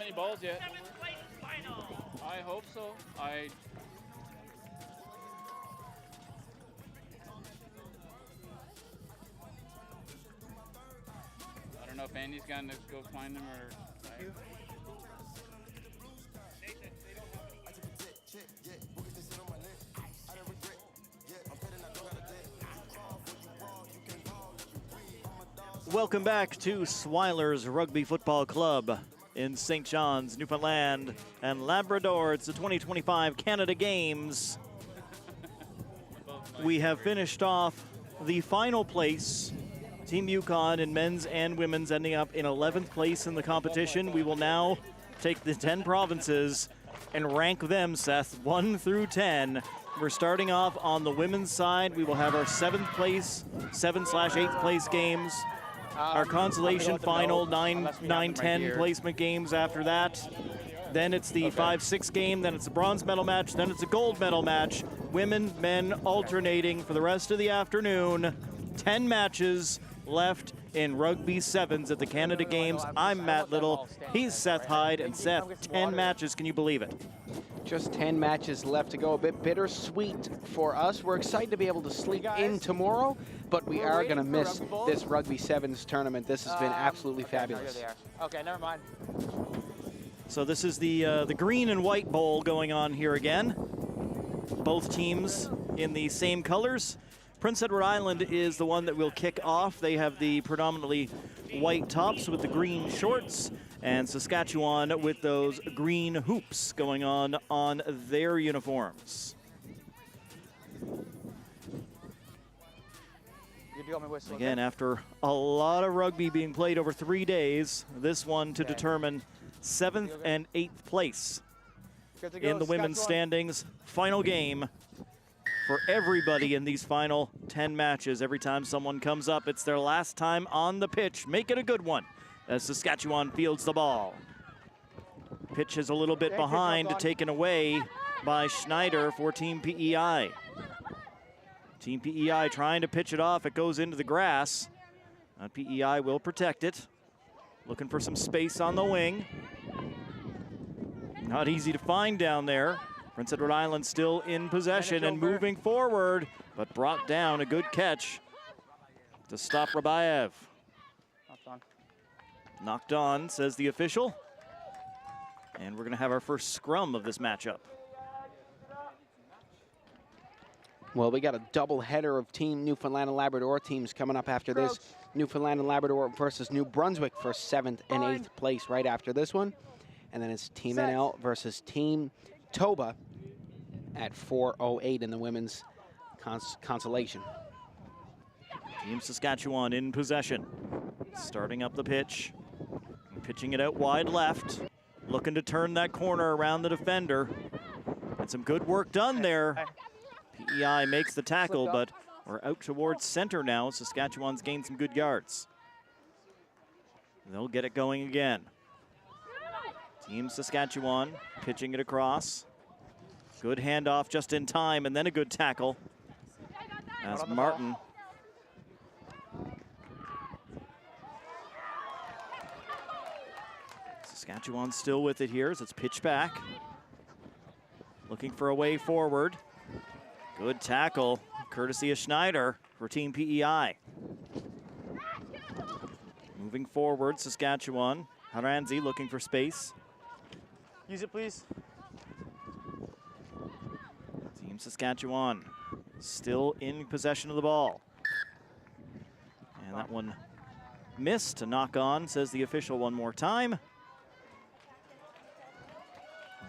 many balls yet. I hope so. I don't know if Andy's going to go find them or... Welcome back to Swilers Rugby Football Club in St. John's, Newfoundland and Labrador. It's the 2025 Canada Games. We have finished off the final place. Team Yukon in men's and women's ending up in 11th place in the competition. We will now take the 10 provinces and rank them, Seth, 1 through 10. We're starting off on the women's side. We will have our 7th place, 7/8th place games. Our consolation final, 9-10 placement games after that. Then it's the 5-6 game, then it's a bronze medal match, then it's a gold medal match. Women, men alternating for the rest of the afternoon. 10 matches left in Rugby Sevens at the Canada Games. I'm Matt Little, he's Seth Hyde, and Seth, 10 matches, can you believe it? Just 10 matches left to go. A bit bittersweet for us. We're excited to be able to sleep in tomorrow, but we are going to miss this Rugby Sevens tournament. This has been absolutely fabulous. Here they are. Okay, never mind. So this is the green and white bowl going on here again. Both teams in the same colors. Prince Edward Island is the one that will kick off. They have the predominantly white tops with the green shorts, and Saskatchewan with those green hoops going on their uniforms. Again, after a lot of rugby being played over 3 days, this one to determine 7th and 8th place in the women's standings. Final game for everybody in these final 10 matches. Every time someone comes up, it's their last time on the pitch. Make it a good one as Saskatchewan fields the ball. Pitch is a little bit behind, taken away by Schneider for Team PEI. Team PEI trying to pitch it off. It goes into the grass. PEI will protect it. Looking for some space on the wing. Not easy to find down there. Prince Edward Island still in possession and moving forward, but brought down. A good catch to stop Rabayev. Knocked on, says the official. And we're going to have our first scrum of this matchup. Well, we got a double header of Team Newfoundland and Labrador teams coming up after this. Newfoundland and Labrador versus New Brunswick for 7th and 8th place right after this one. And then it's Team NL versus Team Toba at 4:08 in the women's consolation. Team Saskatchewan in possession. Starting up the pitch. Pitching it out wide left. Looking to turn that corner around the defender. And some good work done there. PEI makes the tackle, but we're out towards center now. Saskatchewan's gained some good yards. They'll get it going again. Team Saskatchewan pitching it across. Good handoff just in time, and then a good tackle as Martin Saskatchewan still with it here as it's pitched back. Looking for a way forward. Good tackle, courtesy of Schneider for Team PEI. Moving forward, Saskatchewan. Haranzi looking for space. Use it, please. Team Saskatchewan still in possession of the ball. And that one missed. To knock on, says the official one more time.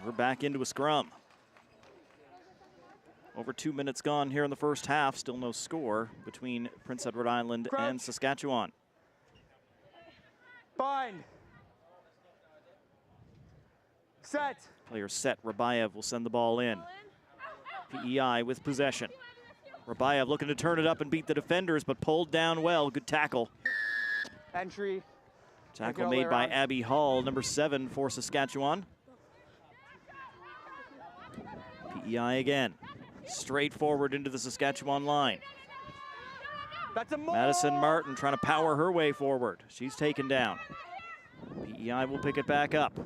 We're back into a scrum. Over 2 minutes gone here in the first half. Still no score between Prince Edward Island and Saskatchewan. Bind. Set. Player set. Rabayev will send the ball in. PEI with possession. Rabayev looking to turn it up and beat the defenders, but pulled down well. Good tackle. Entry. Tackle made by Abby Hall, number 7 for Saskatchewan. PEI again. Straight forward into the Saskatchewan line. Madison Martin trying to power her way forward. She's taken down. PEI will pick it back up.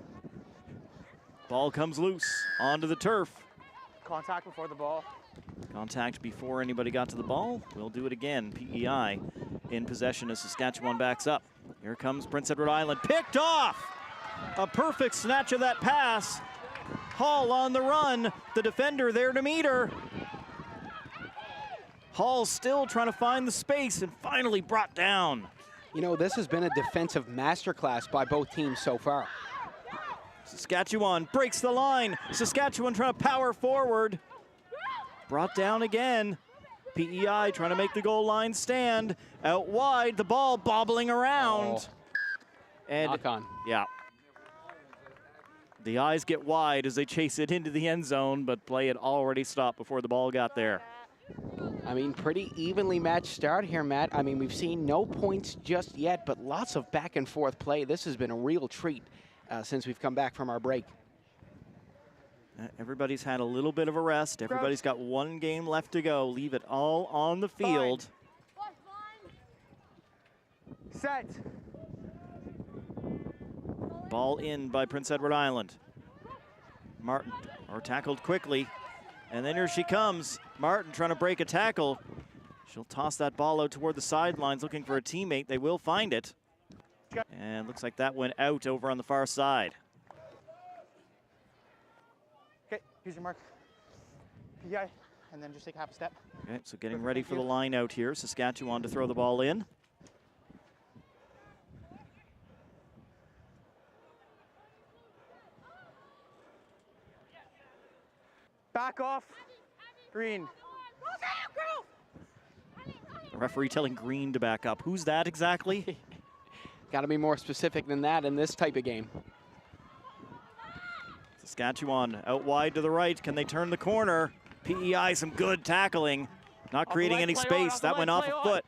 Ball comes loose onto the turf. Contact before the ball. Contact before anybody got to the ball. We'll do it again. PEI in possession as Saskatchewan backs up. Here comes Prince Edward Island. Picked off! A perfect snatch of that pass. Hall on the run. The defender there to meet her. Hall still trying to find the space and finally brought down. You know, this has been a defensive masterclass by both teams so far. Saskatchewan breaks the line. Saskatchewan trying to power forward. Brought down again. PEI trying to make the goal line stand. Out wide, the ball bobbling around. And knock on. Yeah. The eyes get wide as they chase it into the end zone, but play had already stopped before the ball got there. I mean, pretty evenly matched start here, Matt. I mean, we've seen no points just yet, but lots of back and forth play. This has been a real treat since we've come back from our break. Everybody's had a little bit of a rest. Everybody's got one game left to go. Leave it all on the field. Set. Ball in by Prince Edward Island. Martin tackled quickly. And then here she comes. Martin trying to break a tackle. She'll toss that ball out toward the sidelines looking for a teammate. They will find it. And looks like that went out over on the far side. Okay, here's your mark. PEI, and then just take half a step. Okay, so getting ready for the line out here. Saskatchewan to throw the ball in. Back off. Green. The referee telling Green to back up. Who's that exactly? Got to be more specific than that in this type of game. Saskatchewan out wide to the right. Can they turn the corner? PEI, some good tackling. Not creating any space. That went off a foot.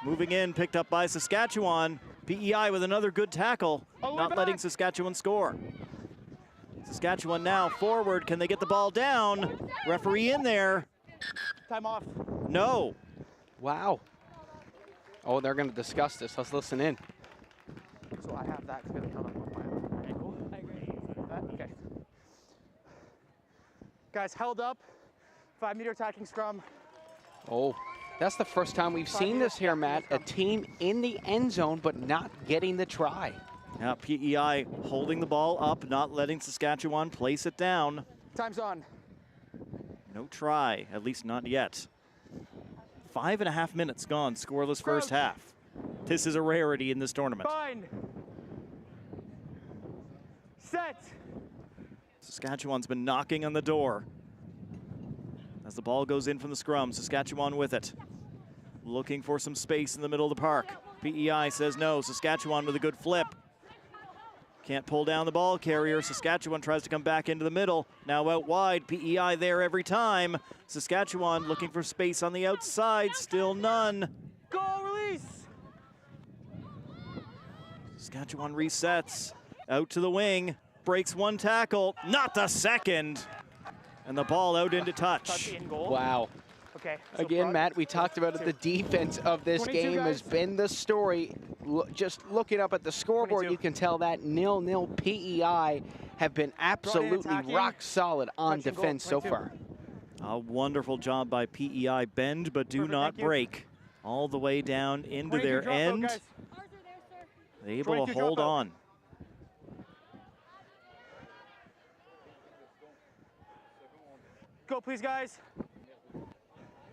Moving in, picked up by Saskatchewan. PEI with another good tackle. Not letting Saskatchewan score. Saskatchewan now forward. Can they get the ball down? Referee in there. Time off. No. Wow. Oh, they're going to discuss this. Let's listen in. So I have that because held up with my ankle. I agree. That? Okay. Guys, held up. 5-meter attacking scrum. Oh, that's the first time we've seen this here, Matt. A team in the end zone, but not getting the try. Now PEI holding the ball up, not letting Saskatchewan place it down. Time's on. No try, at least not yet. 5.5 minutes gone, scoreless first half. This is a rarity in this tournament. Bind. Set. Saskatchewan's been knocking on the door. As the ball goes in from the scrum, Saskatchewan with it. Looking for some space in the middle of the park. PEI says no, Saskatchewan with a good flip. Can't pull down the ball carrier. Saskatchewan tries to come back into the middle. Now out wide, PEI there every time. Saskatchewan looking for space on the outside, still none. Goal release. Saskatchewan resets, out to the wing, breaks one tackle, not the second. And the ball out into touch. In goal. Wow. Okay. So Again, Matt, we talked about it. The defense of this game has been the story. Just looking up at the scoreboard, 22. you can tell that 0-0 PEI have been absolutely rock solid on defense so far. A wonderful job by PEI. Bend, but do not break. All the way down into their end. Able to hold on. Go, please, guys.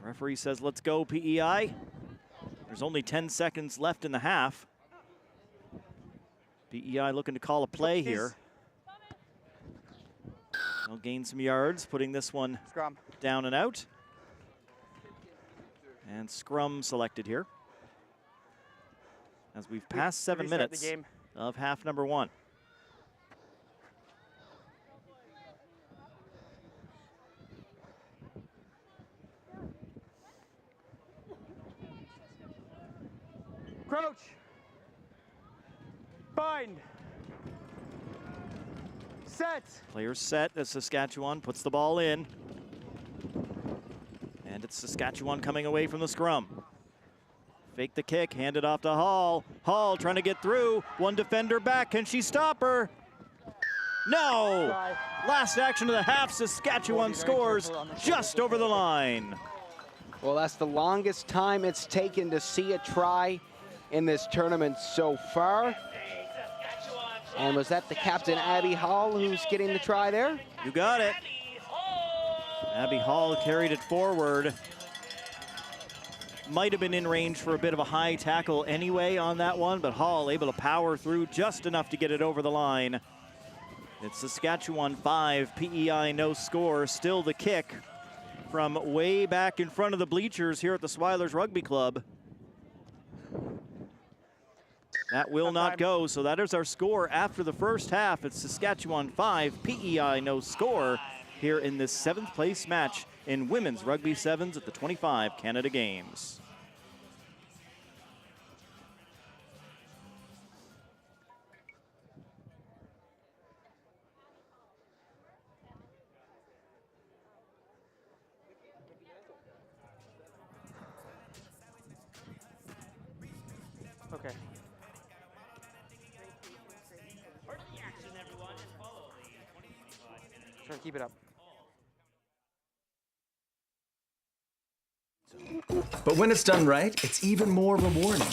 Referee says, let's go, PEI. There's only 10 seconds left in the half. PEI looking to call a play here. They'll gain some yards, putting this one down and out. And scrum selected here. As we've passed 7 minutes of half number one. Crouch. Bind. Set. Players set as Saskatchewan puts the ball in. And it's Saskatchewan coming away from the scrum. Fake the kick, hand it off to Hall. Hall trying to get through. One defender back, can she stop her? No! Try. Last action of the half, Saskatchewan scores just over the line. Well, that's the longest time it's taken to see a try in this tournament so far. And was that the captain, Abby Hall, who's getting the try there? You got it. Abby Hall carried it forward. Might have been in range for a bit of a high tackle anyway on that one, but Hall able to power through just enough to get it over the line. It's Saskatchewan 5, PEI no score. Still the kick from way back in front of the bleachers here at the Swilers Rugby Club. That will not go, so that is our score after the first half. It's Saskatchewan 5, PEI no score here in this 7th place match in women's rugby sevens at the 25 Canada Games. Okay. Try to keep it up. But when it's done right, it's even more rewarding.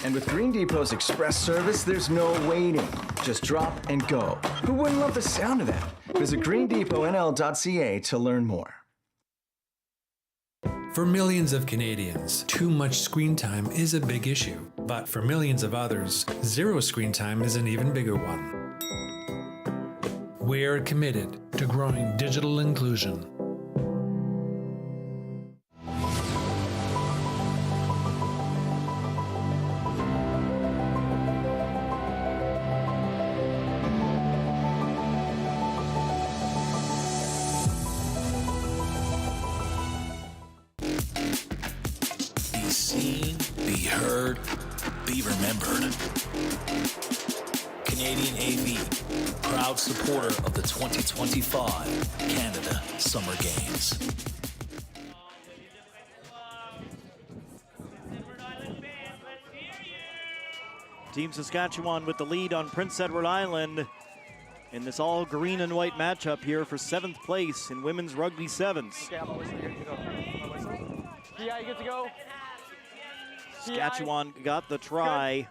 And with Green Depot's express service, there's no waiting. Just drop and go. Who wouldn't love the sound of that? Visit greendepotnl.ca to learn more. For millions of Canadians, too much screen time is a big issue. But for millions of others, zero screen time is an even bigger one. We're committed to growing digital inclusion. Be seen, be heard, be remembered. Canadian AV, proud supporter of the 2025 Canada Summer Games. Team Saskatchewan with the lead on Prince Edward Island in this all green and white matchup here for 7th place in women's rugby sevens. Okay, I'm always good to go. Yeah, you good to go? Saskatchewan got the try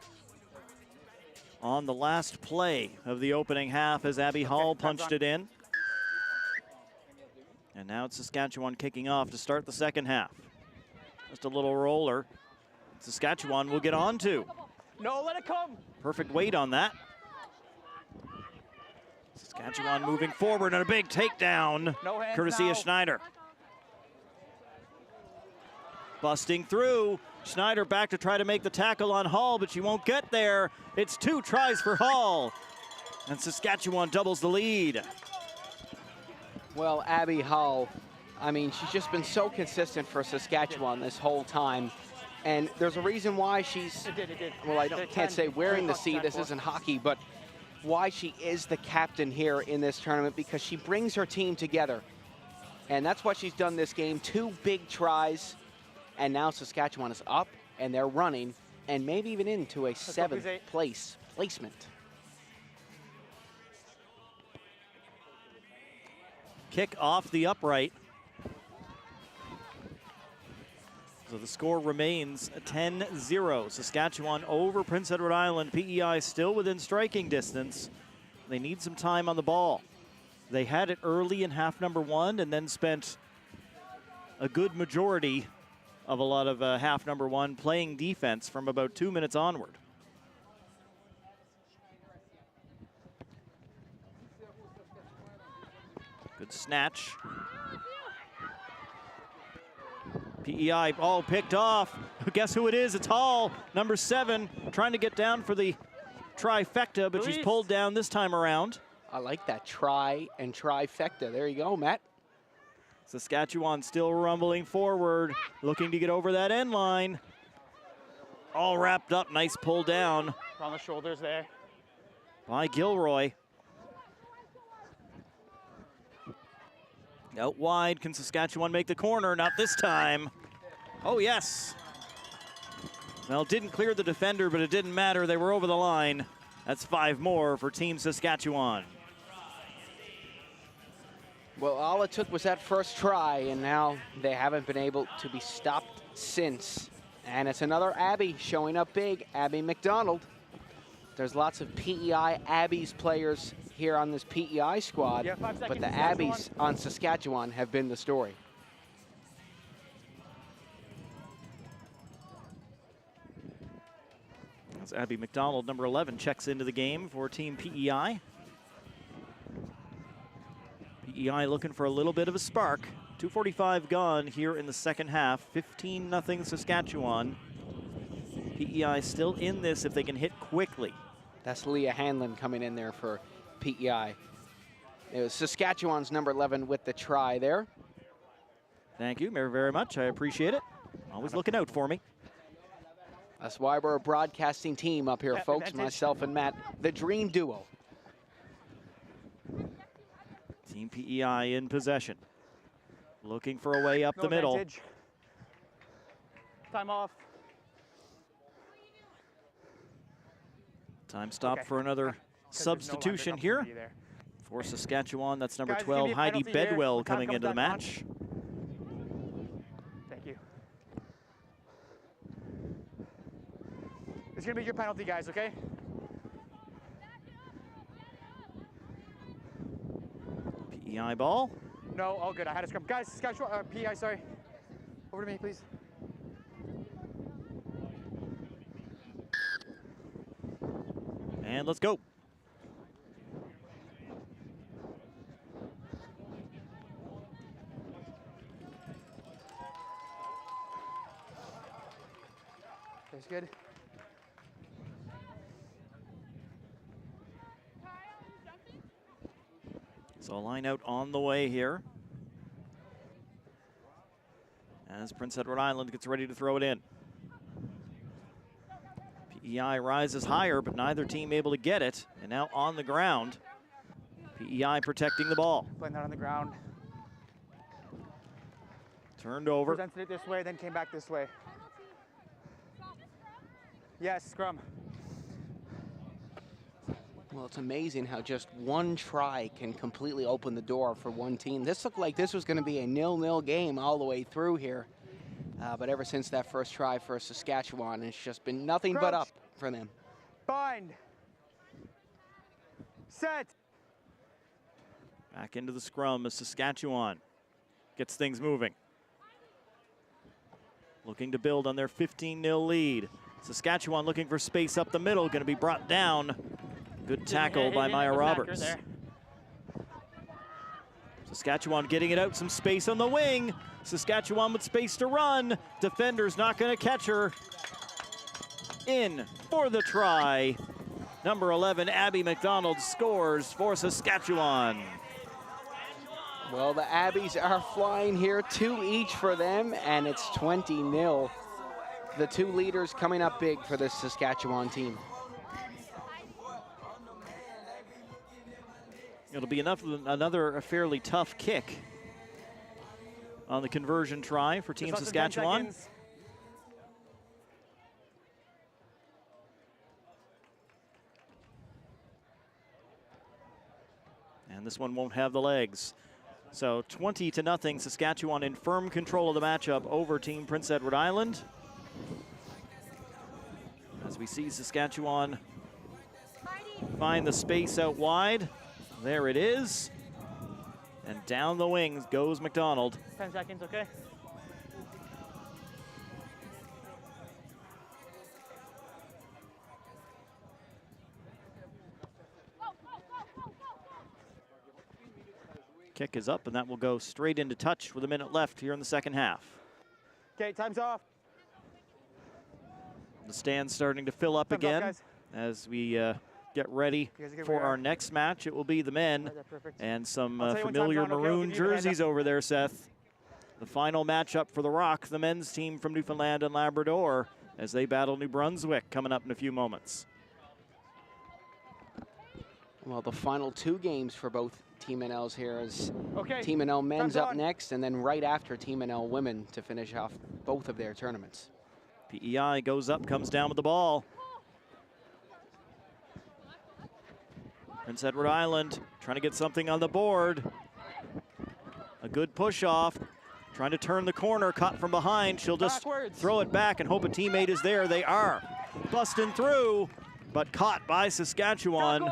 on the last play of the opening half as Abby Hall punched it in. And now it's Saskatchewan kicking off to start the second half. Just a little roller. Saskatchewan will get on to. No, let it come. Perfect weight on that. Saskatchewan moving forward and a big takedown, No hands courtesy now. of Schneider. Busting through. Schneider back to try to make the tackle on Hall, but she won't get there. It's 2 tries for Hall. And Saskatchewan doubles the lead. Well, Abby Hall, I mean, she's just been so consistent for Saskatchewan this whole time. And there's a reason why she's, It did. well, can't say wearing the C, this isn't hockey, but why she is the captain here in this tournament, because she brings her team together. And that's what she's done this game. 2 big tries. And now Saskatchewan is up, and they're running, and maybe even into a 7th place placement. Kick off the upright. So the score remains 10-0. Saskatchewan over Prince Edward Island. PEI still within striking distance. They need some time on the ball. They had it early in half number 1 and then spent a good majority of a lot of half number 1 playing defense from about 2 minutes onward. Good snatch. PEI all picked off. Guess who it is? It's Hall, number 7, trying to get down for the trifecta, but she's pulled down this time around. I like that try and trifecta. There you go, Matt. Saskatchewan still rumbling forward, looking to get over that end line. All wrapped up, nice pull down On the shoulders there. by Gilroy. Out wide, can Saskatchewan make the corner? Not this time. Oh, yes. Well, didn't clear the defender, but it didn't matter. They were over the line. That's 5 more for Team Saskatchewan. Well, all it took was that first try, and now they haven't been able to be stopped since. And it's another Abby showing up big, Abby McDonald. There's lots of PEI Abby's players here on this PEI squad, Yeah, 5 but seconds, the Saskatchewan. Abbies on Saskatchewan have been the story. As Abby McDonald, number 11, checks into the game for Team PEI. PEI looking for a little bit of a spark. 2:45 gone here in the second half. 15-0 Saskatchewan. PEI still in this if they can hit quickly. That's Leah Hanlon coming in there for PEI. It was Saskatchewan's number 11 with the try there. Thank you very, very much. I appreciate it. Always looking out for me. That's why we're a broadcasting team up here, folks. advantage. Myself and Matt, the dream duo. Team PEI in possession. Looking for a way up No the middle. advantage. Time off. Time stop Okay. for another 'Cause there's no substitution line here. opportunity there. For Saskatchewan, that's number Guys, give 12, me a Heidi penalty here. Bedwell, When time coming comes into the back on. match. Thank you. It's gonna be your penalty, guys, okay? PEI ball. No, all good. I had a scrum. Guys, Saskatchewan, PEI, sorry. Over to me, please. And let's go. That's good. So line out on the way here. As Prince Edward Island gets ready to throw it in. PEI rises higher, but neither team able to get it. And now on the ground. PEI protecting the ball. Playing that on the ground. Turned over. Presented it this way, then came back this way. Yes, scrum. Well, it's amazing how just one try can completely open the door for one team. This looked like this was going to be a 0-0 game all the way through here. But ever since that first try for Saskatchewan, it's just been nothing but up for them. Bind. Set. Back into the scrum as Saskatchewan gets things moving. Looking to build on their 15-0 lead. Saskatchewan looking for space up the middle, going to be brought down. Good tackle by Maya Roberts. Saskatchewan getting it out, some space on the wing. Saskatchewan with space to run. Defender's not going to catch her. In for the try. Number 11, Abby McDonald scores for Saskatchewan. Well, the Abbies are flying here, 2 each for them, and it's 20-0. The two leaders coming up big for this Saskatchewan team. It'll be another fairly tough kick on the conversion try for Team Just less than 10 Saskatchewan. seconds. And this one won't have the legs. So 20-0, Saskatchewan in firm control of the matchup over Team Prince Edward Island. As we see Saskatchewan find the space out wide. There it is. And down the wings goes McDonald. 10 seconds, okay? Kick is up, and that will go straight into touch with a minute left here in the second half. Okay, time's off. The stand's starting to fill up Time's off, again guys. as we get ready You guys are good for where you our are. next match. It will be the men Right there, perfect. and some I'll tell you when familiar time's on, okay? I'll maroon give you the hand jerseys up. over there, Seth. The final matchup for the Rock, the men's team from Newfoundland and Labrador, as they battle New Brunswick coming up in a few moments. Well, the final 2 games for both Team NLs here is Okay. Team NL men's time's up on. next, and then right after Team NL women to finish off both of their tournaments. PEI goes up, comes down with the ball. Prince Edward Island trying to get something on the board. A good push off. Trying to turn the corner, caught from behind. She'll just throw it back and hope a teammate is there. They are. Busting through, but caught by Saskatchewan,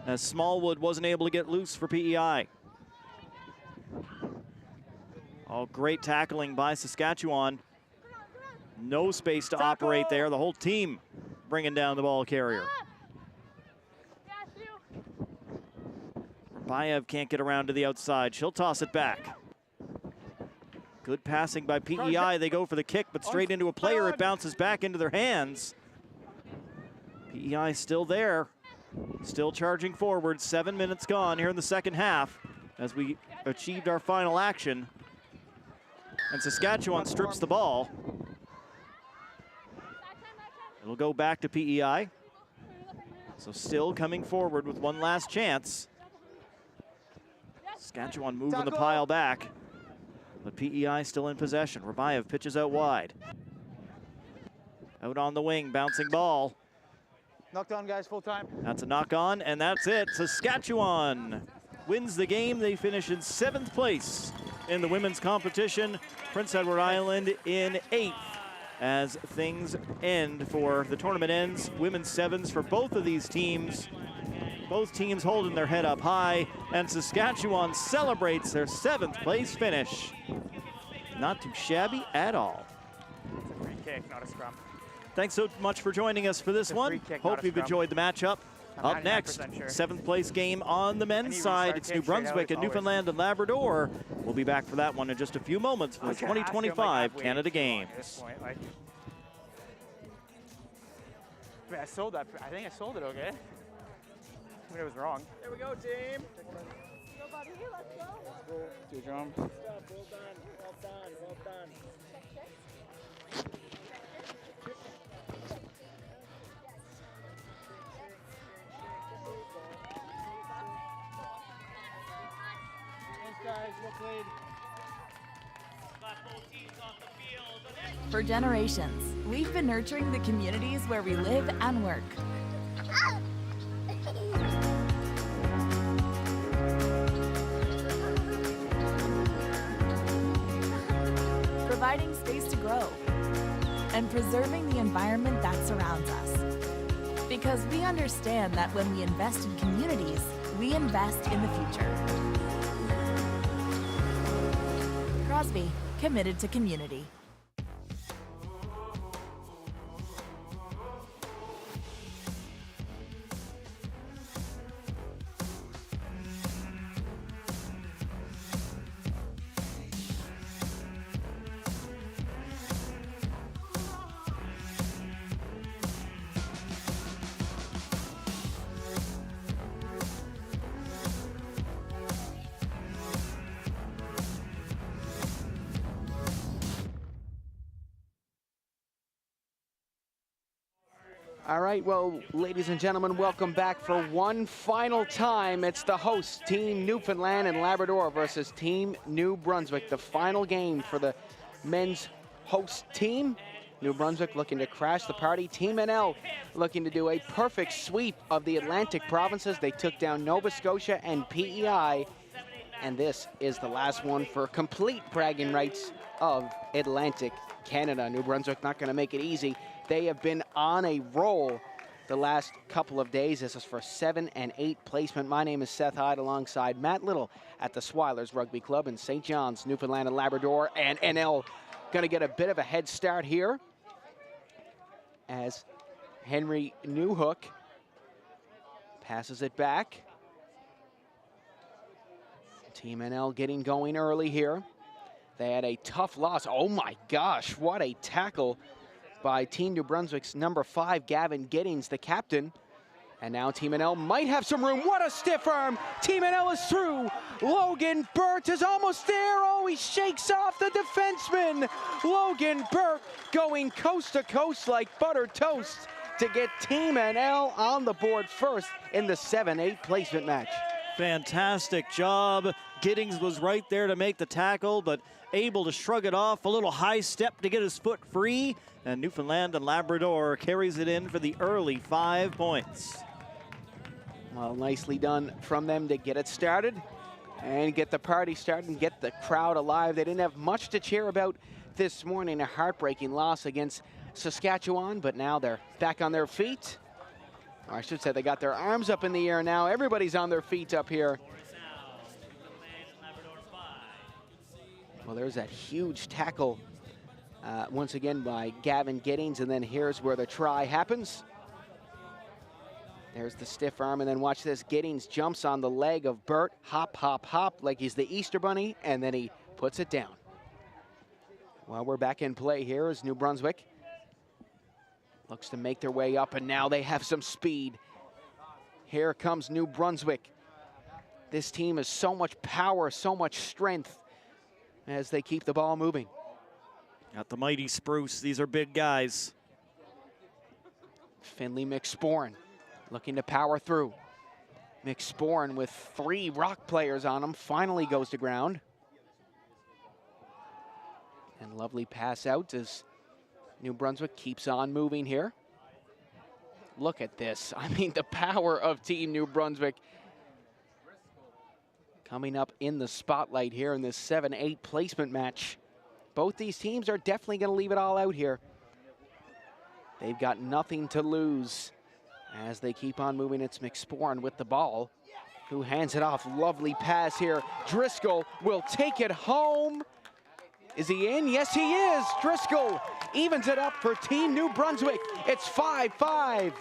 as Smallwood wasn't able to get loose for PEI. Oh, great tackling by Saskatchewan. No space to operate there. The whole team bringing down the ball carrier. Bayev can't get around to the outside. She'll toss it back. Good passing by PEI. They go for the kick, but straight into a player. It bounces back into their hands. PEI still there. Still charging forward. 7 minutes gone here in the second half as we achieved our final action. And Saskatchewan strips the ball. It'll go back to PEI. So still coming forward with one last chance. Saskatchewan moving the pile back. But PEI still in possession. Rabayev pitches out wide. Out on the wing, bouncing ball. Knocked on, guys, full time. That's a knock on, and that's it. Saskatchewan wins the game. They finish in 7th place in the women's competition. Prince Edward Island in 8th as things end for the tournament ends. Women's 7s for both of these teams. Both teams holding their head up high, and Saskatchewan celebrates their 7th place finish. Not too shabby at all. It's a free kick, not a scrum. Thanks so much for joining us for this one. Hope you've enjoyed the matchup. Up next, 7th place game on the men's side. It's New Brunswick and Newfoundland and Labrador. We'll be back for that one in just a few moments for the 2025 Canada Games. I sold that. I think I sold it okay. I was wrong. There we go, team. Go, buddy. Let's go. Let's go. Do a drum. Well done. Well done. Well done. Thanks, guys. Well played. For generations, we've been nurturing the communities where we live and work. Providing space to grow and preserving the environment that surrounds us. Because we understand that when we invest in communities, we invest in the future. Crosby, committed to community. All right, well, ladies and gentlemen, welcome back for one final time. It's the host, Team Newfoundland and Labrador versus Team New Brunswick. The final game for the men's host team. New Brunswick looking to crash the party. Team NL looking to do a perfect sweep of the Atlantic provinces. They took down Nova Scotia and PEI. And this is the last one for complete bragging rights of Atlantic Canada. New Brunswick not going to make it easy. They have been on a roll the last couple of days. This is for 7 and 8 placement. My name is Seth Hyde alongside Matt Little at the Swilers Rugby Club in St. John's, Newfoundland and Labrador. And NL going to get a bit of a head start here as Henry Newhook passes it back. Team NL getting going early here. They had a tough loss. Oh my gosh, what a tackle by Team New Brunswick's number 5, Gavin Giddings, the captain. And now Team NL might have some room. What a stiff arm. Team NL is through. Logan Burt is almost there. Oh, he shakes off the defenseman. Logan Burt going coast to coast like buttered toast to get Team NL on the board first in the 7-8 placement match. Fantastic job. Giddings was right there to make the tackle, but able to shrug it off. A little high step to get his foot free. And Newfoundland and Labrador carries it in for the early 5 points. Well, nicely done from them to get it started. and get the party started and get the crowd alive. They didn't have much to cheer about this morning, a heartbreaking loss against Saskatchewan, but now they're back on their feet. Or I should say they got their arms up in the air now. Everybody's on their feet up here. Well, there's that huge tackle once again by Gavin Giddings, and then here's where the try happens. There's the stiff arm, and then watch this. Giddings jumps on the leg of Burt, hop, hop, hop, like he's the Easter Bunny, and then he puts it down. Well, we're back in play here as New Brunswick looks to make their way up, and now they have some speed. Here comes New Brunswick. This team has so much power, so much strength as they keep the ball moving. Got the mighty Spruce. These are big guys. Finley McSporn looking to power through. McSporn with 3 Rock players on him finally goes to ground. And lovely pass out as New Brunswick keeps on moving here. Look at this. I mean, the power of Team New Brunswick coming up in the spotlight here in this 7-8 placement match. Both these teams are definitely going to leave it all out here. They've got nothing to lose as they keep on moving. It's McSporn with the ball, who hands it off. Lovely pass here. Driscoll will take it home. Is he in? Yes, he is. Driscoll evens it up for Team New Brunswick. It's 5-5.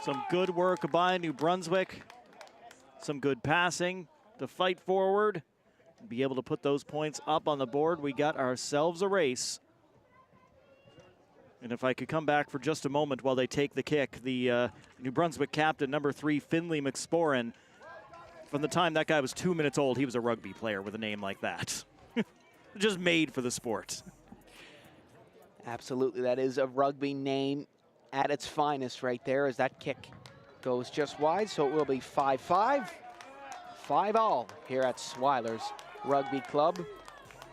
Some good work by New Brunswick. Some good passing to fight forward. Be able to put those points up on the board. We got ourselves a race. And if I could come back for just a moment while they take the kick, the New Brunswick captain, number 3, Finley McSporn, from the time that guy was 2 minutes old, he was a rugby player with a name like that. Just made for the sport. Absolutely, that is a rugby name at its finest right there, as that kick goes just wide, so it will be 5-5. 5-all here at Swilers Rugby Club.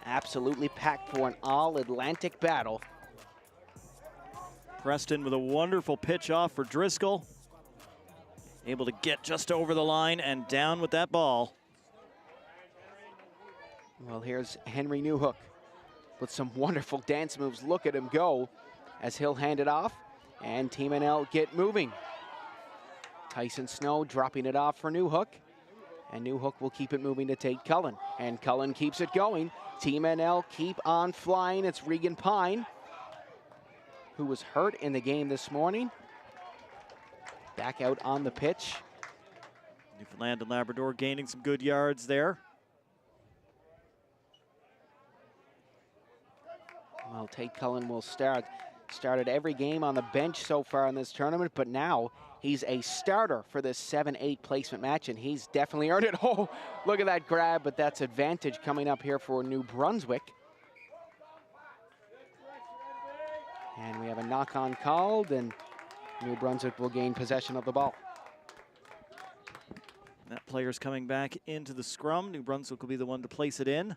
Absolutely packed for an all-Atlantic battle. Preston with a wonderful pitch off for Driscoll. Able to get just over the line and down with that ball. Well, here's Henry Newhook with some wonderful dance moves. Look at him go as he'll hand it off, and Team NL get moving. Tyson Snow dropping it off for Newhook, and Newhook will keep it moving to Tate Cullen, and Cullen keeps it going. Team NL keep on flying. It's Regan Pine, who was hurt in the game this morning, back out on the pitch. Newfoundland and Labrador gaining some good yards there. Well, Tate Cullen will started every game on the bench so far in this tournament, but now he's a starter for this 7-8 placement match, and he's definitely earned it. Oh, look at that grab, but that's advantage coming up here for New Brunswick. And we have a knock-on called, and New Brunswick will gain possession of the ball. That player's coming back into the scrum. New Brunswick will be the one to place it in.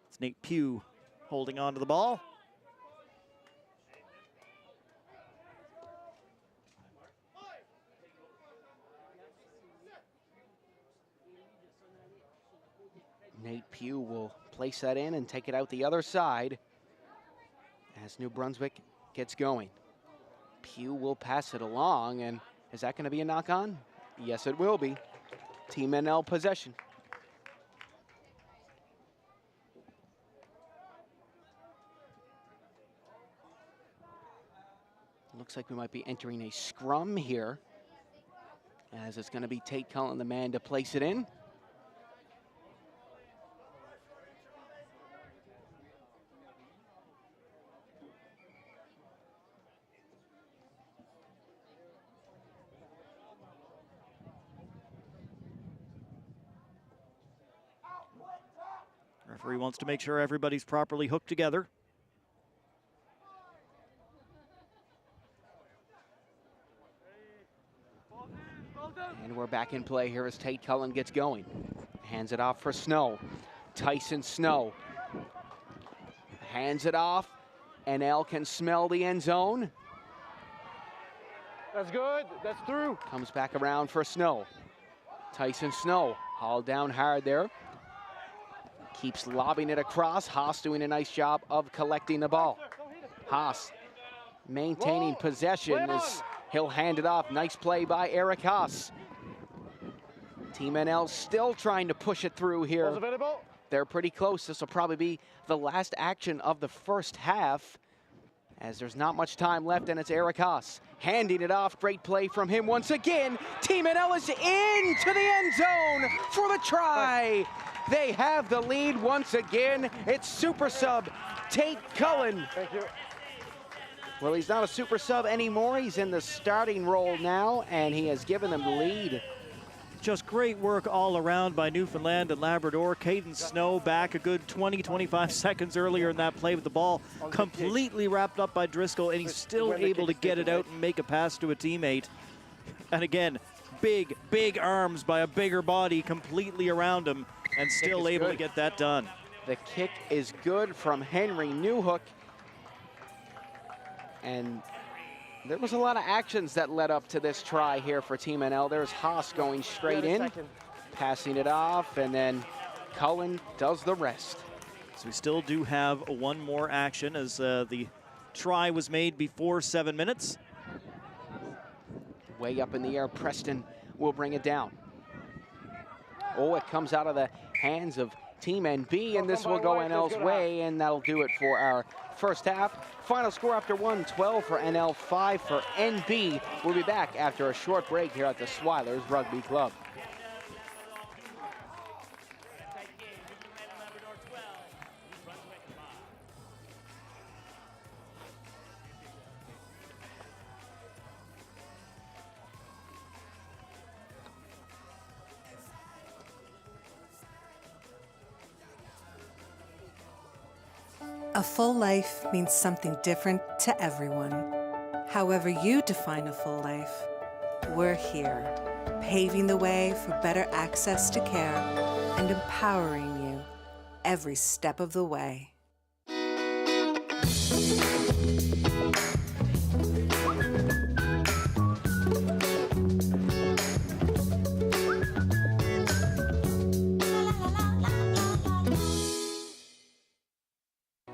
It's Nate Pugh holding on to the ball. Nate Pugh will place that in and take it out the other side as New Brunswick gets going. Pugh will pass it along, and is that going to be a knock-on? Yes, it will be. Team NL possession. Looks like we might be entering a scrum here, as it's going to be Tate Cullen, the man to place it in. Referee wants to make sure everybody's properly hooked together. And we're back in play here as Tate Cullen gets going. Hands it off for Snow. Tyson Snow hands it off. NL can smell the end zone. That's good. That's through. Comes back around for Snow. Tyson Snow hauled down hard there. Keeps lobbing it across. Haas doing a nice job of collecting the ball. Haas maintaining possession as he'll hand it off. Nice play by Eric Haas. Team NL still trying to push it through here. They're pretty close. This will probably be the last action of the first half, as there's not much time left, and it's Eric Haas handing it off. Great play from him once again. Team NL is into the end zone for the try. They have the lead once again. It's super sub Tate Cullen. Thank you. Well, he's not a super sub anymore. He's in the starting role now, and he has given them the lead. Just great work all around by Newfoundland and Labrador. Caden Snow back a good 20-25 seconds earlier in that play with the ball completely wrapped up by Driscoll, and he's still able to get it out and make a pass to a teammate. And again, big arms by a bigger body completely around him, and still able to get that done. The kick is good from Henry Newhook. And there was a lot of actions that led up to this try here for Team NL. There's Haas going straight in, passing it off, and then Cullen does the rest. So we still do have one more action, as the try was made before 7 minutes. Way up in the air, Preston will bring it down. Oh, it comes out of the hands of Team NB, and this will go NL's way, and that'll do it for our first half. Final score after 1, 12 for NL, 5 for NB. We'll be back after a short break here at the Swilers Rugby Club. A full life means something different to everyone. However you define a full life, we're here, paving the way for better access to care and empowering you every step of the way.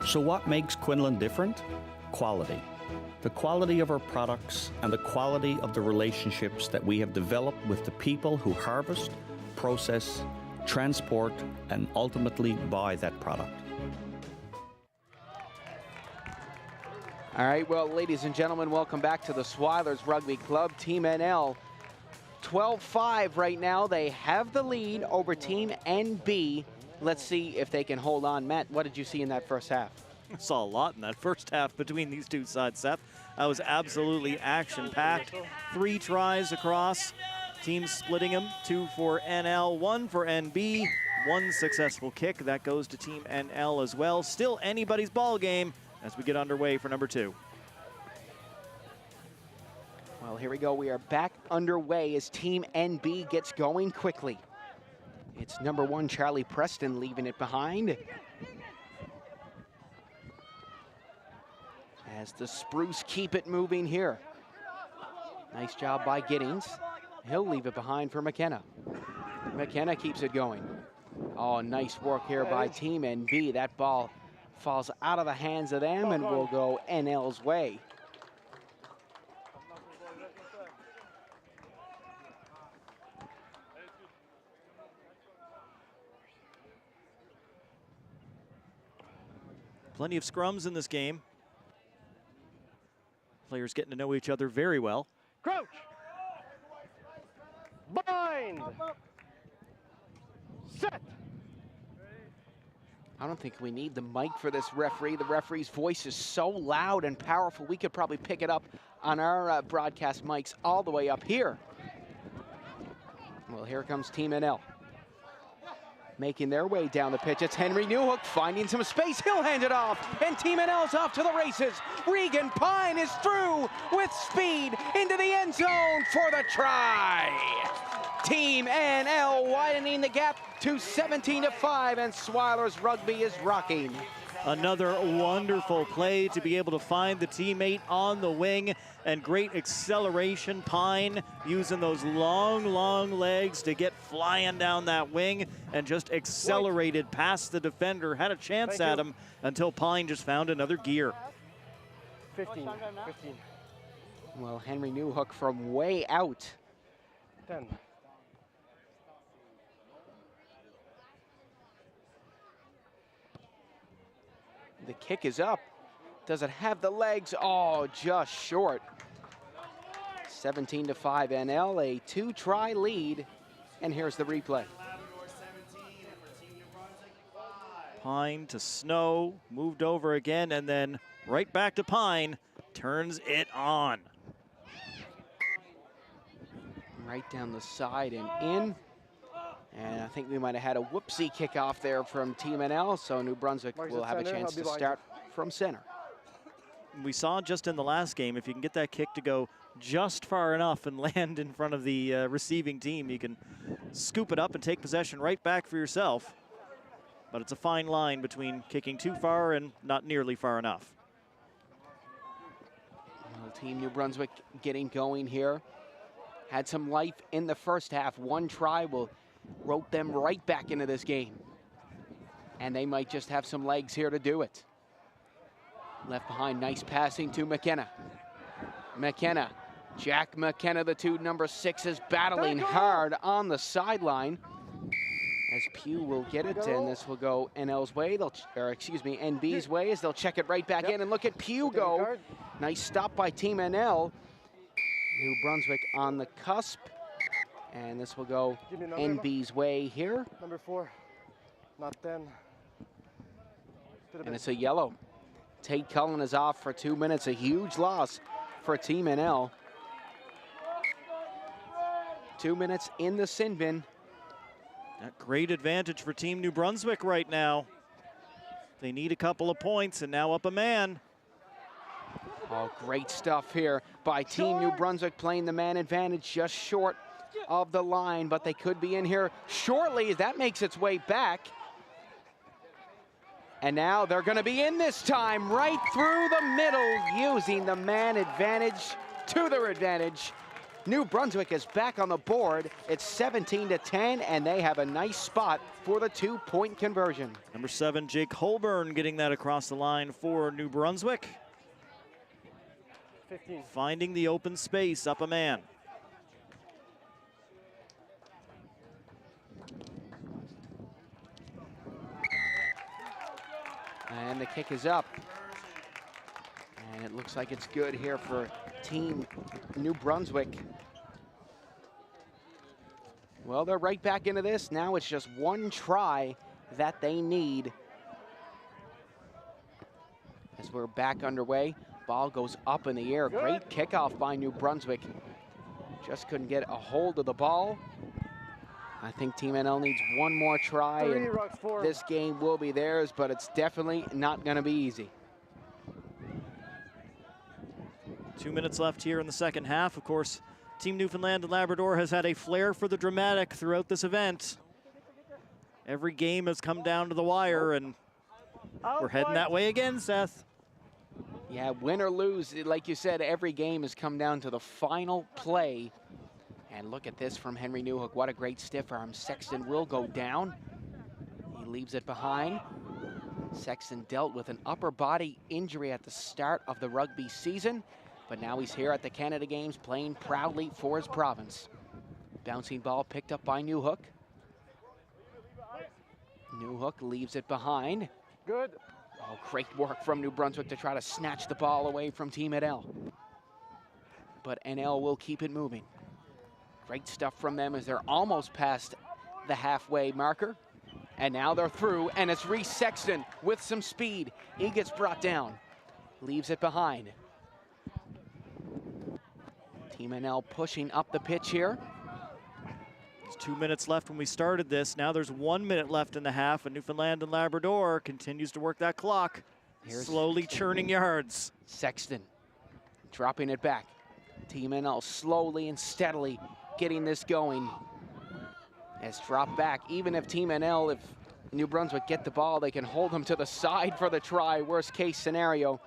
So what makes Quinlan different? Quality. The quality of our products and the quality of the relationships that we have developed with the people who harvest, process, transport, and ultimately buy that product. All right, well, ladies and gentlemen, welcome back to the Swilers Rugby Club. Team NL, 12-5 right now. They have the lead over Team NB. Let's see if they can hold on. Matt, what did you see in that first half? I saw a lot in that first half between these two sides, Seth. That was absolutely action-packed. 3 tries across. Teams splitting them. 2 for NL, 1 for NB. 1 successful kick. That goes to Team NL as well. Still anybody's ball game as we get underway for number 2. Well, here we go. We are back underway as Team NB gets going quickly. It's number 1, Charlie Preston, leaving it behind. As the Spruce keep it moving here. Nice job by Giddings. He'll leave it behind for McKenna. McKenna keeps it going. Oh, nice work here by Team NB. That ball falls out of the hands of them and will go NL's way. Plenty of scrums in this game. Players getting to know each other very well. Crouch. Bind. Set. I don't think we need the mic for this referee. The referee's voice is so loud and powerful, we could probably pick it up on our broadcast mics all the way up here. Well, here comes Team NL. Making their way down the pitch. It's Henry Newhook finding some space. He'll hand it off, and Team NL's off to the races. Regan Pine is through with speed into the end zone for the try. Team NL widening the gap to 17-5, and Swilers Rugby is rocking. Another wonderful play to be able to find the teammate on the wing, and great acceleration. Pine using those long legs to get flying down that wing and just accelerated past the defender. Had a chance at him until Pine just found another gear. 15. Well, Henry Newhook from way out. 10. The kick is up. Does it have the legs? Oh, just short. 17-5 NL, a 2-try lead. And here's the replay. Pine to Snow, moved over again, and then right back to Pine, turns it on. Right down the side and in. And I think we might have had a whoopsie kickoff there from Team NL, so New Brunswick will have a chance to start from center. We saw just in the last game, if you can get that kick to go just far enough and land in front of the receiving team, you can scoop it up and take possession right back for yourself. But it's a fine line between kicking too far and not nearly far enough. Well, Team New Brunswick getting going here. Had some life in the first half. One try will rope them right back into this game. And they might just have some legs here to do it. Left behind, nice passing to McKenna. McKenna, Jack McKenna, the number 6s battling hard on the sideline. As Pugh will get it, and this will go NL's way, NB's way, as they'll check it right back in, and look at Pugh go. Nice stop by Team NL. New Brunswick on the cusp, and this will go NB's way here. Number 4, not 10. And it's a yellow. Tate Cullen is off for 2 minutes, a huge loss for Team NL. 2 minutes in the sin bin. That great advantage for Team New Brunswick right now. They need a couple of points, and now up a man. Oh, great stuff here by Team New Brunswick, playing the man advantage just short of the line, but they could be in here shortly as that makes its way back. And now they're going to be in this time, right through the middle, using the man advantage to their advantage. New Brunswick is back on the board. It's 17-10, and they have a nice spot for the 2-point conversion. Number 7, Jake Holborn, getting that across the line for New Brunswick. 15. Finding the open space, up a man. And the kick is up. And it looks like it's good here for Team New Brunswick. Well, they're right back into this. Now it's just one try that they need. As we're back underway, ball goes up in the air. Great kickoff by New Brunswick. Just couldn't get a hold of the ball. I think Team NL needs one more try, and this game will be theirs, but it's definitely not going to be easy. 2 minutes left here in the second half. Of course, Team Newfoundland and Labrador has had a flair for the dramatic throughout this event. Every game has come down to the wire, and we're heading that way again, Seth. Yeah, win or lose, like you said, every game has come down to the final play. And look at this from Henry Newhook. What a great stiff arm. Sexton will go down. He leaves it behind. Sexton dealt with an upper body injury at the start of the rugby season, but now he's here at the Canada Games playing proudly for his province. Bouncing ball picked up by Newhook. Newhook leaves it behind. Good. Oh, great work from New Brunswick to try to snatch the ball away from Team NL. But NL will keep it moving. Great stuff from them as they're almost past the halfway marker. And now they're through, and it's Reese Sexton with some speed. He gets brought down, leaves it behind. Team NL pushing up the pitch here. There's 2 minutes left when we started this. Now there's 1 minute left in the half, and Newfoundland and Labrador continues to work that clock. Slowly churning yards. Sexton dropping it back. Team NL slowly and steadily getting this going. As drop back, even if Team NL New Brunswick get the ball, they can hold them to the side for the try, worst case scenario.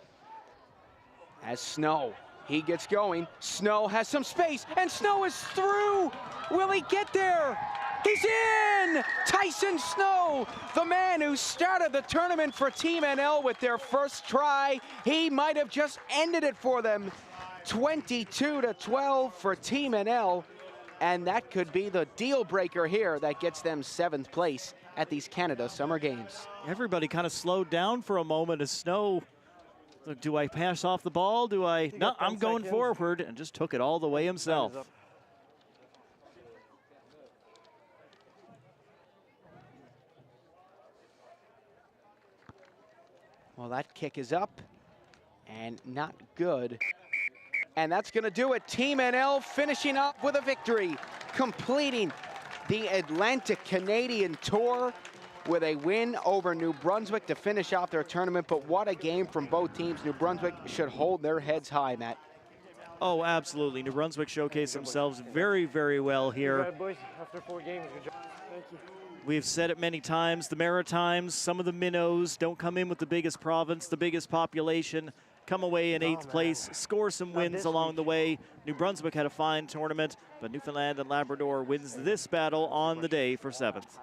As Snow, he gets going. Snow has some space, and Snow is through. Will he get there? He's in! Tyson Snow, the man who started the tournament for Team NL with their first try. He might have just ended it for them. 22-12 for Team NL. And that could be the deal breaker here that gets them 7th place at these Canada Summer Games. Everybody kind of slowed down for a moment as Snow, do I pass off the ball? Do I? No, I'm going forward, and just took it all the way himself. Well, that kick is up and not good. And that's going to do it. Team NL finishing up with a victory, completing the Atlantic Canadian Tour with a win over New Brunswick to finish off their tournament. But what a game from both teams. New Brunswick should hold their heads high, Matt. Oh, absolutely. New Brunswick showcased themselves very, very well here. Good job, boys. After 4 games, good job. Thank you. We've said it many times, the Maritimes, some of the minnows don't come in with the biggest province, the biggest population, come away in 8th place, score some wins along the way. New Brunswick had a fine tournament, but Newfoundland and Labrador wins this battle on the day for 7th.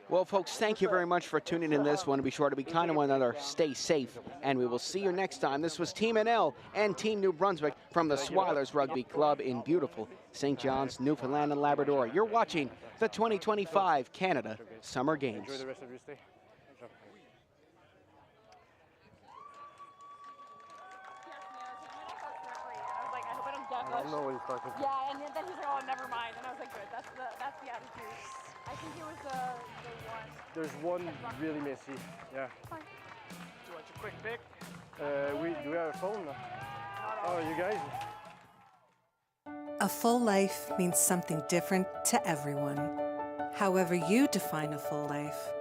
Well, folks, thank you very much for tuning in this one. Be sure to be kind to one another, stay safe, and we will see you next time. This was Team NL and Team New Brunswick from the Swilers Rugby Club in beautiful St. John's, Newfoundland and Labrador. You're watching the 2025 Canada Summer Games. Enjoy the rest of your stay. I don't know what he's talking about. Yeah, and then he's like, oh, never mind. And I was like, good, that's the attitude. I think it was the one. There's one really messy. Yeah. Fine. Do you want a quick pick? Do we have a phone? Oh, you guys? A full life means something different to everyone. However you define a full life,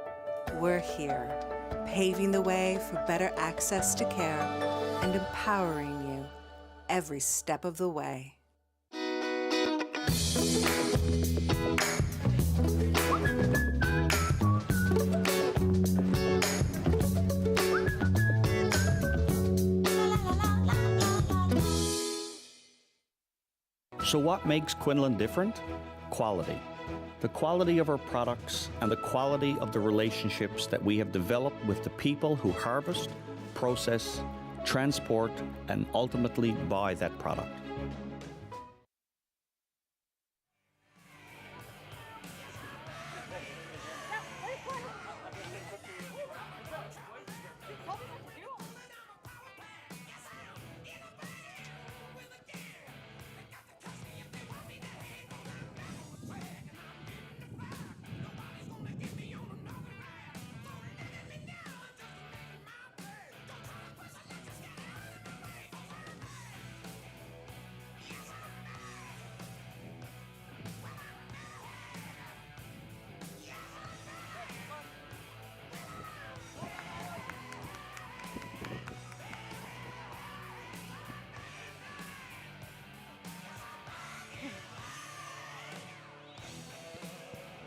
we're here, paving the way for better access to care and empowering you every step of the way. So what makes Quinlan different? Quality. The quality of our products and the quality of the relationships that we have developed with the people who harvest, process, transport, and ultimately buy that product.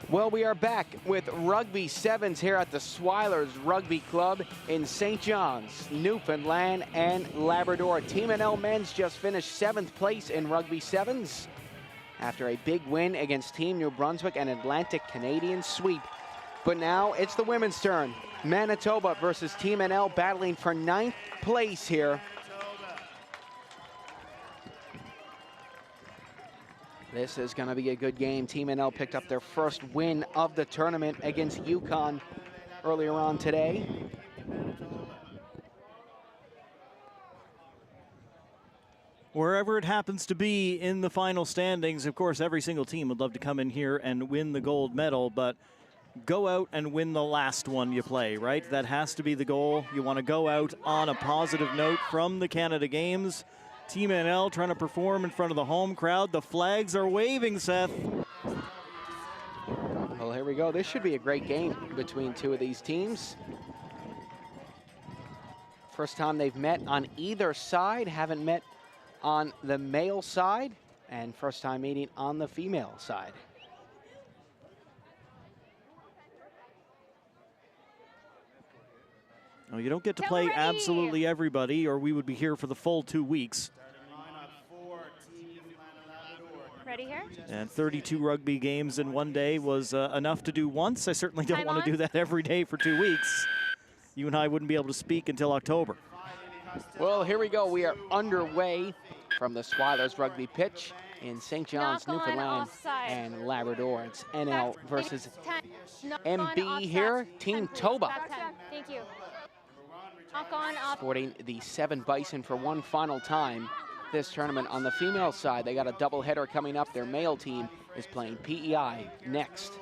Well, we are back with Rugby Sevens here at the Swilers Rugby Club in St. John's, Newfoundland and Labrador. Team NL men's just finished 7th place in Rugby Sevens after a big win against Team New Brunswick, an Atlantic Canadian sweep. But now it's the women's turn. Manitoba versus Team NL battling for 9th place here. This is going to be a good game. Team NL picked up their first win of the tournament against Yukon earlier on today. Wherever it happens to be in the final standings, of course, every single team would love to come in here and win the gold medal, but go out and win the last one you play, right? That has to be the goal. You want to go out on a positive note from the Canada Games. Team NL trying to perform in front of the home crowd. The flags are waving, Seth. Well, here we go. This should be a great game between two of these teams. First time they've met on either side, haven't met on the male side, and first time meeting on the female side. No, you don't get to play absolutely everybody, or we would be here for the full 2 weeks. Ready here? And 32 rugby games in one day was enough to do once. I certainly don't want to do that every day for 2 weeks. You and I wouldn't be able to speak until October. Well, here we go. We are underway from the Swilers Rugby pitch in St. John's, Newfoundland and Labrador. It's NL versus MB here. Team Toba. Thank you. Knock on off. Sporting the 7 Bison for one final time this tournament. On the female side, they got a doubleheader coming up. Their male team is playing PEI next.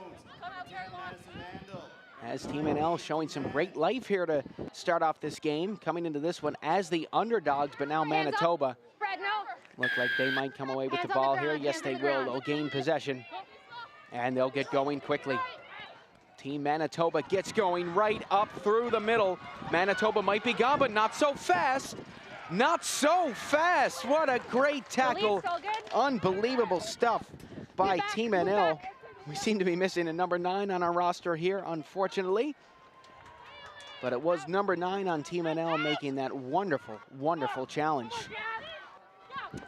As Team NL showing some great life here to start off this game, coming into this one as the underdogs, but now Manitoba look like they might come away with the ball here. Yes, they will. They'll gain possession, and they'll get going quickly. Team Manitoba gets going right up through the middle. Manitoba might be gone, but not so fast. Not so fast. What a great tackle. Unbelievable stuff by Team NL. We seem to be missing a number 9 on our roster here, unfortunately. But it was number 9 on Team NL making that wonderful, wonderful challenge.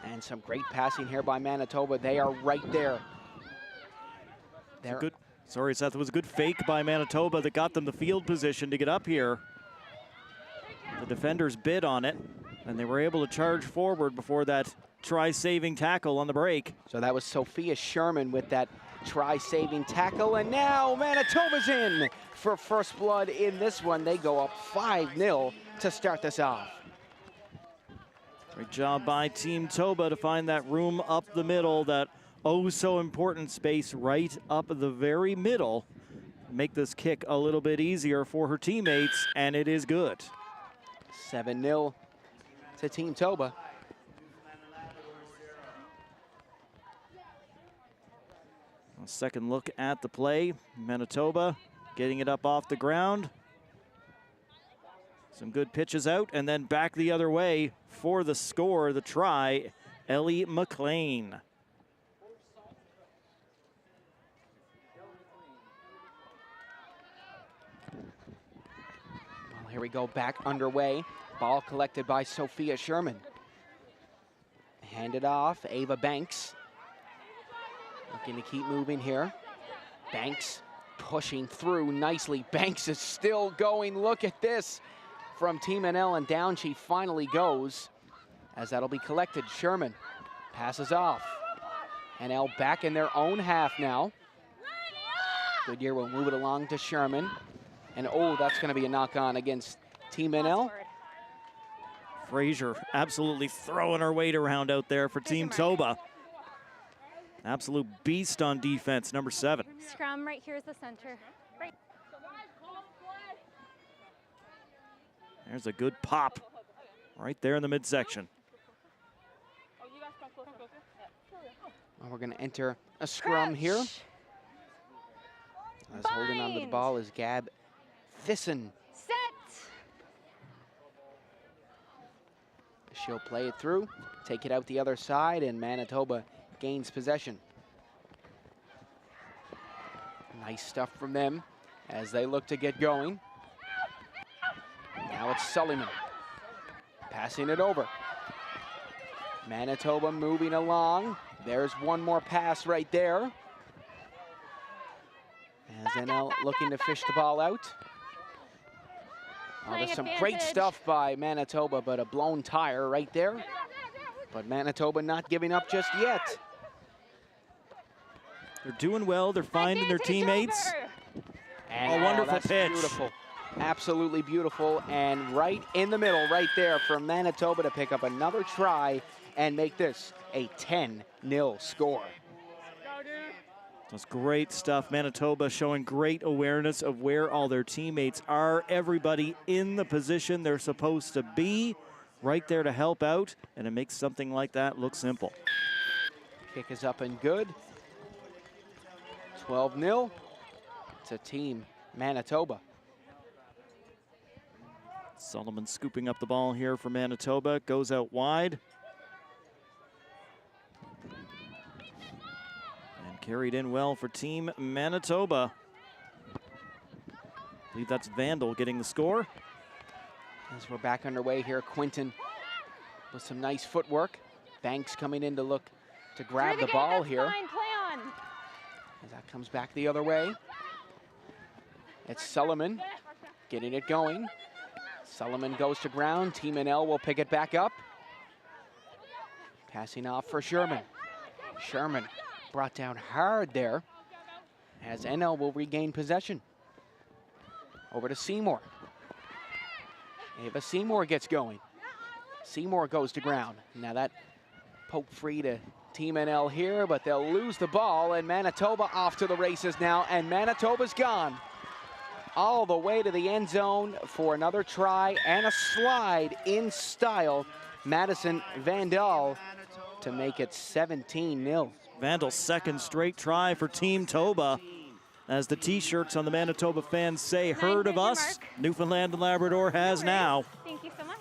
And some great passing here by Manitoba. They are right there. Good. Sorry, Seth, it was a good fake by Manitoba that got them the field position to get up here. The defenders bid on it, and they were able to charge forward before that try-saving tackle on the break. So that was Sophia Sherman with that try-saving tackle, and now Manitoba's in for first blood in this one. They go up 5-0 to start this off. Great job by Team Toba to find that room up the middle, that oh so important space right up the very middle. Make this kick a little bit easier for her teammates, and it is good. 7-0 to Team Toba. A second look at the play. Manitoba getting it up off the ground. Some good pitches out, and then back the other way for the score, the try, Ellie McLean. Well, here we go, back underway. Ball collected by Sophia Sherman. Handed off, Ava Banks. Looking to keep moving here. Banks pushing through nicely. Banks is still going. Look at this from Team NL, and down she finally goes as that'll be collected. Sherman passes off. NL back in their own half now. Goodyear will move it along to Sherman. And oh, that's going to be a knock on against Team NL. Frazier absolutely throwing her weight around out there for Team Toba. Absolute beast on defense, number 7. Scrum right here is the center. Right. There's a good pop right there in the midsection. Well, we're going to enter a scrum here. As holding onto the ball is Gab Thyssen. Set. She'll play it through, take it out the other side, and Manitoba gains possession. Nice stuff from them as they look to get going. Now it's Sullivan passing it over. Manitoba moving along. There's one more pass right there. As NL looking to fish the ball out. Oh, there's some great stuff by Manitoba, but a blown tire right there. But Manitoba not giving up just yet. They're doing well. They're finding their teammates. And a wonderful pitch. Beautiful. Absolutely beautiful. And right in the middle, right there for Manitoba to pick up another try and make this a 10-0 score. That's great stuff. Manitoba showing great awareness of where all their teammates are. Everybody in the position they're supposed to be, right there to help out, and it makes something like that look simple. Kick is up and good. 12-0 to Team Manitoba. Sullivan scooping up the ball here for Manitoba. Goes out wide. And carried in well for Team Manitoba. I believe that's Vandal getting the score. As we're back underway here, Quinton with some nice footwork. Banks coming in to look to grab the ball here. Fine. Play on. As that comes back the other way. It's Sullivan getting it going. Sullivan goes to ground. Team NL will pick it back up. Passing off for Sherman. Sherman brought down hard there as NL will regain possession. Over to Seymour. Ava Seymour gets going. Seymour goes to ground. Now that poke free to Team NL here, but they'll lose the ball, and Manitoba off to the races now, and Manitoba's gone all the way to the end zone for another try and a slide in style. Madison Vandal to make it 17-0. Vandal's second straight try for Team Toba. As the t-shirts on the Manitoba fans say, heard of us, Newfoundland and Labrador has now. Thank you so much.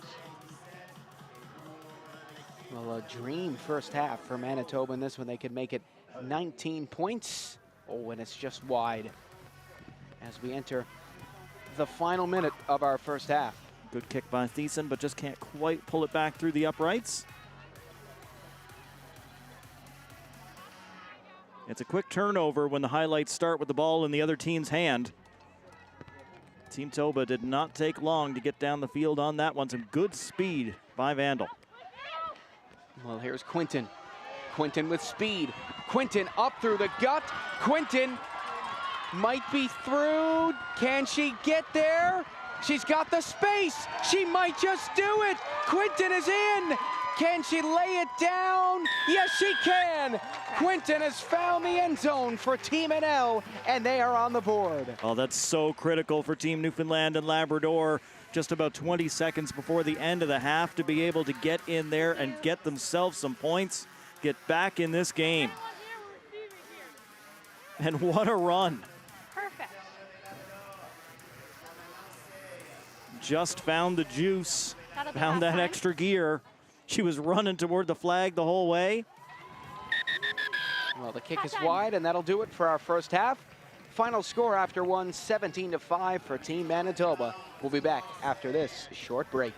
Well, a dream first half for Manitoba in this one. They could make it 19 points. Oh, and it's just wide as we enter the final minute of our first half. Good kick by Thiessen, but just can't quite pull it back through the uprights. It's a quick turnover when the highlights start with the ball in the other team's hand. Team Toba did not take long to get down the field on that one. Some good speed by Vandal. Well, here's Quinton. Quinton with speed. Quinton up through the gut. Quinton might be through. Can she get there? She's got the space. She might just do it. Quinton is in. Can she lay it down? Yes, she can. Quinton has found the end zone for Team NL, and they are on the board. Oh, that's so critical for Team Newfoundland and Labrador. Just about 20 seconds before the end of the half to be able to get in there and get themselves some points, get back in this game. And what a run. Perfect. Just found the juice, That'll be found that halftime. extra gear. She was running toward the flag the whole way. Well, the kick is wide, and that'll do it for our first half. Final score after one, 17-5 for Team Manitoba. We'll be back after this short break.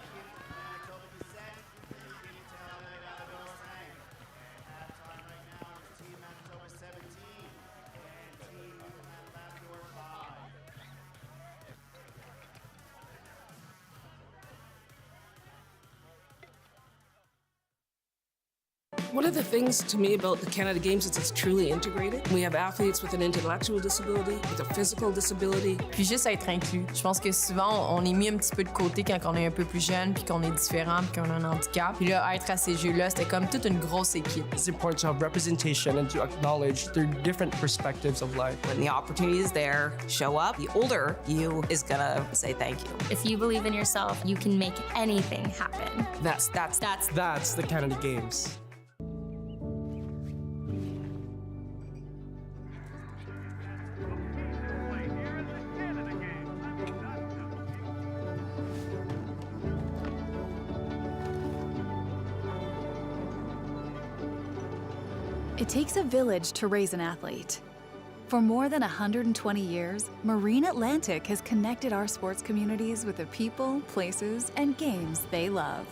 One of the things to me about the Canada Games is it's truly integrated. We have athletes with an intellectual disability, with a physical disability. Puis juste être inclus. Je pense que souvent, on est mis un petit peu de côté quand on est un peu plus jeune, puis qu'on est différent, puis qu'on a un handicap. Puis là, être à ces Jeux-là, c'était comme toute une grosse équipe. It's important to have representation and to acknowledge their different perspectives of life. When the opportunity is there, show up. The older you is gonna say thank you. If you believe in yourself, you can make anything happen. That's the Canada Games. It takes a village to raise an athlete. For more than 120 years, Marine Atlantic has connected our sports communities with the people, places, and games they love.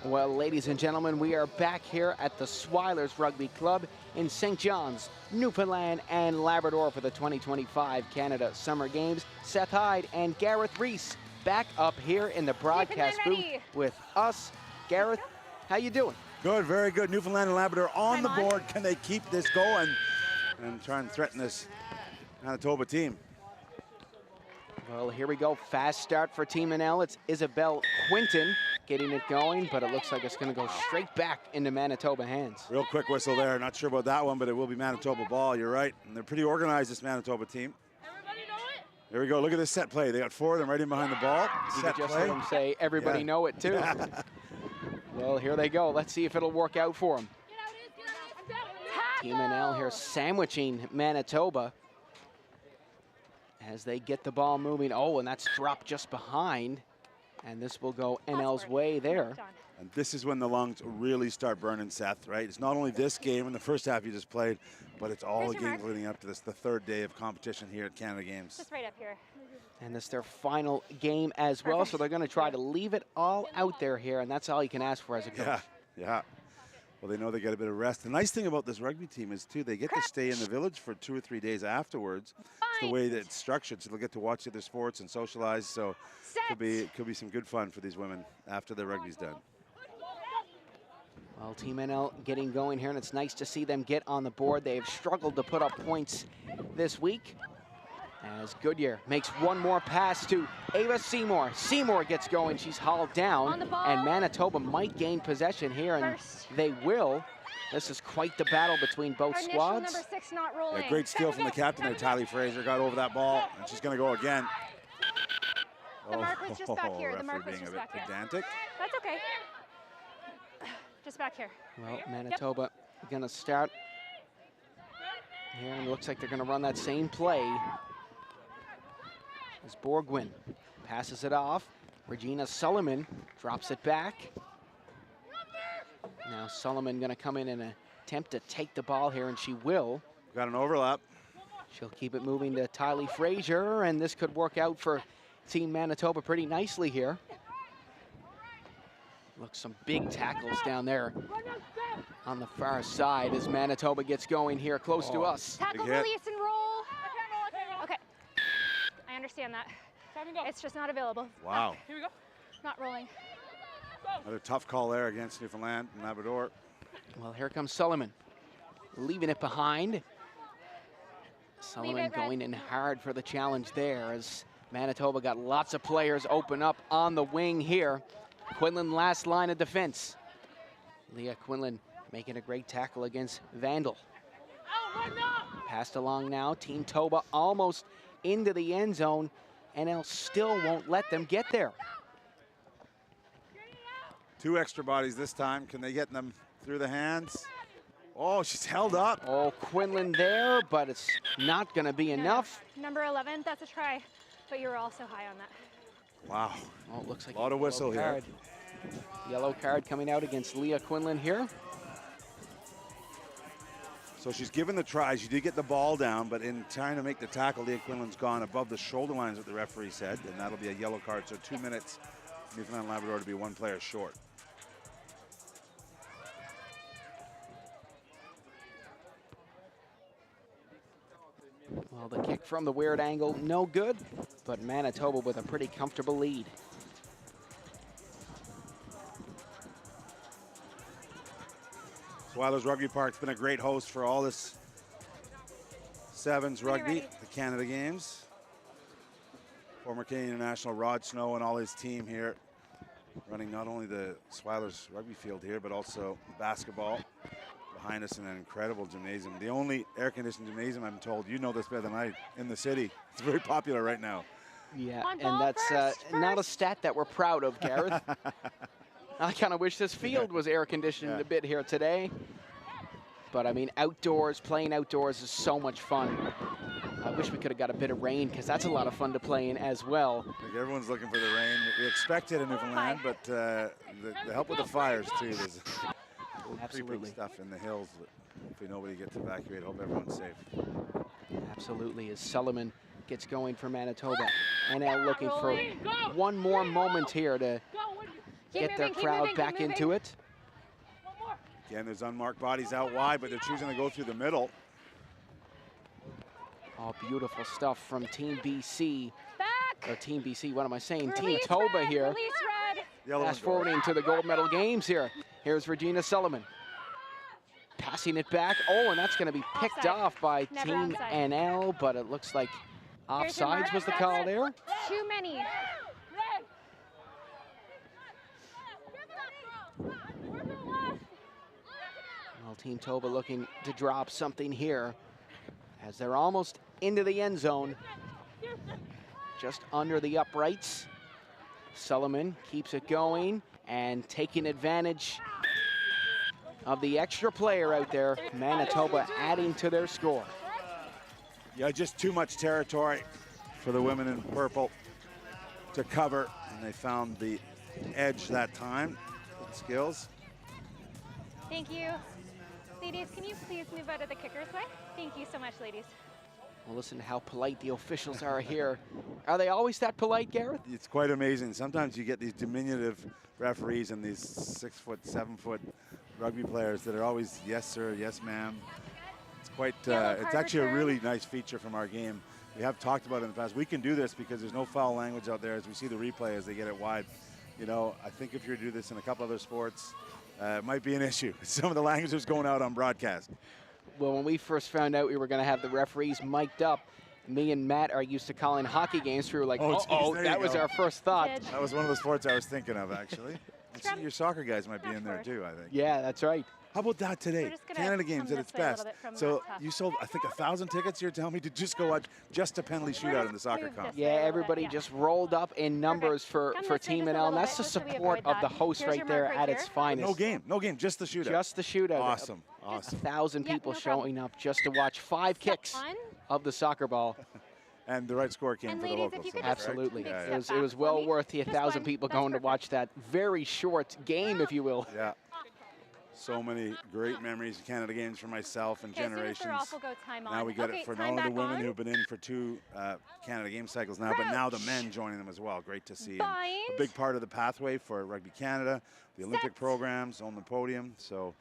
Well, ladies and gentlemen, we are back here at the Swilers Rugby Club in St. John's, Newfoundland and Labrador for the 2025 Canada Summer Games. Seth Hyde and Gareth Reese back up here in the broadcast booth with us. Gareth, how you doing? Good, very good. Newfoundland and Labrador on the board. Can they keep this going and try and threaten this Manitoba team? Well, here we go. Fast start for Team NL. It's Isabel Quinton getting it going, but it looks like it's going to go straight back into Manitoba hands. Real quick whistle there. Not sure about that one, but it will be Manitoba ball. You're right. And they're pretty organized, this Manitoba team. Here we go. Look at this set play. They got four of them right in behind the ball. You Set could just play. hear them say, everybody know it, too. Well, here they go. Let's see if it'll work out for them. Team NL here sandwiching Manitoba as they get the ball moving. Oh, and that's dropped just behind. And this will go NL's way there. And this is when the lungs really start burning, Seth, right? It's not only this game in the first half you just played, but it's all the games leading up to this, the third day of competition here at Canada Games. Just right up here. And this is their final game as well, so they're going to try to leave it all out there here, and that's all you can ask for as a coach. Yeah. Well, they know they get a bit of rest. The nice thing about this rugby team is, too, they get to stay in the village for 2 or 3 days afterwards. It's the way that it's structured, so they'll get to watch other sports and socialize. So it could be some good fun for these women after the rugby's done. Well, Team NL getting going here, and it's nice to see them get on the board. They've struggled to put up points this week. As Goodyear makes one more pass to Ava Seymour. Seymour gets going, she's hauled down, and Manitoba might gain possession here, and they will. This is quite the battle between both squads. Number 6 not rolling. Yeah, great steal from the captain there, Tylee Fraser, got over that ball, and she's gonna go again. The mark was just back here. The mark was being just a bit back here. pedantic. That's okay. Just back here. Well, Manitoba gonna start here, and it looks like they're gonna run that same play. As Borgwin passes it off, Regina Solomon drops it back. Now Solomon gonna come in and attempt to take the ball here, and she will. Got an overlap. She'll keep it moving to Tylee Fraser, and this could work out for Team Manitoba pretty nicely here. Look, some big tackles down there on the far side as Manitoba gets going here close to us. Tackle, release, and roll. Okay. I understand that. It's just not available. Wow. Here we go. Not rolling. Another tough call there against Newfoundland and Labrador. Well, here comes Solomon, leaving it behind. Solomon going in hard for the challenge there as Manitoba got lots of players open up on the wing here. Quinlan last line of defense. Leah Quinlan making a great tackle against Vandal. Passed along now, Team Toba almost into the end zone. NL still won't let them get there. 2 extra bodies this time. Can they get them through the hands? Oh, she's held up. Oh, Quinlan there, but it's not gonna be enough. Number 11, that's a try, but you were also high on that. Wow. Oh, it looks like a lot of whistle here. Yellow card coming out against Leah Quinlan here. So she's given the try. She did get the ball down, but in trying to make the tackle, Leah Quinlan's gone above the shoulder lines, what the referee said, and that'll be a yellow card. So 2 minutes, Newfoundland and Labrador to be 1 player short. Well, the kick from the weird angle, no good, but Manitoba with a pretty comfortable lead. Swilers Rugby Park's been a great host for all this Sevens rugby, the Canada Games. Former Canadian International Rod Snow and all his team here running not only the Swilers Rugby field here, but also basketball. Behind us in an incredible gymnasium. The only air-conditioned gymnasium, I'm told, you know this better than I, in the city. It's very popular right now. Yeah, and that's not a stat that we're proud of, Gareth. I kind of wish this field was air-conditioned a bit here today. But, I mean, outdoors, playing outdoors is so much fun. I wish we could have got a bit of rain, because that's a lot of fun to play in as well. I think everyone's looking for the rain. We expect it in Newfoundland, but the help with the fires, too. There's Absolutely. Stuff in the hills. Hopefully nobody gets evacuated. Hope everyone's safe. Absolutely, as Solomon gets going for Manitoba. NL looking for one more moment here to get their crowd back into it. Again, there's unmarked bodies out wide, but they're choosing to go through the middle. Oh, beautiful stuff from Team BC. Or Team BC, what am I saying? Team Release Toba red, here. release red. Fast forwarding to the gold medal games here. Here's Regina Solomon. Passing it back. Oh, and that's going to be picked Offside. off by Never Team offside. NL, but it looks like Here's your offsides mark. was the That's call it. there. Too many. Well, Team Toba looking to drop something here as they're almost into the end zone. Just under the uprights. Solomon keeps it going and taking advantage of the extra player out there. Manitoba adding to their score. Yeah, just too much territory for the women in purple to cover, and they found the edge that time. skills. Thank you. Ladies, can you please move out of the kicker's way? Thank you so much, ladies. Well, listen to how polite the officials are here. Are they always that polite, Gareth? It's quite amazing. Sometimes you get these diminutive referees and these 6 foot, 7 foot rugby players that are always yes sir, yes ma'am. It's quite, it's actually a really nice feature from our game. We have talked about it in the past. We can do this because there's no foul language out there as we see the replay as they get it wide. You know, I think if you do this in a couple other sports, it might be an issue. Some of the language is going out on broadcast. Well, when we first found out we were going to have the referees mic'd up, me and Matt are used to calling hockey games. We were like, uh-oh, that was our first thought. That was one of the sports I was thinking of, actually. Your soccer guys might be in there, too, I think. Yeah, that's right. How about that today? Canada games at its best. So you sold, I think, 1,000 tickets, you're telling me, to just go watch just a penalty shootout in the soccer comp. Yeah, everybody just rolled up in numbers for Team NL, and that's the support of the host right there at its finest. No game, just the shootout. Just the shootout. Awesome. 1,000 people showing up just to watch 5 kicks of the soccer ball. And the right score came for the locals. Absolutely. It was well worth the 1,000 people going to watch that very short game, if you will. Yeah. So many great memories of Canada games for myself and generations. Now we get it for not only the women who've been in for 2 Canada game cycles now, but now the men joining them as well. Great to see. And a big part of the pathway for Rugby Canada, the Olympic programs on the podium. So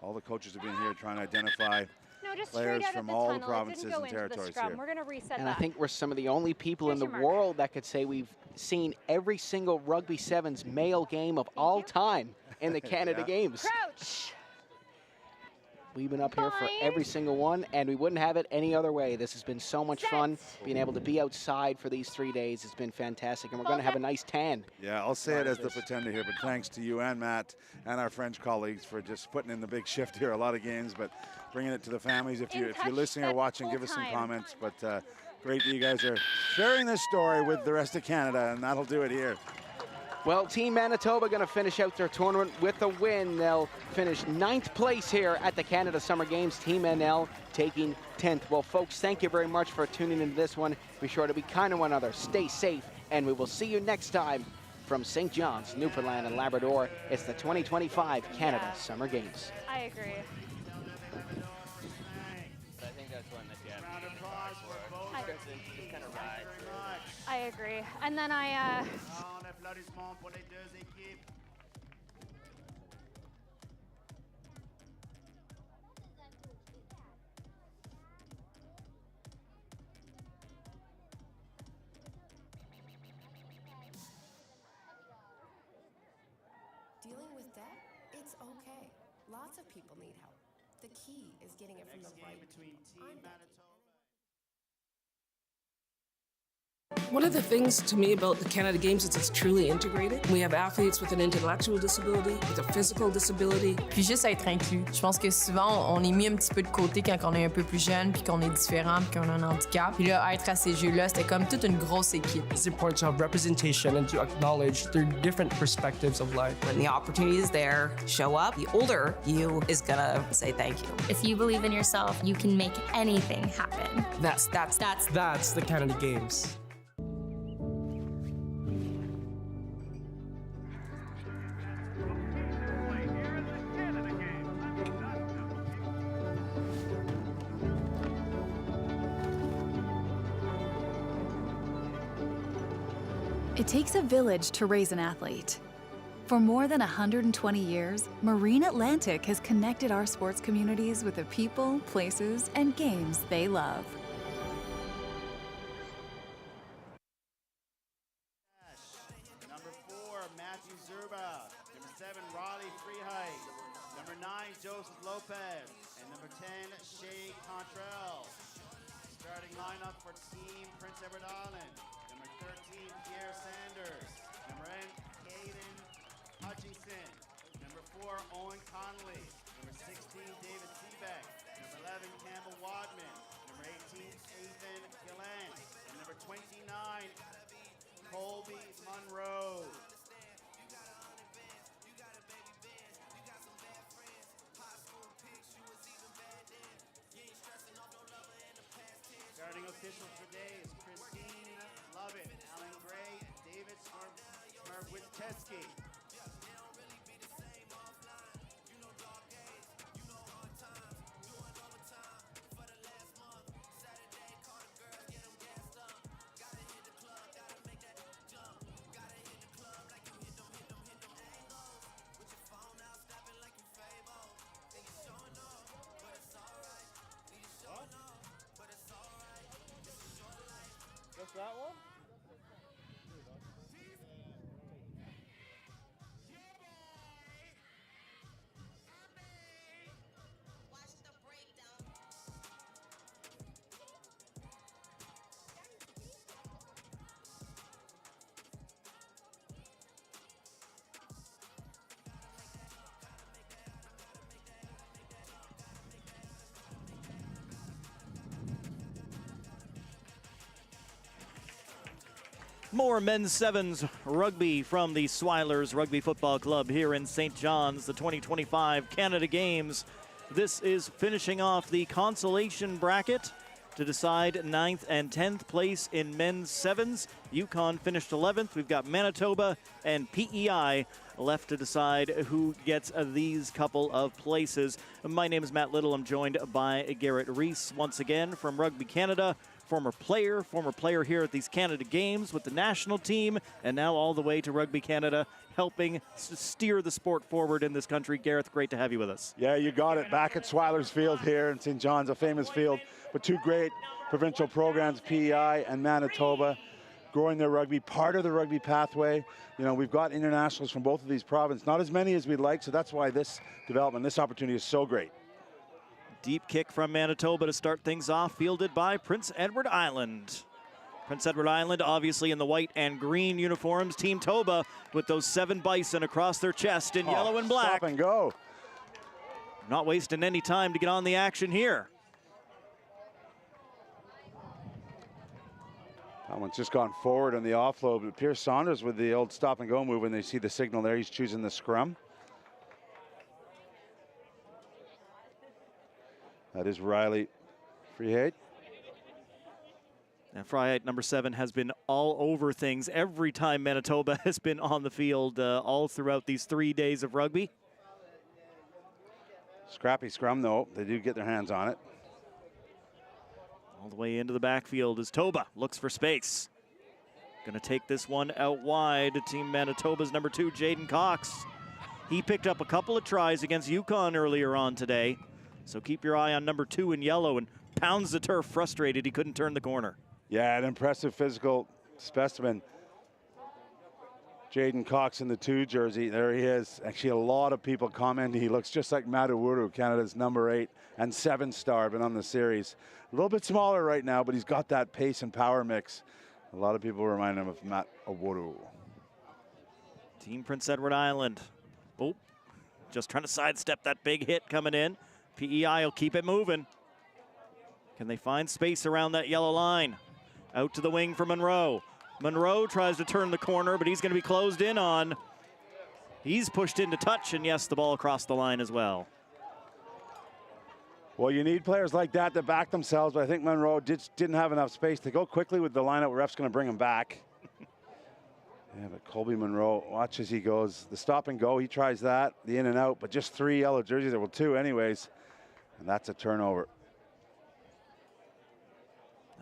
all the coaches have been here trying to identify players from all the provinces and territories here. We're going to reset and I think we're some of the only people in the world that could say we've seen every single Rugby Sevens male game of all time in the Canada games. Crouch. We've been up here for every single one, and we wouldn't have it any other way. This has been so much fun. Being able to be outside for these 3 days has been fantastic, and we're going to have a nice tan. Yeah, I'll say it as the pretender here, but thanks to you and Matt and our French colleagues for just putting in the big shift here. A lot of games, but bringing it to the families. If you're listening or watching, give us some comments. But great that you guys are sharing this story with the rest of Canada, and that'll do it here. Well, Team Manitoba going to finish out their tournament with a win. They'll finish 9th place here at the Canada Summer Games. Team NL taking 10th. Well, folks, thank you very much for tuning into this one. Be sure to be kind to one another. Stay safe, and we will see you next time from St. John's, Newfoundland and Labrador. It's the 2025 Canada Summer Games. I agree. I think that's one that you have to just kind of ride. I agree. And then I Dealing with debt? It's okay. Lots of people need help. The key is getting it from the right people. I'm Becky. One of the things to me about the Canada Games is it's truly integrated. We have athletes with an intellectual disability, with a physical disability. Puis juste être inclus. Je pense que souvent, on est mis un petit peu de côté quand on est un peu plus jeune, puis qu'on est différent, puis qu'on a un handicap. Puis là, être à ces Jeux-là, c'était comme toute une grosse équipe. It's important to have representation and to acknowledge their different perspectives of life. When the opportunity is there, show up. The older you is gonna say thank you. If you believe in yourself, you can make anything happen. That's the Canada Games. It takes a village to raise an athlete. For more than 120 years, Marine Atlantic has connected our sports communities with the people, places, and games they love. Number 4, Matthew Zerba. Number 7, Raleigh Freehike. Number 9, Joseph Lopez. And number 10, Shay Contrell. Starting lineup for Team Prince Edward Island. Number 13, Pierre Sanders. Number 8, Caden Hutchinson. Number 4, Owen Connolly. Number 16, David Seebeck. Number 11, Campbell Wadman. Number 18, Ethan Gillan. And number 29, Colby Monroe. Starting officials for today is Christine Lovett, Alan Gray, David Smarwitzeski. that one? More men's sevens rugby from the Swilers Rugby Football Club here in St. John's, the 2025 Canada Games. This is finishing off the consolation bracket to decide 9th and 10th place in men's sevens. Yukon finished 11th. We've got Manitoba and PEI left to decide who gets these couple of places. My name is Matt Little. I'm joined by Garrett Reese once again from Rugby Canada. Former player here at these Canada Games with the national team, and now all the way to Rugby Canada, helping steer the sport forward in this country. Gareth, great to have you with us. Yeah, you got it. Back at Swilers Field here in St. John's, a famous field, but two great provincial programs, PEI and Manitoba, growing their rugby, part of the rugby pathway. You know, we've got internationals from both of these provinces, not as many as we'd like, so that's why this development, this opportunity is so great. Deep kick from Manitoba to start things off, fielded by Prince Edward Island. Prince Edward Island obviously in the white and green uniforms. Team Toba with those 7 bison across their chest in yellow and black. Stop and go. Not wasting any time to get on the action here. That one's just gone forward on the offload, but Pierce Saunders with the old stop and go move when they see the signal there. He's choosing the scrum. That is Riley Freehate. And Freehate, number 7, has been all over things every time Manitoba has been on the field all throughout these 3 days of rugby. Scrappy scrum, though. They do get their hands on it. All the way into the backfield as Toba looks for space. Going to take this one out wide. Team Manitoba's number 2, Jaden Cox. He picked up a couple of tries against Yukon earlier on today. So keep your eye on number 2 in yellow, and pounds the turf, frustrated he couldn't turn the corner. Yeah, an impressive physical specimen. Jaden Cox in the 2 jersey, there he is. Actually, a lot of people commenting he looks just like Matt Owutu, Canada's number 8 and 7-star, been on the series. A little bit smaller right now, but he's got that pace and power mix. A lot of people remind him of Matt Owutu. Team Prince Edward Island. Oh, just trying to sidestep that big hit coming in. PEI will keep it moving. Can they find space around that yellow line? Out to the wing for Monroe. Monroe tries to turn the corner, but he's going to be closed in on. He's pushed into touch, and yes, the ball across the line as well. Well, you need players like that to back themselves, but I think Monroe didn't have enough space to go quickly with the lineup. Ref's going to bring him back. Yeah, but Colby Monroe, watch as he goes. The stop and go, he tries that, the in and out, but just 3 yellow jerseys there. Well, 2 anyways, and that's a turnover.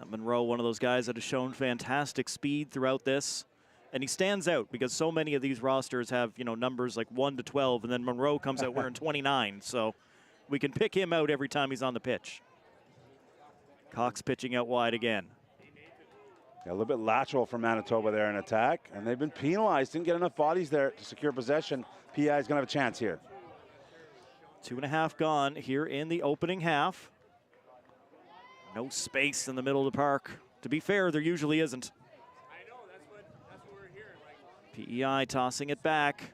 Monroe, one of those guys that has shown fantastic speed throughout this. And he stands out because so many of these rosters have, you know, numbers like 1 to 12, and then Monroe comes out wearing 29. So we can pick him out every time he's on the pitch. Cox pitching out wide again. Yeah, a little bit lateral from Manitoba there in attack, and they've been penalized. Didn't get enough bodies there to secure possession. PI is going to have a chance here. 2.5 gone here in the opening half. No space in the middle of the park. To be fair, there usually isn't. PEI tossing it back.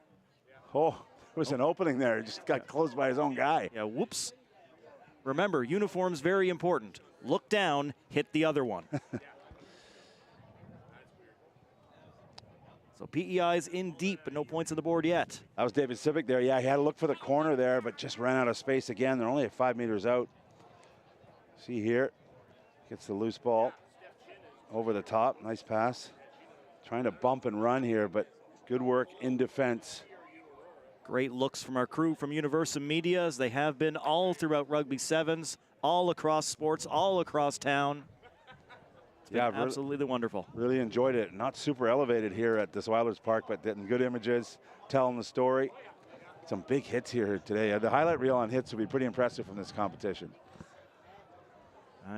Oh, there was an opening there. It just got closed by his own guy. Yeah, whoops. Remember, uniform's very important. Look down, hit the other one. So PEI's in deep, but no points on the board yet. That was David Civic there. Yeah, he had to look for the corner there, but just ran out of space again. They're only at 5 meters out. See here, gets the loose ball over the top. Nice pass. Trying to bump and run here, but good work in defense. Great looks from our crew from Universum Media, as they have been all throughout Rugby Sevens, all across sports, all across town. Yeah, absolutely wonderful. Really enjoyed it. Not super elevated here at the Swilers Park, but getting good images, telling the story. Some big hits here today. The highlight reel on hits will be pretty impressive from this competition.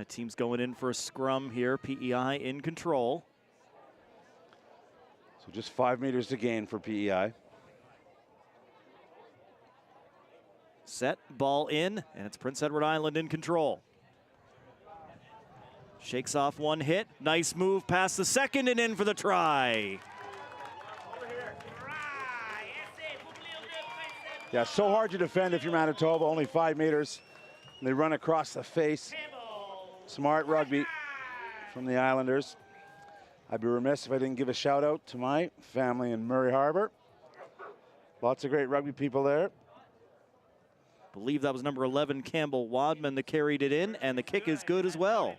Team's going in for a scrum here. PEI in control. So just 5 meters to gain for PEI. Set, ball in, and it's Prince Edward Island in control. Shakes off one hit. Nice move past the second and in for the try. Yeah, so hard to defend if you're Manitoba, only 5 meters. And they run across the face. Smart rugby from the Islanders. I'd be remiss if I didn't give a shout out to my family in Murray Harbor. Lots of great rugby people there. Believe that was number 11, Campbell Wadman, that carried it in, and the kick is good as well.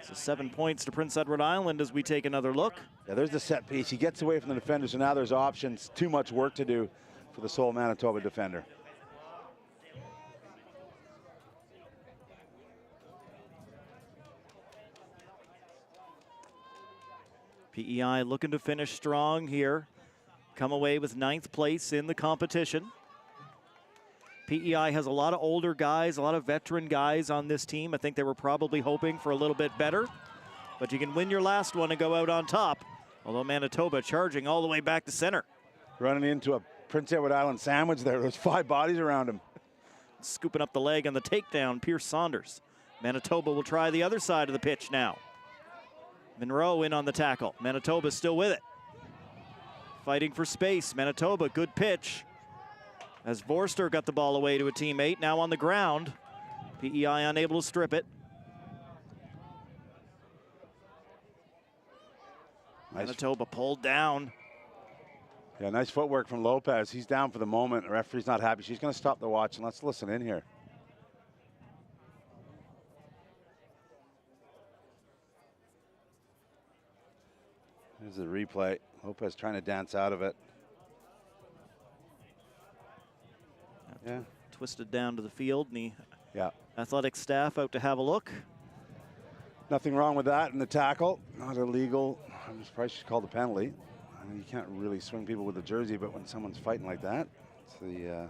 So 7 points to Prince Edward Island as we take another look. Yeah, there's the set piece. He gets away from the defender, so now there's options. Too much work to do for the sole Manitoba defender. PEI looking to finish strong here. Come away with 9th place in the competition. PEI has a lot of older guys, a lot of veteran guys on this team. I think they were probably hoping for a little bit better. But you can win your last one and go out on top. Although Manitoba charging all the way back to center. Running into a Prince Edward Island sandwich there. There's 5 bodies around him. Scooping up the leg on the takedown, Pierce Saunders. Manitoba will try the other side of the pitch now. Monroe in on the tackle. Manitoba still with it. Fighting for space. Manitoba, good pitch. As Vorster got the ball away to a teammate, now on the ground. PEI unable to strip it. Manitoba pulled down. Yeah, nice footwork from Lopez. He's down for the moment. The referee's not happy. She's going to stop the watch, and let's listen in here. Here's the replay. Lopez trying to dance out of it. Yeah. Twisted down to the field, and the yeah. athletic staff out to have a look. Nothing wrong with that in the tackle. Not illegal. I'm surprised she called the penalty. I mean, you can't really swing people with a jersey, but when someone's fighting like that, it's the...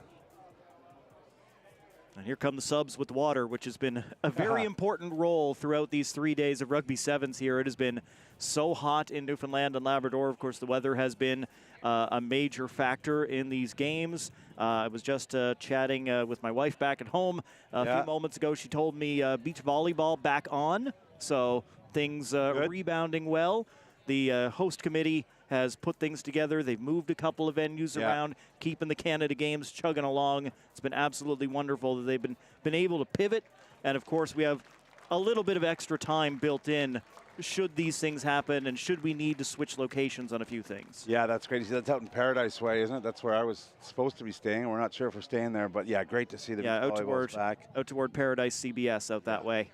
And here come the subs with water, which has been a very important role throughout these 3 days of Rugby Sevens here. It has been so hot in Newfoundland and Labrador. Of course, the weather has been a major factor in these games. I was just chatting with my wife back at home a few moments ago. She told me beach volleyball back on, so things rebounding well. The host committee has put things together. They've moved a couple of venues around, keeping the Canada Games chugging along. It's been absolutely wonderful that they've been able to pivot. And of course, we have a little bit of extra time built in should these things happen and should we need to switch locations on a few things. Yeah, that's great. You see, that's out in Paradise Way, isn't it? That's where I was supposed to be staying. We're not sure if we're staying there, but yeah, great to see the volleyballs back. Out toward Paradise CBS out that way.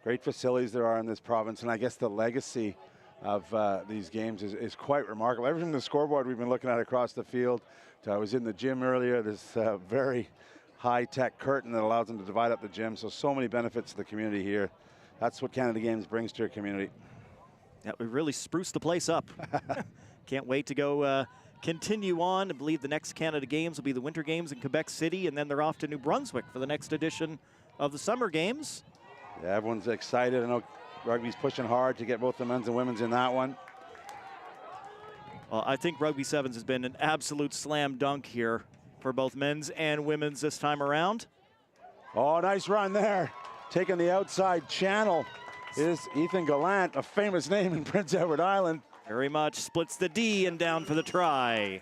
Great facilities there are in this province, and I guess the legacy of these games is quite remarkable. Everything the scoreboard we've been looking at across the field. I was in the gym earlier. This very high-tech curtain that allows them to divide up the gym. So many benefits to the community here. That's what Canada Games brings to your community. Yeah, we really spruced the place up. Can't wait to go continue on. I believe the next Canada Games will be the Winter Games in Quebec City, and then they're off to New Brunswick for the next edition of the Summer Games. Yeah, everyone's excited. I know rugby's pushing hard to get both the men's and women's in that one. Well, I think Rugby Sevens has been an absolute slam dunk here for both men's and women's this time around. Oh, nice run there. Taking the outside channel is Ethan Gallant, a famous name in Prince Edward Island. Very much. Splits the D and down for the try.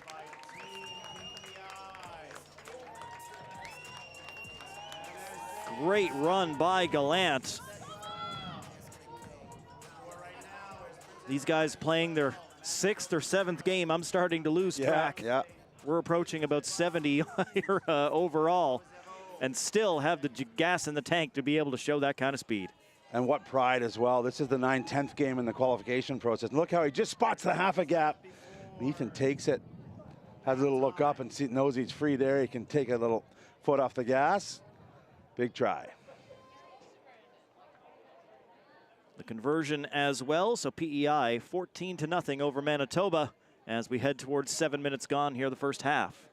Great run by Gallant. These guys playing their 6th or 7th game. I'm starting to lose track. Yeah. We're approaching about 70 here, overall, and still have the gas in the tank to be able to show that kind of speed. And what pride as well. This is the 9/10th game in the qualification process. And look how he just spots the half a gap. Ethan takes it, has a little look up and knows he's free there. He can take a little foot off the gas. Big try. The conversion as well, so PEI 14-0 over Manitoba as we head towards 7 minutes gone here the first half.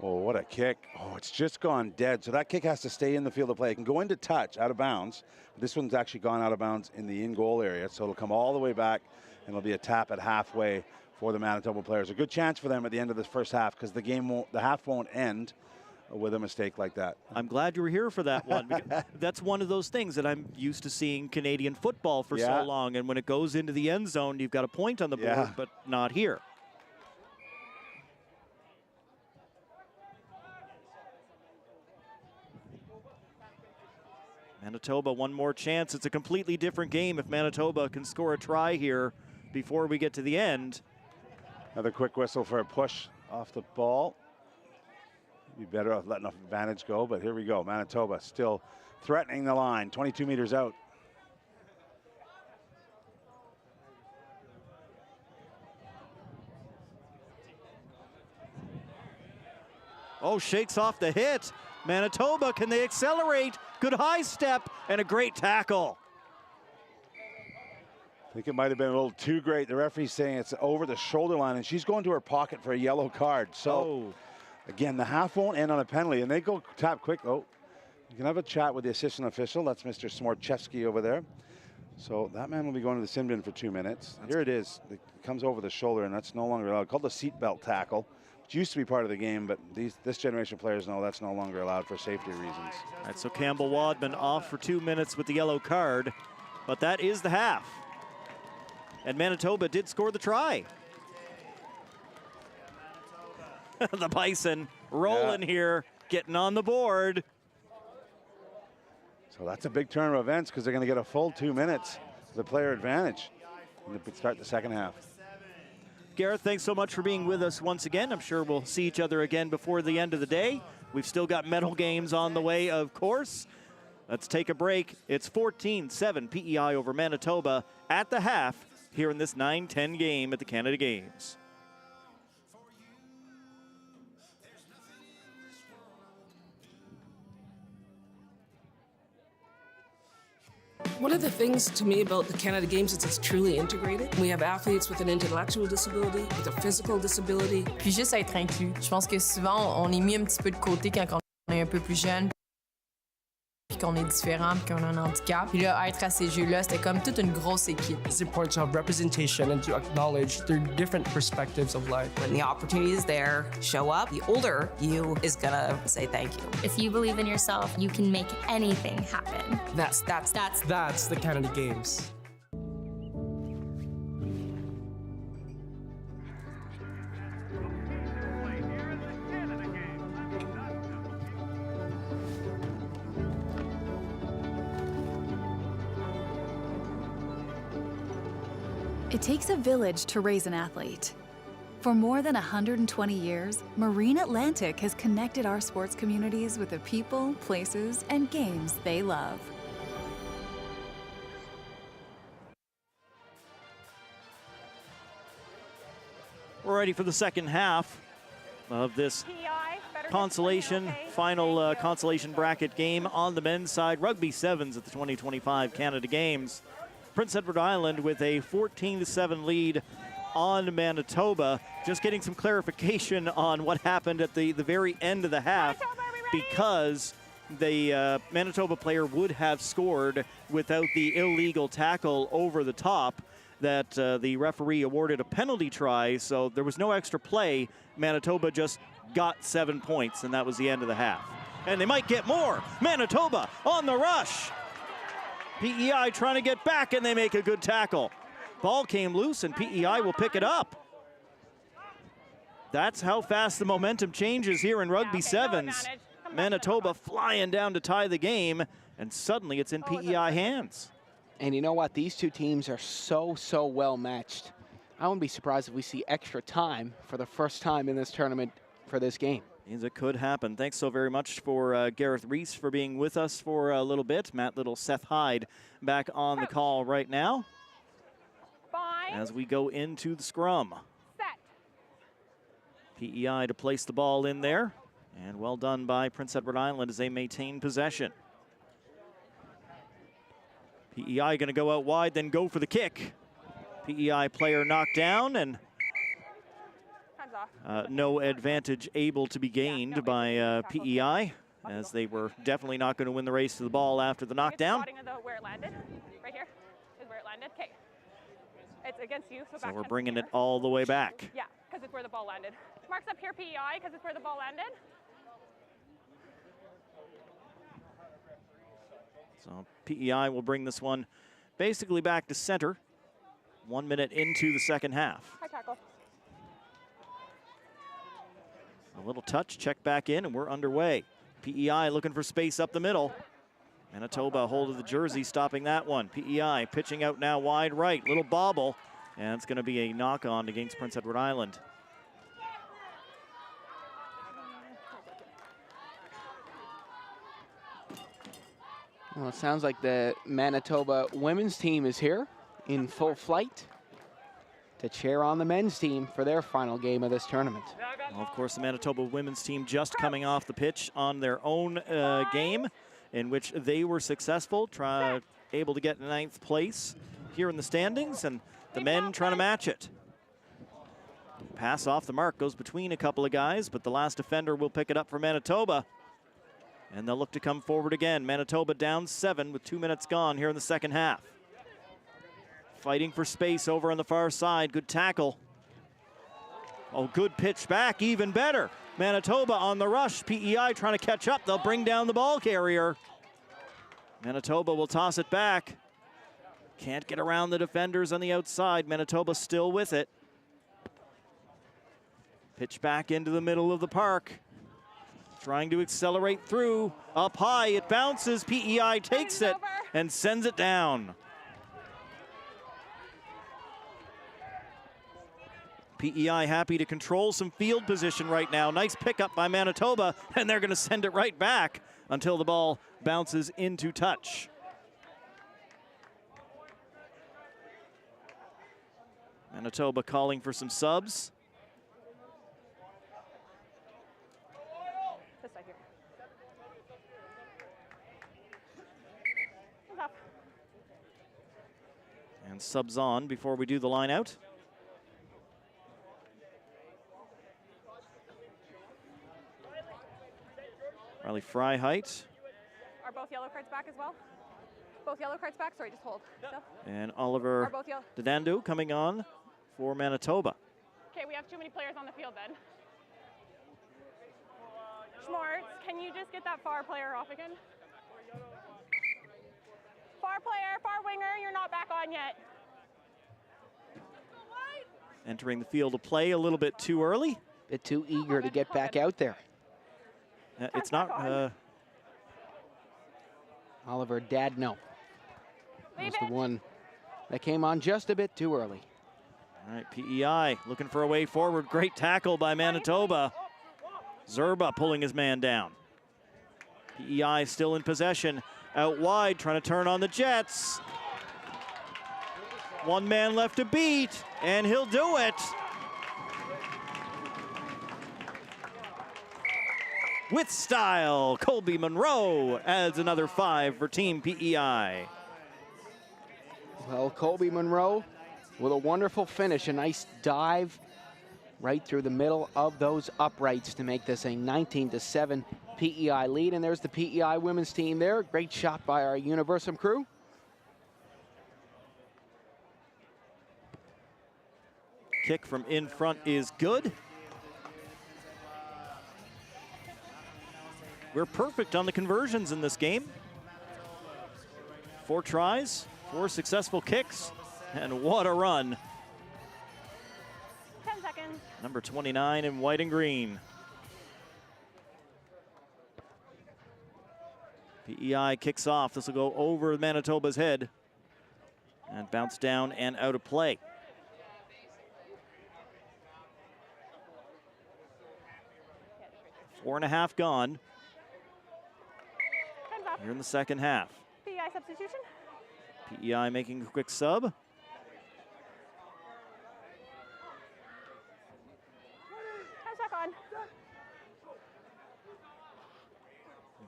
Oh, what a kick. Oh, it's just gone dead. So that kick has to stay in the field of play. It can go into touch, out of bounds. This one's actually gone out of bounds in the in-goal area, so it'll come all the way back and it'll be a tap at halfway for the Manitoba players. A good chance for them at the end of this first half because the half won't end with a mistake like that. I'm glad you were here for that one. Because that's one of those things that I'm used to seeing Canadian football for so long, and when it goes into the end zone, you've got a point on the board, but not here. Manitoba, one more chance. It's a completely different game if Manitoba can score a try here before we get to the end. Another quick whistle for a push off the ball. Be better off letting off advantage go, but here we go. Manitoba still threatening the line, 22 meters out. Oh, shakes off the hit. Manitoba, can they accelerate? Good high step and a great tackle. I think it might have been a little too great. The referee's saying it's over the shoulder line, and she's going to her pocket for a yellow card. So, again, the half won't end on a penalty, and they go tap quick. Oh, you can have a chat with the assistant official. That's Mr. Smorchevsky over there. So that man will be going to the sin bin for 2 minutes. Here it is. It comes over the shoulder, and that's no longer allowed. Called the seatbelt tackle, which used to be part of the game, but this generation of players know that's no longer allowed for safety reasons. All right, so Campbell Wadman off for 2 minutes with the yellow card, but that is the half. And Manitoba did score the try. The Bison rolling here, getting on the board. So that's a big turn of events because they're going to get a full 2 minutes, the player advantage, and they start the second half. Gareth, thanks so much for being with us once again. I'm sure we'll see each other again before the end of the day. We've still got medal games on the way, of course. Let's take a break. It's 14-7 PEI over Manitoba at the half here in this 9-10 game at the Canada Games. One of the things to me about the Canada Games is it's truly integrated. We have athletes with an intellectual disability, with a physical disability. Puis juste être inclus. Je pense que souvent, on est mis un petit peu de côté quand on est un peu plus jeune, puis qu'on est différent, puis qu'on a un handicap. Puis là, être à ces jeux-là, c'était comme toute une grosse équipe. It's important to have representation and to acknowledge their different perspectives of life. When the opportunity is there, show up. The older you is gonna say thank you. If you believe in yourself, you can make anything happen. That's the Canada Games. It takes a village to raise an athlete. For more than 120 years, Marine Atlantic has connected our sports communities with the people, places, and games they love. We're ready for the second half of this Consolation, final Consolation bracket game on the men's side. Rugby Sevens at the 2025 Canada Games. Prince Edward Island with a 14-7 lead on Manitoba. Just getting some clarification on what happened at the very end of the half, because the Manitoba player would have scored without the illegal tackle over the top that the referee awarded a penalty try, so there was no extra play. Manitoba just got 7 points, and that was the end of the half. And they might get more. Manitoba on the rush. PEI trying to get back, and they make a good tackle. Ball came loose, and PEI will pick it up. That's how fast the momentum changes here in Rugby Sevens. Manitoba flying down to tie the game, and suddenly it's in PEI hands. And you know what? These two teams are so well matched. I wouldn't be surprised if we see extra time for the first time in this tournament for this game. Means it could happen. Thanks so very much for Gareth Reese for being with us for a little bit. Matt Little, Seth Hyde back on the call right now as we go into the scrum. PEI to place the ball in there, and well done by Prince Edward Island as they maintain possession. PEI going to go out wide, then go for the kick. PEI player knocked down, and no advantage able to be gained by PEI, as they were definitely not going to win the race to the ball after the knockdown. Where it landed, right here is where it landed. Okay. It's against you, so So back we're 10 bringing here. it all the way back. Yeah, because it's where the ball landed. Marks up here, PEI, because it's where the ball landed. So PEI will bring this one basically back to center. 1 minute into the second half. High tackle. A little touch, check back in, and we're underway. PEI looking for space up the middle. Manitoba hold of the jersey, stopping that one. PEI pitching out now wide right, little bobble, and it's going to be a knock-on against Prince Edward Island. Well, it sounds like the Manitoba women's team is here in full flight to cheer on the men's team for their final game of this tournament. Well, of course, the Manitoba women's team just coming off the pitch on their own game in which they were successful, able to get 9th place here in the standings, and the men trying to match it. Pass off the mark, goes between a couple of guys, but the last defender will pick it up for Manitoba. And they'll look to come forward again. Manitoba down 7 with 2 minutes gone here in the second half. Fighting for space over on the far side. Good tackle. Oh, good pitch back, even better. Manitoba on the rush. PEI trying to catch up. They'll bring down the ball carrier. Manitoba will toss it back. Can't get around the defenders on the outside. Manitoba still with it. Pitch back into the middle of the park. Trying to accelerate through. Up high, it bounces. PEI takes it and sends it down. PEI happy to control some field position right now. Nice pickup by Manitoba, and they're going to send it right back until the ball bounces into touch. Manitoba calling for some subs. This side here. And subs on before we do the line out. Riley Freiheit Are both yellow cards back as well? Both yellow cards back? Sorry, just hold. No? and Oliver Are both yellow? Dedandu coming on for Manitoba. Okay, we have too many players on the field then. Schmartz, can you just get that far player off again? Far player, far winger, you're not back on yet. Entering the field of play a little bit too early. Bit too eager to get back out there. It's not... Oliver Dadno was the one that came on just a bit too early. All right, PEI looking for a way forward. Great tackle by Manitoba. Zerba pulling his man down. PEI still in possession. Out wide, trying to turn on the Jets. One man left to beat, and he'll do it. With style, Colby Monroe adds another 5 for Team PEI. Well, Colby Monroe with a wonderful finish, a nice dive right through the middle of those uprights to make this a 19-7 PEI lead. And there's the PEI women's team there. Great shot by our Universum crew. Kick from in front is good. We're perfect on the conversions in this game. 4 tries, 4 successful kicks, and what a run. 10 seconds. Number 29 in white and green. PEI kicks off. This will go over Manitoba's head and bounce down and out of play. Four and a half gone. Here in the second half. PEI substitution. PEI making a quick sub. Time's back on.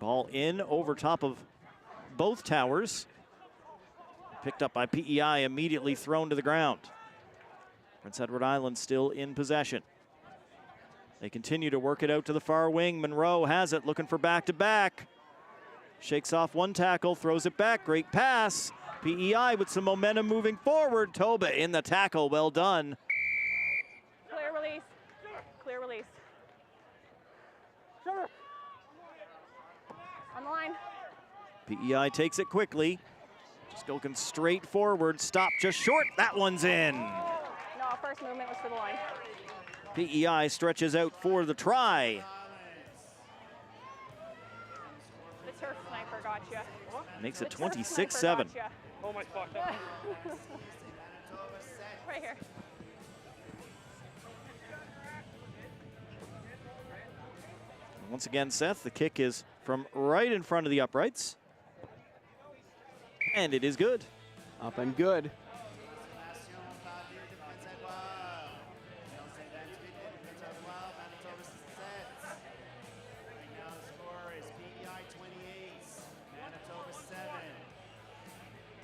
Ball in over top of both towers. Picked up by PEI, immediately thrown to the ground. Prince Edward Island still in possession. They continue to work it out to the far wing. Monroe has it, looking for back-to-back. Shakes off one tackle, throws it back, great pass. PEI with some momentum moving forward. Toba in the tackle, well done. Clear release. Clear release. On the line. PEI takes it quickly. Just going straight forward, stop just short. That one's in. No, first movement was for the line. PEI stretches out for the try. The turf sniper got you. Makes it 26-7. Oh my fucked up. Right here. Once again, Seth, the kick is from right in front of the uprights. And it is good. Up and good.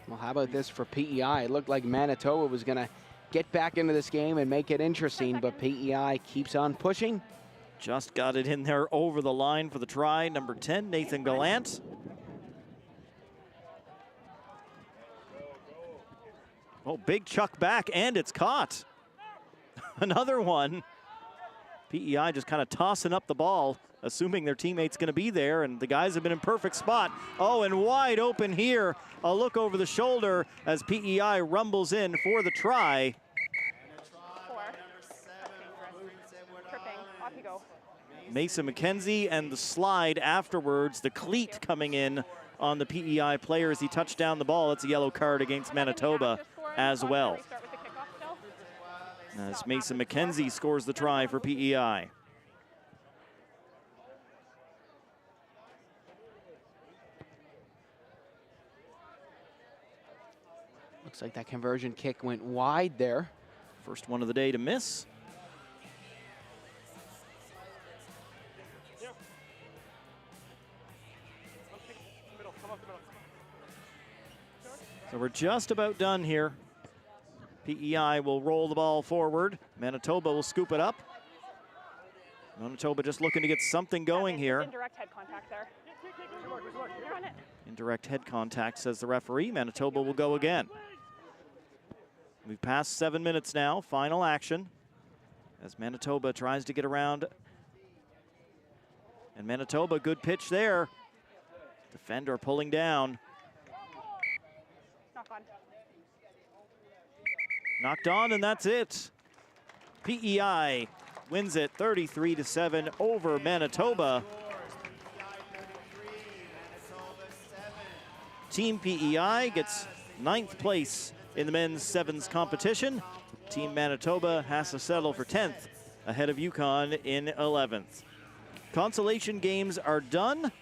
Well, how about this for PEI? It looked like Manitoba was going to get back into this game and make it interesting, but PEI keeps on pushing. Just got it in there over the line for the try. Number 10, Nathan Gallant. Oh, big chuck back, and it's caught. Another one. PEI just kind of tossing up the ball, assuming their teammate's going to be there, and the guys have been in perfect spot. Oh, and wide open here. A look over the shoulder as PEI rumbles in for the try. Off you go. Mason McKenzie and the slide afterwards, the cleat coming in on the PEI player as he touched down the ball. It's a yellow card against Manitoba as well. As Mason McKenzie scores the try for PEI. Looks like that conversion kick went wide there. First one of the day to miss. So we're just about done here. PEI will roll the ball forward. Manitoba will scoop it up. Manitoba just looking to get something going here. Indirect head contact there. You're on it. Indirect head contact, says the referee. Manitoba will go again. We've passed 7 minutes now. Final action as Manitoba tries to get around. And Manitoba, good pitch there. Defender pulling down. Knocked on, and that's it. PEI wins it 33-7 over Manitoba. Team PEI gets 9th place in the men's sevens competition. Team Manitoba has to settle for 10th ahead of Yukon in 11th. Consolation games are done.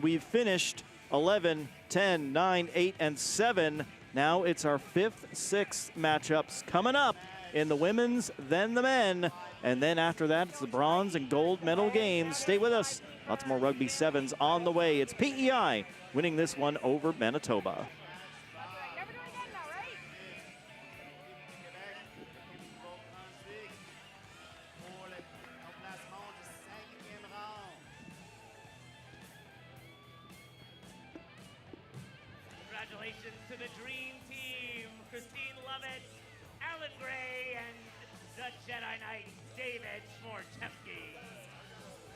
We've finished 11, 10, 9, 8, and 7. Now it's our 5th, 6th matchups coming up in the women's, then the men. And then after that, it's the bronze and gold medal games. Stay with us. Lots more rugby sevens on the way. It's PEI winning this one over Manitoba. Congratulations to the Dream Team, Christine Lovett, Alan Gray, and the Jedi Knight, David Schmortewski.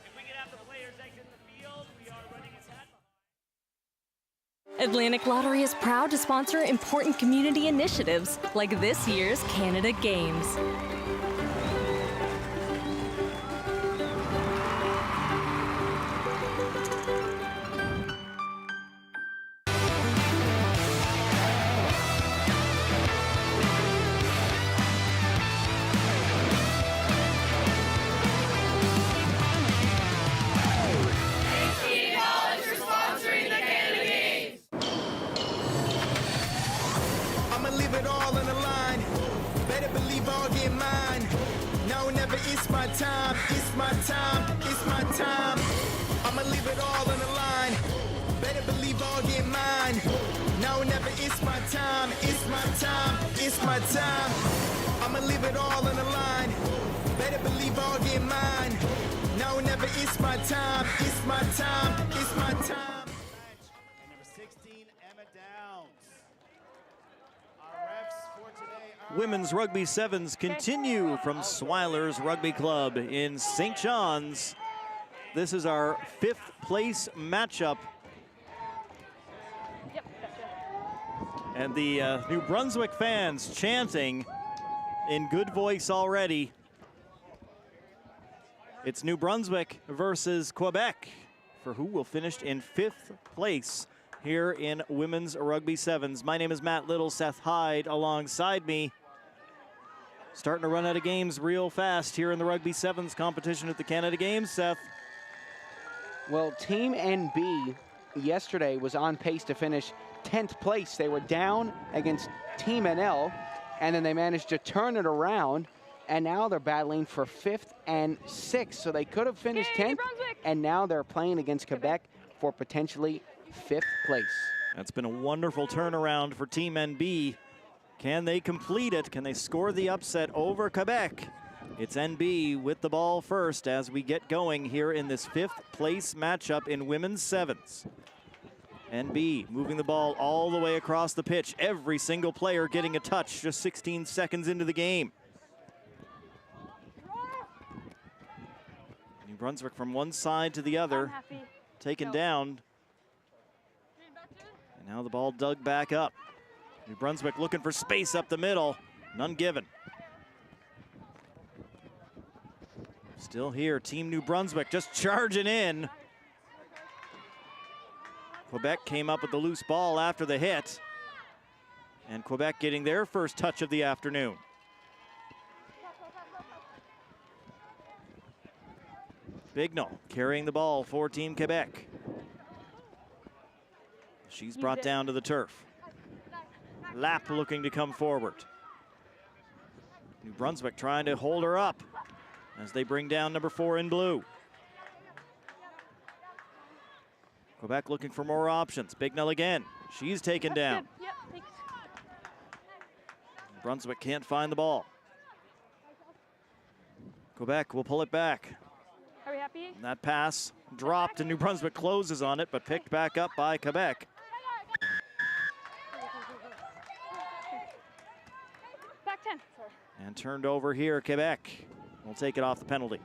If we could have the players exit the field, we are running a set. Atlantic Lottery is proud to sponsor important community initiatives like this year's Canada Games. Women's Rugby Sevens continue from Swilers Rugby Club in St. John's. This is our 5th place matchup. And the New Brunswick fans chanting in good voice already. It's New Brunswick versus Quebec for who will finish in 5th place here in Women's Rugby Sevens. My name is Matt Little, Seth Hyde alongside me. Starting to run out of games real fast here in the Rugby Sevens competition at the Canada Games, Seth. Well, Team NB yesterday was on pace to finish 10th place. They were down against Team NL, and then they managed to turn it around, and now they're battling for 5th and 6th. So they could have finished 10th, and now they're playing against Quebec for potentially 5th place. That's been a wonderful turnaround for Team NB. Can they complete it? Can they score the upset over Quebec? It's NB with the ball first as we get going here in this 5th place matchup in women's sevens. NB moving the ball all the way across the pitch. Every single player getting a touch just 16 seconds into the game. New Brunswick from one side to the other, taken down. And now the ball dug back up. New Brunswick looking for space up the middle, none given. Still here, Team New Brunswick just charging in. Quebec came up with the loose ball after the hit. And Quebec getting their first touch of the afternoon. Bignall carrying the ball for Team Quebec. She's brought down to the turf. Lapp looking to come forward. New Brunswick trying to hold her up as they bring down number 4 in blue. Quebec looking for more options. Bignall again. She's taken down. Brunswick can't find the ball. Quebec will pull it back. Are we happy? And that pass dropped and New Brunswick closes on it, but picked back up by Quebec. Back 10. Sorry. And turned over here, Quebec will take it off the penalty.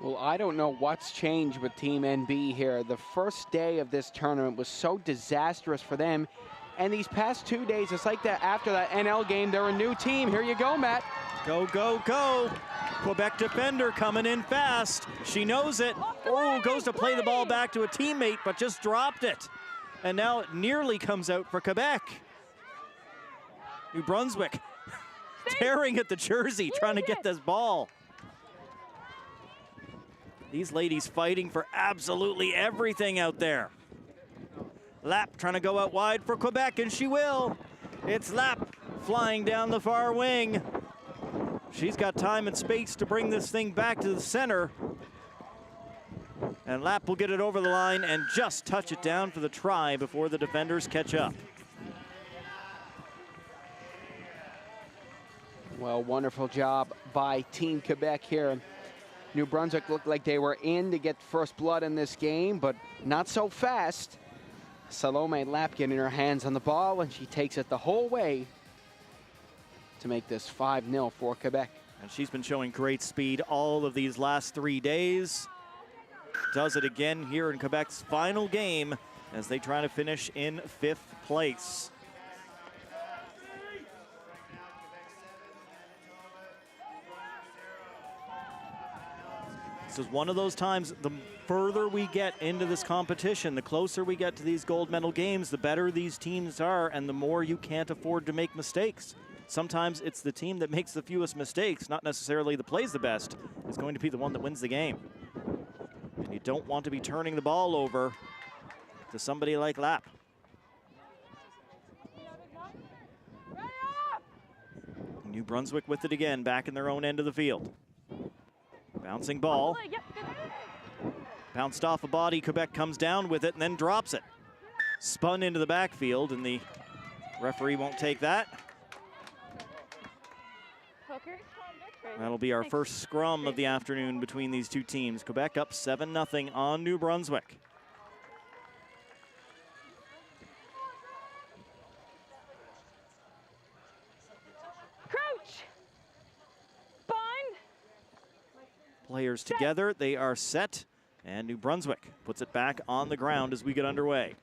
Well, I don't know what's changed with Team NB here. The first day of this tournament was so disastrous for them. And these past 2 days, it's like that after that NL game, they're a new team. Here you go, Matt. Go, go, go. Quebec defender coming in fast. She knows it. Oh, goes to play the ball back to a teammate, but just dropped it. And now it nearly comes out for Quebec. New Brunswick tearing at the jersey, trying to get this ball. These ladies fighting for absolutely everything out there. Lapp trying to go out wide for Quebec, and she will. It's Lapp flying down the far wing. She's got time and space to bring this thing back to the center. And Lapp will get it over the line and just touch it down for the try before the defenders catch up. Well, wonderful job by Team Quebec here. New Brunswick looked like they were in to get first blood in this game, but not so fast. Salome Lapp getting her hands on the ball, and she takes it the whole way to make this 5-0 for Quebec. And she's been showing great speed all of these last 3 days. Does it again here in Quebec's final game as they try to finish in 5th place. This is one of those times, the further we get into this competition, the closer we get to these gold medal games, the better these teams are and the more you can't afford to make mistakes. Sometimes it's the team that makes the fewest mistakes, not necessarily the plays the best, is going to be the one that wins the game. And you don't want to be turning the ball over to somebody like Lapp. New Brunswick with it again, back in their own end of the field. Bouncing ball. Bounced off a body, Quebec comes down with it and then drops it. Spun into the backfield and the referee won't take that. That'll be our first scrum of the afternoon between these two teams. Quebec up 7-0 on New Brunswick. Players together, they are set, and New Brunswick puts it back on the ground as we get underway.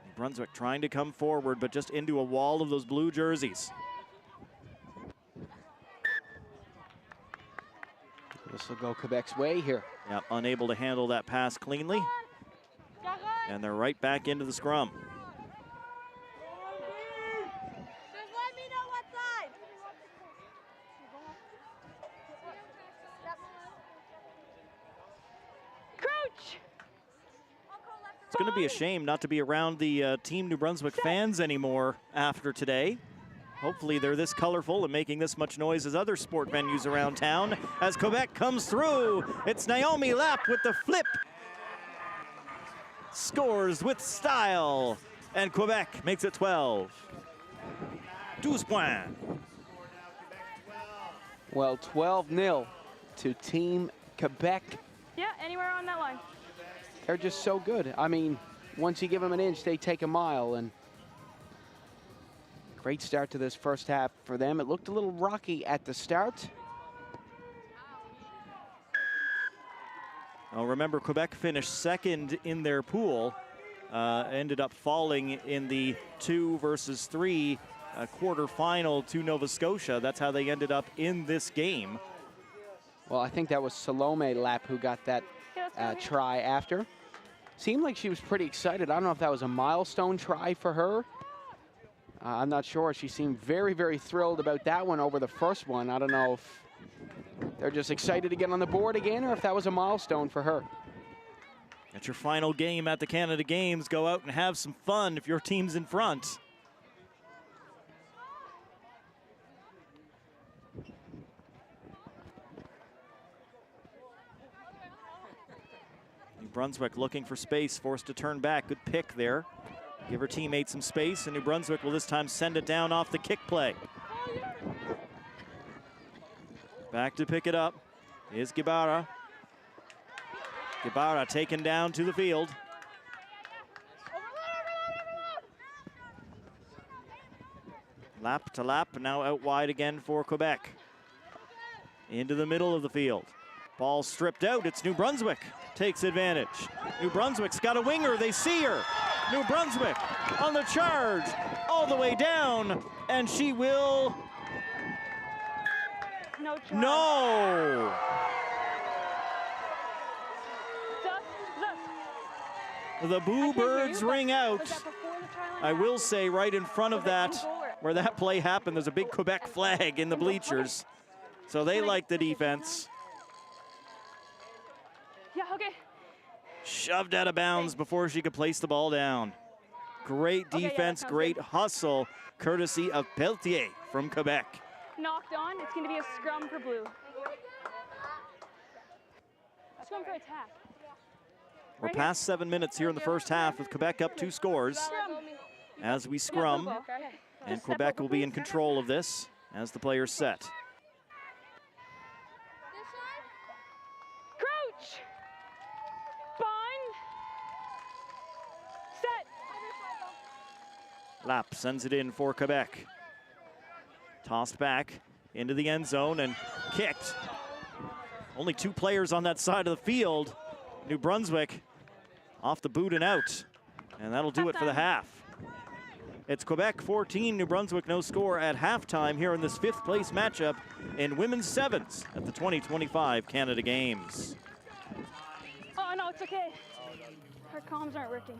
New Brunswick trying to come forward, but just into a wall of those blue jerseys. This will go Quebec's way here. Yeah, unable to handle that pass cleanly. And they're right back into the scrum. It's going to be a shame not to be around the Team New Brunswick fans anymore after today. Hopefully they're this colorful and making this much noise as other sport venues around town. As Quebec comes through, it's Naomi Lapp with the flip. Scores with style, and Quebec makes it 12. 12 points. Well, 12-0 to Team Quebec. Yeah, anywhere on that line. They're just so good. I mean, once you give them an inch, they take a mile. And great start to this first half for them. It looked a little rocky at the start. Well, remember, Quebec finished second in their pool. Ended up falling in the 2 versus 3 quarterfinal to Nova Scotia. That's how they ended up in this game. Well, I think that was Salome Lapp who got that try after. Seemed like she was pretty excited. I don't know if that was a milestone try for her. I'm not sure. She seemed very, very thrilled about that one over the first one. I don't know if they're just excited to get on the board again or if that was a milestone for her. It's your final game at the Canada Games. Go out and have some fun if your team's in front. New Brunswick looking for space, forced to turn back. Good pick there. Give her teammate some space, and New Brunswick will this time send it down off the kick play. Back to pick it up is Gibara. Gibara taken down to the field. Lap to lap, now out wide again for Quebec. Into the middle of the field. Ball stripped out, it's New Brunswick. Takes advantage. New Brunswick's got a winger, they see her. New Brunswick on the charge, all the way down, and she will... No! The Boo Birds ring out. I will say right in front of that, where that play happened, there's a big Quebec flag in the bleachers. So they like the defense. Yeah, okay. Shoved out of bounds before she could place the ball down. Great defense, great hustle, courtesy of Pelletier from Quebec. Knocked on, it's going to be a scrum for blue. Scrum for attack. We're past 7 minutes here in the first half with Quebec up 2 scores. As we scrum, and Quebec will be in control of this as the players set. Crouch! Bind! Set! Lapp sends it in for Quebec. Tossed back into the end zone and kicked. Only 2 players on that side of the field. New Brunswick off the boot and out. And that'll do it for the half. It's Quebec 14, New Brunswick no score at halftime here in this 5th place matchup in women's sevens at the 2025 Canada Games. Oh, no, it's okay. Our comms aren't working.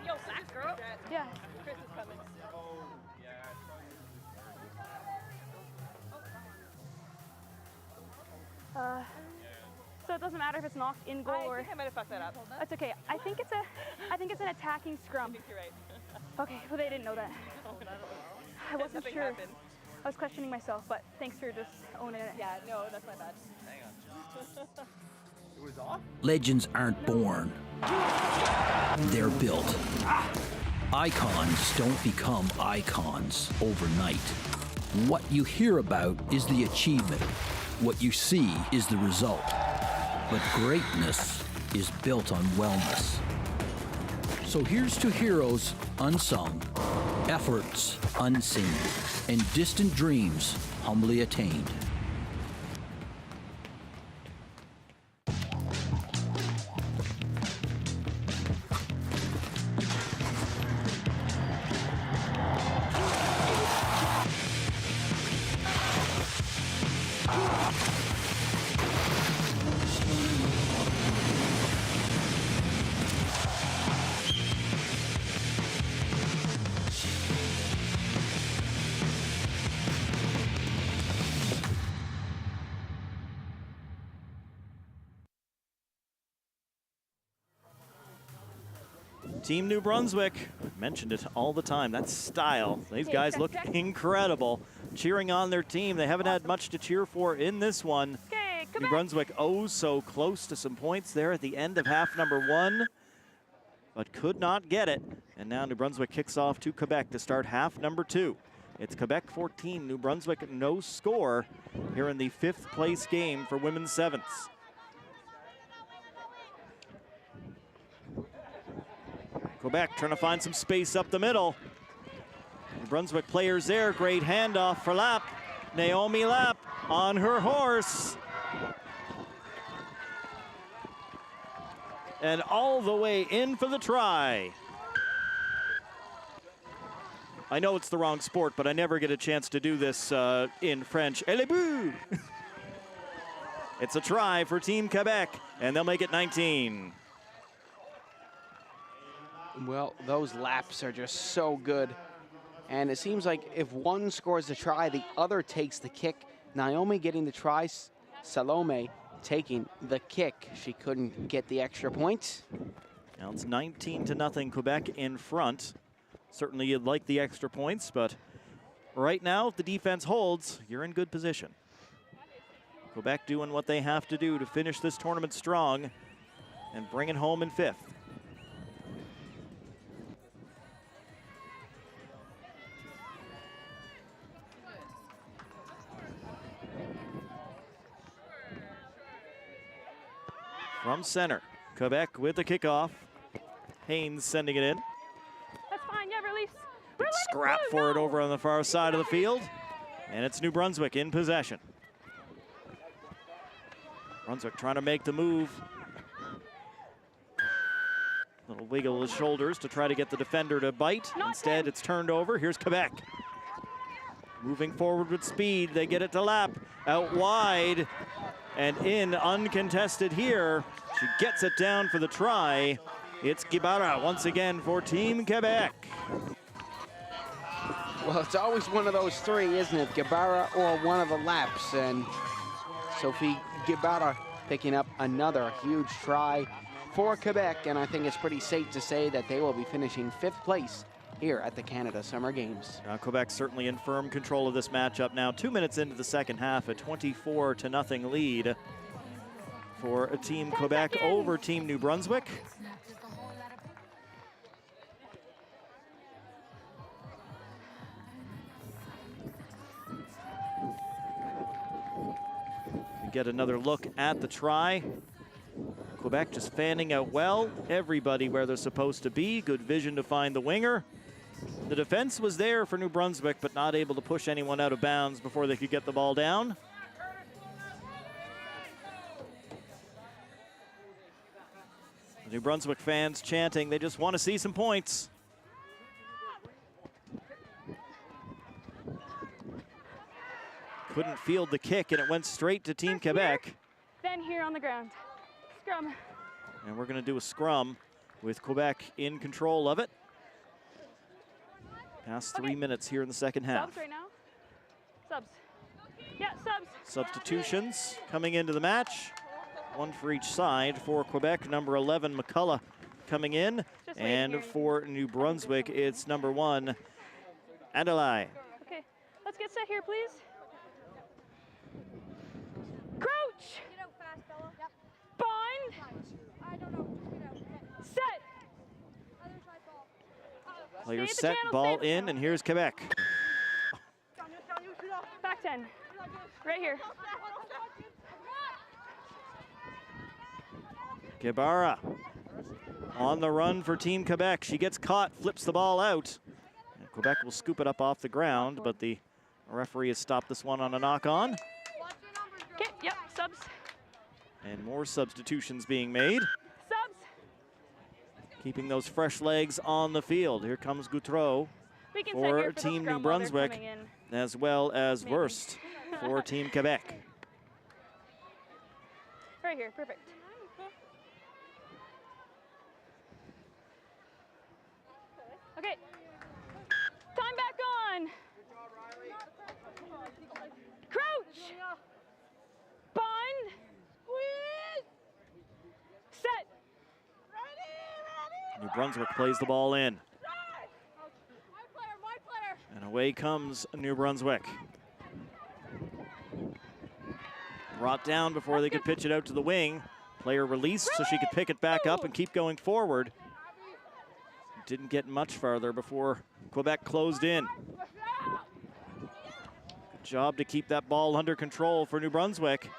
Yo, back, girl. Yeah. Chris is coming. So it doesn't matter if it's knocked in goal or... I think I might have fucked that up. That's okay. I think it's an attacking scrum. I think you're right. Okay, well they didn't know that. I wasn't sure. Happened. I was questioning myself, but thanks for just owning it. Yeah, no, that's my bad. Hang on. It was off? Legends aren't born. They're built. Icons don't become icons overnight. What you hear about is the achievement. What you see is the result. But greatness is built on wellness. So here's to heroes unsung, efforts unseen, and distant dreams humbly attained. Team New Brunswick, mentioned it all the time, that style. These guys look incredible. Cheering on their team. They haven't had much to cheer for in this one. New Brunswick so close to some points there at the end of half number 1, but could not get it. And now New Brunswick kicks off to Quebec to start half number 2. It's Quebec 14, New Brunswick no score here in the 5th place game for women's sevens. Quebec trying to find some space up the middle. New Brunswick players there, great handoff for Lapp. Naomi Lapp on her horse. And all the way in for the try. I know it's the wrong sport, but I never get a chance to do this in French. Et le but! It's a try for Team Quebec, and they'll make it 19. Well, those laps are just so good. And it seems like if one scores the try, the other takes the kick. Naomi getting the try, Salome taking the kick. She couldn't get the extra point. Now it's 19-0 Quebec in front. Certainly you'd like the extra points, but right now, if the defense holds, you're in good position. Quebec doing what they have to do to finish this tournament strong and bring it home in 5th. From center, Quebec with the kickoff. Haynes sending it in. That's fine, yeah, release. Big scrap for it over on the far side of the field. And it's New Brunswick in possession. Brunswick trying to make the move. Little wiggle of his shoulders to try to get the defender to bite. Instead, it's turned over. Here's Quebec. Moving forward with speed. They get it to Lapp. Out wide. And in uncontested here. She gets it down for the try. It's Gibara once again for Team Quebec. Well, it's always one of those three, isn't it? Gibara or one of the laps. And Sophie Gibara picking up another huge try for Quebec. And I think it's pretty safe to say that they will be finishing 5th place here at the Canada Summer Games. Quebec certainly in firm control of this matchup now. 2 minutes into the second half, a 24-0 lead for a Team Quebec over Team New Brunswick. We get another look at the try. Quebec just fanning out well. Everybody where they're supposed to be. Good vision to find the winger. The defense was there for New Brunswick, but not able to push anyone out of bounds before they could get the ball down. The New Brunswick fans chanting, they just want to see some points. Couldn't field the kick, and it went straight to Team Quebec. Then here on the ground. Scrum. And we're going to do a scrum with Quebec in control of it. Past 3 minutes here in the second half. Subs right now? Subs. Yeah, subs. Substitutions coming into the match. One for each side. For Quebec, number 11, McCullough, coming in. And for New Brunswick, it's number 1, Adelaide. Okay, let's get set here, please. Crouch. Bind. Set. Players set, ball in, and here's Quebec. Back 10. Right here. Gibara on the run for Team Quebec. She gets caught, flips the ball out. And Quebec will scoop it up off the ground, but the referee has stopped this one on a knock-on. Okay, yep, subs. And more substitutions being made. Subs. Keeping those fresh legs on the field. Here comes Goutreau for Team New Brunswick, as well as Wurst for Team Quebec. Right here, perfect. Okay. Time back on. Crouch. Bind. Squeeze. Set. New Brunswick plays the ball in. And away comes New Brunswick. Brought down before they could pitch it out to the wing. Player released so she could pick it back up and keep going forward. Didn't get much farther before Quebec closed in. Good job to keep that ball under control for New Brunswick.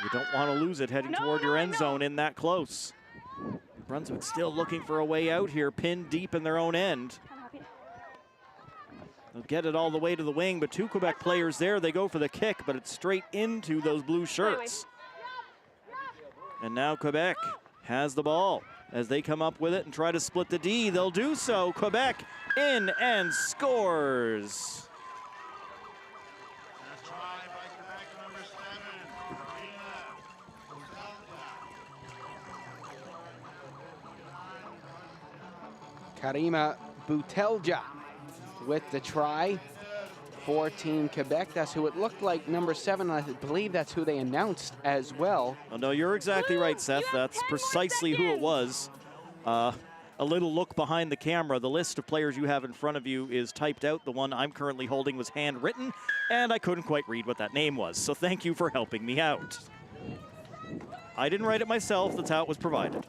You don't want to lose it heading toward your end zone in that close. New Brunswick still looking for a way out here, pinned deep in their own end. They'll get it all the way to the wing, but two Quebec players there. They go for the kick, but it's straight into those blue shirts. And now Quebec has the ball. As they come up with it and try to split the D, they'll do so. Quebec in and scores. Karima Boutelja with the try for Team Quebec. That's who it looked like, number 7. I believe that's who they announced as well. Oh, no, you're exactly right, Seth. That's precisely who it was. A little look behind the camera. The list of players you have in front of you is typed out. The one I'm currently holding was handwritten, and I couldn't quite read what that name was. So thank you for helping me out. I didn't write it myself. That's how it was provided.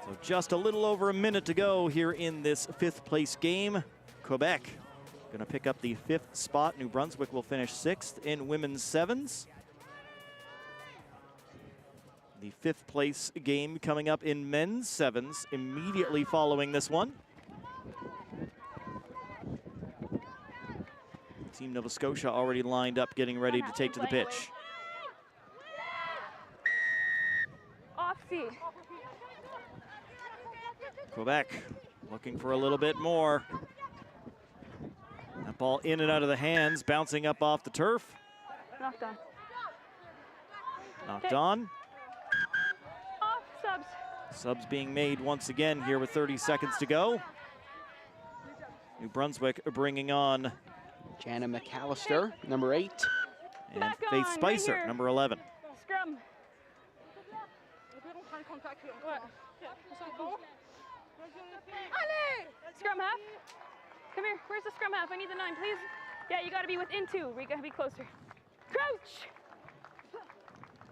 So just a little over a minute to go here in this 5th place game. Quebec going to pick up the 5th spot. New Brunswick will finish 6th in women's 7s. The 5th place game coming up in men's 7s immediately following this one. Team Nova Scotia already lined up, getting ready to take to the pitch. Off-C. Quebec looking for a little bit more. That ball in and out of the hands, bouncing up off the turf. Knocked on. Knocked on. Off, subs. Subs being made once again here with 30 seconds to go. New Brunswick bringing on Jana McAllister, number 8. And Faith Spicer, right number 11. Scrum. Scrum half. Come here. Where's the scrum half? I need the 9, please. Yeah, you got to be within 2. We got to be closer. Crouch.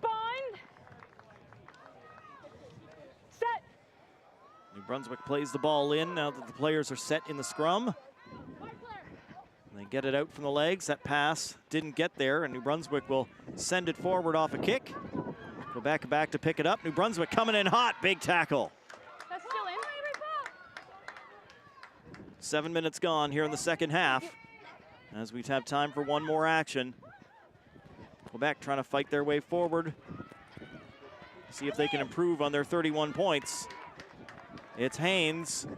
Bind. Set. New Brunswick plays the ball in now that the players are set in the scrum. And they get it out from the legs. That pass didn't get there, and New Brunswick will send it forward off a kick. Quebec back to pick it up. New Brunswick coming in hot. Big tackle. That's still in. 7 minutes gone here in the second half, as we have time for one more action. Quebec trying to fight their way forward, see if they can improve on their 31 points. It's Haynes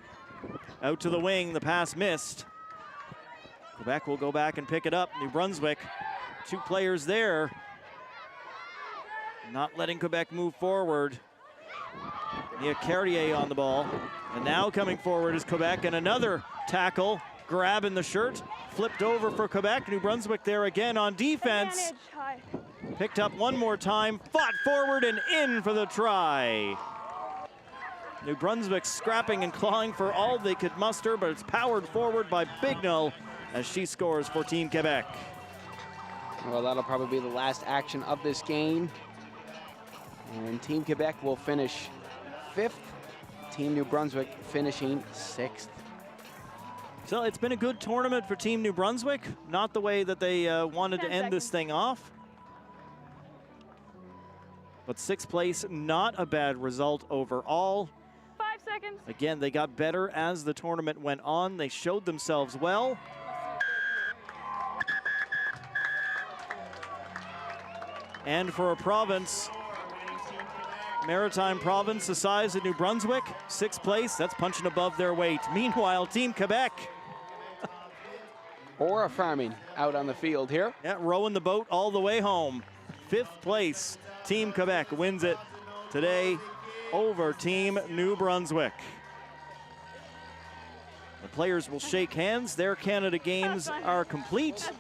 out to the wing. The pass missed. Quebec will go back and pick it up. New Brunswick, 2 players there, not letting Quebec move forward. Nia Cartier on the ball. And now coming forward is Quebec, and another tackle, grabbing the shirt, flipped over for Quebec. New Brunswick there again on defense. Picked up one more time, fought forward and in for the try. New Brunswick scrapping and clawing for all they could muster, but it's powered forward by Bignell as she scores for Team Quebec. Well, that'll probably be the last action of this game. And Team Quebec will finish 5th. Team New Brunswick finishing 6th. So it's been a good tournament for Team New Brunswick. Not the way that they wanted to end this thing off. But 6th place, not a bad result overall. 5 seconds. Again, they got better as the tournament went on. They showed themselves well. And for a province, Maritime province the size of New Brunswick, 6th place, that's punching above their weight. Meanwhile, Team Quebec. Or a farming out on the field here. Yeah, rowing the boat all the way home. 5th place, Team Quebec wins it today over Team New Brunswick. The players will shake hands. Their Canada games are complete.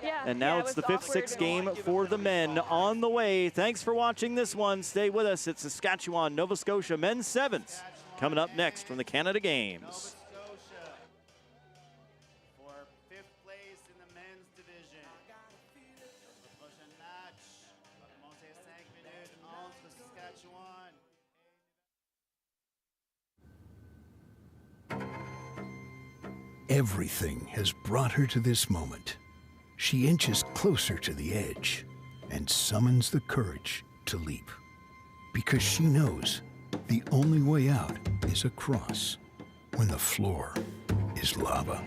Yeah, And now it's the 5th-6 game for the men on the way. Thanks for watching this one. Stay with us. It's Saskatchewan, Nova Scotia men's sevens coming up next from the Canada Games. For 5th place in the men's division. Le prochain match, commencé 5 minutes entre Saskatchewan. Everything has brought her to this moment. She inches closer to the edge and summons the courage to leap. Because she knows the only way out is across when the floor is lava.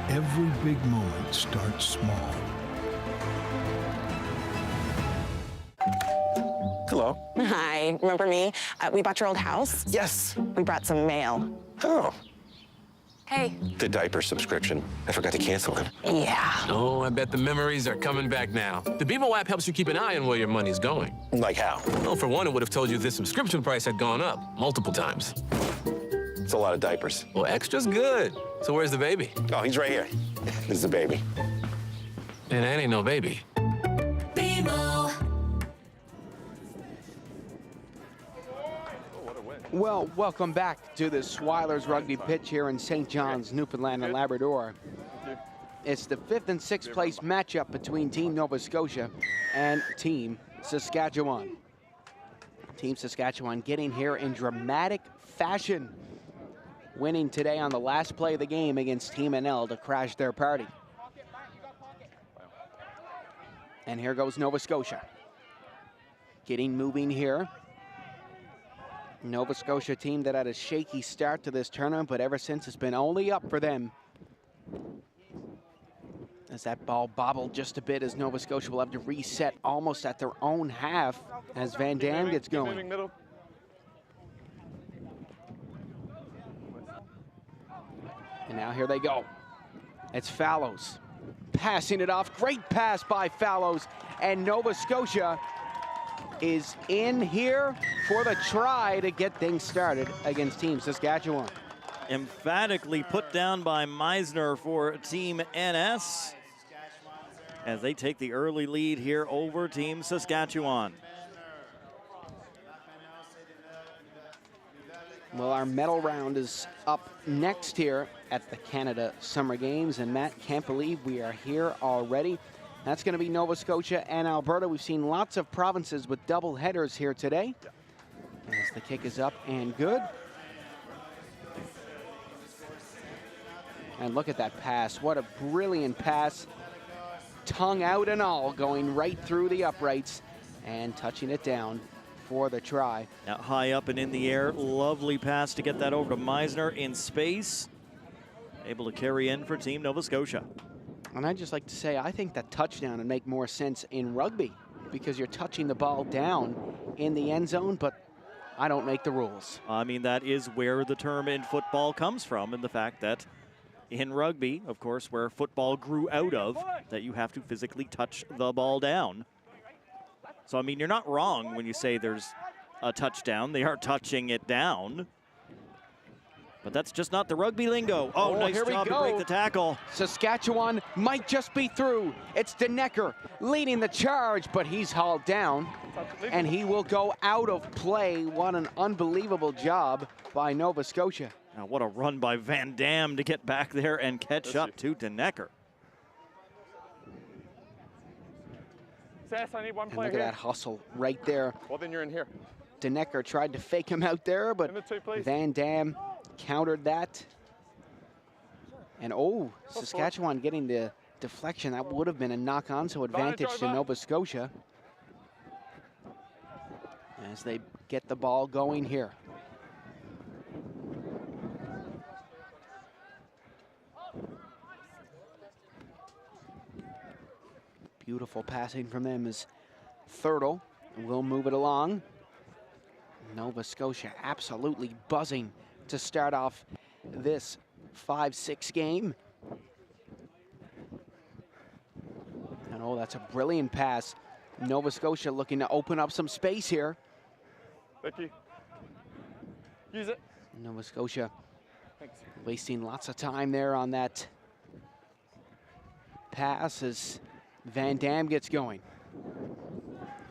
Every big moment starts small. Hello. Hi, remember me? We bought your old house. Yes. We brought some mail. Oh. Hey. The diaper subscription. I forgot to cancel it. Yeah. Oh, I bet the memories are coming back now. The BMO app helps you keep an eye on where your money's going. Like how? Well, for one, it would have told you the subscription price had gone up multiple times. It's a lot of diapers. Well, extra's good. So where's the baby? Oh, he's right here. This is the baby. And that ain't no baby. BMO. Well, welcome back to the Swilers Rugby pitch here in St. John's, Newfoundland and Labrador. It's the 5th and 6th place matchup between Team Nova Scotia and Team Saskatchewan. Team Saskatchewan getting here in dramatic fashion, winning today on the last play of the game against Team NL to crash their party. And here goes Nova Scotia. Getting moving here. Nova Scotia team that had a shaky start to this tournament, but ever since it's been only up for them. As that ball bobbled just a bit, as Nova Scotia will have to reset almost at their own half as Van Dam gets going. And now here they go. It's Fallows passing it off. Great pass by Fallows, and Nova Scotia is in here for the try to get things started against Team Saskatchewan. Emphatically put down by Meisner for Team NS as they take the early lead here over Team Saskatchewan. Well, our medal round is up next here at the Canada Summer Games, and Matt, can't believe we are here already. That's going to be Nova Scotia and Alberta. We've seen lots of provinces with double headers here today. As the kick is up and good. And look at that pass. What a brilliant pass. Tongue out and all, going right through the uprights and touching it down for the try. Now high up and in the air. Lovely pass to get that over to Meisner in space. Able to carry in for Team Nova Scotia. And I'd just like to say, I think that touchdown would make more sense in rugby because you're touching the ball down in the end zone, but I don't make the rules. I mean, that is where the term in football comes from, and the fact that in rugby, of course, where football grew out of, that you have to physically touch the ball down. So, I mean, you're not wrong when you say there's a touchdown. They are touching it down. But that's just not the rugby lingo. Oh, nice job to break the tackle. Saskatchewan might just be through. It's Denecker leading the charge, but he's hauled down, and he will go out of play. What an unbelievable job by Nova Scotia. Now, what a run by Van Dam to get back there and catch up to Denecker. I need one And player look at here. that hustle right there. Well, then you're in here. Denecker tried to fake him out there, but Van Dam countered that. And oh, Saskatchewan getting the deflection. That would have been a knock-on, so advantage to Nova Scotia as they get the ball going here. Beautiful passing from them as Thurtle will move it along. Nova Scotia absolutely buzzing to start off this 5-6 game. And oh, that's a brilliant pass. Nova Scotia looking to open up some space here. Thank you. Use it. Nova Scotia Thanks. wasting lots of time there on that pass as Van Dam gets going.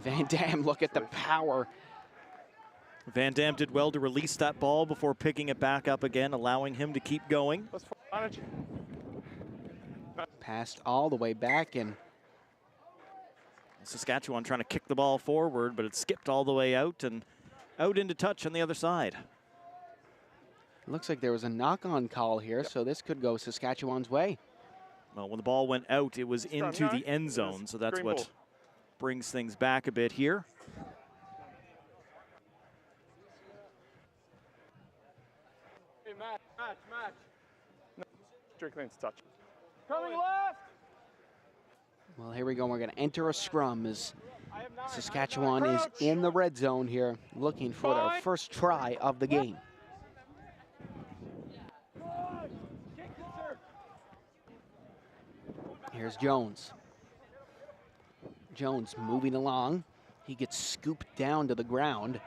Van Dam, look at the power. Van Dam did well to release that ball before picking it back up again, allowing him to keep going. Passed all the way back, and Saskatchewan trying to kick the ball forward, but it skipped all the way out and out into touch on the other side. Looks like there was a knock-on call here, so this could go Saskatchewan's way. Well, when the ball went out, it was into the end zone, so that's what brings things back a bit here. Hey, match. No, Strickland's touch. Coming left! Well, here we go. We're going to enter a scrum as Saskatchewan is in the red zone here, looking for their first try of the game. Here's Jones. Jones moving along. He gets scooped down to the ground.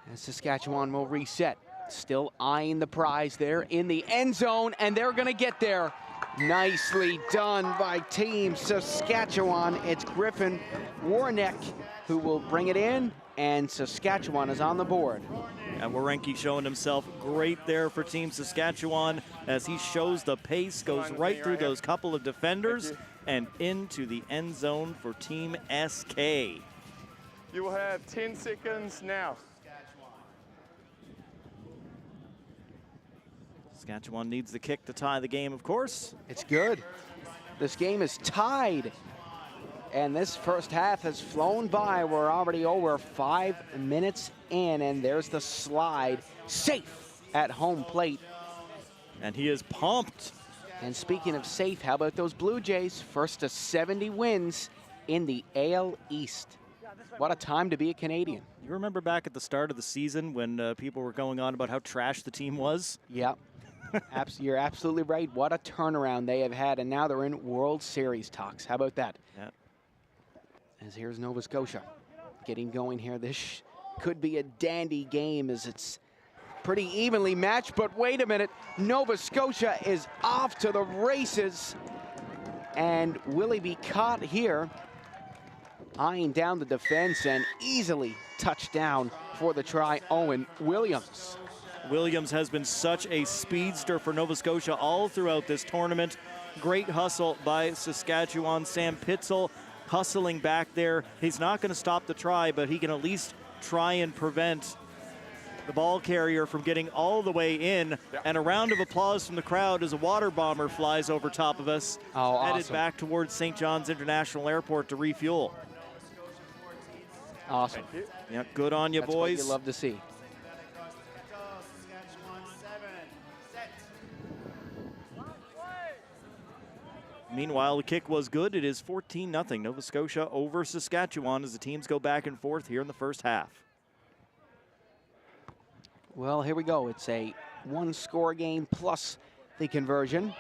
And Saskatchewan will reset. Still eyeing the prize there in the end zone, and they're going to get there. Nicely done by Team Saskatchewan. It's Griffin Warneck who will bring it in, and Saskatchewan is on the board. And Warenke showing himself great there for Team Saskatchewan as he shows the pace, goes right through those couple of defenders and into the end zone for Team SK. You will have 10 seconds now. Saskatchewan needs the kick to tie the game, of course. It's good. This game is tied. And this first half has flown by. We're already over 5 minutes in, and there's the slide. Safe at home plate. And he is pumped. And speaking of safe, how about those Blue Jays? First to 70 wins in the AL East. What a time to be a Canadian. You remember back at the start of the season when people were going on about how trash the team was? Yeah. You're absolutely right. What a turnaround they have had, and now they're in World Series talks. How about that? Yeah. As here's Nova Scotia getting going here. This could be a dandy game as it's pretty evenly matched, but wait a minute. Nova Scotia is off to the races, and will he be caught here? Eyeing down the defense and easily touched down for the try, Owen Williams. Williams has been such a speedster for Nova Scotia all throughout this tournament. Great hustle by Saskatchewan. Sam Pitzel hustling back there. He's not going to stop the try, but he can at least try and prevent the ball carrier from getting all the way in. And a round of applause from the crowd as a water bomber flies over top of us, headed back towards St. John's International Airport to refuel. Awesome. Yeah, good on you, That's boys. What you love to see. Meanwhile, the kick was good. It is 14-0 Nova Scotia over Saskatchewan as the teams go back and forth here in the first half. Well, here we go. It's a one-score game plus the conversion.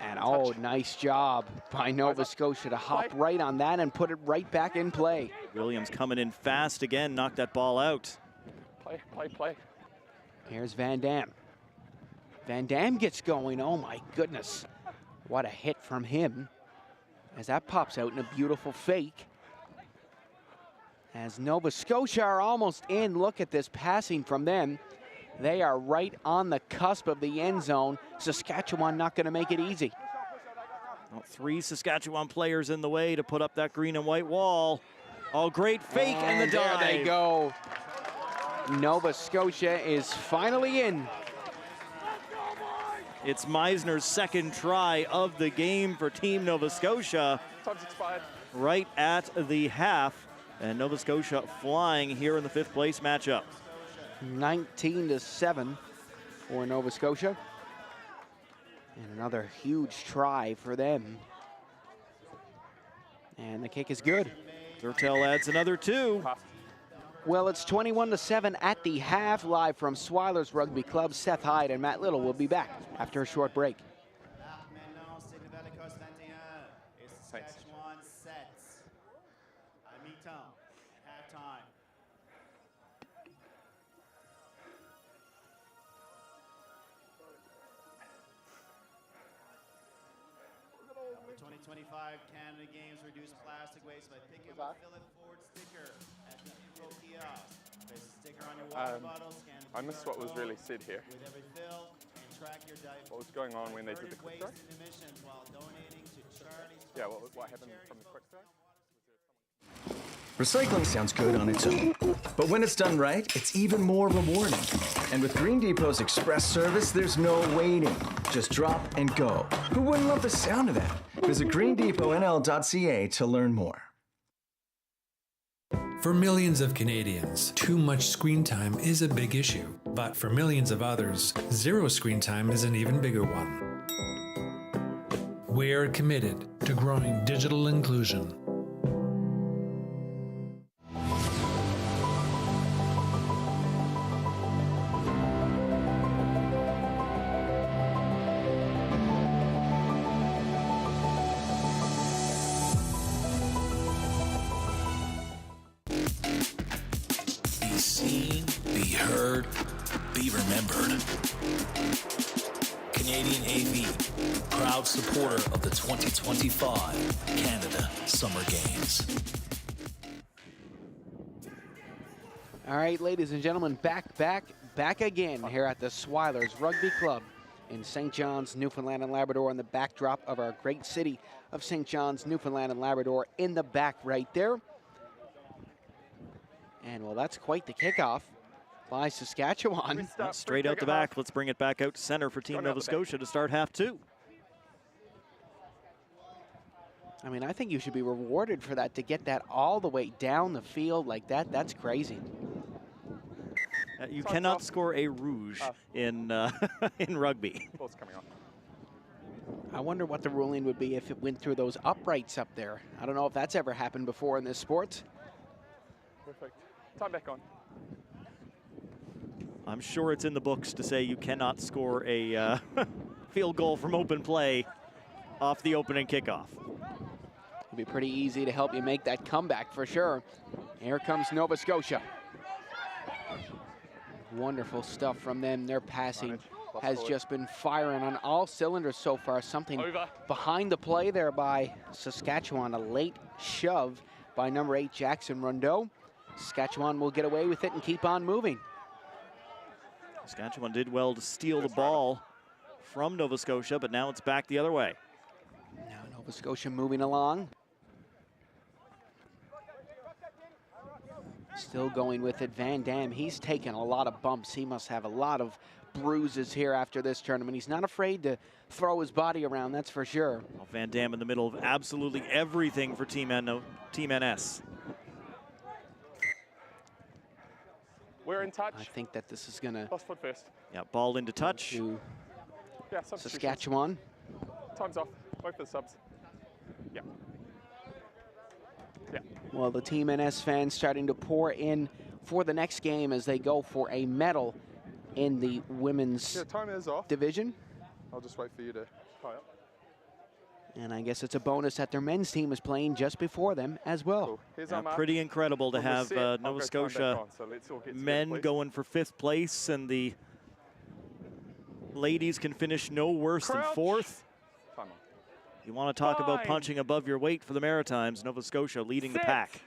And oh, nice job by Nova Scotia to hop right on that and put it right back in play. Williams coming in fast again, knocked that ball out. Play. Here's Van Dam. Van Dam gets going. Oh my goodness. What a hit from him as that pops out in a beautiful fake. As Nova Scotia are almost in, look at this passing from them. They are right on the cusp of the end zone. Saskatchewan not going to make it easy. Well, 3 Saskatchewan players in the way to put up that green and white wall. Oh, great fake and the dive. There they go. Nova Scotia is finally in. It's Meisner's second try of the game for Team Nova Scotia. Time's expired. Right at the half. And Nova Scotia flying here in the 5th place matchup. 19-7 for Nova Scotia. And another huge try for them. And the kick is good. Thurtell adds another 2. Well, it's 21-7 at the half. Live from Swilers Rugby Club. Seth Hyde and Matt Little will be back after a short break. the 2025 Canada Games reduce plastic waste by picking up a fill it forward sticker at the info kiosk. Place a sticker on your water bottle, scan the I missed what was really said here. with every fill, and track your What was going on when they did the quick throw? waste and emissions while donating to Charlie's. Yeah, what happened from the quick throw? Recycling sounds good on its own, but when it's done right, it's even more rewarding. And with Green Depot's express service, there's no waiting. Just drop and go. Who wouldn't love the sound of that? Visit greendepotnl.ca to learn more. For millions of Canadians, too much screen time is a big issue. But for millions of others, zero screen time is an even bigger one. We're committed to growing digital inclusion. Be seen, be heard, be remembered. Canadian AV, proud supporter of the 2025 Canada Summer Games. All right, ladies and gentlemen, back again here at the Swilers Rugby Club in St. John's, Newfoundland and Labrador, on the backdrop of our great city of St. John's, Newfoundland and Labrador in the back right there. And, well, that's quite the kickoff by Saskatchewan. Straight out the back. Let's bring it back out to center for Team Nova Scotia to start half two. I mean, I think you should be rewarded for that, to get that all the way down the field like that. That's crazy. You cannot score a rouge in in rugby. Ball's coming off. I wonder what the ruling would be if it went through those uprights up there. I don't know if that's ever happened before in this sport. Perfect. Time back on. I'm sure it's in the books to say you cannot score a field goal from open play off the opening kickoff. It'd be pretty easy to help you make that comeback for sure. Here comes Nova Scotia. Wonderful stuff from them. Their passing has just been firing on all cylinders so far. Something behind the play there by Saskatchewan. A late shove by number 8, Jackson Rondeau. Saskatchewan will get away with it and keep on moving. Saskatchewan did well to steal the ball from Nova Scotia, but now it's back the other way. Now Nova Scotia moving along. Still going with it. Van Dam, he's taken a lot of bumps. He must have a lot of bruises here after this tournament. He's not afraid to throw his body around, that's for sure. Well, Van Dam in the middle of absolutely everything for Team NS. We're in touch. I think that this is going to... Last foot first. Yeah, ball into touch. Yeah, Saskatchewan. Time's off. Wait for the subs. Yeah. Yeah. Well, the Team NS fans starting to pour in for the next game as they go for a medal in the women's time is off. division. I'll just wait for you to tie up. And I guess it's a bonus that their men's team is playing just before them as well. Yeah, pretty incredible to have Nova Scotia men going for 5th place, and the ladies can finish no worse than 4th. You want to talk about punching above your weight for the Maritimes. Nova Scotia leading the pack.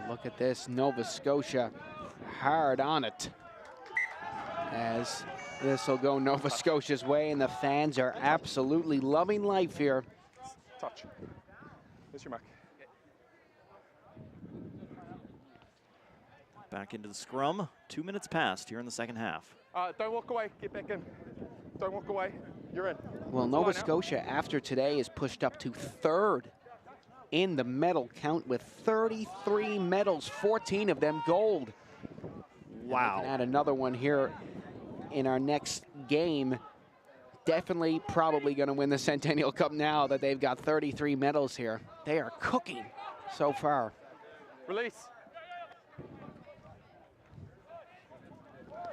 Look at this, Nova Scotia hard on it. As this will go Nova Scotia's way, and the fans are absolutely loving life here. Touch. There's your mark. Back into the scrum. 2 minutes past here in the second half. Don't walk away. Get back in. Don't walk away. You're in. Well, Nova Scotia, after today, is pushed up to 3rd in the medal count with 33 medals, 14 of them gold. Wow. And we can add another one here in our next game. Definitely probably going to win the Centennial Cup now that they've got 33 medals here. They are cooking so far. Release.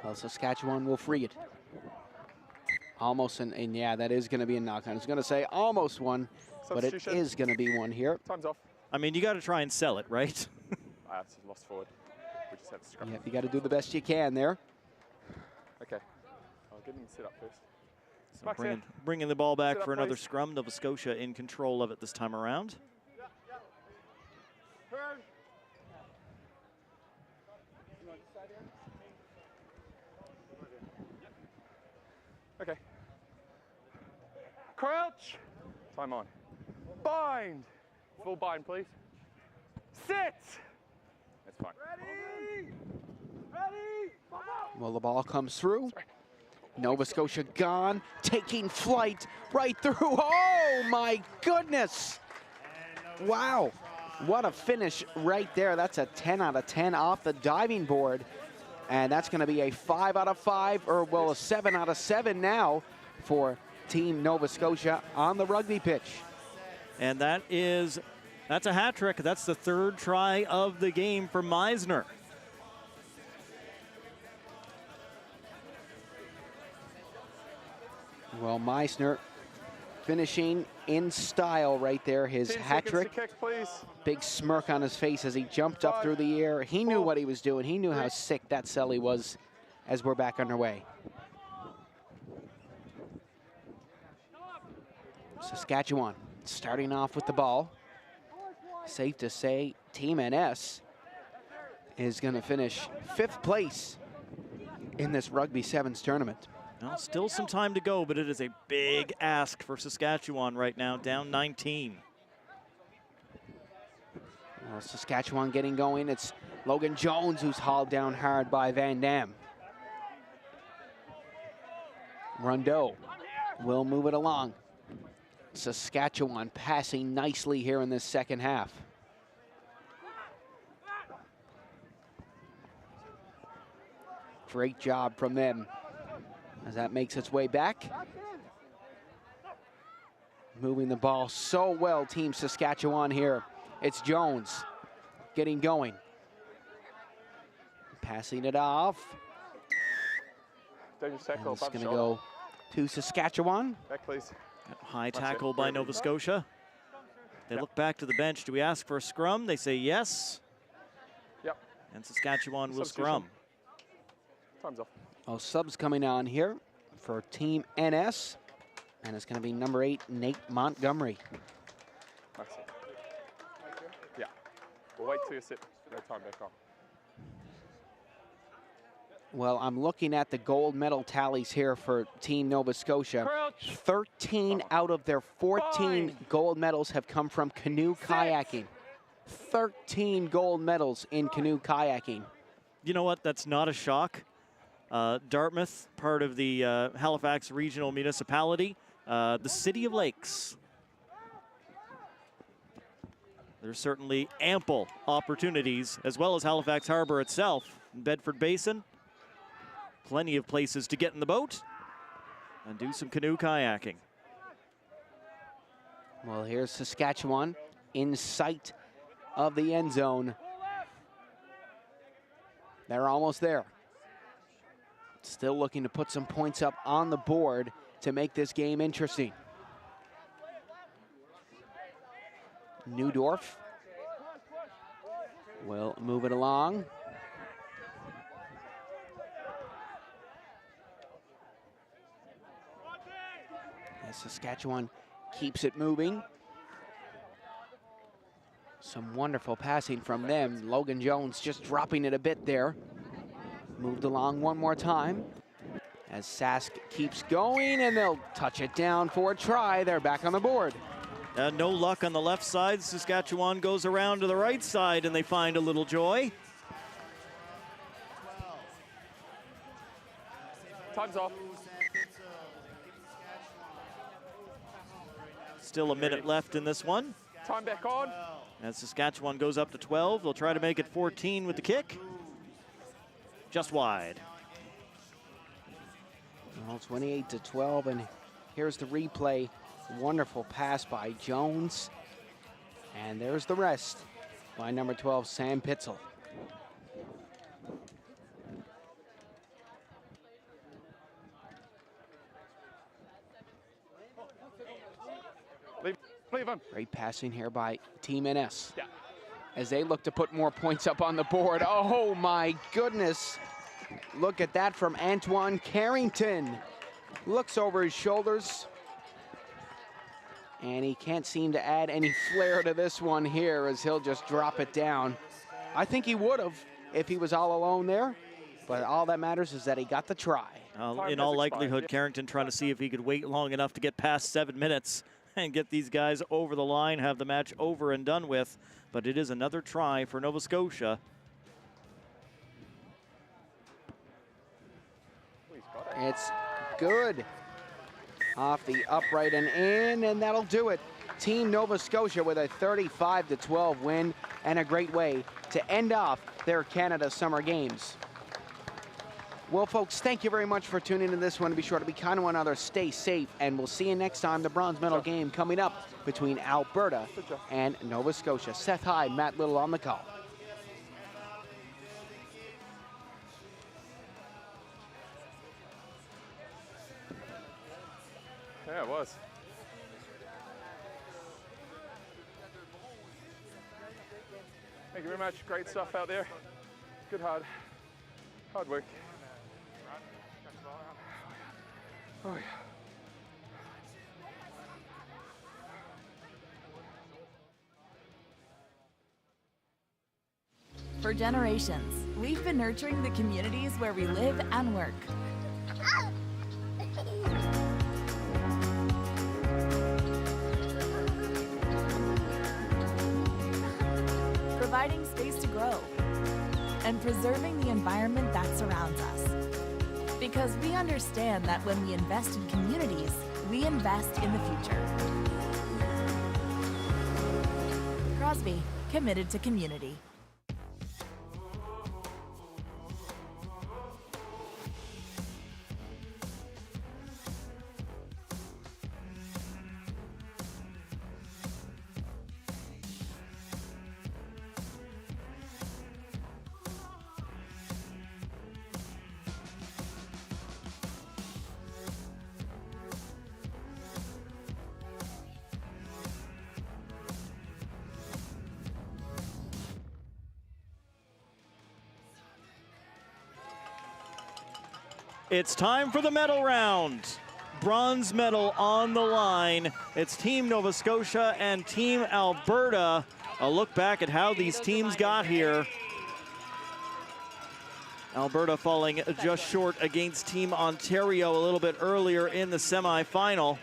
Well, Saskatchewan will free it. Almost, and yeah, that is going to be a knock on. I was going to say almost one, but it is going to be one here. Time's off. I mean, you got to try and sell it, right? It's lost forward. We just have to scrum. Yeah, you got to do the best you can there. Okay. I'll get him set up first. So bringing the ball back for another scrum. Nova Scotia in control of it this time around. Okay. Crouch. Time on. Bind. Full bind, please. Sit. That's fine. Ready. Ready. Well, the ball comes through. Nova Scotia gone, taking flight right through. Oh my goodness. Wow. What a finish right there. That's a 10 out of 10 off the diving board. And that's going to be a 5 out of 5, or well, a 7 out of 7 now for Team Nova Scotia on the rugby pitch. And that's a hat trick. That's the third try of the game for Meisner. Well, Meisner finishing in style right there, his hat trick. Kick, please. Big smirk on his face as he jumped up through the air. He knew what he was doing. He knew how sick that celly was as we're back underway. Saskatchewan starting off with the ball. Safe to say Team NS is going to finish 5th place in this Rugby Sevens tournament. Well, still some time to go, but it is a big ask for Saskatchewan right now, down 19. Well, Saskatchewan getting going. It's Logan Jones who's hauled down hard by Van Dam. Rondeau will move it along. Saskatchewan passing nicely here in this second half. Great job from them as that makes its way back. Moving the ball so well, Team Saskatchewan here. It's Jones getting going. Passing it off. And it's going to go to Saskatchewan. Back, please. High tackle by Nova Scotia. They look back to the bench. Do we ask for a scrum? They say yes. Yep. And Saskatchewan will scrum. Time's off. Oh, subs coming on here for Team NS. And it's going to be number 8, Nate Montgomery. Yeah. We'll wait till you sit. No time back on. Well, I'm looking at the gold medal tallies here for Team Nova Scotia. 13 out of their 14 gold medals have come from canoe kayaking. 13 gold medals in canoe kayaking. You know what? That's not a shock. Dartmouth, part of the Halifax Regional Municipality, the City of Lakes. There's certainly ample opportunities, as well as Halifax Harbor itself. In Bedford Basin, plenty of places to get in the boat and do some canoe kayaking. Well, here's Saskatchewan in sight of the end zone. They're almost there. Still looking to put some points up on the board to make this game interesting. Newdorf will move it along. As Saskatchewan keeps it moving. Some wonderful passing from them. Logan Jones just dropping it a bit there. Moved along one more time as Sask keeps going, and they'll touch it down for a try. They're back on the board. No luck on the left side. Saskatchewan goes around to the right side, and they find a little joy. Time's off. Still a minute left in this one. Time back on. As Saskatchewan goes up to 12, they'll try to make it 14 with the kick. Just wide. Well, 28-12, and here's the replay. Wonderful pass by Jones. And there's the rest by number 12, Sam Pitzel. Leave him. Great passing here by Team NS. Yeah. As they look to put more points up on the board. Oh my goodness. Look at that from Antoine Carrington. looks over his shoulders, and he can't seem to add any flair to this one here as he'll just drop it down. I think he would have if he was all alone there, but all that matters is that he got the try. In all likelihood, Carrington trying to see if he could wait long enough to get past 7 minutes and get these guys over the line, have the match over and done with. But it is another try for Nova Scotia. It's good. Off the upright and in, and that'll do it. Team Nova Scotia with a 35-12 win, and a great way to end off their Canada Summer Games. Well, folks, thank you very much for tuning in to this one. Be sure to be kind to one another, stay safe, and we'll see you next time. The bronze medal game coming up between Alberta and Nova Scotia. Seth Hyde, Matt Little on the call. Yeah, it was. Thank you very much. Great stuff out there. Good hard work. Oh, yeah. For generations, we've been nurturing the communities where we live and work. Providing space to grow and preserving the environment that surrounds us. Because we understand that when we invest in communities, we invest in the future. Crosby, committed to community. It's time for the medal round. Bronze medal on the line. It's Team Nova Scotia and Team Alberta. A look back at how these teams got here. Alberta falling just short against Team Ontario a little bit earlier in the semifinal.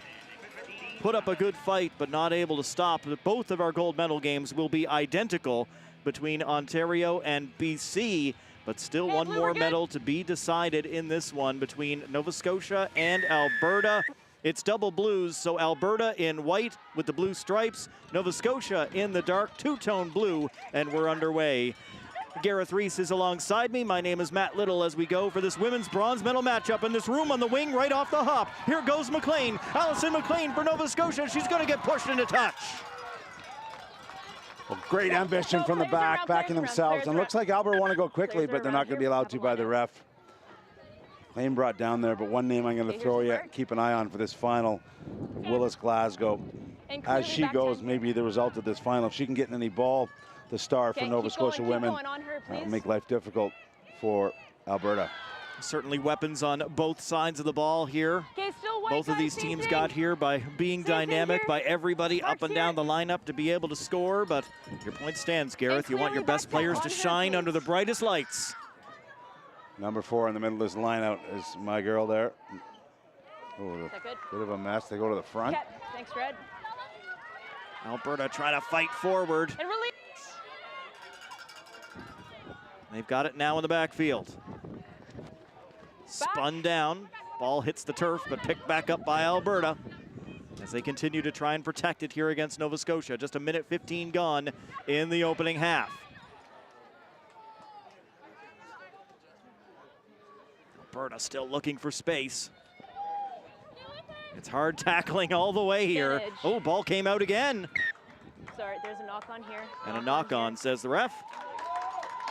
Put up a good fight, but not able to stop. Both of our gold medal games will be identical between Ontario and BC. But still one more medal to be decided in this one between Nova Scotia and Alberta. It's double blues, so Alberta in white with the blue stripes, Nova Scotia in the dark two-tone blue, and we're underway. Gareth Reese is alongside me. My name is Matt Little as we go for this women's bronze medal matchup in this room on the wing right off the hop. Here goes McLean. Allison McLean for Nova Scotia. She's going to get pushed into touch. Well, great ambition from the back, backing themselves. And looks like Alberta want to go quickly, but they're not going to be allowed to by the ref. Claim brought down there, but one name I'm going to throw you, keep an eye on for this final, Willis Glasgow. As she goes, maybe the result of this final, if she can get in any ball, the star for Nova Scotia women, will make life difficult for Alberta. Certainly weapons on both sides of the ball here. Both of these teams got here by being dynamic, by everybody up and down the lineup to be able to score, but your point stands, Gareth. You want your best players to shine under the brightest lights. Number 4 in the middle of this lineup is my girl there. Oh, bit of a mess. They go to the front. Thanks, Red. Alberta trying to fight forward. And release. They've got it now in the backfield. Spun down, ball hits the turf, but picked back up by Alberta as they continue to try and protect it here against Nova Scotia. Just a minute 15 gone in the opening half. Alberta still looking for space. It's hard tackling all the way here. Oh, ball came out again. Sorry, there's a knock on here. And a knock on, says the ref.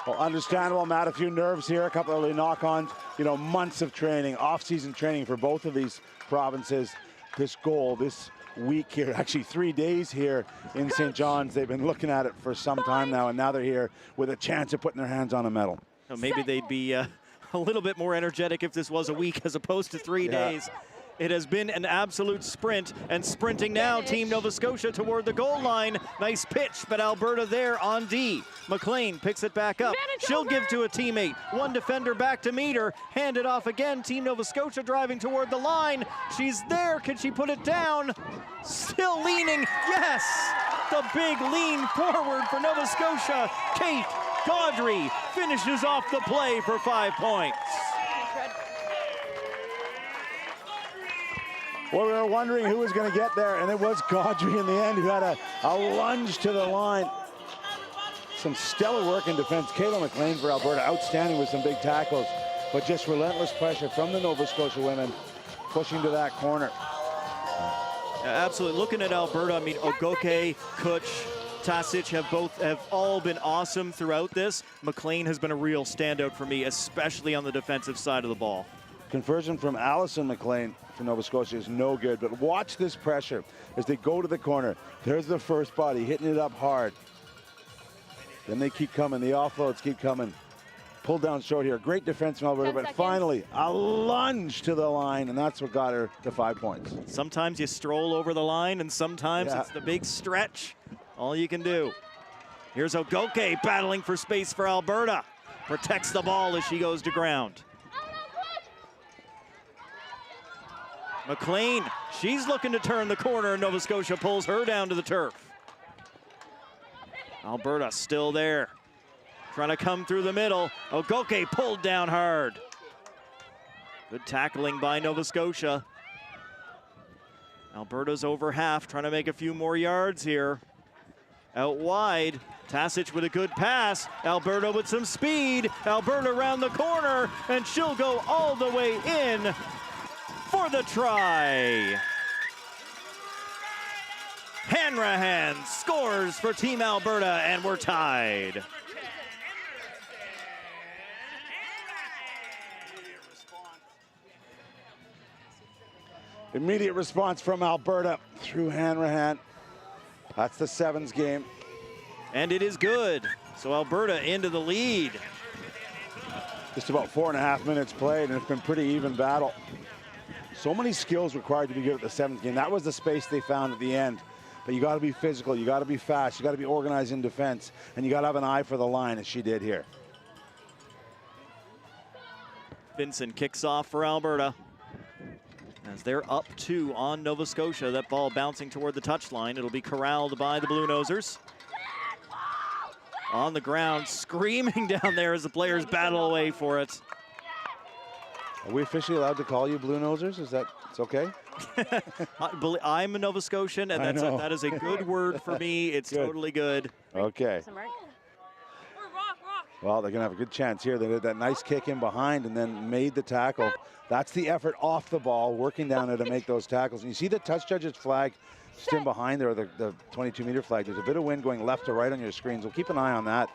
Well, understandable, Matt. A few nerves here, a couple early knock-ons. You know, months of training, off-season training for both of these provinces. This goal, this week here, actually 3 days here in St. John's. They've been looking at it for some time now, and now they're here with a chance of putting their hands on a medal. Well, maybe they'd be a little bit more energetic if this was a week as opposed to 3 days. It has been an absolute sprint, and sprinting now, Team Nova Scotia toward the goal line. Nice pitch, but Alberta there on D. McLean picks it back up. She'll give to a teammate. One defender back to meet her. Hand it off again. Team Nova Scotia driving toward the line. She's there. Can she put it down? Still leaning. Yes! The big lean forward for Nova Scotia. Kate Gaudry finishes off the play for 5 points. Well, we were wondering who was going to get there, and it was Gaudry in the end who had a lunge to the line. Some stellar work in defense. Kayla McLean for Alberta, outstanding with some big tackles, but just relentless pressure from the Nova Scotia women pushing to that corner. Yeah, absolutely. Looking at Alberta, I mean, Ogoke, Kutch, Tasic have all been awesome throughout this. McLean has been a real standout for me, especially on the defensive side of the ball. Conversion from Allison McLean for Nova Scotia is no good, but watch this pressure as they go to the corner. There's the first body hitting it up hard. Then they keep coming, the offloads keep coming. Pulled down short here, great defense from Alberta, but finally a lunge to the line, and that's what got her to 5 points. Sometimes you stroll over the line, and sometimes it's the big stretch. All you can do. Here's Ogoke battling for space for Alberta. Protects the ball as she goes to ground. McLean, she's looking to turn the corner, and Nova Scotia pulls her down to the turf. Alberta still there, trying to come through the middle. Ogoke pulled down hard. Good tackling by Nova Scotia. Alberta's over half, trying to make a few more yards here. Out wide, Tasic with a good pass. Alberta with some speed. Alberta around the corner, and she'll go all the way in for the try. Hanrahan scores for Team Alberta, and we're tied. Immediate response from Alberta through Hanrahan. That's the sevens game. And it is good. So Alberta into the lead. Just about 4.5 minutes played, and it's been pretty even battle. So many skills required to be good at the sevens game. That was the space they found at the end. But you got to be physical, you got to be fast, you got to be organized in defense, and you got to have an eye for the line, as she did here. Vincent kicks off for Alberta as they're up 2 on Nova Scotia. That ball bouncing toward the touchline. It'll be corralled by the Blue Nosers. On the ground, screaming down there as the players battle away for it. Are we officially allowed to call you Blue Nosers? Is that, it's okay? I'm a Nova Scotian, and that is a good word for me. It's totally good. Okay. Well, they're going to have a good chance here. They did that nice kick in behind and then made the tackle. That's the effort off the ball, working down there to make those tackles. And you see the touch judge's flag just in behind there, the 22-meter flag. There's a bit of wind going left to right on your screens. We'll keep an eye on that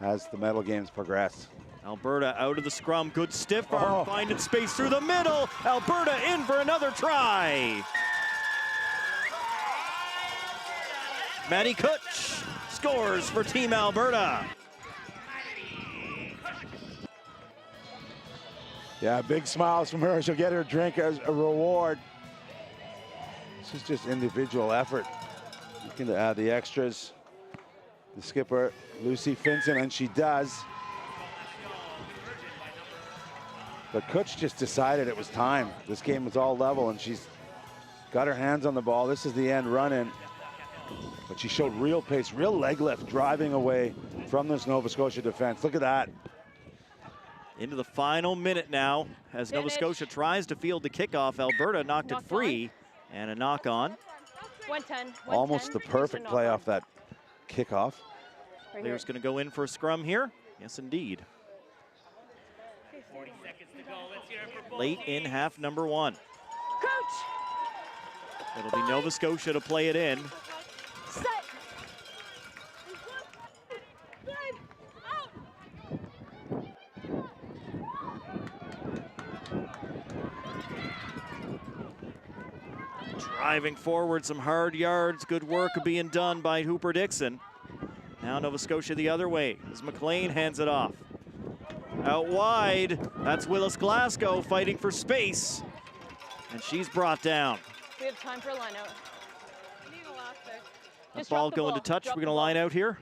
as the medal games progress. Alberta out of the scrum. Good stiff arm, finding space through the middle. Alberta in for another try. Maddie Kutch scores for Team Alberta. Yeah, big smiles from her. She'll get her drink as a reward. This is just individual effort. Looking to add the extras. The skipper, Lucy Finson, and she does. But Kutch just decided it was time. This game was all level, and she's got her hands on the ball. This is the end run-in. But she showed real pace, real leg lift, driving away from this Nova Scotia defense. Look at that. Into the final minute now as Nova Scotia tries to field the kickoff. Alberta knocked it free, and a knock on. 110. Almost the perfect play off that kickoff. Player's going to go in for a scrum here. Yes, indeed. 40 seconds to go. Let's hear it for both Late in half number 1. Coach! It'll be Nova Scotia to play it in. Set! Driving forward, some hard yards. Good work being done by Hooper Dixon. Now Nova Scotia the other way as McLean hands it off. Out wide, that's Willis Glasgow fighting for space. And she's brought down. We have time for a line out. That ball going to touch. We're going to line out here.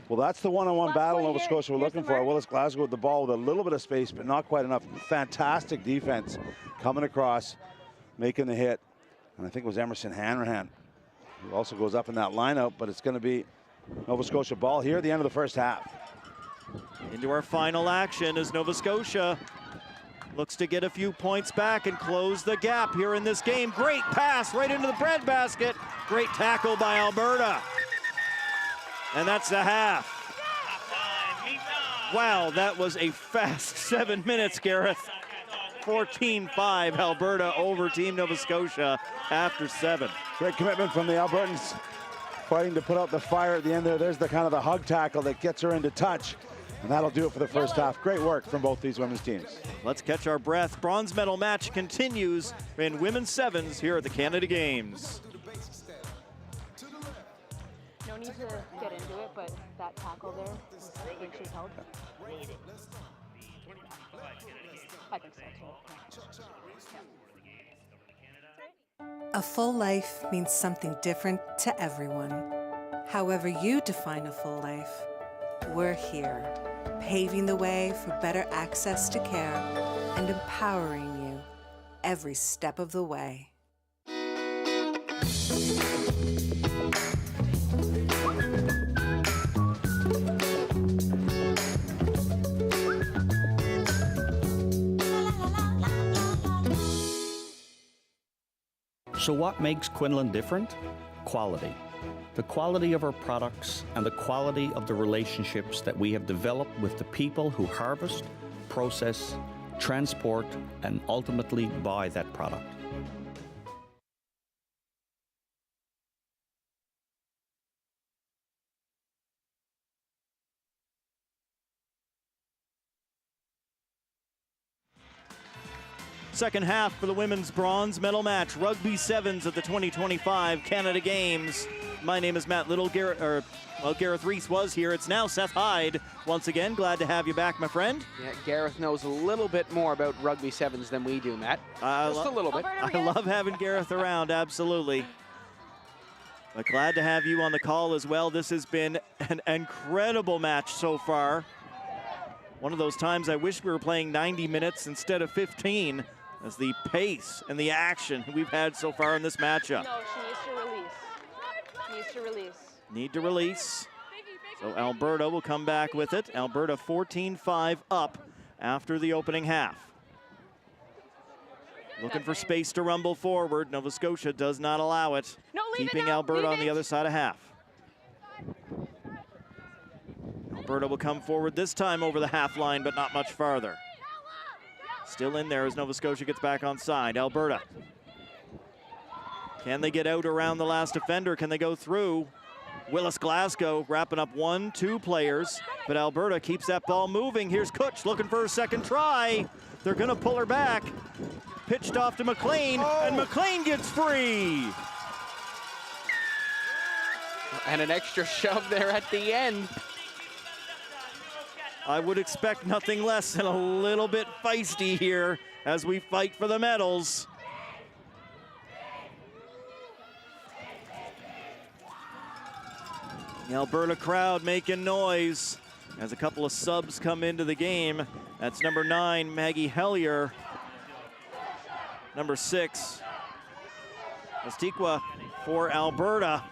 Well, that's the one-on-one battle Nova Scotia we're looking for. Willis Glasgow with the ball with a little bit of space, but not quite enough. Fantastic defense coming across, making the hit. And I think it was Emerson Hanrahan who also goes up in that lineup, but it's going to be Nova Scotia ball here at the end of the first half. Into our final action as Nova Scotia looks to get a few points back and close the gap here in this game. Great pass right into the breadbasket. Great tackle by Alberta. And that's the half. Wow, that was a fast 7 minutes, Gareth. 14-5 Alberta over Team Nova Scotia after 7. Great commitment from the Albertans, fighting to put out the fire at the end there. There's the kind of the hug tackle that gets her into touch. And that'll do it for the first half. Great work from both these women's teams. Let's catch our breath. Bronze medal match continues in women's sevens here at the Canada Games. No need to get into it, but that tackle there, I think she's held. I think so too. A full life means something different to everyone. However you define a full life, we're here, paving the way for better access to care and empowering you every step of the way. So what makes Quinlan different? Quality. The quality of our products and the quality of the relationships that we have developed with the people who harvest, process, transport, and ultimately buy that product. Second half for the women's bronze medal match, Rugby Sevens at the 2025 Canada Games. My name is Matt Little. Gareth Reese was here. It's now Seth Hyde. Once again, glad to have you back, my friend. Yeah, Gareth knows a little bit more about Rugby Sevens than we do, Matt. Just a little bit. I love having Gareth around, absolutely. But glad to have you on the call as well. This has been an incredible match so far. One of those times I wish we were playing 90 minutes instead of 15, as the pace and the action we've had so far in this matchup. No, she needs to release. Needs to release. Need to release. So Alberta will come back with it. Alberta 14-5 up after the opening half. Looking for space to rumble forward. Nova Scotia does not allow it. No, keeping Alberta on the other side of half. Alberta will come forward this time over the half line, but not much farther. Still in there as Nova Scotia gets back on side. Alberta. Can they get out around the last defender? Can they go through? Willis Glasgow wrapping up 1-2 players, but Alberta keeps that ball moving. Here's Kutch looking for a second try. They're gonna pull her back. Pitched off to McLean, and McLean gets free. And an extra shove there at the end. I would expect nothing less than a little bit feisty here as we fight for the medals. The Alberta crowd making noise as a couple of subs come into the game. That's number 9, Maggie Hellier. Number 6, Estikwa for Alberta.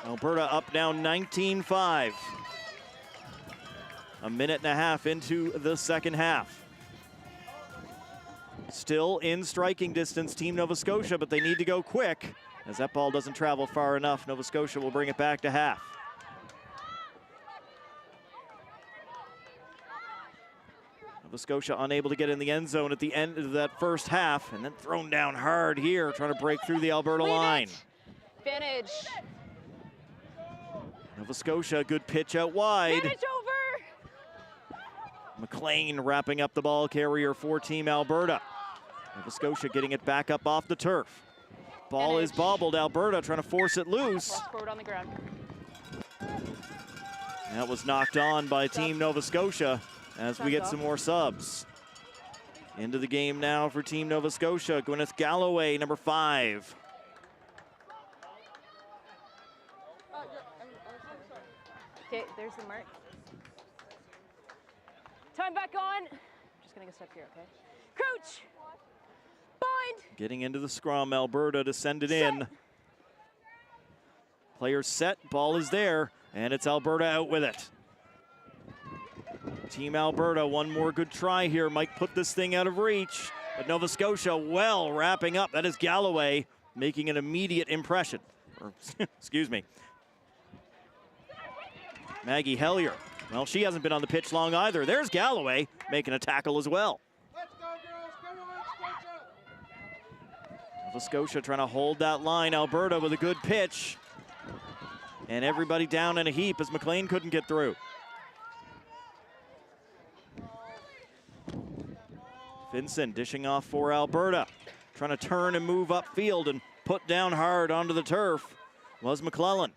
Alberta up now 19-5. A minute and a half into the second half. Still in striking distance, Team Nova Scotia, but they need to go quick. As that ball doesn't travel far enough, Nova Scotia will bring it back to half. Nova Scotia unable to get in the end zone at the end of that first half, and then thrown down hard here, trying to break through the Alberta line. Advantage. Nova Scotia, good pitch out wide. Advantage over. McLean wrapping up the ball carrier for Team Alberta. Nova Scotia getting it back up off the turf. Ball is bobbled. Alberta trying to force it loose. Forward on the ground. That was knocked on by Team Nova Scotia as we get some more subs. Into the game now for Team Nova Scotia. Gwyneth Galloway, number 5. Okay, there's the mark. Time back on. Just gonna go step here, okay? Crouch! Bind! Getting into the scrum, Alberta to send it in. Players set, ball is there, and it's Alberta out with it. Team Alberta, one more good try here, might put this thing out of reach. But Nova Scotia well wrapping up. That is Galloway making an immediate impression. Or, excuse me. Maggie Hellier. Well, she hasn't been on the pitch long either. There's Galloway making a tackle as well. Let's go, girls. Come on, Scotia. Nova Scotia trying to hold that line. Alberta with a good pitch. And everybody down in a heap as McLean couldn't get through. Vincent dishing off for Alberta. Trying to turn and move upfield and put down hard onto the turf was McClellan.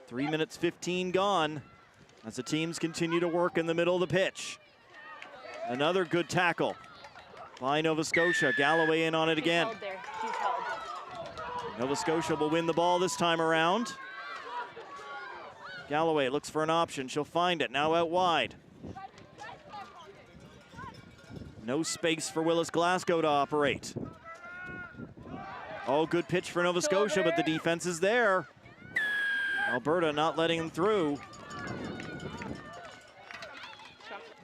3 minutes 15 gone as the teams continue to work in the middle of the pitch. Another good tackle by Nova Scotia. Galloway in on it again. Nova Scotia will win the ball this time around. Galloway looks for an option. She'll find it. Now out wide. No space for Willis Glasgow to operate. Oh, good pitch for Nova Scotia, but the defense is there. Alberta not letting them through.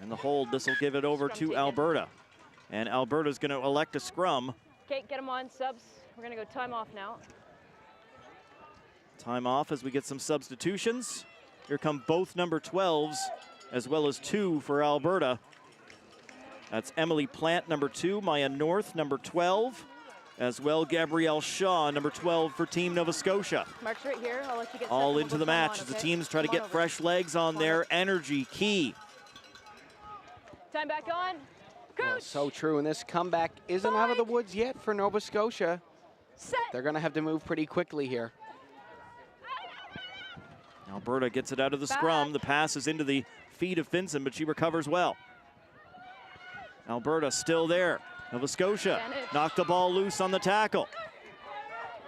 And the hold, this will give it over to Alberta. And Alberta's going to elect a scrum. Okay, get them on, subs. We're going to go time off now. Time off as we get some substitutions. Here come both number 12s, as well as 2 for Alberta. That's Emily Plant, number 2, Maya North, number 12, as well Gabrielle Shaw, number 12 for Team Nova Scotia. Mark's right here. I'll let you get all into the match as the teams try to get fresh legs on there. Energy key. Time back on. Well, so true, and this comeback isn't out of the woods yet for Nova Scotia. They're going to have to move pretty quickly here. Alberta gets it out of the scrum. The pass is into the feet of Finson, but she recovers well. Alberta still there. Nova Scotia knocked the ball loose on the tackle.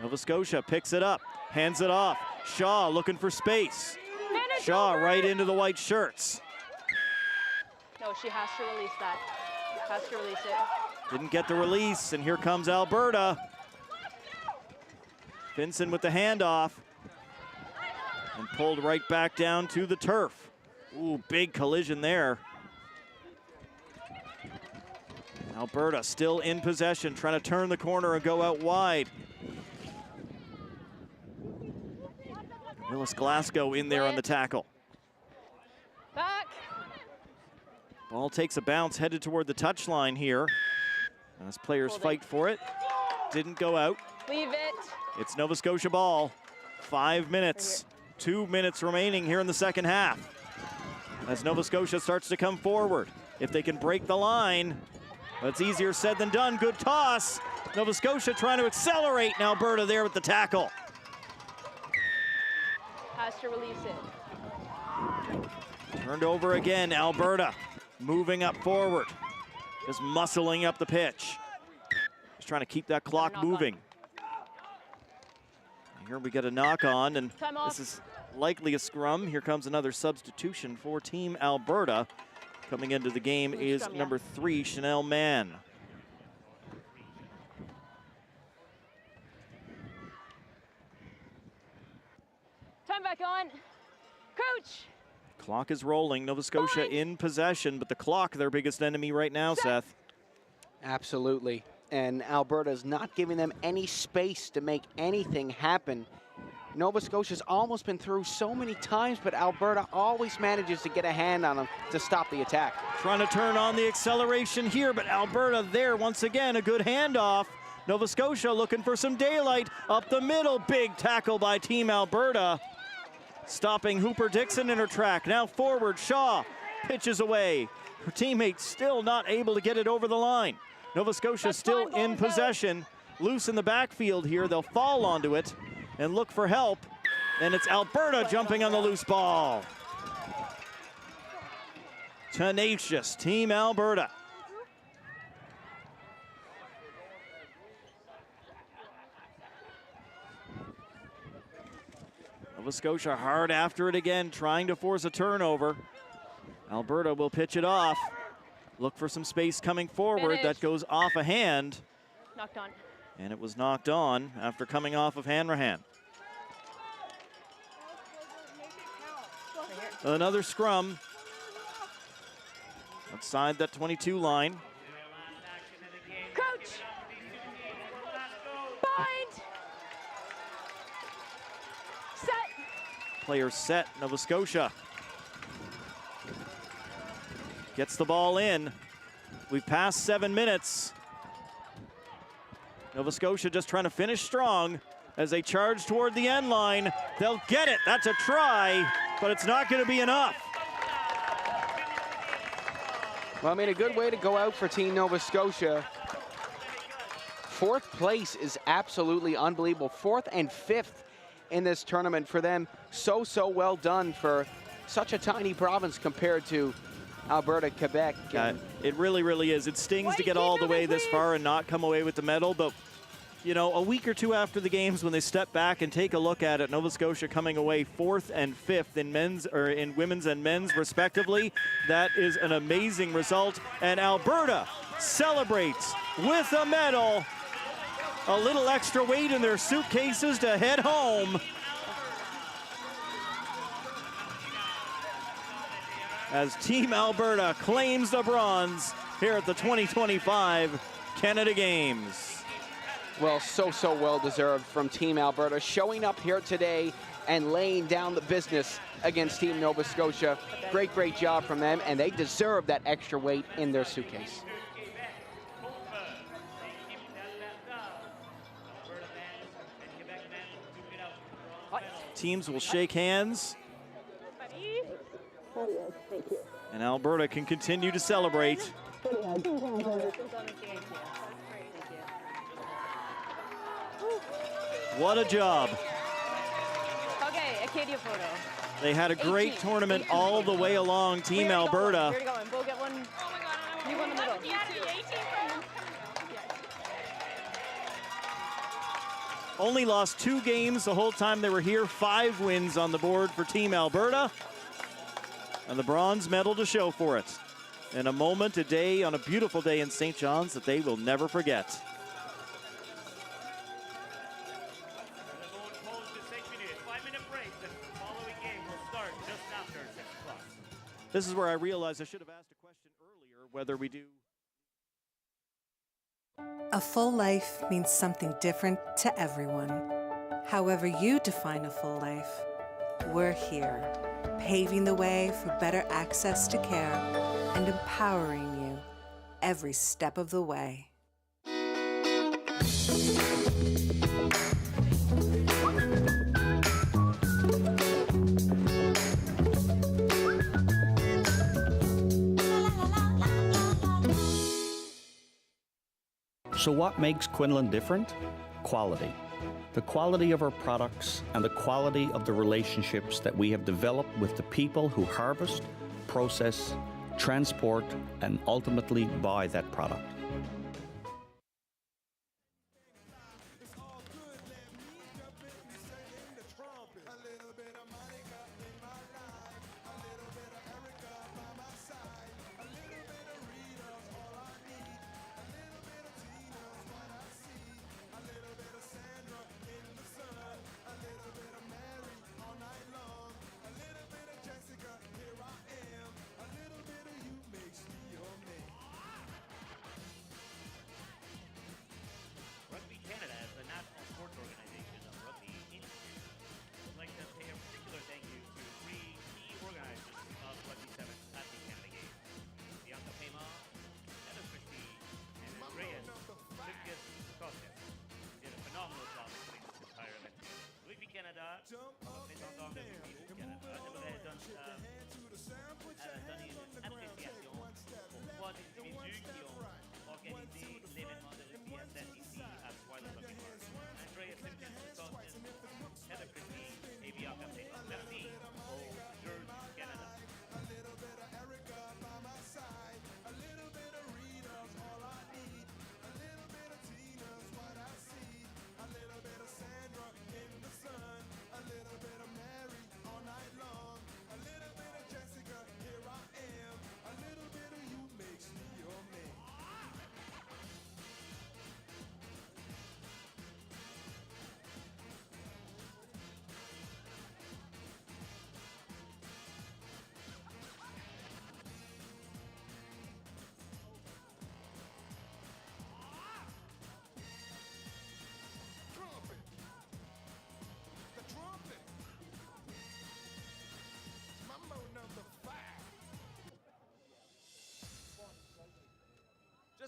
Nova Scotia picks it up, hands it off. Shaw looking for space. Shaw right into the white shirts. No, she has to release that. Has to release it. Didn't get the release, and here comes Alberta. Finson with the handoff. And pulled right back down to the turf. Ooh, big collision there. Alberta still in possession, trying to turn the corner and go out wide. Willis Glasgow in there on the tackle. Back. Ball takes a bounce, headed toward the touchline here. As players fight for it. Didn't go out. Leave it. It's Nova Scotia ball. 5 minutes. 2 minutes remaining here in the second half. As Nova Scotia starts to come forward. If they can break the line, that's easier said than done. Good toss. Nova Scotia trying to accelerate, and Alberta there with the tackle. Has to release it. Turned over again, Alberta moving up forward. Just muscling up the pitch. Just trying to keep that clock moving. Here we get a knock on, and this is likely a scrum. Here comes another substitution for Team Alberta. Coming into the game is number 3, Chanel Mann. Time back on. Coach. Clock is rolling. Nova Scotia in possession, but the clock their biggest enemy right now, Seth. Absolutely. And Alberta's not giving them any space to make anything happen. Nova Scotia's almost been through so many times, but Alberta always manages to get a hand on them to stop the attack. Trying to turn on the acceleration here, but Alberta there once again, a good handoff. Nova Scotia looking for some daylight up the middle. Big tackle by Team Alberta. Stopping Hooper Dixon in her track. Now forward, Shaw pitches away. Her teammate still not able to get it over the line. Nova Scotia still in possession. Loose in the backfield here. They'll fall onto it and look for help. And it's Alberta jumping on the loose ball. tenacious Team Alberta. Nova Scotia hard after it again, trying to force a turnover. Alberta will pitch it off. Look for some space coming forward. That goes off a hand. Knocked on. And it was knocked on after coming off of Hanrahan. Another scrum outside that 22 line. Coach! Bind! Set! Player set, Nova Scotia. Gets the ball in. We've passed 7 minutes. Nova Scotia just trying to finish strong as they charge toward the end line. They'll get it. That's a try, but it's not going to be enough. Well, I mean, a good way to go out for Team Nova Scotia. 4th place is absolutely unbelievable. 4th and 5th in this tournament for them. So well done for such a tiny province compared to Alberta, Quebec. It really is. It stings to get all the way this far and not come away with the medal, but you know, a week or two after the games when they step back and take a look at it, Nova Scotia coming away 4th and 5th in men's or in women's and men's respectively. That is an amazing result, and Alberta celebrates with a medal. A little extra weight in their suitcases to head home. As Team Alberta claims the bronze here at the 2025 Canada Games. Well, so well deserved from Team Alberta, showing up here today and laying down the business against Team Nova Scotia. Great job from them, and they deserve that extra weight in their suitcase. Teams will shake hands. And Alberta can continue to celebrate. What a job. Okay, Acadia photo. They had a great tournament all the way along, Team Alberta. Here to go, and we'll get one. You go in the middle. Only lost 2 games the whole time they were here. 5 wins on the board for Team Alberta. And the bronze medal to show for it. In a moment, a day, on a beautiful day in St. John's that they will never forget. This is where I realized I should have asked a question earlier, whether we do. A full life means something different to everyone. However you define a full life, we're here, paving the way for better access to care and empowering you every step of the way. So what makes Quinlan different? Quality. The quality of our products and the quality of the relationships that we have developed with the people who harvest, process, transport, and ultimately buy that product.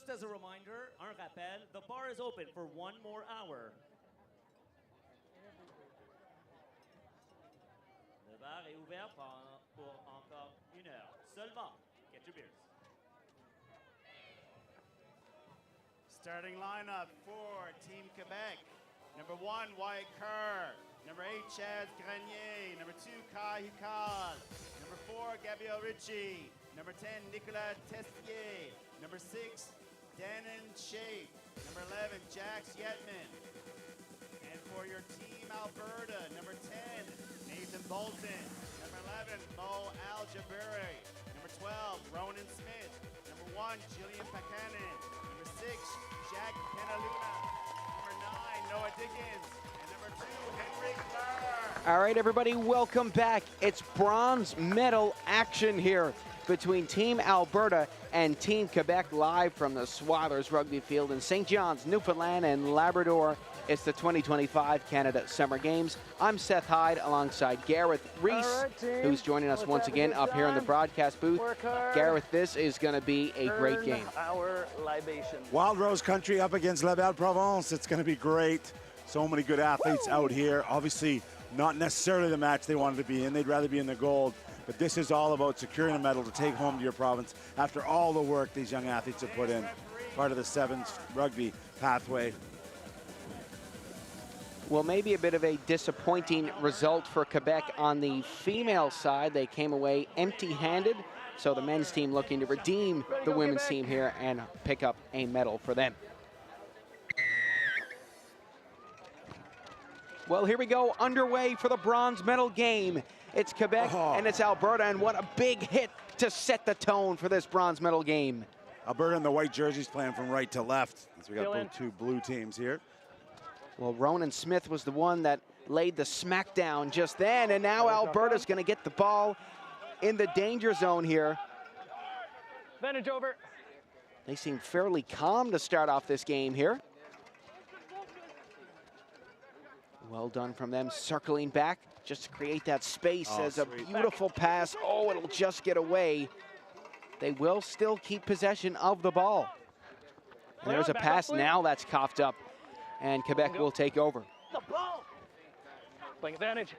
Just as a reminder, un rappel, the bar is open for 1 more hour. Le bar est ouvert pour encore 1 heure. Seulement, get your beers. Starting lineup for Team Quebec. Number 1, Wyatt Kerr. Number 8, Chaz Grenier. Number 2, Kai Hikal. Number 4, Gabriel Ritchie. Number 10, Nicolas Tessier. Number 6, Danon Shape. Number 11, Jax Yetman. And for your Team Alberta, number 10, Nathan Bolton. Number 11, Mo Al-Jabari. Number 12, Ronan Smith. Number 1, Jillian Pakanen. Number 6, Jack Penaluna. Number 9, Noah Dickens. And number 2, Henry Clark. All right, everybody, welcome back. It's bronze medal action here between Team Alberta and Team Quebec, live from the Swilers Rugby Field in St. John's, Newfoundland and Labrador. It's the 2025 Canada Summer Games. I'm Seth Hyde alongside Gareth Reese, who's joining us once again up here in the broadcast booth. Gareth, this is going to be a great game. Our libation. Wild Rose Country up against La Belle Provence. It's going to be great. So many good athletes out here. Obviously, not necessarily the match they wanted to be in. They'd rather be in the gold. But this is all about securing a medal to take home to your province after all the work these young athletes have put in. Part of the Sevens rugby pathway. Well, maybe a bit of a disappointing result for Quebec on the female side. They came away empty-handed, so the men's team looking to redeem the women's team here and pick up a medal for them. Well, here we go, underway for the bronze medal game. It's Quebec and it's Alberta, and what a big hit to set the tone for this bronze medal game. Alberta in the white jerseys playing from right to left. So we got two blue teams here. Well, Ronan Smith was the one that laid the smackdown just then, and now Alberta's going to get the ball in the danger zone here. Advantage over. They seem fairly calm to start off this game here. Well done from them, circling back just to create that space as a beautiful pass. Oh, it'll just get away. They will still keep possession of the ball. And there's a pass now that's coughed up, and Quebec will take over. The ball. Playing advantage.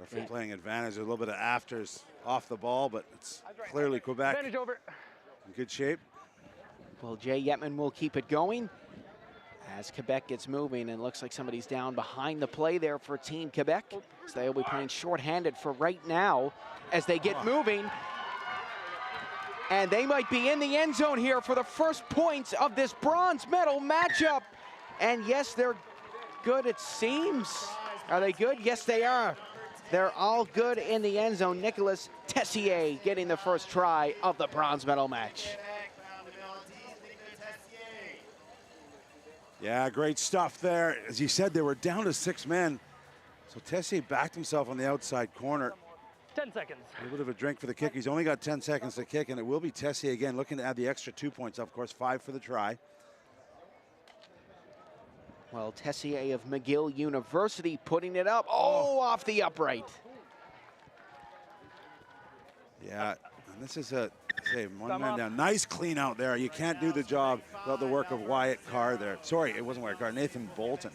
Referee playing advantage, a little bit of afters off the ball, but it's clearly Quebec Advantage over. in good shape. Well, Jay Yetman will keep it going as Quebec gets moving, and looks like somebody's down behind the play there for Team Quebec. So they'll be playing shorthanded for right now as they get moving. And they might be in the end zone here for the first points of this bronze medal matchup. And yes, they're good, it seems. Are they good? Yes, they are. They're all good in the end zone. Nicolas Tessier getting the first try of the bronze medal match. Yeah, great stuff there. As you said, they were down to 6 men. So Tessier backed himself on the outside corner. 10 seconds. A little bit of a drink for the kick. He's only got 10 seconds to kick, and it will be Tessier again looking to add the extra 2 points. Of course, 5 for the try. Well, Tessier of McGill University putting it up. Oh, off the upright. Yeah, and this is a, say, one man down. Nice clean out there. You can't do the job without the work of Wyatt Carr there. Sorry, it wasn't Wyatt Carr, Nathan Bolton.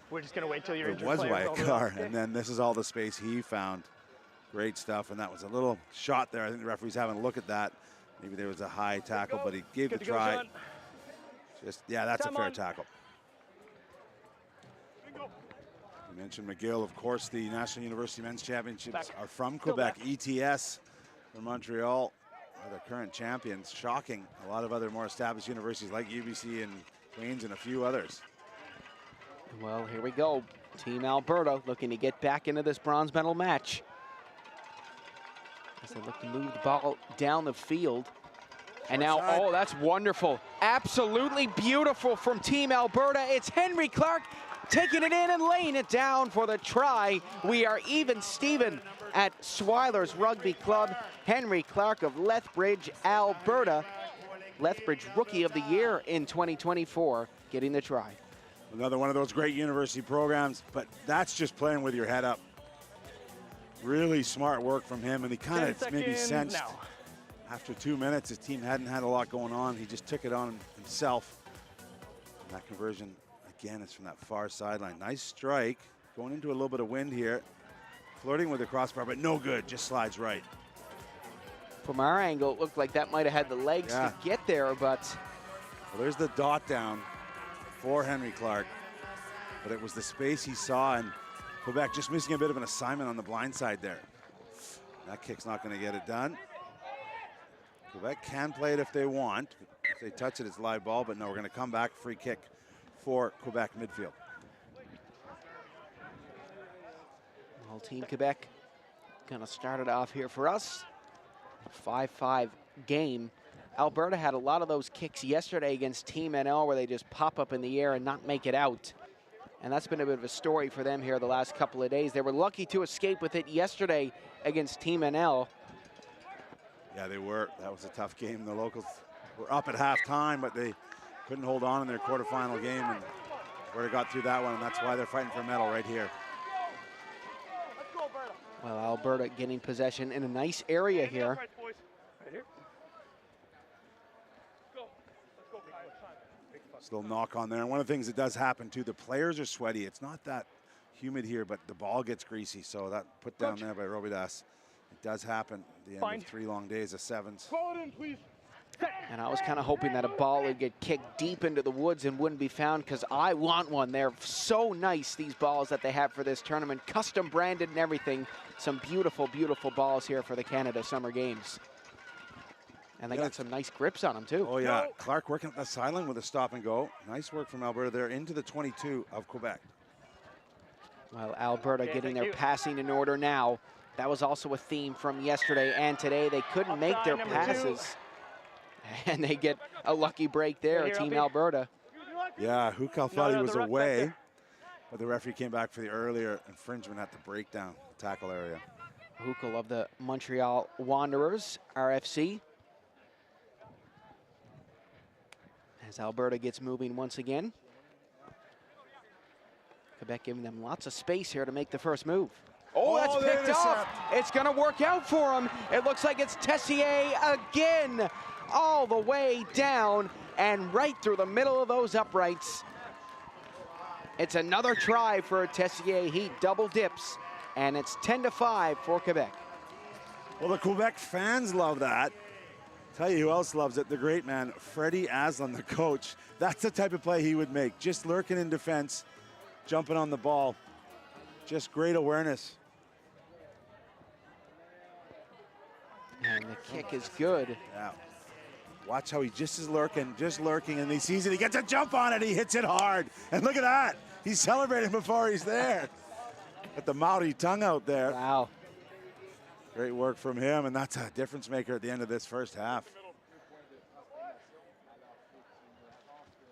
We're just going to wait till you're It was Wyatt Carr, and then this is all the space he found. Great stuff, and that was a little shot there. I think the referee's having a look at that. Maybe there was a high tackle, but he gave the try. Just, yeah, that's a fair tackle. You mentioned McGill, of course, the National University Men's Championships are from Quebec. ETS from Montreal are the current champions. Shocking. A lot of other more established universities like UBC and Queens and a few others. Well, here we go. Team Alberta looking to get back into this bronze medal match as they look to move the ball down the field. And now, oh, that's wonderful. Absolutely beautiful from Team Alberta. It's Henry Clark taking it in and laying it down for the try. We are even Steven at Swilers Rugby Club. Henry Clark of Lethbridge, Alberta. Lethbridge Rookie of the Year in 2024, getting the try. Another one of those great university programs, but that's just playing with your head up. Really smart work from him, and he kind of maybe sensed After 2 minutes, his team hadn't had a lot going on. He just took it on himself. And that conversion, again, is from that far sideline. Nice strike. Going into a little bit of wind here. Flirting with the crossbar, but no good. Just slides right. From our angle, it looked like that might have had the legs to get there, but... Well, there's the dot down for Henry Clark. But it was the space he saw, and Quebec just missing a bit of an assignment on the blind side there. That kick's not going to get it done. Quebec can play it if they want. If they touch it, it's live ball, but no, we're going to come back. Free kick for Quebec midfield. Well, Team Quebec going to start it off here for us. 5-5 game. Alberta had a lot of those kicks yesterday against Team NL where they just pop up in the air and not make it out. And that's been a bit of a story for them here the last couple of days. They were lucky to escape with it yesterday against Team NL. Yeah, they were. That was a tough game. The locals were up at halftime, but they couldn't hold on in their quarterfinal game, and Alberta got through that one, and that's why they're fighting for a medal right here. Well, Alberta getting possession in a nice area here. Still knock on there. And one of the things that does happen too, the players are sweaty. It's not that humid here, but the ball gets greasy. So that put down there by Robidas. It does happen at the end of 3 long days of sevens. And I was kind of hoping that a ball would get kicked deep into the woods and wouldn't be found, because I want one. They're so nice, these balls that they have for this tournament. Custom branded and everything. Some beautiful, beautiful balls here for the Canada Summer Games. And they got some nice grips on them, too. Oh, yeah. Clark working at the sideline with a stop and go. Nice work from Alberta there into the 22 of Quebec. Well, Alberta getting their passing in order now. That was also a theme from yesterday and today. They couldn't make their passes. And they get a lucky break there, Team Alberta. Yeah, Hukal thought he was away, but the referee came back for the earlier infringement at the breakdown tackle area. Hukal of the Montreal Wanderers, RFC. As Alberta gets moving once again. Quebec giving them lots of space here to make the first move. Oh, that's picked off. It's going to work out for him. It looks like it's Tessier again, all the way down and right through the middle of those uprights. It's another try for Tessier. He double dips, and it's 10-5 for Quebec. Well, the Quebec fans love that. Tell you who else loves it, the great man, Freddie Aslan, the coach. That's the type of play he would make. Just lurking in defense, jumping on the ball. Just great awareness. And the kick is good. Yeah. Watch how he just is lurking, and he sees it. He gets a jump on it. He hits it hard. And look at that. He's celebrating before he's there. Got the Maori tongue out there. Wow. Great work from him, and that's a difference maker at the end of this first half.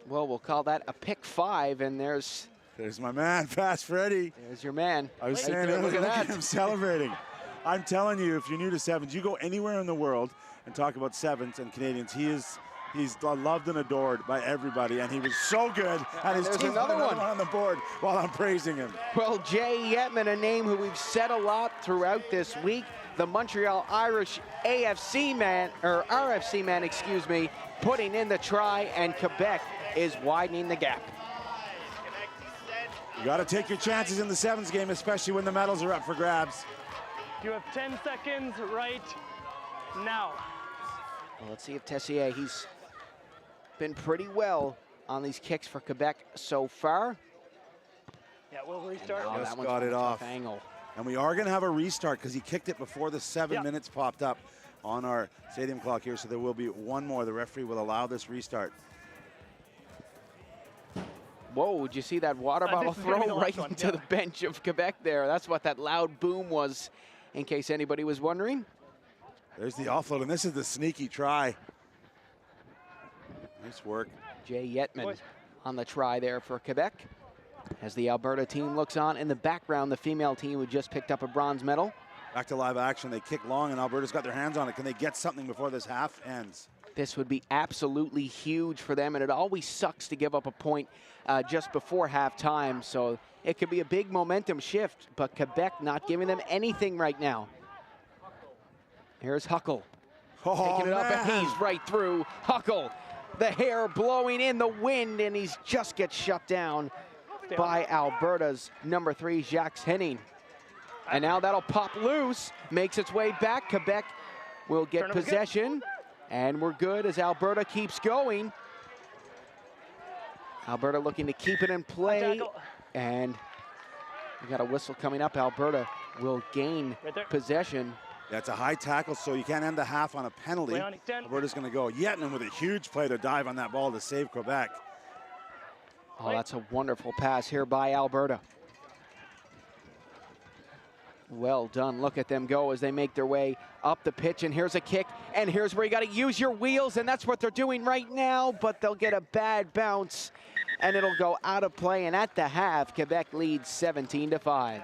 Well, we'll call that a pick 5, and there's my man, Fast Freddy. There's your man. I was saying earlier, look at him celebrating. I'm telling you, if you're new to sevens, you go anywhere in the world and talk about sevens and Canadians, he's loved and adored by everybody, and he was so good. And his team another one on the board while I'm praising him. Well, Jay Yetman, a name who we've said a lot throughout this week, the Montreal Irish RFC man, excuse me, putting in the try, and Quebec is widening the gap. You got to take your chances in the sevens game, especially when the medals are up for grabs. You have 10 seconds right now. Well, let's see if Tessier, he's been pretty well on these kicks for Quebec so far. Yeah, we'll restart. Just got it off. Angle. And we are going to have a restart because he kicked it before the 7 minutes popped up on our stadium clock here. So there will be one more. The referee will allow this restart. Whoa, did you see that water bottle throw right into the bench of Quebec there? That's what that loud boom was, in case anybody was wondering. There's the offload, and this is the sneaky try. Nice work. Jay Yetman on the try there for Quebec. As the Alberta team looks on in the background, the female team who just picked up a bronze medal. Back to live action. They kick long, and Alberta's got their hands on it. Can they get something before this half ends? This would be absolutely huge for them, and it always sucks to give up a point just before halftime, so it could be a big momentum shift, but Quebec not giving them anything right now. Here's Huckle. Taking it up, and he's right through. Huckle, the hair blowing in the wind, and he's just gets shut down by Alberta's number 3, Jacques Henning. And now that'll pop loose, makes its way back. Quebec will get possession, and we're good as Alberta keeps going. Alberta looking to keep it in play, and we got a whistle coming up. Alberta will gain possession. That's a high tackle, so you can't end the half on a penalty. Alberta's going to go. Yetman with a huge play to dive on that ball to save Quebec. Oh, that's a wonderful pass here by Alberta. Well done. Look at them go as they make their way up the pitch, and here's a kick, and here's where you got to use your wheels, and that's what they're doing right now, but they'll get a bad bounce, and it'll go out of play, and at the half, Quebec leads 17-5.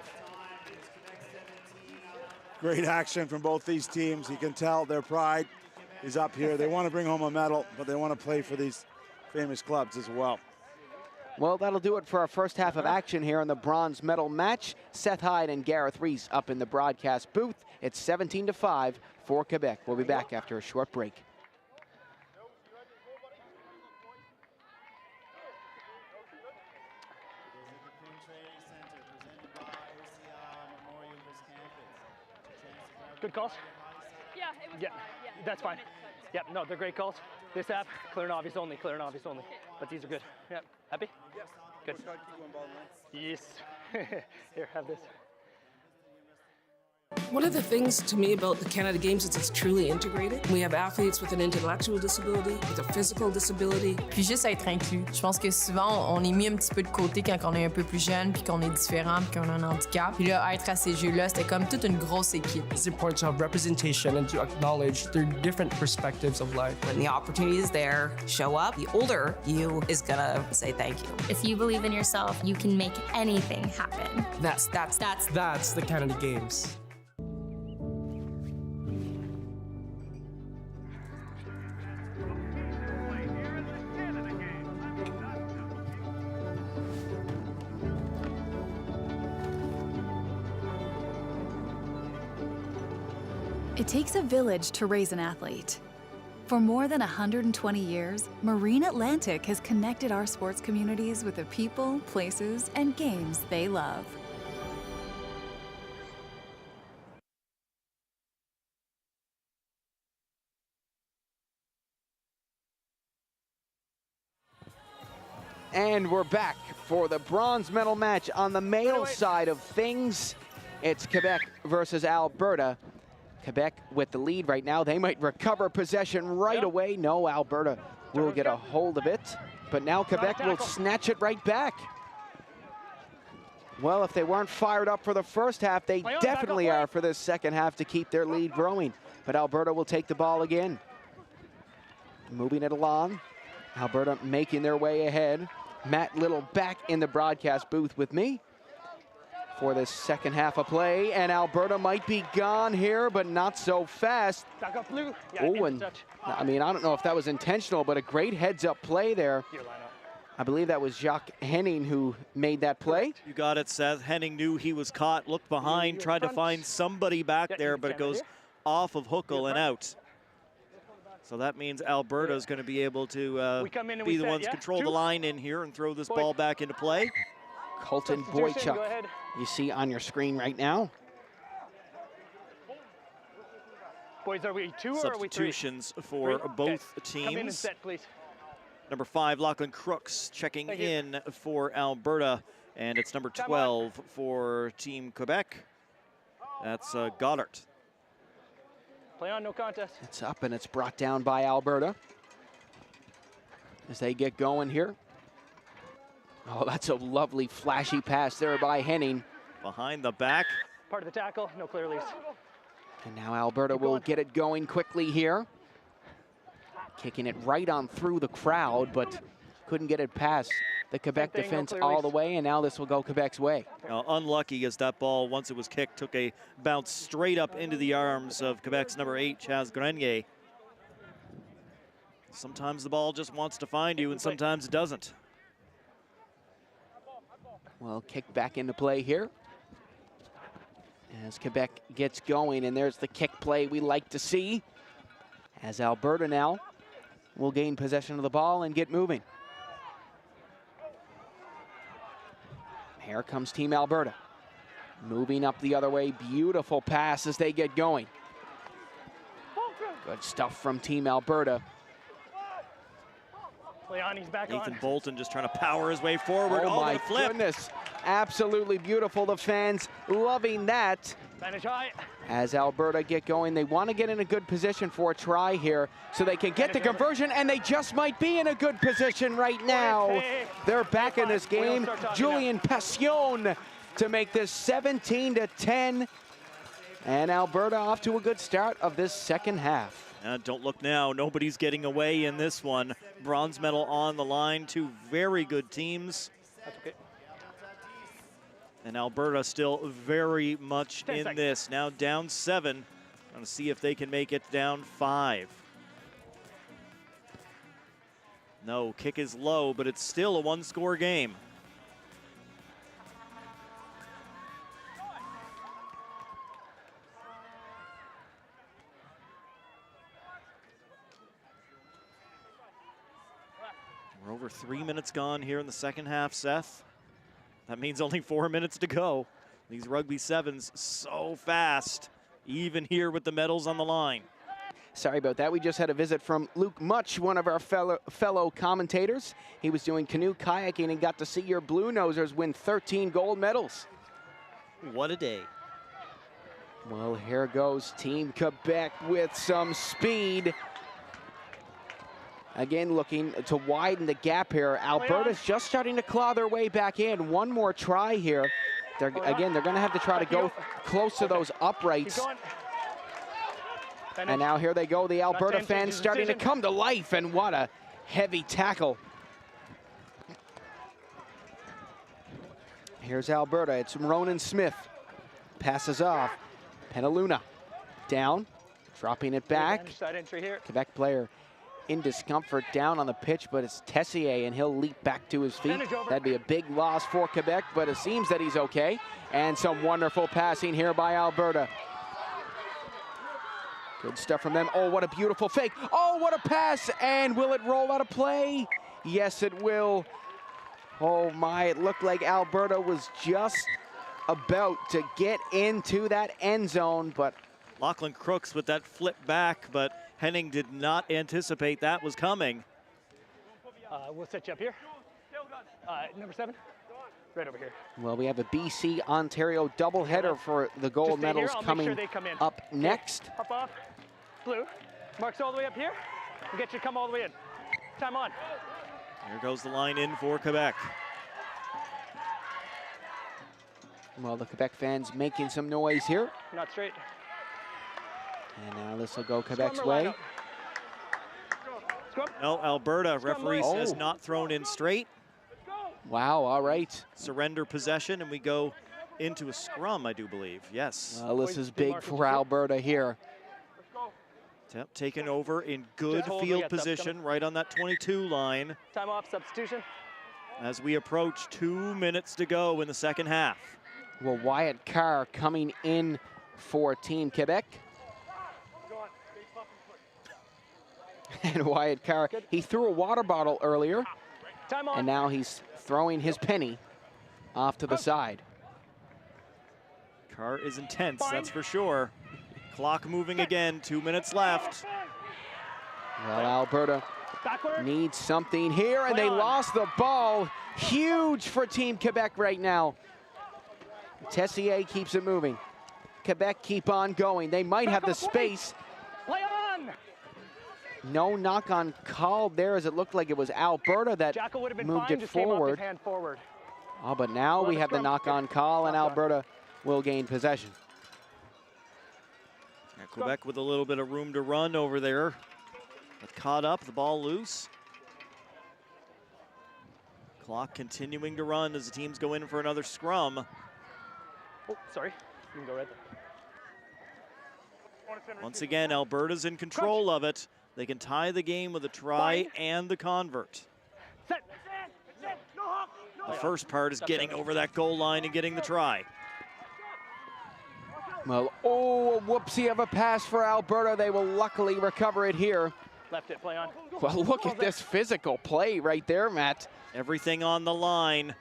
Great action from both these teams. You can tell their pride is up here. They want to bring home a medal, but they want to play for these famous clubs as well. Well, that'll do it for our first half of action here in the bronze medal match. Seth Hyde and Gareth Reese up in the broadcast booth. It's 17-5 for Quebec. We'll be back after a short break. Good calls? Yeah, it was Yeah, fine. Yeah, that's fine. Yep, no, they're great calls. This half, clear and obvious only, clear and obvious only. But these are good. Yep, happy? Yes. Good. Yes. Here, have this. One of the things to me about the Canada Games is it's truly integrated. We have athletes with an intellectual disability, with a physical disability. Puis juste être inclus. Je pense que souvent, on est mis un petit peu de côté quand on est un peu plus jeune, puis qu'on est différent, puis qu'on a un handicap. Puis là, être à ces Jeux-là, c'était comme toute une grosse équipe. It's important to have representation and to acknowledge their different perspectives of life. When the opportunity is there, show up. The older you is gonna say thank you. If you believe in yourself, you can make anything happen. That's the Canada Games. It takes a village to raise an athlete. For more than 120 years, Marine Atlantic has connected our sports communities with the people, places, and games they love. And we're back for the bronze medal match on the male side of things. It's Quebec versus Alberta. Quebec with the lead right now. They might recover possession right away. No, Alberta will get a hold of it. But now Quebec will snatch it right back. Well, if they weren't fired up for the first half, they definitely are for this second half to keep their lead growing. But Alberta will take the ball again. Moving it along. Alberta making their way ahead. Matt Little back in the broadcast booth with me for this second half of play, and Alberta might be gone here, but not so fast. Oh, and I mean, I don't know if that was intentional, but a great heads-up play there. I believe that was Jacques Henning who made that play. You got it, Seth. Henning knew he was caught, looked behind, tried to find somebody back there, but it goes off of Huckle and out. So that means Alberta is going to be able to be the ones control the line in here and throw this ball back into play. Colton Boychuk, you see on your screen right now. Boys, are we two or are we three? Substitutions for both teams. Come in and set, please. Number 5, Lachlan Crooks checking in for Alberta, and it's number 12 for Team Quebec. That's Goddard. Play on, no contest. It's up and it's brought down by Alberta as they get going here. Oh, that's a lovely flashy pass there by Henning. Behind the back. Part of the tackle, no clear release. And now Alberta will get it going quickly here. Kicking it right on through the crowd, but couldn't get it past the Quebec defense all the way, and now this will go Quebec's way. Now, unlucky as that ball, once it was kicked, took a bounce straight up into the arms of Quebec's number 8, Chaz Grenier. Sometimes the ball just wants to find you, and sometimes it doesn't. Well, kick back into play here as Quebec gets going, and there's the kick play we like to see As Alberta now will gain possession of the ball and get moving. Here comes Team Alberta. Moving up the other way, beautiful pass as they get going. Good stuff from Team Alberta. Leone's back Nathan on. Bolton just trying to power his way forward. Oh my the flip. goodness, absolutely beautiful. The fans loving that. Advantage high. As Alberta get going, they want to get in a good position for a try here so they can get the conversion, and they just might be in a good position right now. They're back in this game. Julian Passion to make this 17-10. And Alberta off to a good start of this second half. Don't look now, nobody's getting away in this one. Bronze medal on the line, two very good teams. That's okay. And Alberta still very much in this. Now down 7. Going to see if they can make it down 5. No, kick is low, but it's still a one-score game. We're over 3 minutes gone here in the second half, Seth. That means only 4 minutes to go. These rugby sevens so fast, even here with the medals on the line. Sorry about that. We just had a visit from Luke Much, one of our fellow commentators. He was doing canoe kayaking and got to see your Blue Nosers win 13 gold medals. What a day. Well, here goes Team Quebec with some speed. Again, looking to widen the gap here. Alberta's just starting to claw their way back in. One more try here. Again, they're going to have to try to go close to those uprights. And now here they go. The Alberta fans starting to come to life, and what a heavy tackle. Here's Alberta. It's Ronan Smith. Passes off. Penaluna down, dropping it back. Side entry here. Quebec player in discomfort down on the pitch, but it's Tessier, and he'll leap back to his feet. That'd be a big loss for Quebec, but it seems that he's okay. And some wonderful passing here by Alberta. Good stuff from them. Oh, what a beautiful fake. Oh, what a pass. And will it roll out of play? Yes, it will. Oh my, it looked like Alberta was just about to get into that end zone, but Lachlan Crooks with that flip back, but Henning did not anticipate that was coming. We'll set you up here. Number 7, right over here. Well, we have a BC-Ontario doubleheader for the gold medals coming up next. Hop off. Blue. Marks all the way up here. We'll get you to come all the way in. Time on. Here goes the line in for Quebec. Well, the Quebec fans making some noise here. Not straight. And now this will go Quebec's way. No, Alberta referee says not thrown in straight. Wow, all right. Surrender possession, and we go into a scrum, I do believe. Yes. Well, this is big for Alberta here. Yep, taken over in good field position, right on that 22 line. Time off, substitution. As we approach 2 minutes to go in the second half. Well, Wyatt Carr coming in for Team Quebec. And Wyatt Carr, he threw a water bottle earlier, and now he's throwing his penny off to the side. Carr is intense, that's for sure. Clock moving again, 2 minutes left. Well, Alberta needs something here, and they lost the ball. Huge for Team Quebec right now. Tessier keeps it moving. Quebec keep on going. They might have the space. Play on! No knock-on called there, as it looked like it was Alberta that moved it forward. Oh, but now we have the knock-on call, and Alberta will gain possession. Quebec with a little bit of room to run over there. But caught up, the ball loose. Clock continuing to run as the teams go in for another scrum. Oh, sorry. You can go right there. Once again, Alberta's in control of it. They can tie the game with a try and the convert. The first part is getting over that goal line and getting the try. Well, oh, a whoopsie of a pass for Alberta. They will luckily recover it here. Left it, play on. Well, look at this physical play right there, Matt. Everything on the line.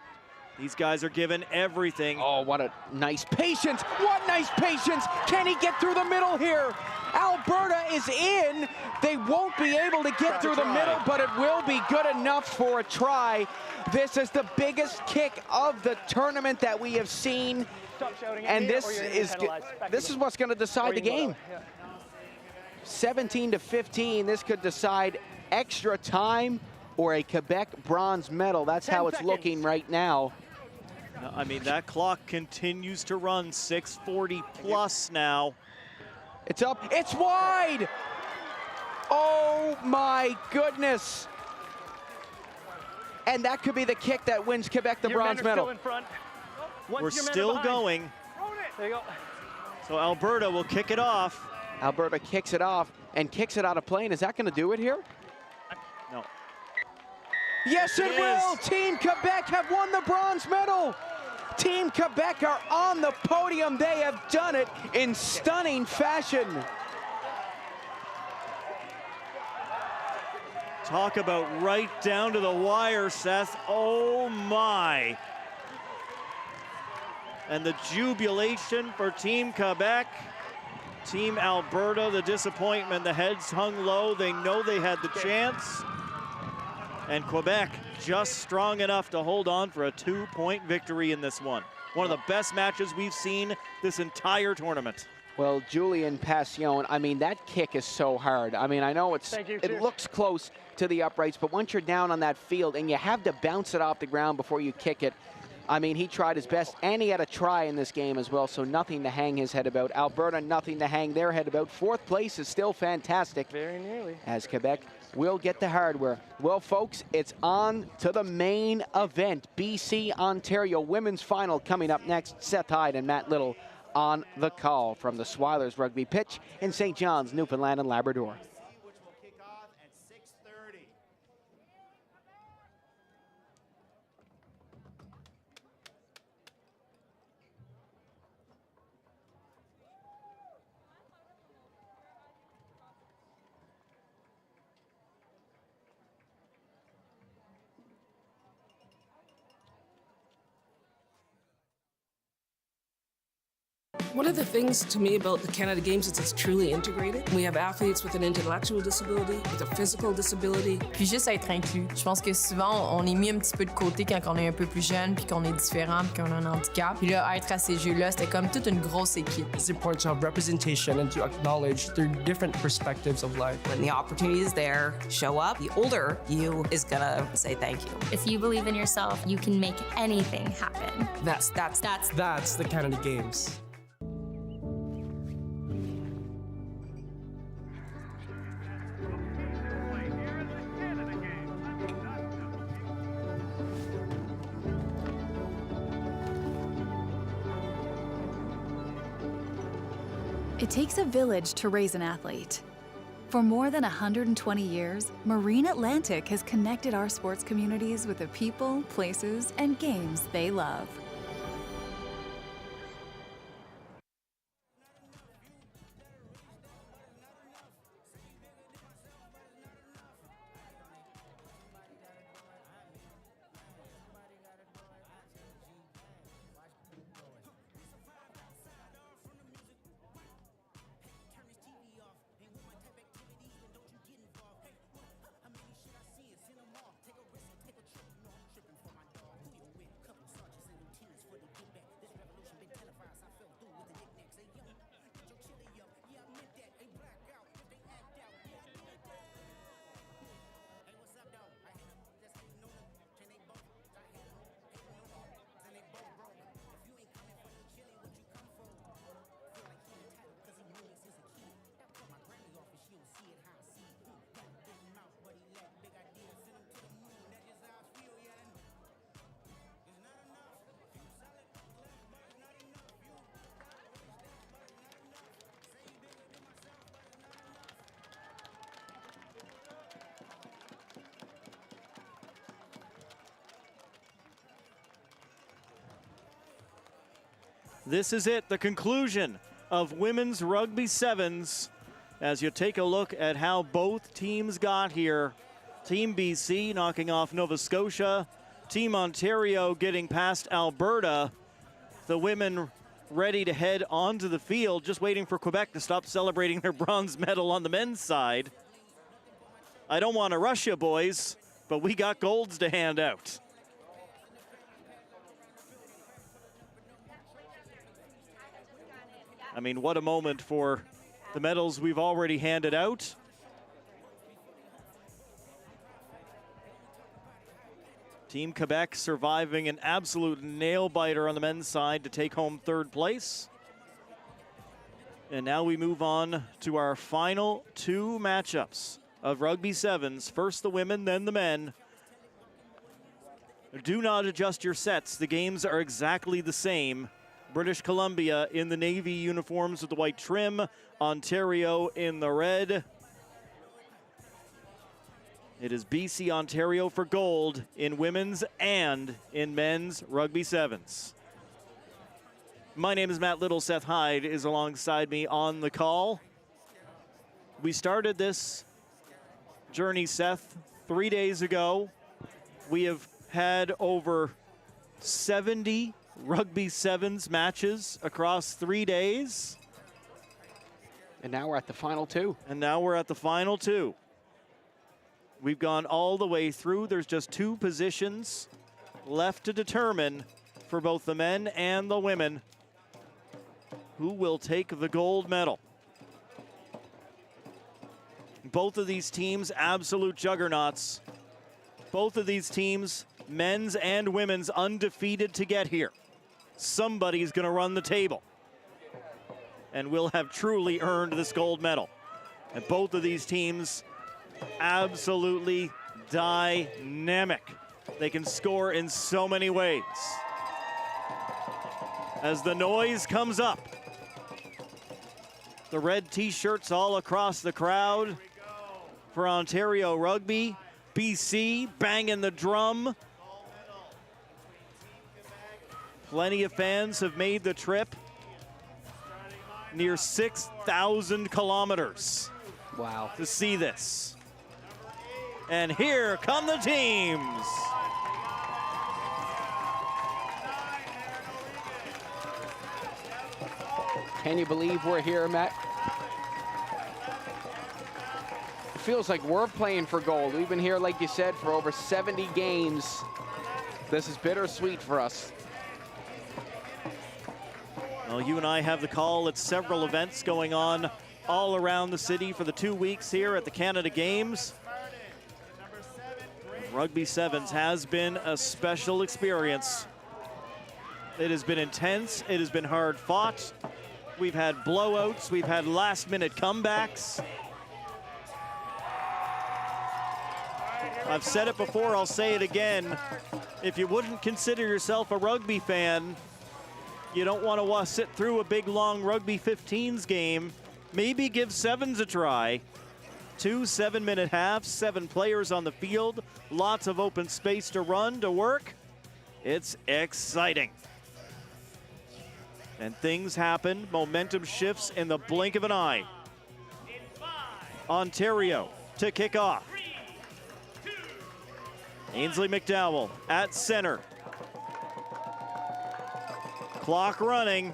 These guys are given everything. Oh, what a nice patience. What nice patience. Can he get through the middle here? Alberta is in. They won't be able to get through the middle, but it will be good enough for a try. This is the biggest kick of the tournament that we have seen. Stop shouting at And me, this or you're gonna is get penalized. this is what's going to decide the game. 17-15. This could decide extra time or a Quebec bronze medal. That's how it's looking right now. I mean, that clock continues to run. 6:40 plus now. It's up. It's wide. Oh my goodness. And that could be the kick that wins Quebec the bronze medal. Still in front. We're still going. There you go. So Alberta will kick it off. Alberta kicks it off and kicks it out of play. And is that going to do it here? No. Yes, it will. Team Quebec have won the bronze medal. Team Quebec are on the podium. They have done it in stunning fashion. Talk about right down to the wire, Seth. Oh my. And the jubilation for Team Quebec. Team Alberta, the disappointment, the heads hung low. They know they had the chance. And Quebec just strong enough to hold on for a 2-point victory in this one. One of the best matches we've seen this entire tournament. Well, Julian Passion, I mean, that kick is so hard. I mean, I know it looks close to the uprights, but once you're down on that field and you have to bounce it off the ground before you kick it, I mean, he tried his best, and he had a try in this game as well, so nothing to hang his head about. Alberta, nothing to hang their head about. 4th place is still fantastic. Very nearly. As Quebec will get the hardware. Well, folks, it's on to the main event. BC-Ontario women's final coming up next. Seth Hyde and Matt Little on the call from the Swilers Rugby pitch in St. John's, Newfoundland and Labrador. One of the things to me about the Canada Games is it's truly integrated. We have athletes with an intellectual disability, with a physical disability. Puis juste être inclus. Je pense que souvent, on est mis un petit peu de côté quand on est un peu plus jeune, puis qu'on est différent, puis qu'on a un handicap. Puis là, être à ces Jeux-là, c'était comme toute une grosse équipe. It's important to have representation and to acknowledge their different perspectives of life. When the opportunity is there, show up. The older you is gonna say thank you. If you believe in yourself, you can make anything happen. That's the Canada Games. It takes a village to raise an athlete. For more than 120 years, Marine Atlantic has connected our sports communities with the people, places, and games they love. This is it, the conclusion of women's rugby sevens as you take a look at how both teams got here. Team BC knocking off Nova Scotia. Team Ontario getting past Alberta. The women ready to head onto the field, just waiting for Quebec to stop celebrating their bronze medal on the men's side. I don't want to rush you, boys, but we got golds to hand out. I mean, what a moment for the medals we've already handed out. Team Quebec surviving an absolute nail-biter on the men's side to take home third place. And now we move on to our final two matchups of rugby sevens. First the women, then the men. Do not adjust your sets. The games are exactly the same. British Columbia in the navy uniforms with the white trim. Ontario in the red. It is BC Ontario for gold in women's and in men's rugby sevens. My name is Matt Little. Seth Hyde is alongside me on the call. We started this journey, Seth, 3 days ago. We have had over 70 rugby sevens matches across 3 days. And now we're at the final two. We've gone all the way through. There's just two positions left to determine for both the men and the women who will take the gold medal. Both of these teams, absolute juggernauts. Both of these teams, men's and women's, undefeated to get here. Somebody's going to run the table and will have truly earned this gold medal. And both of these teams absolutely dynamic. They can score in so many ways. As the noise comes up, the red t-shirts all across the crowd for Ontario Rugby. BC banging the drum. Plenty of fans have made the trip. Near 6,000 kilometers. Wow. To see this. And here come the teams. Can you believe we're here, Matt? It feels like we're playing for gold. We've been here, like you said, for over 70 games. This is bittersweet for us. Well, you and I have the call at several events going on all around the city for the 2 weeks here at the Canada Games. Rugby sevens has been a special experience. It has been intense. It has been hard fought. We've had blowouts. We've had last-minute comebacks. I've said it before, I'll say it again. If you wouldn't consider yourself a rugby fan, you don't want to sit through a big, long rugby 15s game, maybe give sevens a try. 2 7-minute halves, 7 players on the field, lots of open space to run, to work. It's exciting. And things happen, momentum shifts in the blink of an eye. Ontario to kick off. Ainsley McDowell at center. Clock running.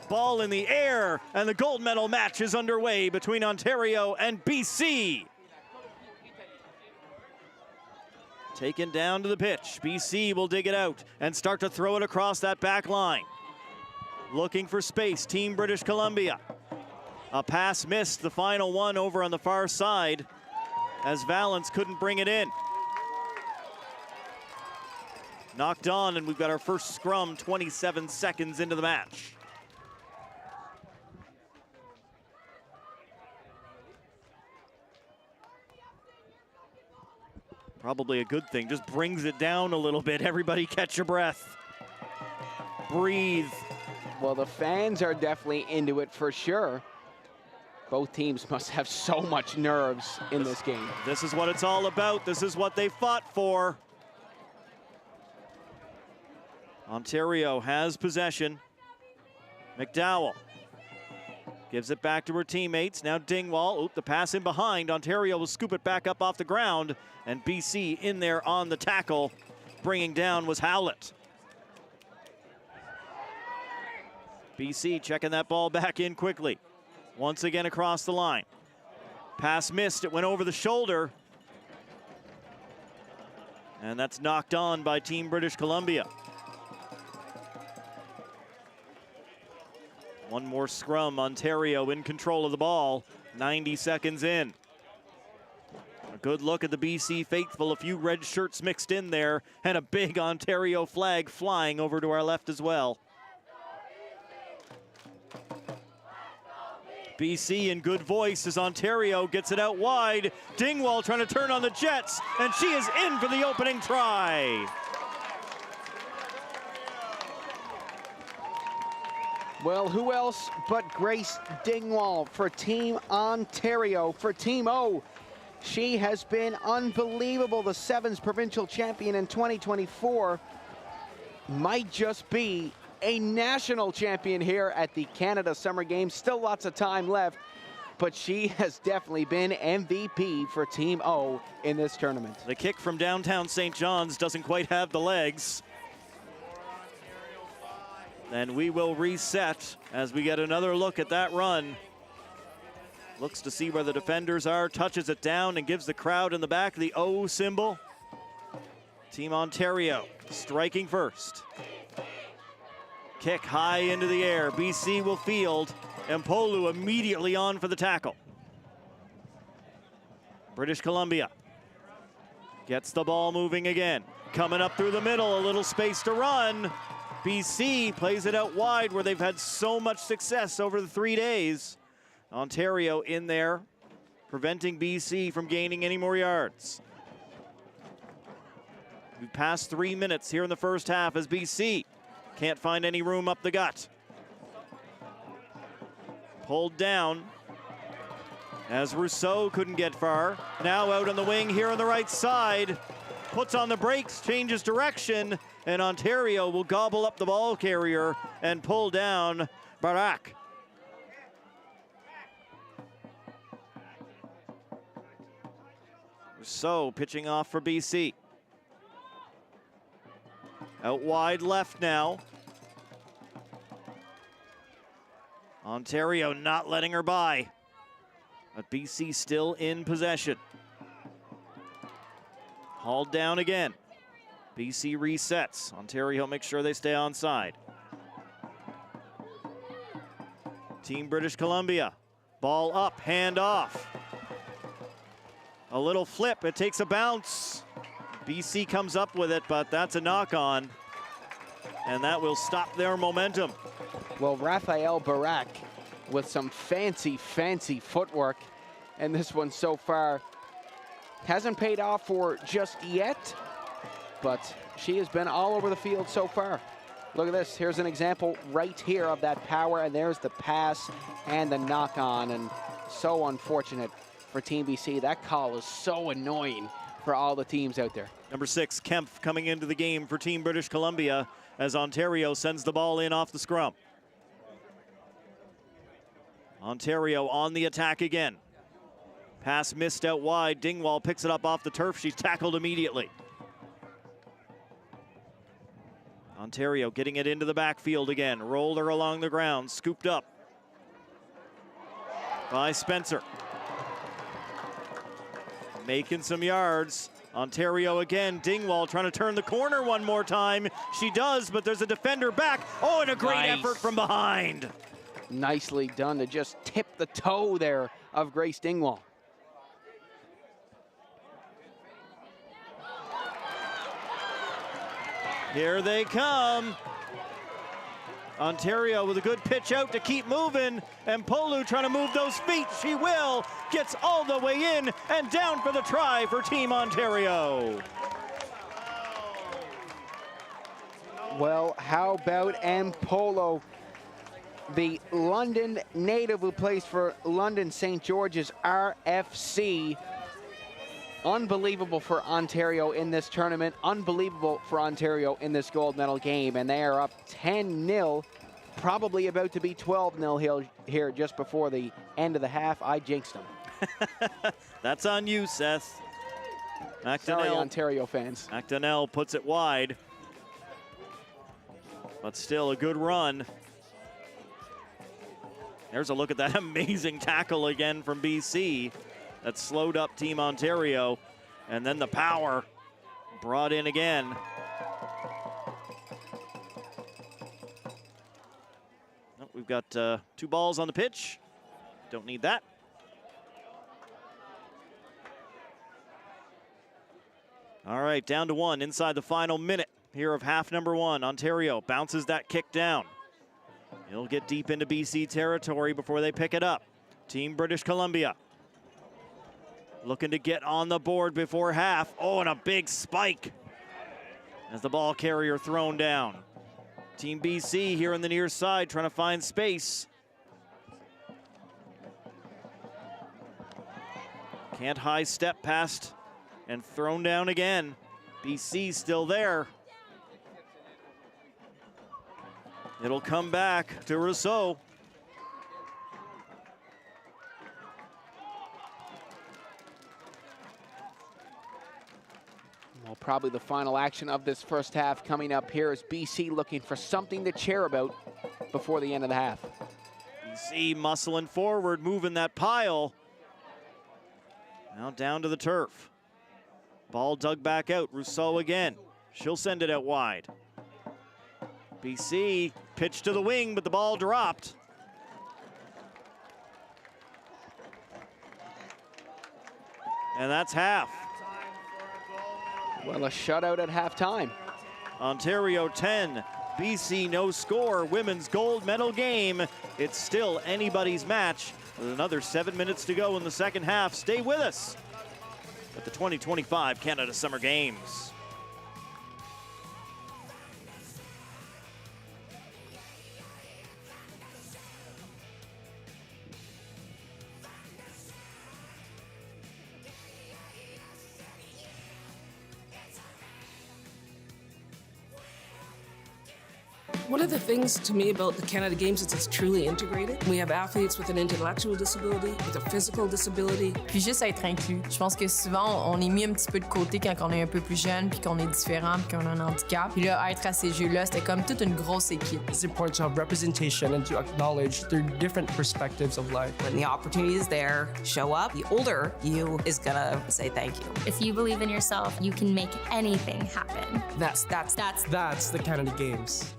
Ball in the air, and the gold medal match is underway between Ontario and BC. Taken down to the pitch. BC will dig it out and start to throw it across that back line. Looking for space, Team British Columbia. A pass missed, the final one over on the far side, as Valance couldn't bring it in. Knocked on, and we've got our first scrum 27 seconds into the match. Probably a good thing, just brings it down a little bit. Everybody catch your breath. Breathe. Well, the fans are definitely into it for sure. Both teams must have so much nerves in this game. This is what it's all about. This is what they fought for. Ontario has possession. McDowell Gives it back to her teammates. Now Dingwall. Oop, the pass in behind. Ontario will scoop it back up off the ground. And BC in there on the tackle. Bringing down was Howlett. BC checking that ball back in quickly. Once again across the line. Pass missed. It went over the shoulder. And that's knocked on by Team British Columbia. One more scrum. Ontario in control of the ball. 90 seconds in. A good look at the BC faithful. A few red shirts mixed in there. And a big Ontario flag flying over to our left as well. BC in good voice as Ontario gets it out wide. Dingwall trying to turn on the Jets, and she is in for the opening try. Well, who else but Grace Dingwall for Team Ontario, for Team O. She has been unbelievable. The Sevens provincial champion in 2024 might just be a national champion here at the Canada Summer Games. Still lots of time left, but she has definitely been MVP for Team O in this tournament. The kick from downtown St. John's doesn't quite have the legs. And we will reset as we get another look at that run. Looks to see where the defenders are, touches it down and gives the crowd in the back the O symbol. Team Ontario striking first. Kick high into the air. BC will field. Mpolu immediately on for the tackle. British Columbia gets the ball moving again. Coming up through the middle, a little space to run. BC plays it out wide where they've had so much success over the 3 days. Ontario in there, preventing BC from gaining any more yards. We've passed 3 minutes here in the first half as BC can't find any room up the gut. Pulled down as Rousseau couldn't get far. Now out on the wing here on the right side. Puts on the brakes, changes direction, and Ontario will gobble up the ball carrier and pull down Barak. Rousseau pitching off for BC. Out wide left now. Ontario not letting her by. But BC still in possession. Hauled down again. BC resets. Ontario makes sure they stay onside. Team British Columbia. Ball up, hand off. A little flip, it takes a bounce. BC comes up with it, but that's a knock-on. And that will stop their momentum. Well, Raphael Barak with some fancy footwork. And this one so far hasn't paid off for just yet, but she has been all over the field so far. Look at this, here's an example right here of that power, and there's the pass and the knock-on, and so unfortunate for Team BC. That call is so annoying for all the teams out there. Number 6, Kempf coming into the game for Team British Columbia as Ontario sends the ball in off the scrum. Ontario on the attack again. Pass missed out wide. Dingwall picks it up off the turf. She's tackled immediately. Ontario getting it into the backfield again. Rolled her along the ground. Scooped up by Spencer. Making some yards. Ontario again. Dingwall trying to turn the corner one more time. She does, but there's a defender back. Oh, and a great effort from behind. Nicely done to just tip the toe there of Grace Dingwall. Here they come. Ontario with a good pitch out to keep moving. And Polu trying to move those feet. She will. Gets all the way in and down for the try for Team Ontario. Well, how about Mpolo, the London native who plays for London St. George's RFC. Unbelievable for Ontario in this tournament. Unbelievable for Ontario in this gold medal game. And they are up 10-0 probably about to be 12-0 here just before the end of the half. I jinxed them. That's on you, Seth. Sorry, Ontario fans. McDonnell puts it wide. But still a good run. There's a look at that amazing tackle again from BC that slowed up Team Ontario. And then the power brought in again. Oh, we've got 2 balls on the pitch. Don't need that. All right, down to 1 inside the final minute here of half number 1. Ontario bounces that kick down. He'll get deep into BC territory before they pick it up. Team British Columbia looking to get on the board before half. Oh, and a big spike as the ball carrier thrown down. Team BC here on the near side trying to find space. Can't high step past and thrown down again. BC still there. It'll come back to Rousseau. Well, probably the final action of this first half coming up here is BC looking for something to cheer about before the end of the half. BC muscling forward, moving that pile. Now down to the turf. Ball dug back out. Rousseau again. She'll send it out wide. BC pitched to the wing, but the ball dropped. And that's half. Well, a shutout at halftime. Ontario 10, BC no score. Women's gold medal game. It's still anybody's match with another 7 minutes to go in the second half. Stay with us at the 2025 Canada Summer Games. One of the things to me about the Canada Games is it's truly integrated. We have athletes with an intellectual disability, with a physical disability. Puis juste être inclus. Je pense que souvent, on est mis un petit peu de côté quand on est un peu plus jeune, puis qu'on est différent, puis qu'on a un handicap. Puis là, être à ces Jeux-là, c'était comme toute une grosse équipe. It's important to have representation and to acknowledge their different perspectives of life. When the opportunity is there, show up. The older you is gonna say thank you. If you believe in yourself, you can make anything happen. That's the Canada Games.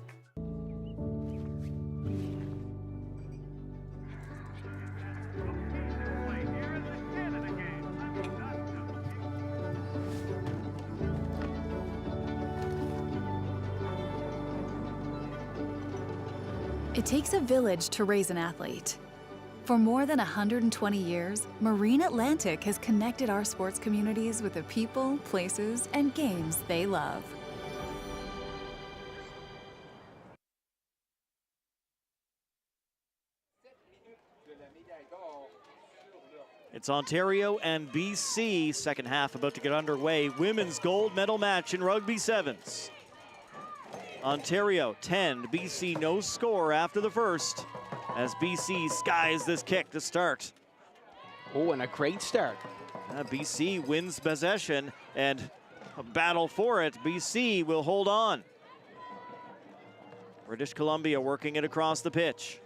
It takes a village to raise an athlete. For more than 120 years, Marine Atlantic has connected our sports communities with the people, places, and games they love. It's Ontario and BC, second half about to get underway. Women's gold medal match in rugby sevens. Ontario 10, BC no score after the first as BC skies this kick to start. Oh, and a great start. BC wins possession and a battle for it. BC will hold on. British Columbia working it across the pitch.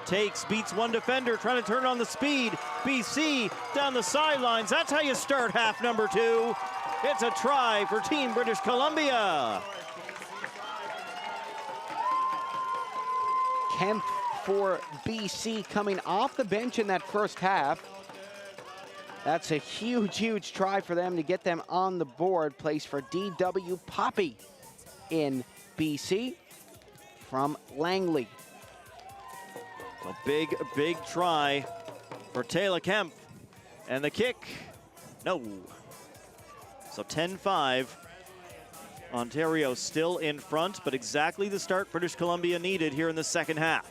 Takes, beats one defender, trying to turn on the speed. BC down the sidelines. That's how you start half number 2. It's a try for Team British Columbia. Kemp for BC coming off the bench in that first half. That's a huge, huge try for them to get them on the board. Place for D.W. Poppy in BC from Langley. A big, big try for Taylor Kemp. And the kick, no. So 10-5. Ontario still in front, but exactly the start British Columbia needed here in the second half.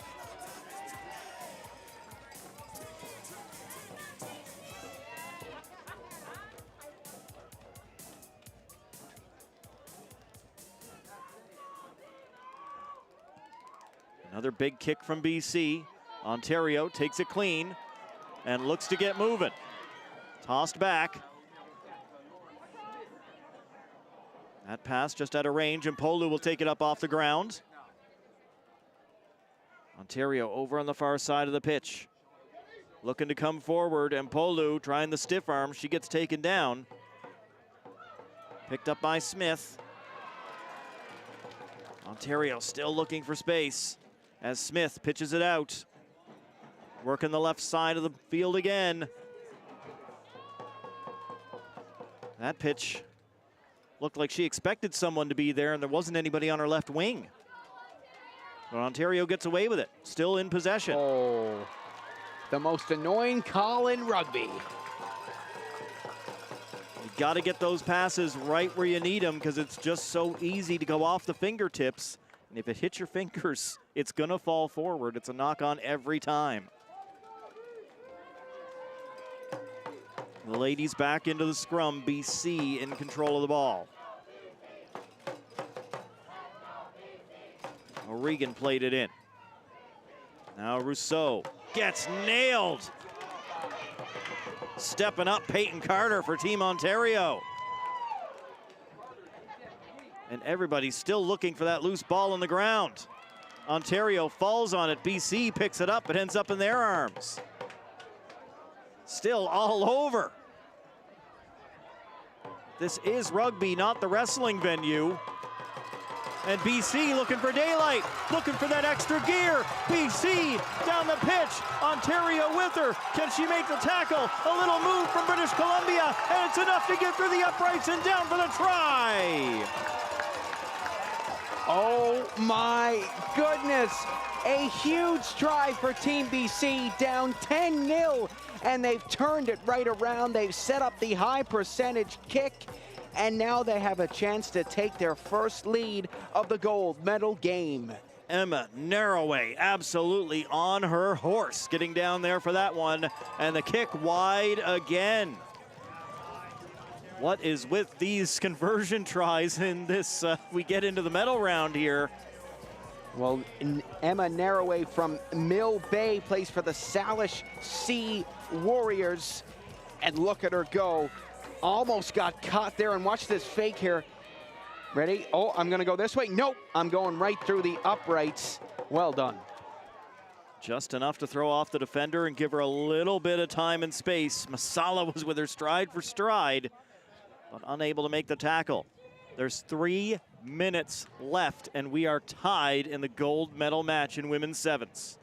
Another big kick from BC. Ontario takes it clean and looks to get moving. Tossed back. That pass just out of range, and Polu will take it up off the ground. Ontario over on the far side of the pitch. Looking to come forward, and Polu trying the stiff arm. She gets taken down. Picked up by Smith. Ontario still looking for space as Smith pitches it out. Working the left side of the field again. That pitch looked like she expected someone to be there, and there wasn't anybody on her left wing. But Ontario gets away with it, still in possession. Oh, the most annoying call in rugby. You got to get those passes right where you need them, because it's just so easy to go off the fingertips. And if it hits your fingers, it's going to fall forward. It's a knock on every time. The ladies back into the scrum. BC in control of the ball. O'Regan played it in. Now Rousseau gets nailed. Stepping up, Peyton Carter for Team Ontario. And everybody's still looking for that loose ball on the ground. Ontario falls on it. BC picks it up. It ends up in their arms. Still all over. This is rugby, not the wrestling venue. And BC looking for daylight, looking for that extra gear. BC down the pitch, Ontario with her. Can she make the tackle? A little move from British Columbia, and it's enough to get through the uprights and down for the try. Oh my goodness. A huge try for Team BC, down 10-0, and they've turned it right around. They've set up the high percentage kick, and now they have a chance to take their first lead of the gold medal game. Emma Narroway absolutely on her horse, getting down there for that one, and the kick wide again. What is with these conversion tries in this? We get into the medal round here. Well, Emma Narroway from Mill Bay plays for the Salish Sea Warriors, and look at her go. Almost got caught there, and watch this fake here. Ready? Oh, I'm gonna go this way. Nope, I'm going right through the uprights. Well done. Just enough to throw off the defender and give her a little bit of time and space. Masala was with her stride for stride, but unable to make the tackle. There's 3 minutes left, and we are tied in the gold medal match in women's sevens.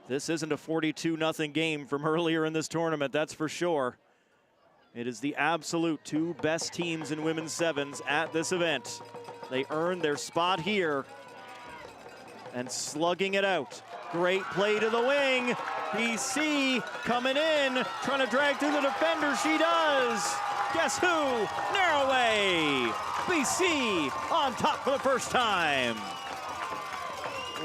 This isn't a 42-0 game from earlier in this tournament, that's for sure. It is the absolute 2 best teams in women's sevens at this event. They earned their spot here and slugging it out. Great play to the wing. BC coming in, trying to drag through the defender. She does. Guess who? Narroway. BC on top for the first time.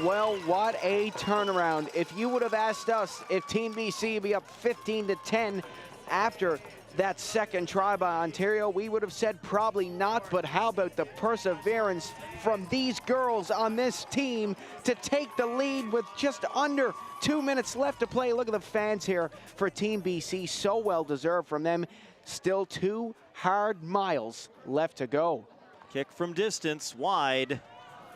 Well, what a turnaround. If you would have asked us if Team BC would be up 15-10 after that second try by Ontario, we would have said probably not, but how about the perseverance from these girls on this team to take the lead with just under 2 minutes left to play. Look at the fans here for Team BC, so well deserved from them. Still 2 hard miles left to go. Kick from distance, wide.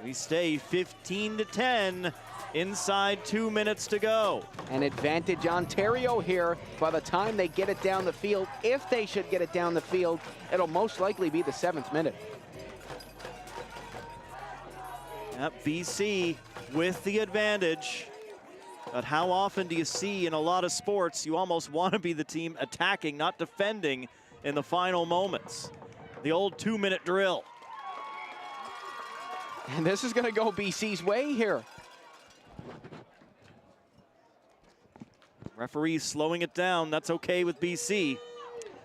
We stay 15-10, inside 2 minutes to go. An advantage Ontario here. By the time they get it down the field, if they should get it down the field, it'll most likely be the 7th minute. Yep, BC with the advantage. But how often do you see in a lot of sports, you almost want to be the team attacking, not defending in the final moments? The old 2-minute drill. And this is going to go BC's way here. Referee's slowing it down. That's okay with BC.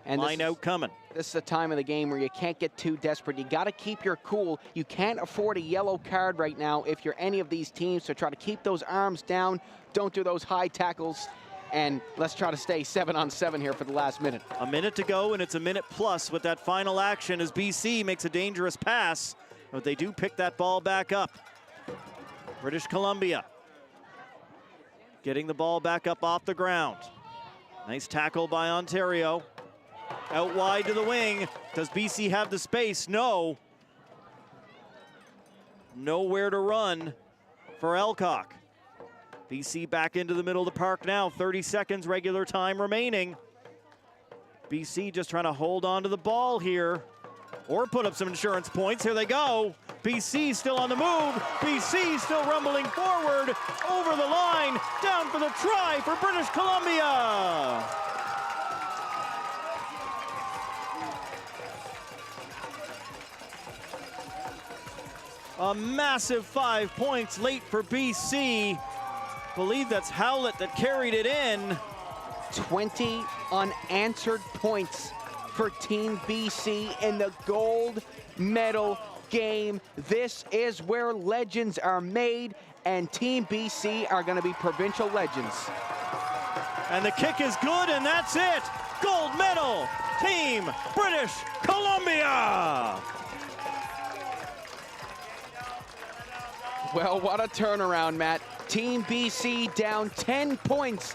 And line out coming. This is a time of the game where you can't get too desperate. You got to keep your cool. You can't afford a yellow card right now if you're any of these teams, so try to keep those arms down. Don't do those high tackles. And let's try to stay 7-on-7 here for the last minute. A minute to go, and it's a minute plus with that final action as BC makes a dangerous pass. but they do pick that ball back up. British Columbia getting the ball back up off the ground. Nice tackle by Ontario. Out wide to the wing. Does BC have the space? No. Nowhere to run for Elcock. BC back into the middle of the park now. 30 seconds regular time remaining. BC just trying to hold on to the ball here or put up some insurance points. Here they go. BC still on the move. BC still rumbling forward, over the line, down for the try for British Columbia. A massive 5 points late for BC. Believe that's Howlett that carried it in. 20 unanswered points for Team BC in the gold medal game. This is where legends are made, and Team BC are going to be provincial legends. And the kick is good, and that's it. Gold medal, Team British Columbia. Well, what a turnaround, Matt. Team BC down 10 points.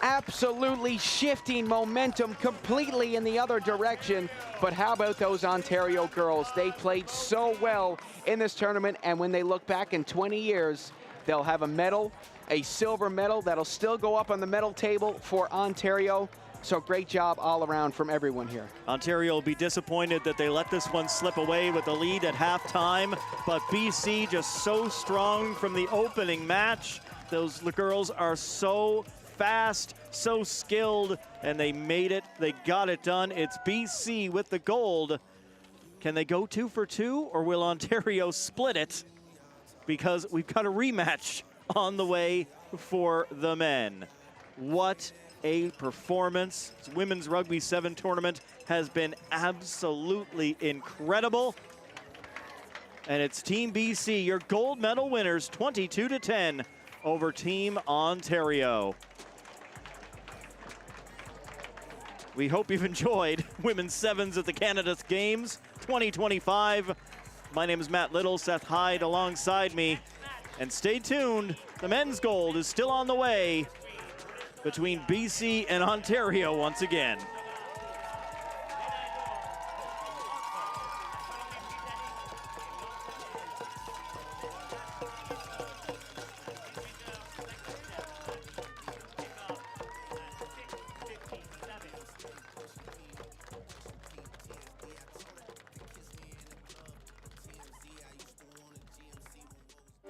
Absolutely shifting momentum completely in the other direction. But how about those Ontario girls? They played so well in this tournament, and when they look back in 20 years, they'll have a medal, a silver medal that'll still go up on the medal table for Ontario. So great job all around from everyone here. Ontario will be disappointed that they let this one slip away with the lead at halftime, but BC just so strong from the opening match. Those girls are so fast, so skilled, and they made it. They got it done. It's BC with the gold. Can they go 2 for 2, or will Ontario split it? Because we've got a rematch on the way for the men. What a performance. This Women's Rugby 7 tournament has been absolutely incredible. And it's Team BC, your gold medal winners, 22-10 over Team Ontario. We hope you've enjoyed Women's Sevens at the Canada Games 2025. My name is Matt Little, Seth Hyde alongside me. And stay tuned, the men's gold is still on the way between BC and Ontario once again.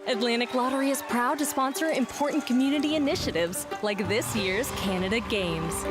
Atlantic Lottery is proud to sponsor important community initiatives like this year's Canada Games.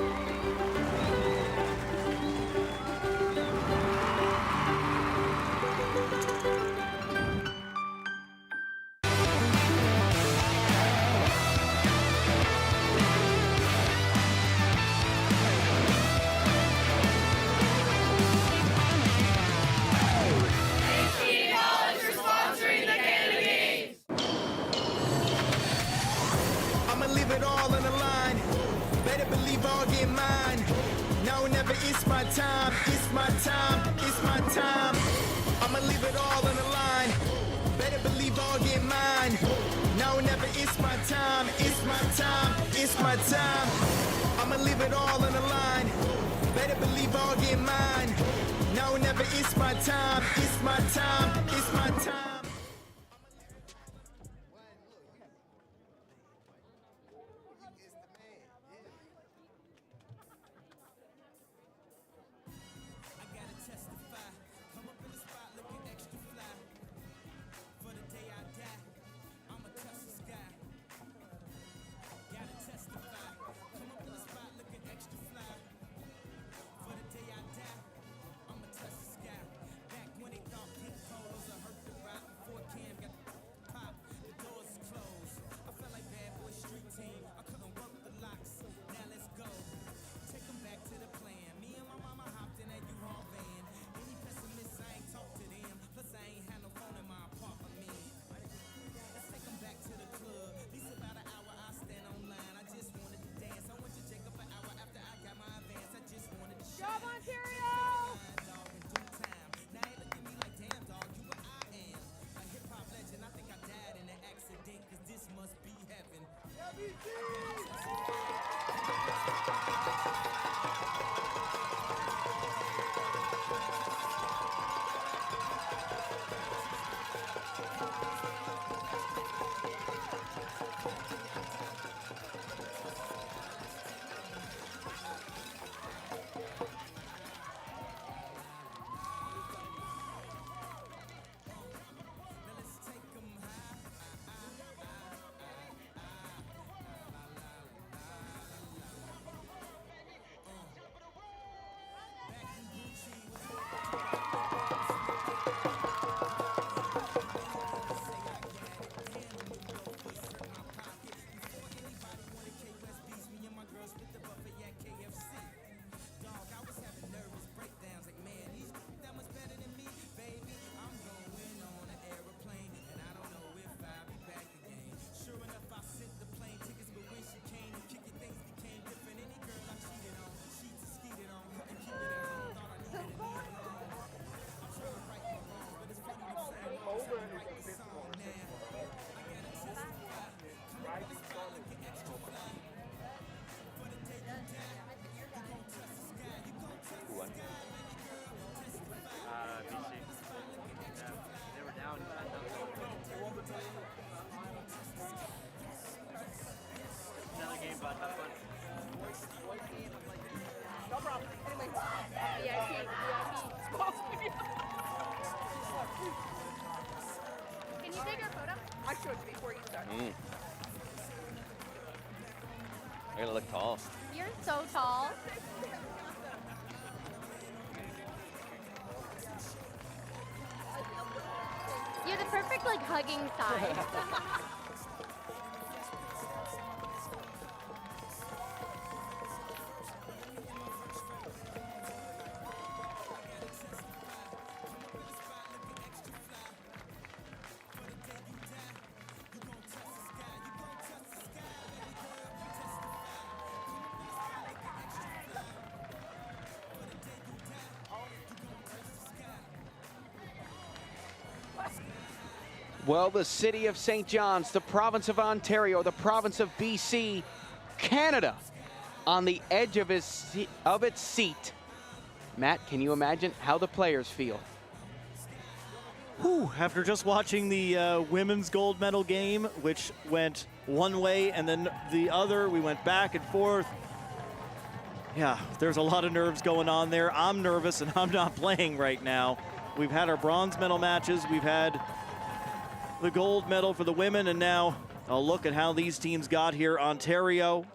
You're gonna look tall. You're so tall. You're the perfect like hugging size. Well, the city of St. John's, the province of Ontario, the province of BC, Canada, on the edge of its seat. Matt, can you imagine how the players feel? Whew, after just watching the women's gold medal game, which went one way and then the other, we went back and forth. Yeah, there's a lot of nerves going on there. I'm nervous and I'm not playing right now. We've had our bronze medal matches. We've had the gold medal for the women, and now a look at how these teams got here. Ontario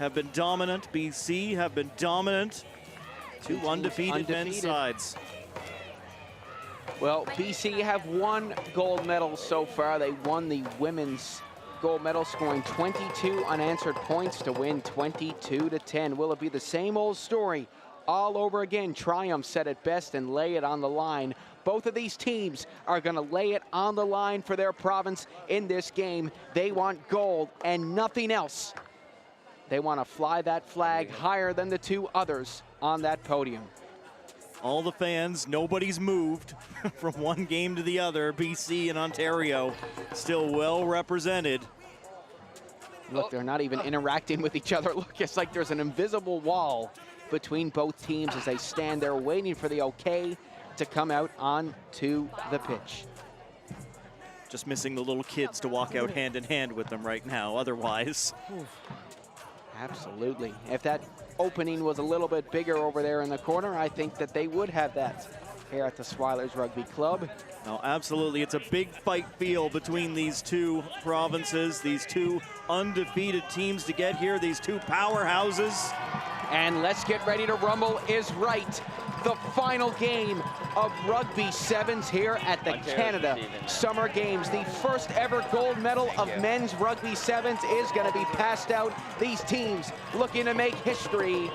have been dominant. BC have been dominant. Two undefeated men's sides. Well, BC have won gold medals so far. They won the women's gold medal, scoring 22 unanswered points to win 22-10. Will it be the same old story all over again? Triumph said it best and lay it on the line. Both of these teams are going to lay it on the line for their province in this game. They want gold and nothing else. They want to fly that flag higher than the two others on that podium. All the fans, nobody's moved from one game to the other. BC and Ontario still well represented. Look, they're not even interacting with each other. Look, it's like there's an invisible wall between both teams as they stand there waiting for the okay to come out onto the pitch. Just missing the little kids to walk out hand in hand with them right now, otherwise. Absolutely. If that opening was a little bit bigger over there in the corner, I think that they would have that here at the Swilers Rugby Club. No, absolutely. It's a big fight feel between these two provinces, these two undefeated teams to get here, these two powerhouses. And let's get ready to rumble is right. The final game of Rugby Sevens here at the Canada Summer Games. The first ever gold medal of men's Rugby Sevens is going to be passed out. These teams looking to make history.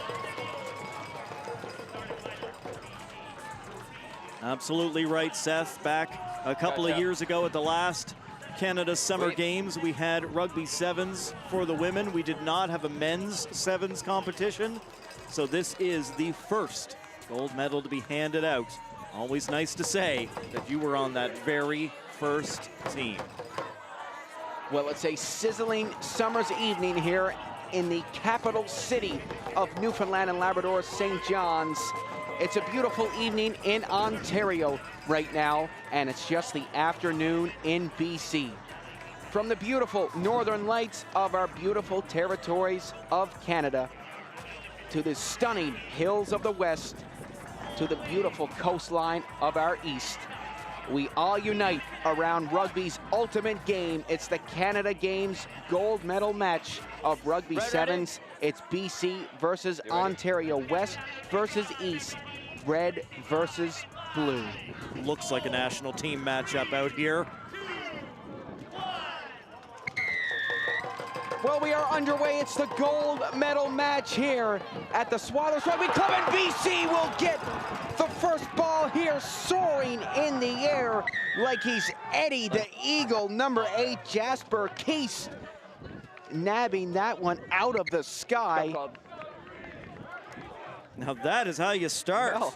Absolutely right, Seth. Back a couple of years ago at the last Canada Summer Games, we had Rugby Sevens for the women. We did not have a men's sevens competition, so this is the first gold medal to be handed out. Always nice to say that you were on that very first team. Well, it's a sizzling summer's evening here in the capital city of Newfoundland and Labrador, St. John's. It's a beautiful evening in Ontario right now, and it's just the afternoon in BC. From the beautiful northern lights of our beautiful territories of Canada to the stunning hills of the west to the beautiful coastline of our east, we all unite around rugby's ultimate game. It's the Canada Games gold medal match of Rugby Sevens. It's BC versus Ontario, West versus East, red versus blue. Looks like a national team matchup out here. Well, we are underway. It's the gold medal match here at the Swilers Rugby Club, and BC will get the first ball here, soaring in the air like he's Eddie the Eagle. Number 8, Jasper Case, nabbing that one out of the sky. Now that is how you start. Well,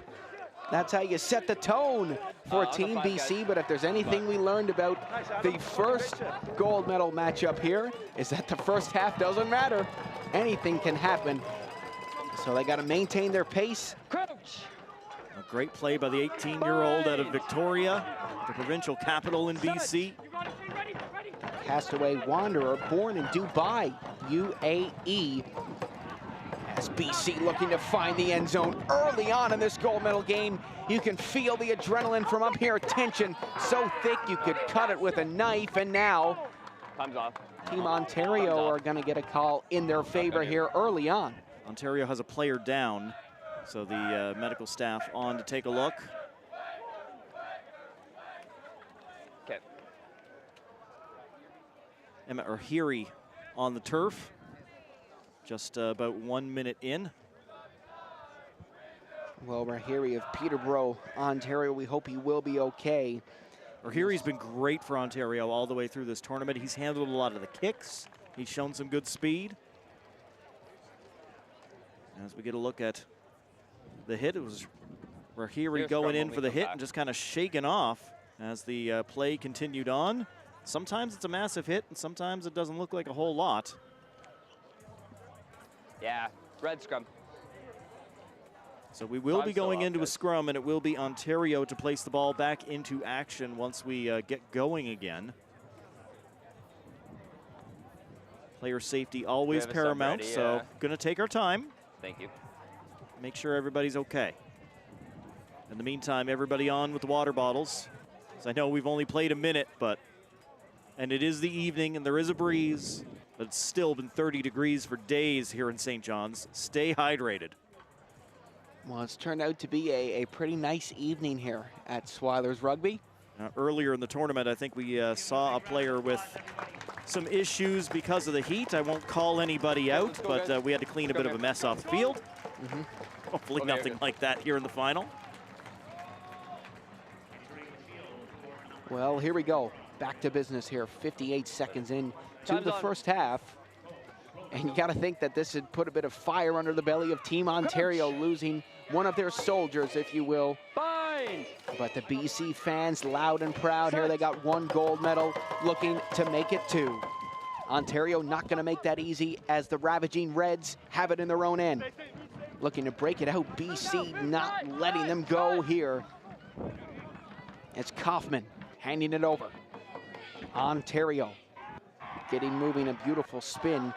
that's how you set the tone for Team BC, but if there's anything we learned about the first gold medal matchup here, is that the first half doesn't matter. Anything can happen. So they got to maintain their pace. A great play by the 18-year-old out of Victoria, the provincial capital in BC. Castaway Wanderer, born in Dubai, UAE. As as BC looking to find the end zone early on in this gold medal game. You can feel the adrenaline from up here. Tension so thick you could cut it with a knife. And now Time's off. Team Ontario are going to get a call in their favor here early on. Ontario has a player down, so the medical staff on to take a look. Okay. Emma Rahiri on the turf, just about 1 minute in. Well, Rahiri of Peterborough, Ontario, we hope he will be okay. Rahiri's been great for Ontario all the way through this tournament. He's handled a lot of the kicks. He's shown some good speed. As we get a look at the hit, it was Rahiri going in for the hit and just kind of shaken off as the play continued on. Sometimes it's a massive hit, and sometimes it doesn't look like a whole lot. Yeah, red scrum. So we will be going into a scrum, and it will be Ontario to place the ball back into action once we get going again. Player safety always paramount, ready, so going to take our time. Thank you. Make sure everybody's okay. In the meantime, everybody on with the water bottles. So I know we've only played a minute, and it is the evening and there is a breeze, but it's still been 30 degrees for days here in St. John's. Stay hydrated. Well, it's turned out to be a pretty nice evening here at Swilers Rugby. Earlier in the tournament, I think we saw a player with some issues because of the heat. I won't call anybody out, but we had to clean a bit of a mess off the field. Hopefully nothing like that here in the final. Well, here we go. Back to business here. 58 seconds in to the first half. And you got to think that this had put a bit of fire under the belly of Team Ontario, losing one of their soldiers, if you will. But the BC fans, loud and proud here. They got one gold medal, looking to make it two. Ontario not going to make that easy as the ravaging Reds have it in their own end. Looking to break it out. BC not letting them go here. It's Kaufman handing it over. Ontario getting moving, a beautiful spin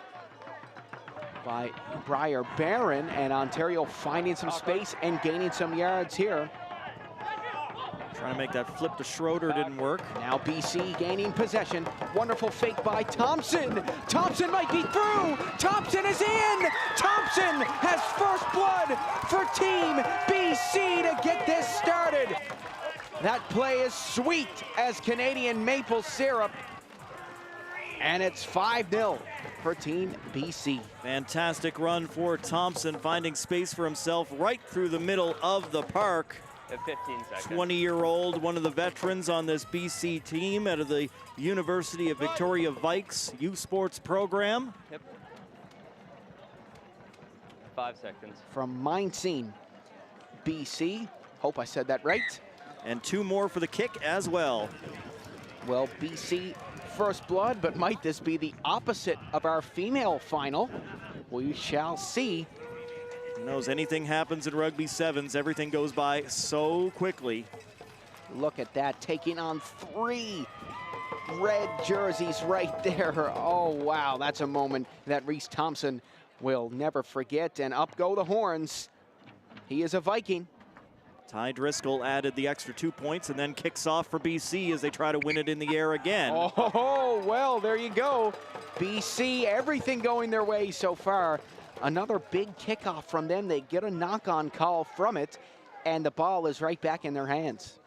by Briar Barron, and Ontario finding some space and gaining some yards here. Trying to make that flip to Schroeder didn't work. Now BC gaining possession. Wonderful fake by Thompson. Thompson might be through. Thompson is in. Thompson has first blood for Team BC to get this started. That play is sweet as Canadian maple syrup. And it's 5-0 for Team BC. Fantastic run for Thompson, finding space for himself right through the middle of the park. 15 seconds. 20-year-old, one of the veterans on this BC team out of the University of Victoria Vikes youth sports program. Yep. 5 seconds. From Mincing, BC. Hope I said that right. And 2 more for the kick as well. Well, BC first blood, but might this be the opposite of our female final? We shall see. Who knows, anything happens in rugby sevens, everything goes by so quickly. Look at that, taking on 3 red jerseys right there. Oh, wow, that's a moment that Reese Thompson will never forget. And up go the Horns. He is a Viking. Ty Driscoll added the extra 2 points and then kicks off for BC as they try to win it in the air again. Oh, well, there you go. BC, everything going their way so far. Another big kickoff from them. They get a knock-on call from it, and the ball is right back in their hands.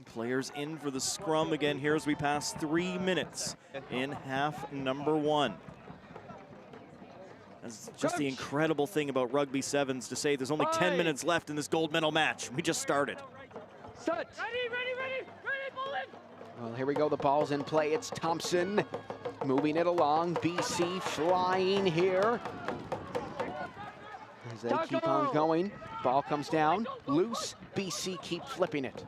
Players in for the scrum again here as we pass 3 minutes in half number 1. That's just the incredible thing about rugby sevens, to say there's only 10 minutes left in this gold medal match. We just started. Set. Ready, Bullet. Well, here we go. The ball's in play. It's Thompson moving it along. BC flying here as they keep on going. Ball comes down, loose. BC keep flipping it.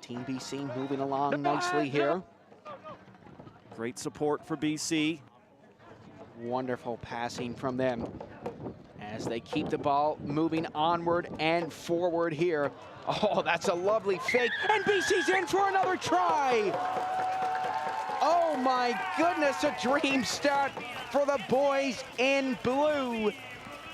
Team BC moving along nicely here. Great support for BC. Wonderful passing from them as they keep the ball moving onward and forward here. Oh, that's a lovely fake, and BC's in for another try. Oh my goodness, a dream start for the boys in blue.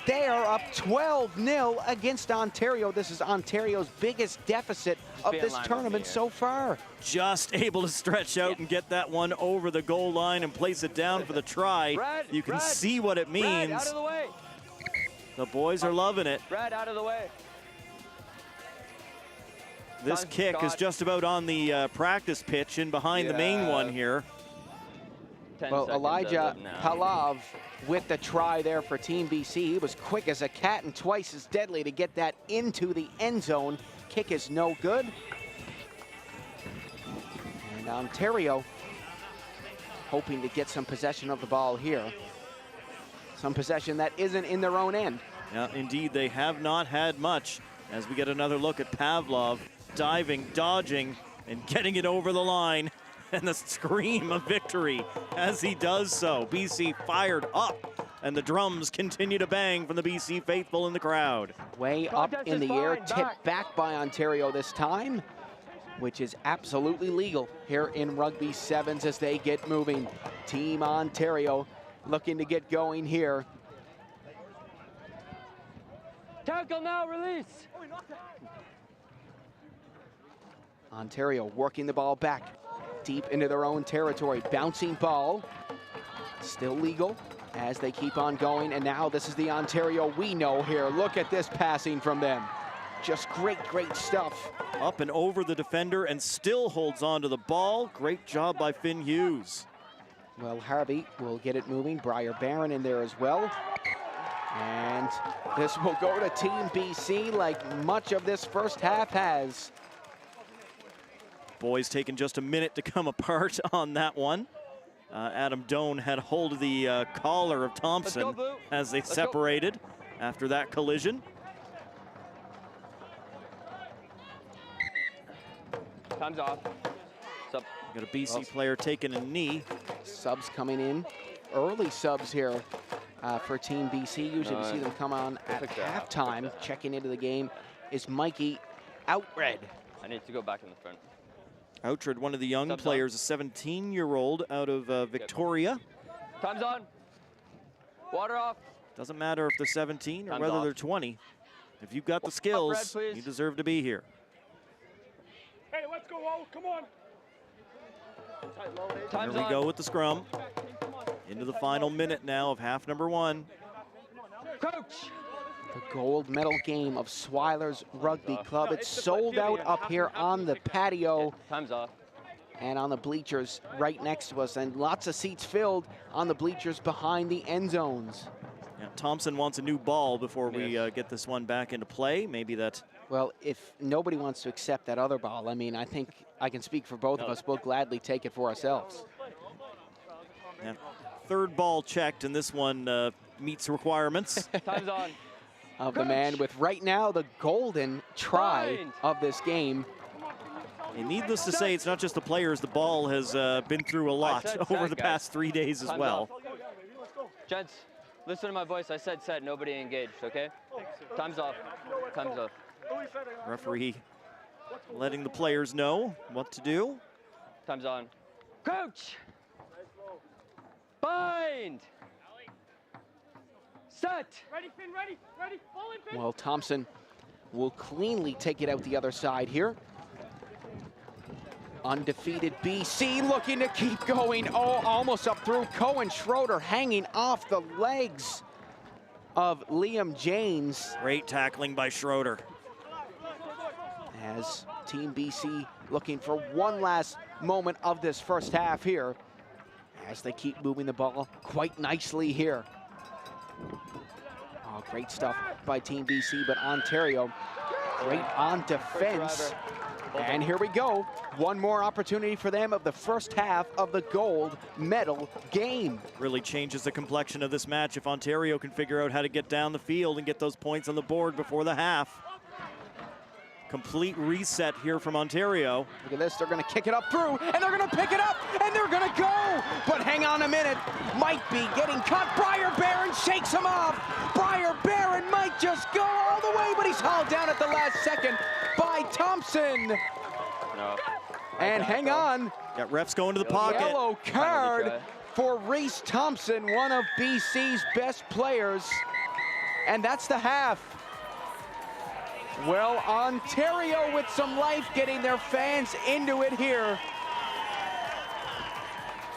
They are up 12-0 against Ontario. This is Ontario's biggest deficit of this tournament so far. Just able to stretch out and get that one over the goal line and place it down for the try. You can see what it means. Out of the way. The boys are loving it. Brad, out of the way. This kick is just about on the practice pitch and behind the main one here. Well, Elijah Palav with the try there for Team BC. He was quick as a cat and twice as deadly to get that into the end zone. Kick is no good. And Ontario hoping to get some possession of the ball here. Some possession that isn't in their own end. Yeah, indeed, they have not had much. As we get another look at Pavlov diving, dodging, and getting it over the line. And the scream of victory as he does so. BC fired up, and the drums continue to bang from the BC faithful in the crowd. Way up in the air, tipped back by Ontario this time, which is absolutely legal here in Rugby Sevens as they get moving. Team Ontario looking to get going here. Tackle now, release. Ontario working the ball back deep into their own territory. Bouncing ball, still legal as they keep on going. And now this is the Ontario we know here. Look at this passing from them. Just great, great stuff. Up and over the defender and still holds on to the ball. Great job by Finn Hughes. Well, Harvey will get it moving. Briar Barron in there as well. And this will go to Team BC like much of this first half has. Boys taking just a minute to come apart on that one. Adam Doan had hold of the collar of Thompson as they separated after that collision. Time's off. Sub. Got a BC player taking a knee. Subs coming in. Early subs here for Team BC. Usually we see them come on at halftime. Checking into the game is Mikey Outred. I need to go back in the front. Outred, one of the young players, a 17-year-old out of Victoria. Time's on. Water off. Doesn't matter if they're 17 or Time's whether off. they're 20. If you've got the skills, you deserve to be here. Hey, let's go, Wall. Come on. Here we go with the scrum. Into the final minute now of half number one. Coach. The gold medal game of Swilers Rugby Club. It's sold out up here on the patio. Time's off. And on the bleachers right next to us. And lots of seats filled on the bleachers behind the end zones. Yeah, Thompson wants a new ball before we get this one back into play. Maybe that... Well, if nobody wants to accept that other ball, I mean, I think I can speak for both of us. We'll gladly take it for ourselves. Yeah. Third ball checked, and this one meets requirements. Time's on. Of the man with right now the golden try of this game. And needless to say, it's not just the players. The ball has been through a lot over the past 3 days as well. Gents, listen to my voice. I said set, nobody engaged, okay? Time's off. Time's off. Referee letting the players know what to do. Time's on. Coach! Bind! Set! Ready, Finn, ready, ready. Ball in, Finn. Well, Thompson will cleanly take it out the other side here. Undefeated BC looking to keep going. Oh, almost up through. Cohen Schroeder hanging off the legs of Liam James. Great tackling by Schroeder. As Team BC looking for one last moment of this first half here. As they keep moving the ball quite nicely here. Oh, great stuff by Team BC, but Ontario great on defense. And here we go. One more opportunity for them of the first half of the gold medal game. Really changes the complexion of this match if Ontario can figure out how to get down the field and get those points on the board before the half. Complete reset here from Ontario. Look at this, they're gonna kick it up through, and they're gonna pick it up, and they're gonna go! But hang on a minute, might be getting caught. Briar Barron shakes him off. Briar Barron might just go all the way, but he's hauled down at the last second by Thompson. No. And hang on. Got refs going to the pocket. Yellow card for Reese Thompson, one of BC's best players. And that's the half. Well, Ontario with some life, getting their fans into it here.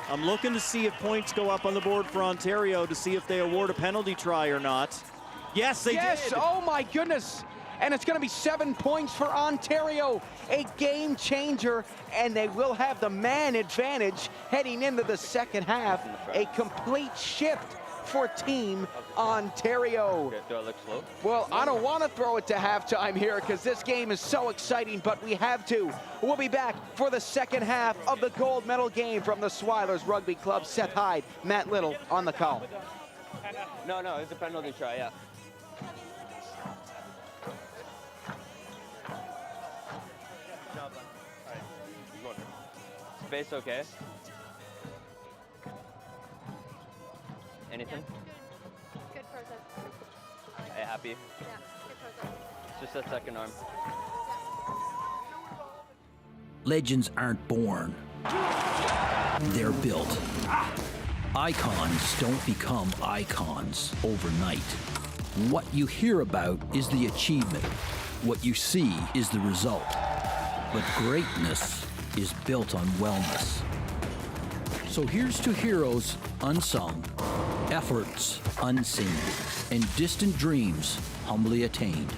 I'm looking to see if points go up on the board for Ontario to see if they award a penalty try or not. Yes, they did. Yes, oh my goodness. And it's going to be 7 points for Ontario, a game changer, and they will have the man advantage heading into the second half. A complete shift for Team Ontario. Okay, do I look slow? Well, I don't want to throw it to halftime here because this game is so exciting, but we have to. We'll be back for the second half of the gold medal game from the Swilers Rugby Club. Seth Hyde, Matt Little on the call. No, it's a penalty try, yeah. Space okay? Anything? Good process. Are you happy? Yeah, good process. It's just that second arm. Legends aren't born. They're built. Icons don't become icons overnight. What you hear about is the achievement. What you see is the result. But greatness is built on wellness. So here's to heroes unsung, efforts unseen, and distant dreams humbly attained.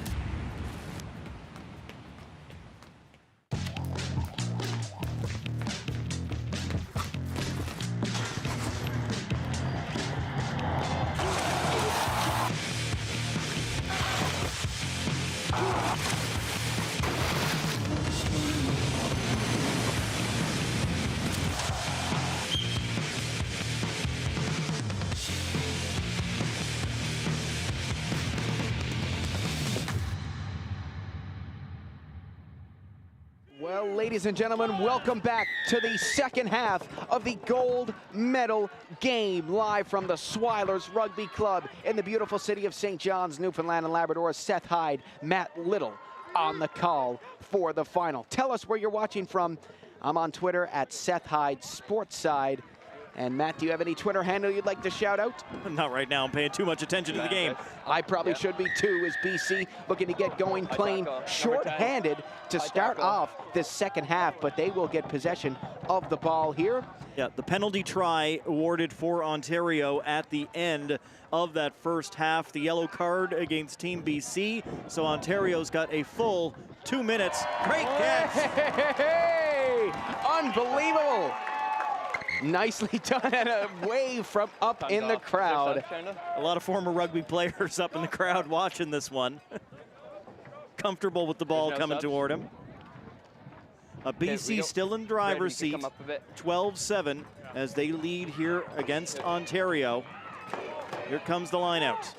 Well, ladies and gentlemen, welcome back to the second half of the gold medal game, live from the Swilers Rugby Club in the beautiful city of St. John's, Newfoundland and Labrador. Seth Hyde, Matt Little on the call for the final. Tell us where you're watching from. I'm on Twitter at Seth Hyde Sportside. And Matt, do you have any Twitter handle you'd like to shout out? Not right now. I'm paying too much attention to the game. I probably should be too, as BC looking to get going, playing short-handed to start off this second half, but they will get possession of the ball here. Yeah, the penalty try awarded for Ontario at the end of that first half. The yellow card against Team BC, so Ontario's got a full 2 minutes. Great catch! Hey, unbelievable! Nicely done, and a wave from up in the crowd. A lot of former rugby players up in the crowd watching this one. Comfortable with the ball coming toward him. BC still in driver's seat, 12-7 as they lead here against Ontario. Here comes the line out.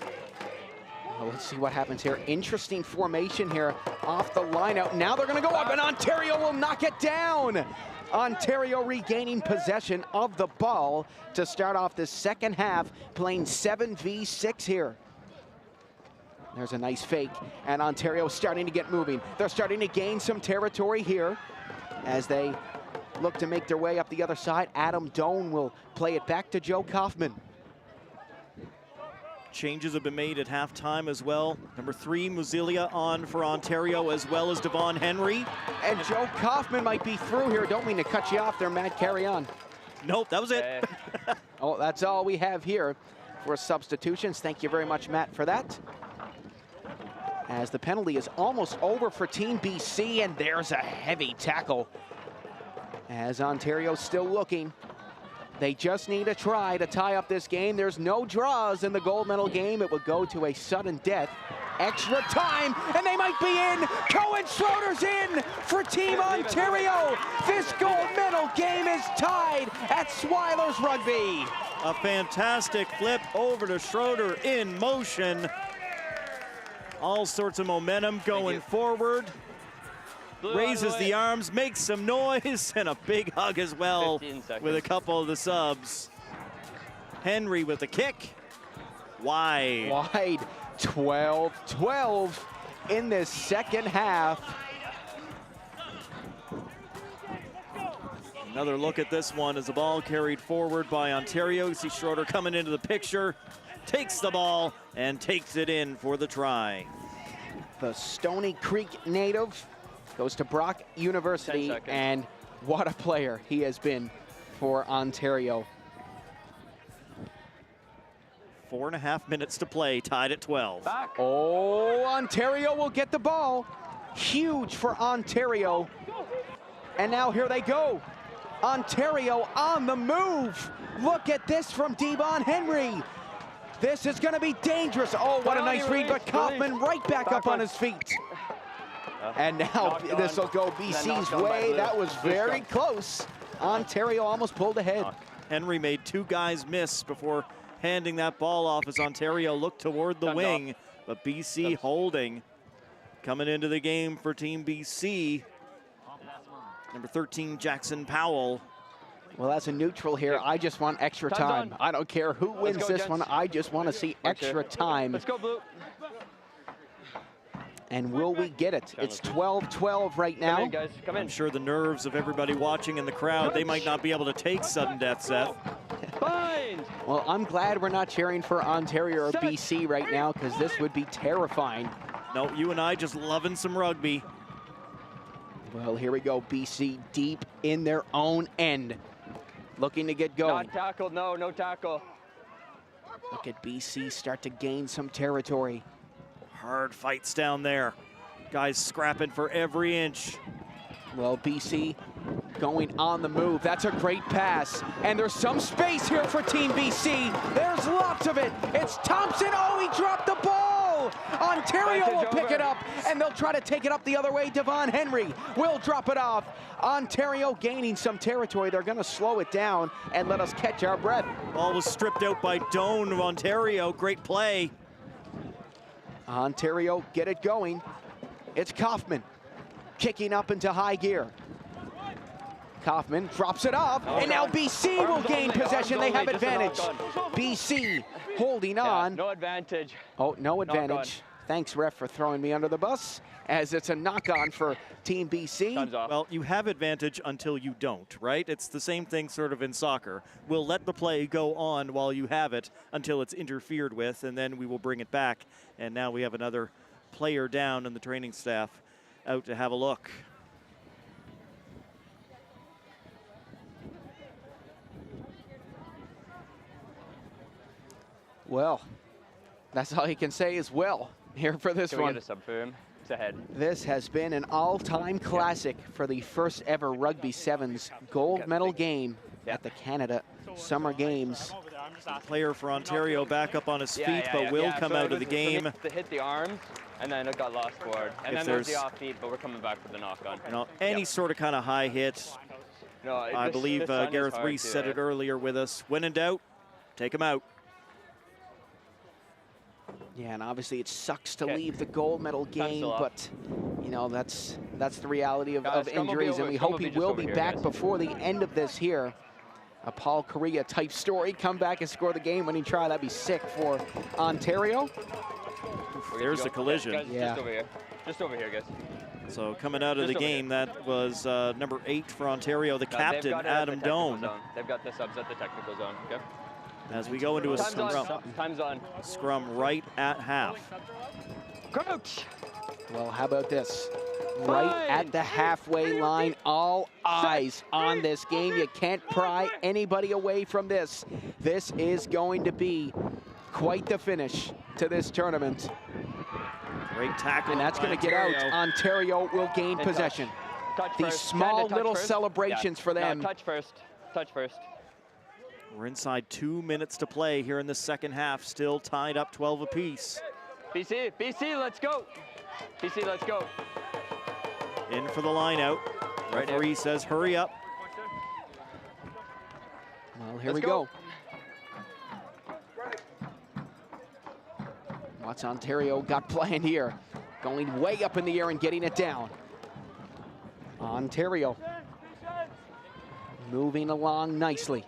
Well, let's see what happens here. Interesting formation here off the line out. Now they're going to go up, and Ontario will knock it down. Ontario regaining possession of the ball to start off the second half, playing 7v6 here. There's a nice fake, and Ontario starting to get moving. They're starting to gain some territory here as they look to make their way up the other side. Adam Doan will play it back to Joe Kaufman. Changes have been made at halftime as well. Number 3, Muzilia on for Ontario, as well as Devon Henry. And Joe Kaufman might be through here. Don't mean to cut you off there, Matt. Carry on. Nope, that was it. Oh, that's all we have here for substitutions. Thank you very much, Matt, for that. As the penalty is almost over for Team BC, and there's a heavy tackle. As Ontario's still looking. They just need a try to tie up this game. There's no draws in the gold medal game. It will go to a sudden death. Extra time, and they might be in. Cohen Schroeder's in for Team Ontario. This gold medal game is tied at Swilers Rugby. A fantastic flip over to Schroeder in motion. All sorts of momentum going forward. Raises the arms, makes some noise, and a big hug as well with a couple of the subs. Henry with a kick. Wide. Wide. 12-12 in this second half. Another look at this one as the ball carried forward by Ontario. You see Schroeder coming into the picture, takes the ball and takes it in for the try. The Stony Creek native goes to Brock University, and what a player he has been for Ontario. 4.5 minutes to play, tied at 12. Oh, Ontario will get the ball. Huge for Ontario. And now here they go. Ontario on the move. Look at this from Devon Henry. This is going to be dangerous. Oh, what a nice read, but Kaufman right back up on his feet. And now this will go BC's way. That was very close. Ontario almost pulled ahead. Henry made 2 guys miss before handing that ball off as Ontario looked toward the wing, but BC holding. Coming into the game for Team BC, number 13, Jackson Powell. Well, as a neutral here, I just want extra time. I don't care who wins this one. I just want to see extra time. Let's go, Blue. And will we get it? It's 12-12 right now. Come in, guys. Come in. I'm sure the nerves of everybody watching in the crowd, they might not be able to take sudden death, Seth. Well, I'm glad we're not cheering for Ontario or BC right now, because this would be terrifying. No, you and I just loving some rugby. Well, here we go. BC deep in their own end, looking to get going. Not tackled, no tackle. Look at BC start to gain some territory. Hard fights down there. Guys scrapping for every inch. Well, BC going on the move. That's a great pass. And there's some space here for Team BC. There's lots of it. It's Thompson. Oh, he dropped the ball. Ontario will pick it up, and they'll try to take it up the other way. Devon Henry will drop it off. Ontario gaining some territory. They're going to slow it down and let us catch our breath. Ball was stripped out by Doan of Ontario. Great play. Ontario get it going. It's Kaufman kicking up into high gear. Kaufman drops it off, and now BC will gain possession. They have advantage. BC holding on. No advantage. Oh, no advantage. Thanks, ref, for throwing me under the bus, as it's a knock-on for Team BC. Well, you have advantage until you don't, right? It's the same thing sort of in soccer. We'll let the play go on while you have it until it's interfered with, and then we will bring it back. And now we have another player down and the training staff out to have a look. Well, that's all you can say is well here for this one. Can we get a sub for him? It's ahead. This has been an all-time classic for the first ever Rugby Sevens gold medal game at the Canada Summer Games. Player for Ontario back up on his feet, but will come out of the game. To hit the arms, and then it got lost forward. And then there's the off feet, but we're coming back for the knock-on. You know, any sort of kind of high hit. No, I believe Gareth Reese said it earlier with us. When in doubt, take him out. Yeah, and obviously it sucks to leave the gold medal game, but you know that's the reality of injuries, and we hope he will be back before the end of this here. A Paul Correa type story, come back and score the game winning try. That'd be sick for Ontario. There's the collision. Guys, yeah. Just over here, guys. So coming out of the game, that was number 8 for Ontario, the captain, Adam Doan. They've got the subs at the technical zone, okay? As we go into a Time's on. Scrum right at half. Coach! Well, how about this? Right at the halfway line, all eyes on this game. You can't pry anybody away from this. This is going to be quite the finish to this tournament. Great tackle. And that's going to get out. Ontario will gain possession. These small little celebrations for them. No, touch first. Touch first. We're inside 2 minutes to play here in the second half, still tied up 12 apiece. BC, let's go. BC, let's go. In for the line out. Referee says hurry up. Well, here we go. What's Ontario got planned here? Going way up in the air and getting it down. Ontario moving along nicely.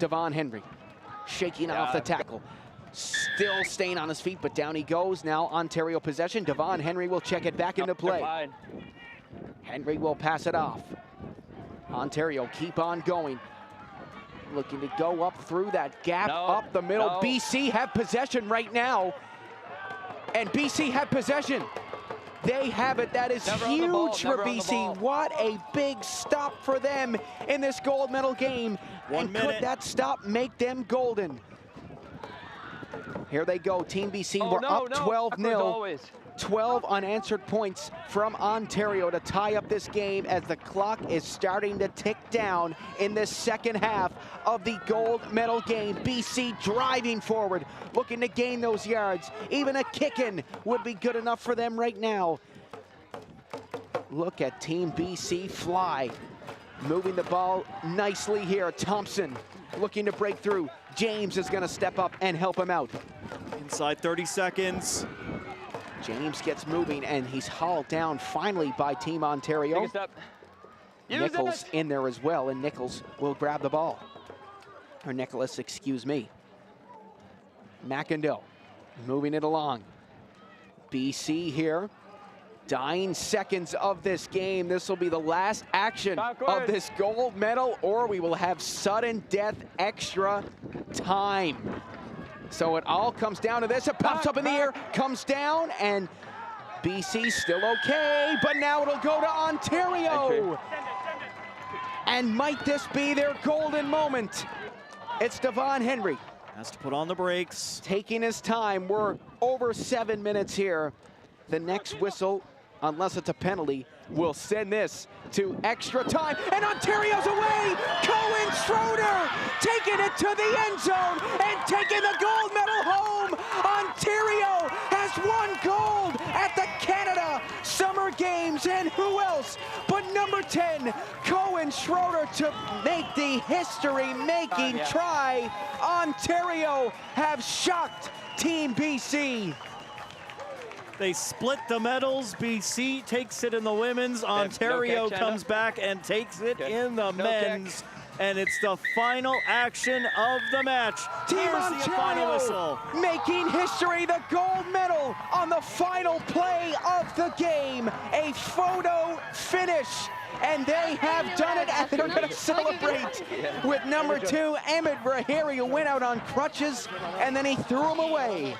Devon Henry shaking off the tackle. Still staying on his feet, but down he goes. Now Ontario possession. Devon Henry will check it back into play. Henry will pass it off. Ontario keep on going. Looking to go up through that gap, up the middle. No. BC have possession right now. And BC have possession. They have it. That is Never on the ball, huge for never on the BC. ball. What a big stop for them in this gold medal game. 1 and minute. could that stop make them golden? Here they go. Team BC, Oh, we're no, up no. 12-0. Backwards always. 12 unanswered points from Ontario to tie up this game as the clock is starting to tick down in the second half of the gold medal game. BC driving forward, looking to gain those yards. Even a kick-in would be good enough for them right now. Look at Team BC fly. Moving the ball nicely here. Thompson looking to break through. James is going to step up and help him out. Inside 30 seconds. James gets moving, and he's hauled down finally by Team Ontario. Take a step. Use Nichols it. in there as well, and Nichols will grab the ball. Or Nicholas, excuse me. McIndoe moving it along. BC here. Dying seconds of this game. This will be the last action of this gold medal, or we will have sudden death extra time. So it all comes down to this. It pops up in the air, comes down, and BC still okay, but now it'll go to Ontario. And might this be their golden moment? It's Devon Henry. Has to put on the brakes. Taking his time. We're over 7 minutes here. The next whistle, unless it's a penalty, will send this to extra time. And Ontario's away! Cohen Schroeder taking it to the end zone and taking the gold medal home! Ontario has won gold at the Canada Summer Games, and who else but number 10, Cohen Schroeder, to make the history-making try. Ontario have shocked Team BC. They split the medals. BC takes it in the women's. Ontario kick, comes back and takes it in the men's. And it's the final action of the match. Team Here's the final whistle. Ontario making history, the gold medal on the final play of the game. A photo finish. And they have done it, and they're going to celebrate with number 2, Emmett Rahiri, who went out on crutches, and then he threw him away.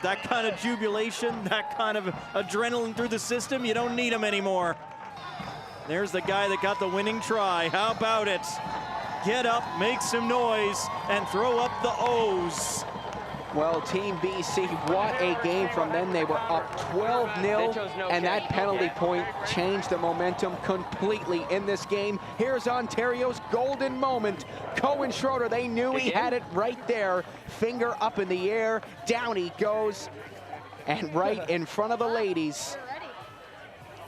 That kind of jubilation, that kind of adrenaline through the system, you don't need them anymore. There's the guy that got the winning try. How about it? Get up, make some noise, and throw up the O's. Well, Team BC, what a game from them. They were up 12-0, and that penalty point changed the momentum completely in this game. Here's Ontario's golden moment. Cohen Schroeder, they knew he had it right there. Finger up in the air, down he goes, and right in front of the ladies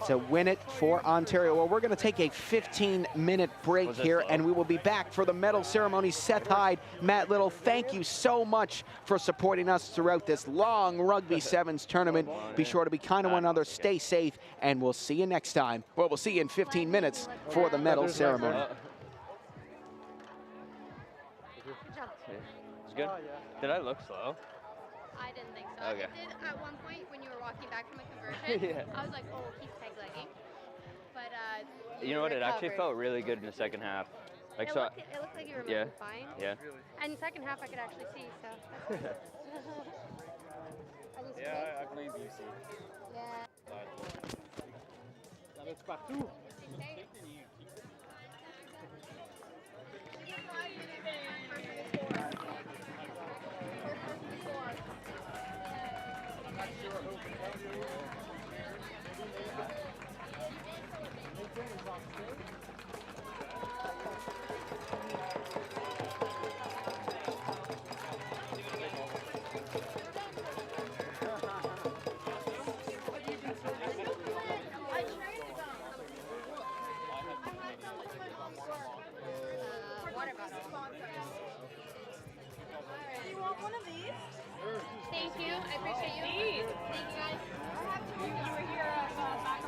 to win it for Ontario. Well, we're going to take a 15-minute break here, and we will be back for the medal ceremony. Seth Hyde, Matt Little, thank you so much for supporting us throughout this long Rugby Sevens tournament. Be sure to be kind to one another, stay safe, and we'll see you next time. Well, we'll see you in 15 minutes for the medal ceremony. It's good. Did I look slow? I didn't think so. Okay. It did at one point when you were walking back from a conversion. I was like, oh, he's peg legging. But You know what? It actually felt really good in the second half. Like it looked like you were moving fine. Yeah. And second half, I could actually see. So. Yeah, I blame BC. Yeah. That's partout. Thank you. I appreciate you. Thank you, guys. You were here back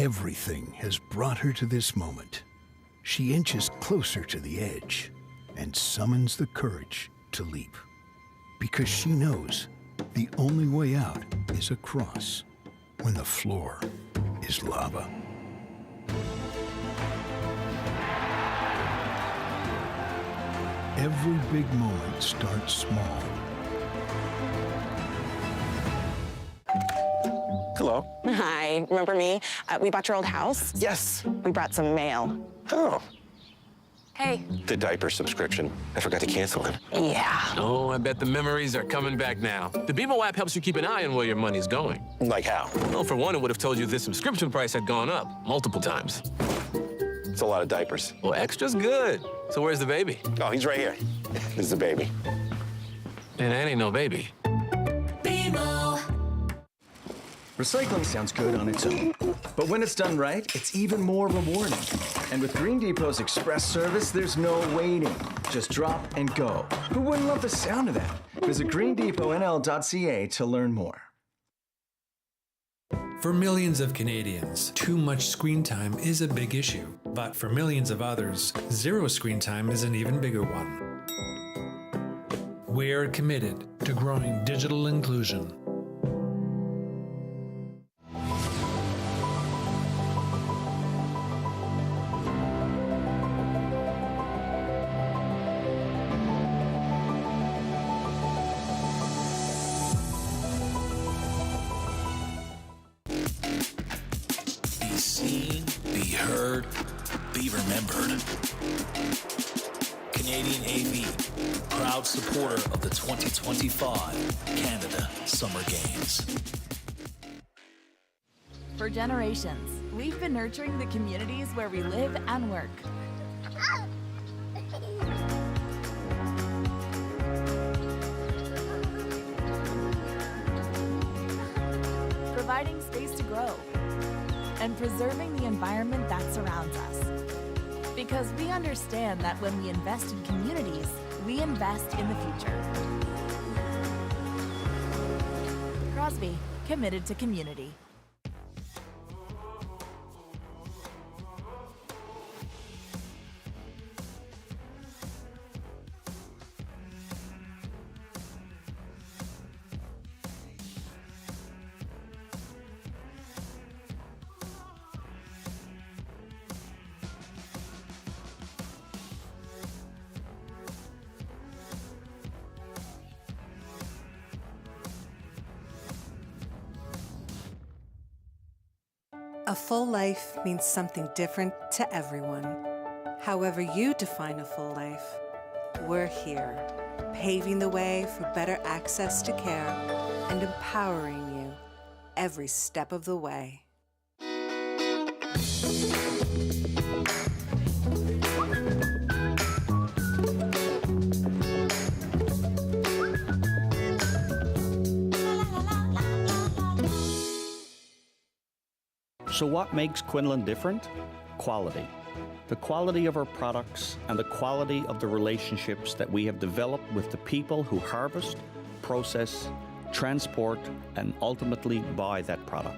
Everything has brought her to this moment. She inches closer to the edge and summons the courage to leap. Because she knows the only way out is across when the floor is lava. Every big moment starts small. Hello. Hi, remember me? We bought your old house. Yes. We brought some mail. Oh. Hey. The diaper subscription. I forgot to cancel it. Yeah. Oh, I bet the memories are coming back now. The BMO app helps you keep an eye on where your money's going. Like how? Well, for one, it would have told you this subscription price had gone up multiple times. It's a lot of diapers. Well, extra's good. So where's the baby? Oh, he's right here. This is the baby. And that ain't no baby. Recycling sounds good on its own, but when it's done right, it's even more rewarding. And with Green Depot's express service, there's no waiting. Just drop and go. Who wouldn't love the sound of that? Visit greendepotnl.ca to learn more. For millions of Canadians, too much screen time is a big issue. But for millions of others, zero screen time is an even bigger one. We're committed to growing digital inclusion. Be seen, be heard, be remembered. Canadian AV, proud supporter of the 2025 Canada Summer Games. For generations, we've been nurturing the communities where we live and work. Providing space to grow and preserving the environment that surrounds us. Because we understand that when we invest in communities, we invest in the future. Crosby, committed to community. A full life means something different to everyone. However you define a full life, we're here, paving the way for better access to care and empowering you every step of the way. So what makes Quinlan different? Quality. The quality of our products and the quality of the relationships that we have developed with the people who harvest, process, transport, and ultimately buy that product.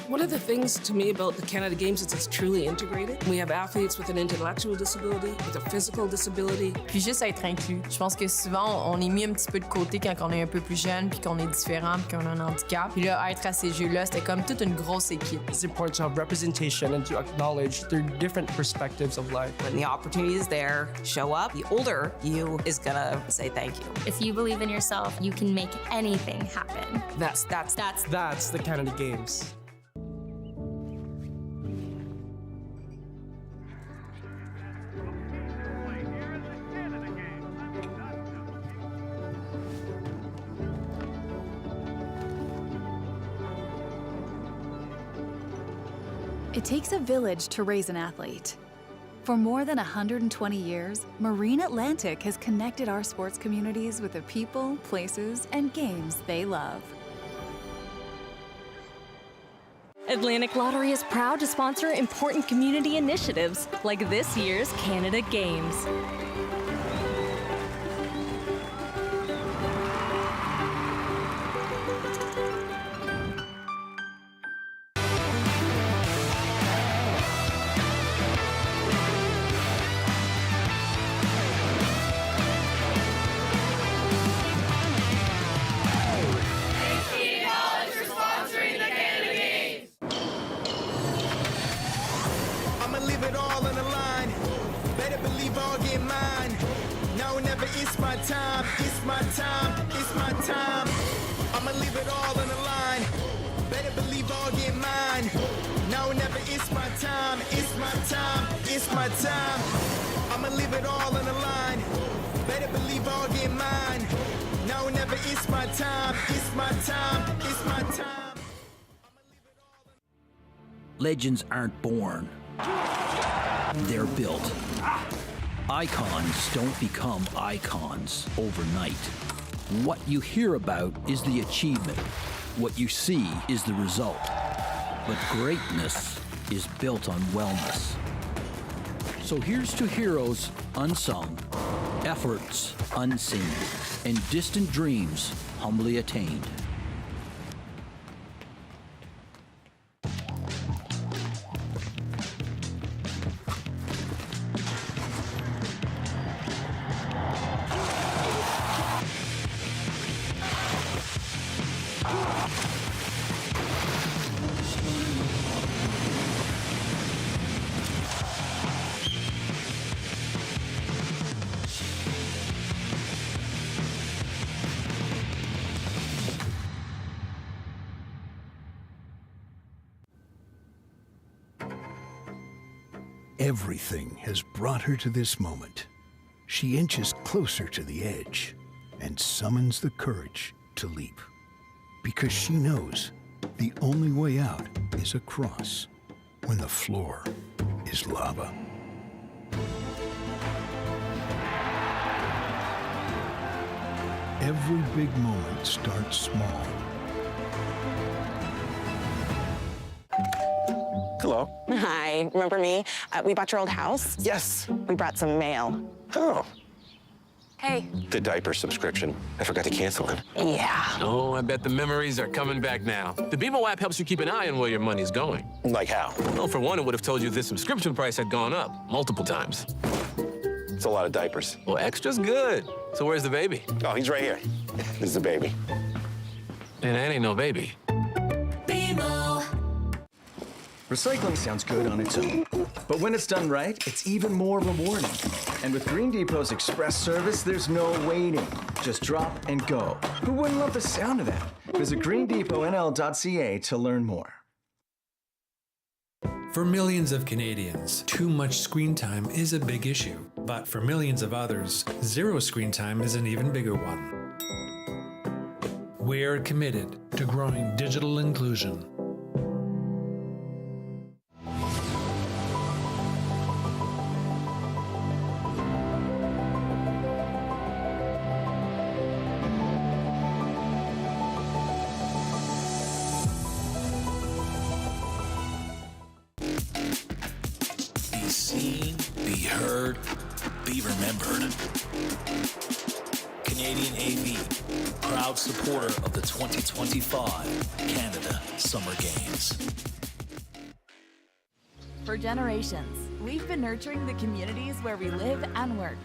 One of the things to me about the Canada Games is it's truly integrated. We have athletes with an intellectual disability, with a physical disability. Puis juste être inclus. Je pense que souvent, on est mis un petit peu de côté quand on est un peu plus jeune, puis qu'on est différent, puis qu'on a un handicap. Puis là, être à ces Jeux-là, c'était comme toute une grosse équipe. It's important to have representation and to acknowledge their different perspectives of life. When the opportunity is there, show up. The older you is gonna say thank you. If you believe in yourself, you can make anything happen. That's the Canada Games. It takes a village to raise an athlete. For more than 120 years, Marine Atlantic has connected our sports communities with the people, places, and games they love. Atlantic Lottery is proud to sponsor important community initiatives like this year's Canada Games. leave it all on the line. Better believe I'll get mine. No, never, it's my time. It's my time. It's my time. I'ma leave it all on the line. Better believe I'll get mine. No, never, it's my time. It's my time. It's my time. I'ma leave it all on the line. Better believe I'll get mine. No, never, it's my time. It's my time. It's my time. Legends aren't born. They're built. Icons don't become icons overnight. What you hear about is the achievement. What you see is the result. But greatness is built on wellness. So here's to heroes unsung, efforts unseen, and distant dreams humbly attained. Everything has brought her to this moment. She inches closer to the edge and summons the courage to leap. Because she knows the only way out is across when the floor is lava. Every big moment starts small. Hello. Hi, remember me? We bought your old house. Yes. We brought some mail. Oh. Hey. The diaper subscription. I forgot to cancel it. Yeah. Oh, I bet the memories are coming back now. The BMO app helps you keep an eye on where your money's going. Like how? Well, for one, it would have told you this subscription price had gone up multiple times. It's a lot of diapers. Well, extra's good. So where's the baby? Oh, he's right here. This is the baby. And that ain't no baby. Recycling sounds good on its own, but when it's done right, it's even more rewarding. And with Green Depot's express service, there's no waiting. Just drop and go. Who wouldn't love the sound of that? Visit greendepotnl.ca to learn more. For millions of Canadians, too much screen time is a big issue. But for millions of others, zero screen time is an even bigger one. We're committed to growing digital inclusion. Be seen, be heard, be remembered. Canadian AV, proud supporter of the 2025 Canada Summer Games. For generations, we've been nurturing the communities where we live and work.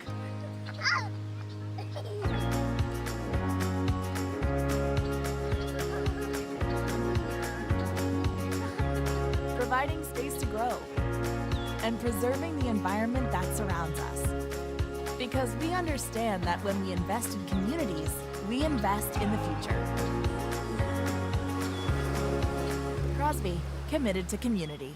Providing space to grow and preserving the environment that surrounds us. Because we understand that when we invest in communities, we invest in the future. Crosby, committed to community.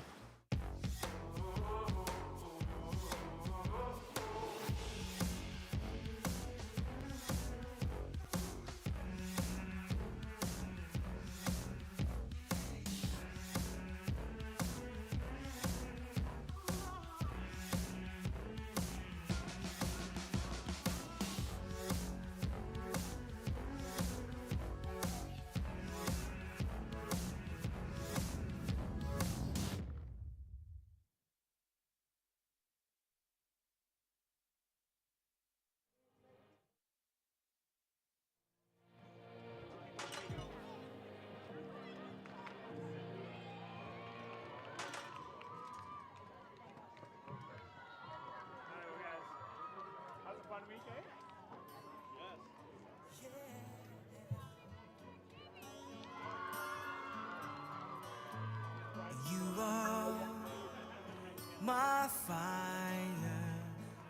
my fire,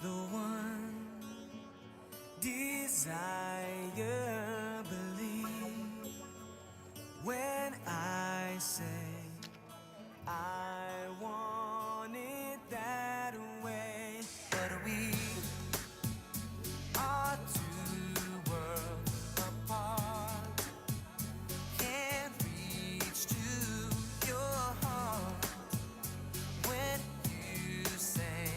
the one desire, believe when I say I want it that way. But we are two worlds apart, can't reach to your heart when you say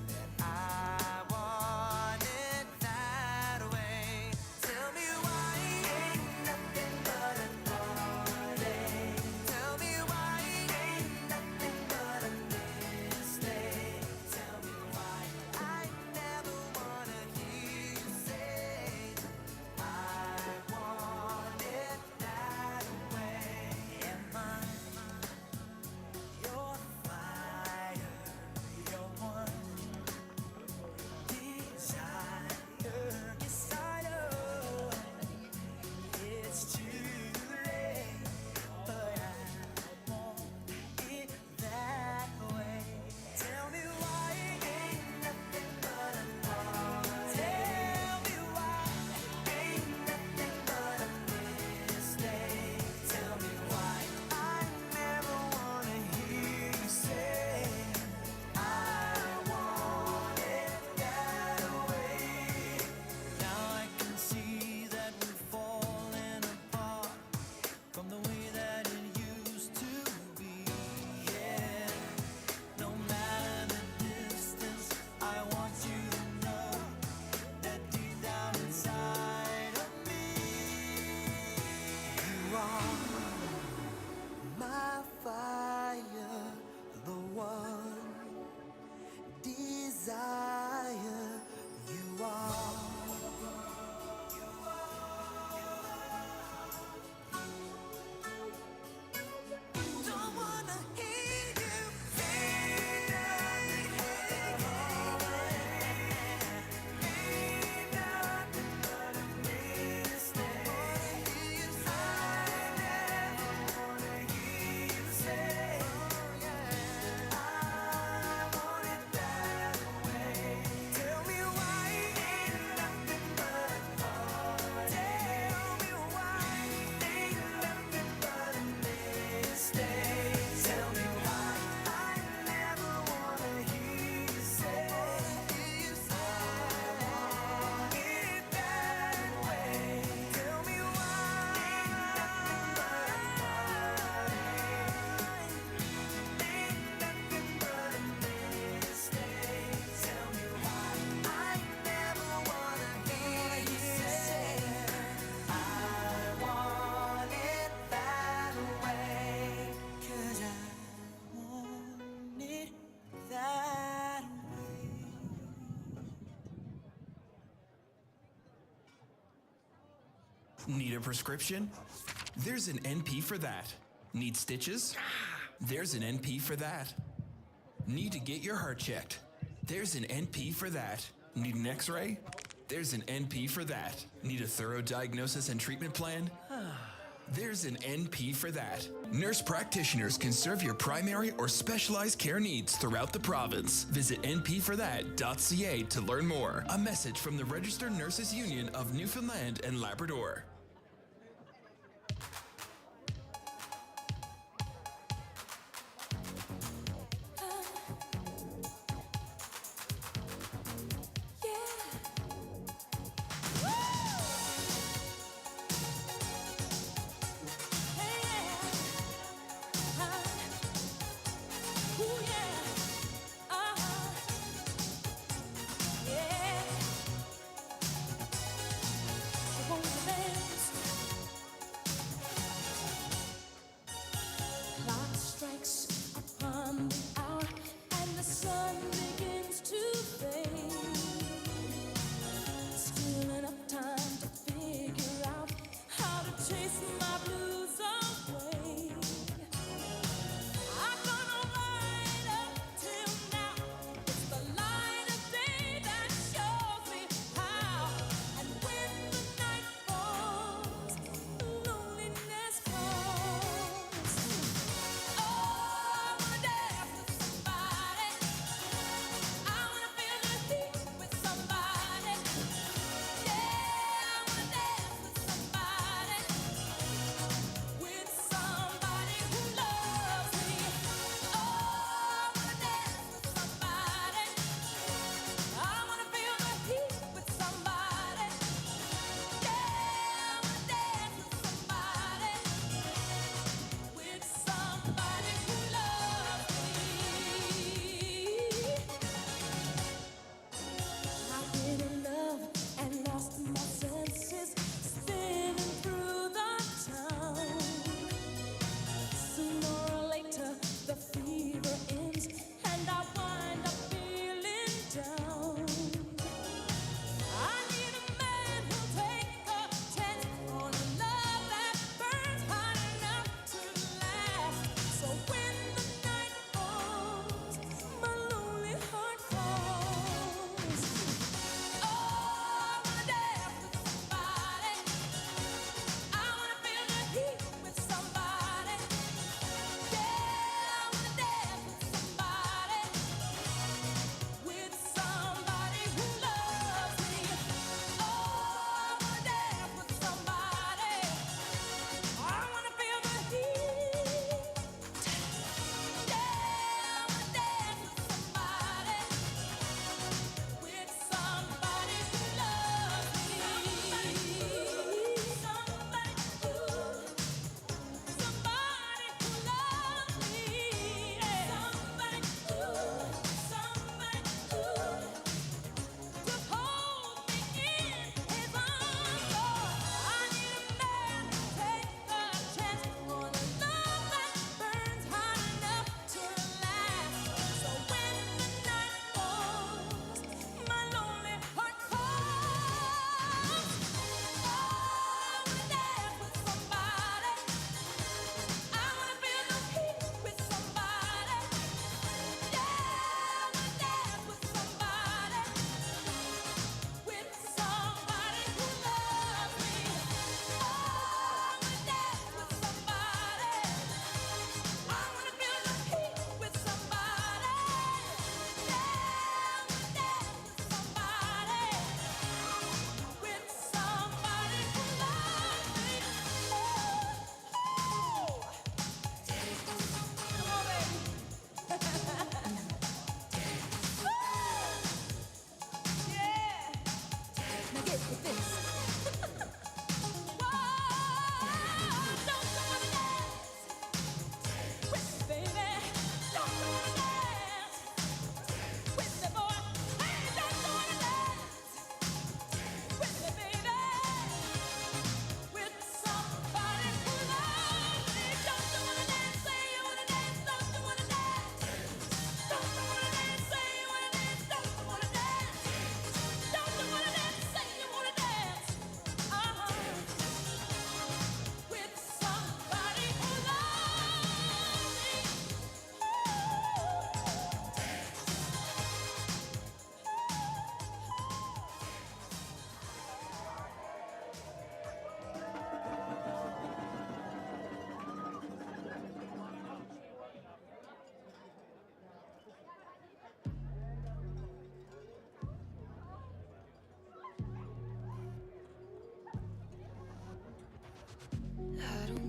that I want it that way. Tell me why ain't nothing but a heartache. Tell me why ain't nothing but a mistake. Tell me why I never wanna hear you say I want it that way. Am I your fire, your one desire? Yes, I know it's too late, but I want it that way. Tell me why ain't nothing but a heart. Tell me why ain't nothing but a mistake. Tell me why I never wanna hear you say I want it that way. Now I can see that we're falling apart from the way that it used to be. Yeah, no matter the distance, I want you to know that deep down inside of me, you are my fire, the one desire. You are. Don't wanna hear you say nothing but a mistake. I never wanna hear you say I want it that way. Tell me why ain't nothing but a heart. Tell me why ain't nothing but a mistake. Tell me why I never wanna hear you say I want it that way. Tell me why ain't nothing but a heartache. Ain't nothing but a mistake. Tell me why I never wanna hear you say I want it that way. 'Cause I want it that way. Need a prescription? There's an NP for that. Need stitches? There's an NP for that. Need to get your heart checked? There's an NP for that. Need an x-ray? There's an NP for that. Need a thorough diagnosis and treatment plan? There's an NP for that. Nurse practitioners can serve your primary or specialized care needs throughout the province. Visit npforthat.ca to learn more. A message from the Registered Nurses Union of Newfoundland and Labrador. Won't you let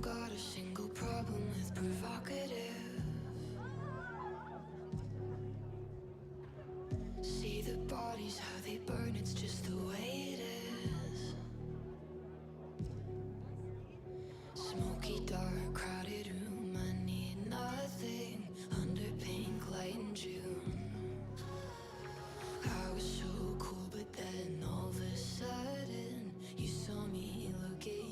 got a single problem with provocative. See the bodies, how they burn, it's just the way it is. Smoky, dark, crowded room, I need nothing under pink light in June. I was so cool, but then all of a sudden you saw me look at you.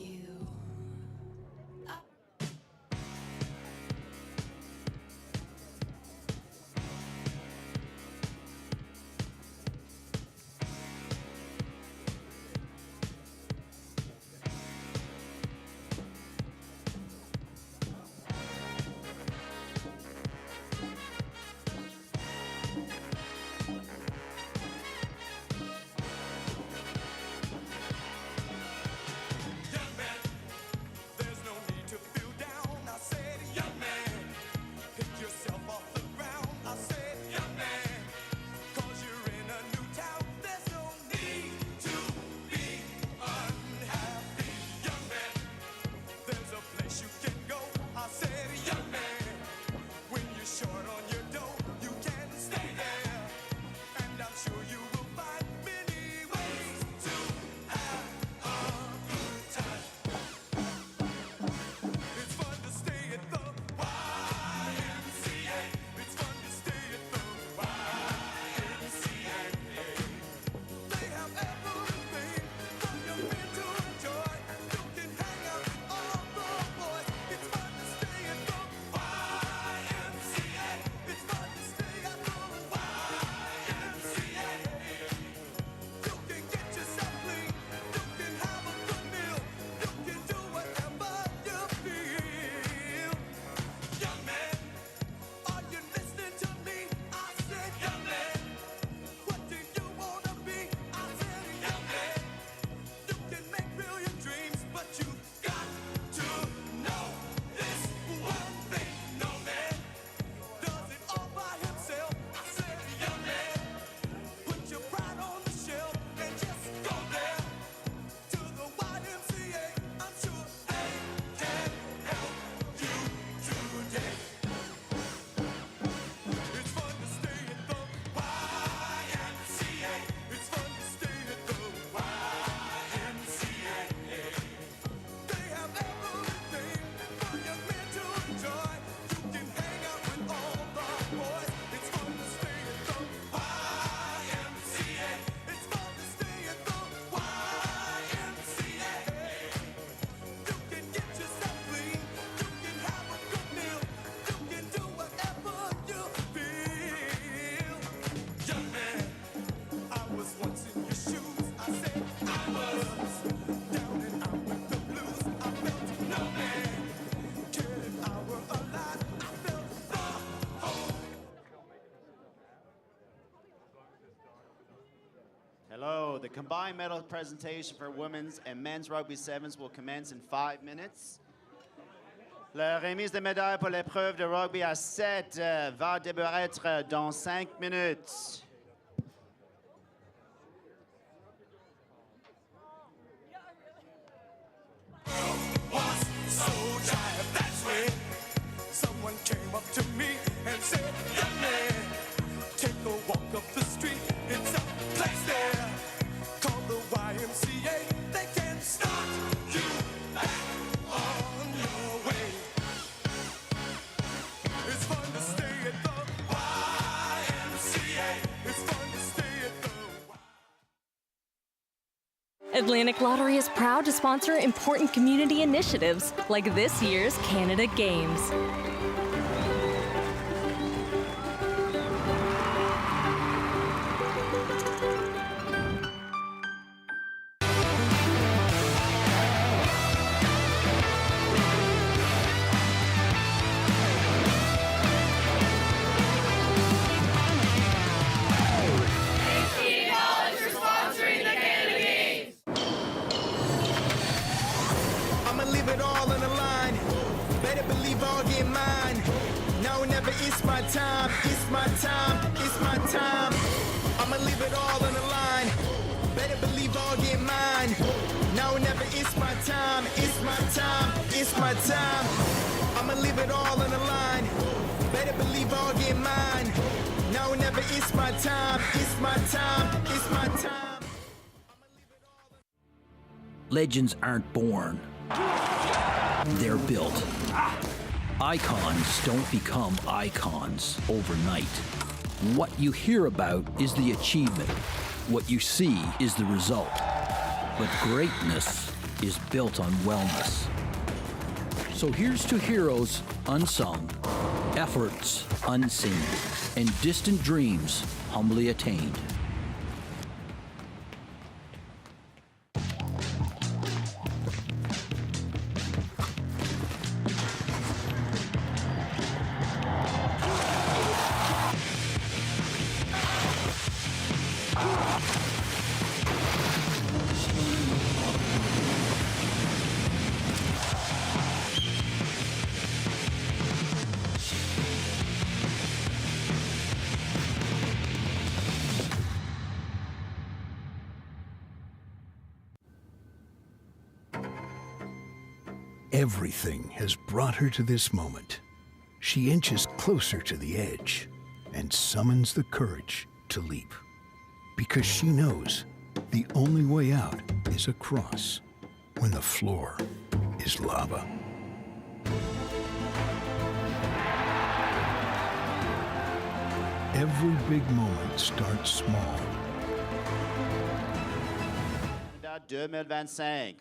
Hello, the combined medal presentation for women's and men's rugby sevens will commence in 5 minutes. La remise de médailles pour l'épreuve de rugby à 7 va débuter dans 5 minutes. So tired, that's when someone came up to me and said, young man, take a walk up the street. It's a place there called the YMCA. They can start you back on your way. It's fun to stay at the YMCA. It's fun to stay at the Atlantic Lottery is proud to sponsor important community initiatives like this year's Canada Games. It's my time, it's my time, it's my time. I'ma leave it all on the line. Better believe I'll get mine. Now or never, it's my time, it's my time, it's it's my time. I'ma leave it all on the line. Better believe I'll get mine. Now or never, it's my time. It's my time. It's my time. Legends aren't born. They're built. Icons don't become icons overnight. What you hear about is the achievement. What you see is the result. But greatness is built on wellness. So here's to heroes unsung, efforts unseen, and distant dreams humbly attained. Everything has brought her to this moment. She inches closer to the edge and summons the courage to leap. Because she knows the only way out is across when the floor is lava. Every big moment starts small. 2025.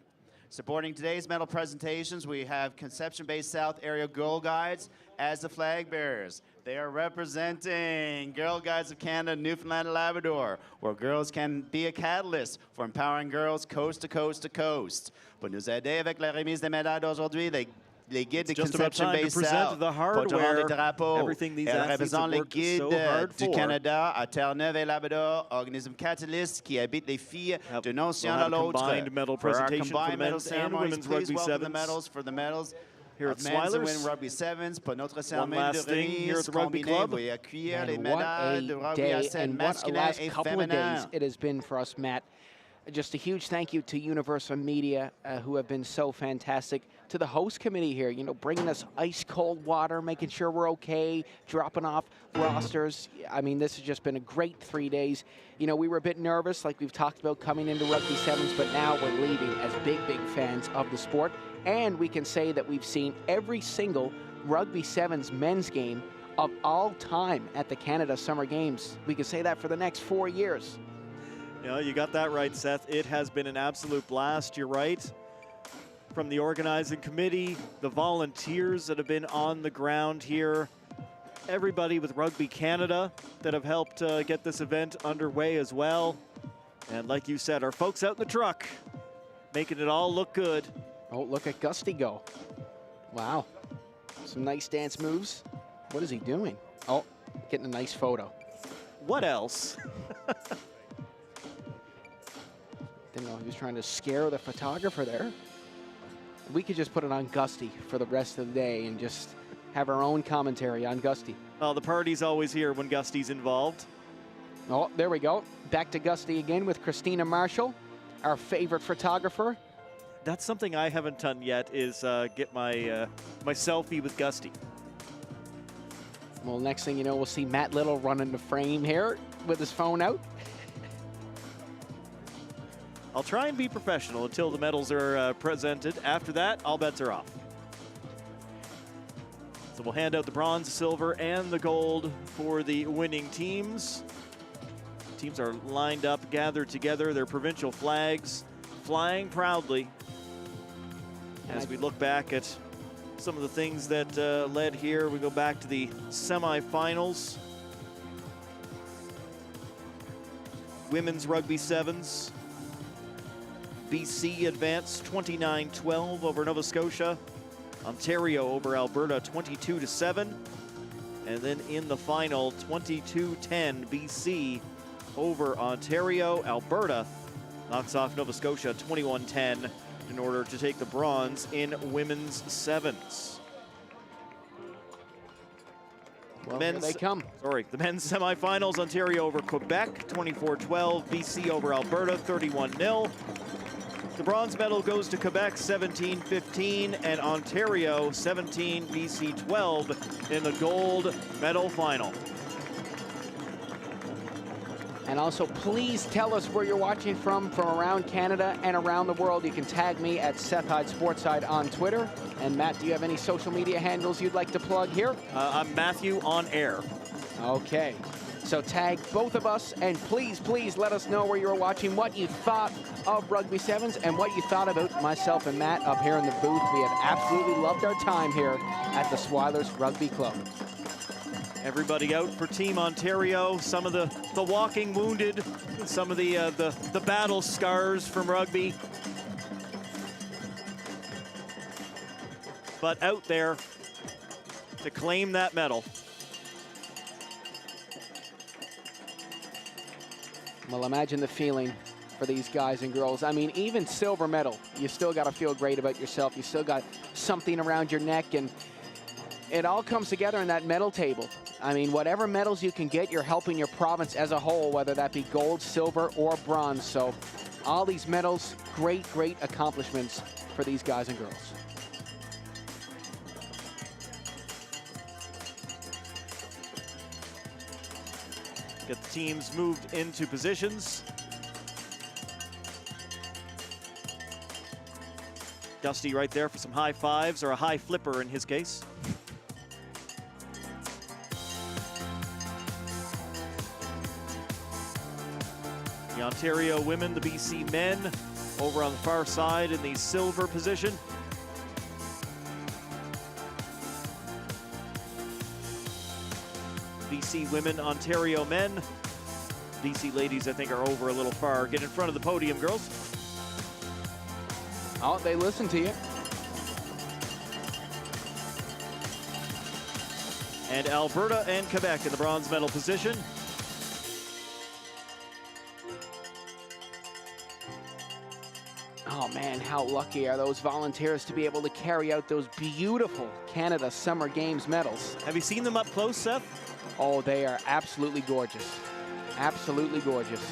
Supporting today's medal presentations, we have Conception-based South Area Girl Guides as the flag bearers. They are representing Girl Guides of Canada, Newfoundland and Labrador, where girls can be a catalyst for empowering girls coast to coast to coast. Pour nous aider avec la remise des médailles d'aujourd'hui, les guides de Conception-based South, porteront des drapeaux. Elle représente les guides du Canada à Terre-Neuve et Labrador, organisme catalyst qui habite les filles d'une nation à l'autre. For our combined medal ceremonies, please welcome the medals for the medals here at of men's and Swilers. women's rugby sevens. Pour notre One cérémonie de last thing here at remise the Rugby combinée, Club. veuillez accueillir les And what médailles de a rugby à day 7 and what a masculin last et couple of féminin. days it has been for us, Matt. Just a huge thank you to Universal Media, who have been so fantastic, to the host committee here, you know, bringing us ice cold water, making sure we're okay, dropping off rosters. I mean, this has just been a great 3 days. You know, we were a bit nervous, like we've talked about, coming into Rugby Sevens, but now we're leaving as big fans of the sport. And we can say that we've seen every single Rugby Sevens men's game of all time at the Canada Summer Games. We can say that for the next 4 years. You know, you got that right, Seth. It has been an absolute blast. You're right. From the organizing committee, the volunteers that have been on the ground here, everybody with Rugby Canada that have helped get this event underway as well. And like you said, our folks out in the truck, making it all look good. Oh, look at Gusty go. Wow. Some nice dance moves. What is he doing? Oh, getting a nice photo. What else? Didn't know he was trying to scare the photographer there. We could just put it on Gusty for the rest of the day and just have our own commentary on Gusty. Oh, the party's always here when Gusty's involved. Oh, there we go. Back to Gusty again with Christina Marshall, our favorite photographer. That's something I haven't done yet, is get my my selfie with Gusty. Well, next thing you know, we'll see Matt Little running the frame here with his phone out. I'll try and be professional until the medals are presented. After that, all bets are off. So we'll hand out the bronze, silver, and the gold for the winning teams. Teams are lined up, gathered together, their provincial flags flying proudly as we look back at some of the things that led here. We go back to the semifinals. Women's Rugby Sevens. BC advanced 29-12 over Nova Scotia. Ontario over Alberta 22-7. And then in the final, 22-10 BC over Ontario. Alberta knocks off Nova Scotia 21-10 in order to take the bronze in women's sevens. Well, here they come. Sorry, the men's semifinals, Ontario over Quebec, 24-12. BC over Alberta, 31-0. The bronze medal goes to Quebec 17-15 and Ontario 17, BC 12 in the gold medal final. And also, please tell us where you're watching from around Canada and around the world. You can tag me at Seth Hyde Sportside on Twitter. And Matt, do you have any social media handles you'd like to plug here? I'm Matthew on air. Okay. So tag both of us, and please, please let us know where you were watching, what you thought of Rugby Sevens, and what you thought about myself and Matt up here in the booth. We have absolutely loved our time here at the Swilers Rugby Club. Everybody out for Team Ontario. Some of the walking wounded, some of the battle scars from rugby. But out there to claim that medal. Well, imagine the feeling for these guys and girls. I mean, even silver medal, you still got to feel great about yourself. You still got something around your neck, and it all comes together in that medal table. I mean, whatever medals you can get, you're helping your province as a whole, whether that be gold, silver, or bronze. So all these medals, great, great accomplishments for these guys and girls. Get the teams moved into positions. Dusty right there for some high fives, or a high flipper in his case. The Ontario women, the BC men, over on the far side in the silver position. BC women, Ontario men. BC ladies, I think, are over a little far. Get in front of the podium, girls. Oh, they listen to you. And Alberta and Quebec in the bronze medal position. Oh man, how lucky are those volunteers to be able to carry out those beautiful Canada Summer Games medals. Have you seen them up close, Seth? Oh, they are absolutely gorgeous. Absolutely gorgeous.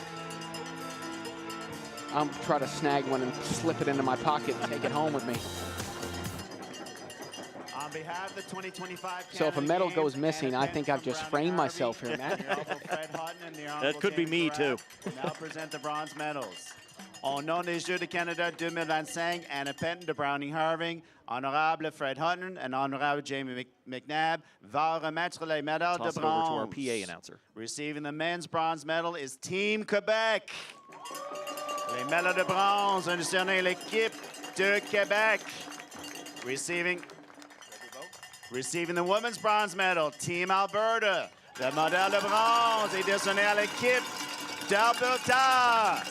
I'm trying to snag one and slip it into my pocket and take it home with me. On behalf of the 2025 So if a medal Games, goes missing, I think I've just framed myself here, Matt. That could be me, too. Now present the bronze medals. Au nom des Jeux de Canada 2025, Anna Penton de Browning-Harving, Honorable Fred Hutton and Honorable Jamie McNabb va remettre les médailles de Toss it over to our bronze. PA announcer. Receiving the men's bronze medal is Team Quebec. Les médailles de bronze ont décerné l'équipe de Québec. Receiving the women's bronze medal, Team Alberta. Le médaille de bronze est décerné à l'équipe d'Alberta.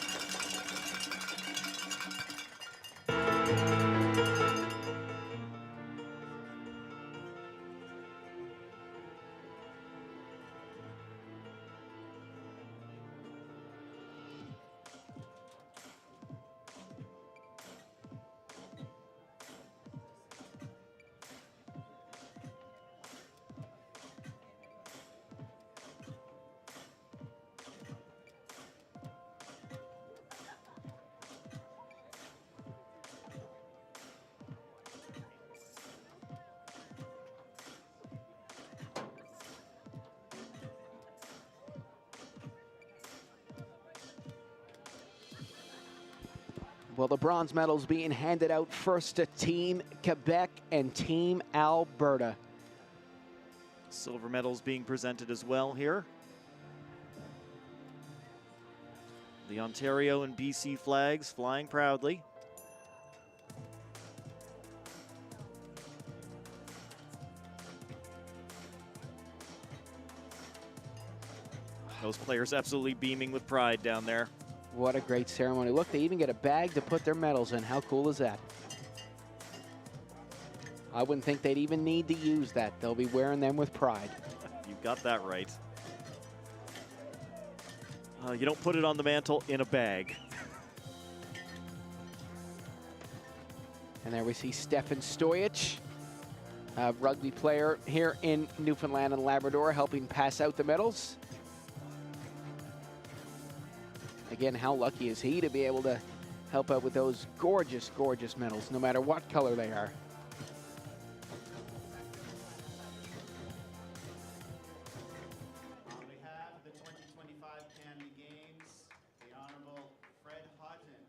Well, the bronze medals being handed out first to Team Quebec and Team Alberta. Silver medals being presented as well here. The Ontario and BC flags flying proudly. Those players absolutely beaming with pride down there. What a great ceremony. Look, they even get a bag to put their medals in. How cool is that? I wouldn't think they'd even need to use that. They'll be wearing them with pride. You got that right. You don't put it on the mantle in a bag. And there we see Stefan Stojic, a rugby player here in Newfoundland and Labrador, helping pass out the medals. Again, how lucky is he to be able to help out with those gorgeous, gorgeous medals, no matter what color they are. On behalf of the 2025 Canada Games, the Honorable Fred Houghton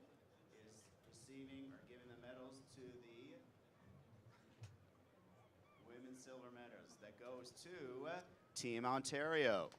is receiving or giving the medals to the women's silver medals. That goes to Team Ontario.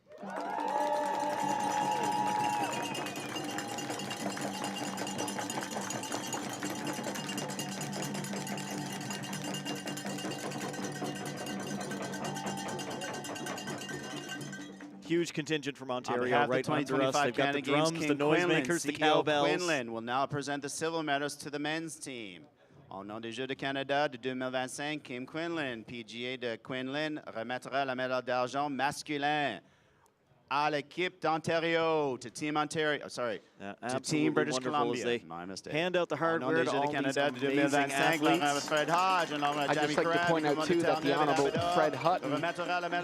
Huge contingent from On Ontario behalf of right the under us. 2025 They've got Canada the Games, drums, the King Quinlan, noisemakers, the CEO cowbells. Quinlan will now present the silver medals to the men's team. Au nom des Jeux de Canada de 2025, Kim Quinlan, PGA de Quinlan, remettra la médaille d'argent masculin à l'équipe d'Ontario, to Team Ontario, sorry, to absolutely Team British wonderful Columbia. as they My mistake. hand out the Au nom hardware des to Jeux de all Canada these de amazing 2025, Laurent athletes. Fred Hodge, and I'd just like to point out, too, that the Honorable Fred Hutton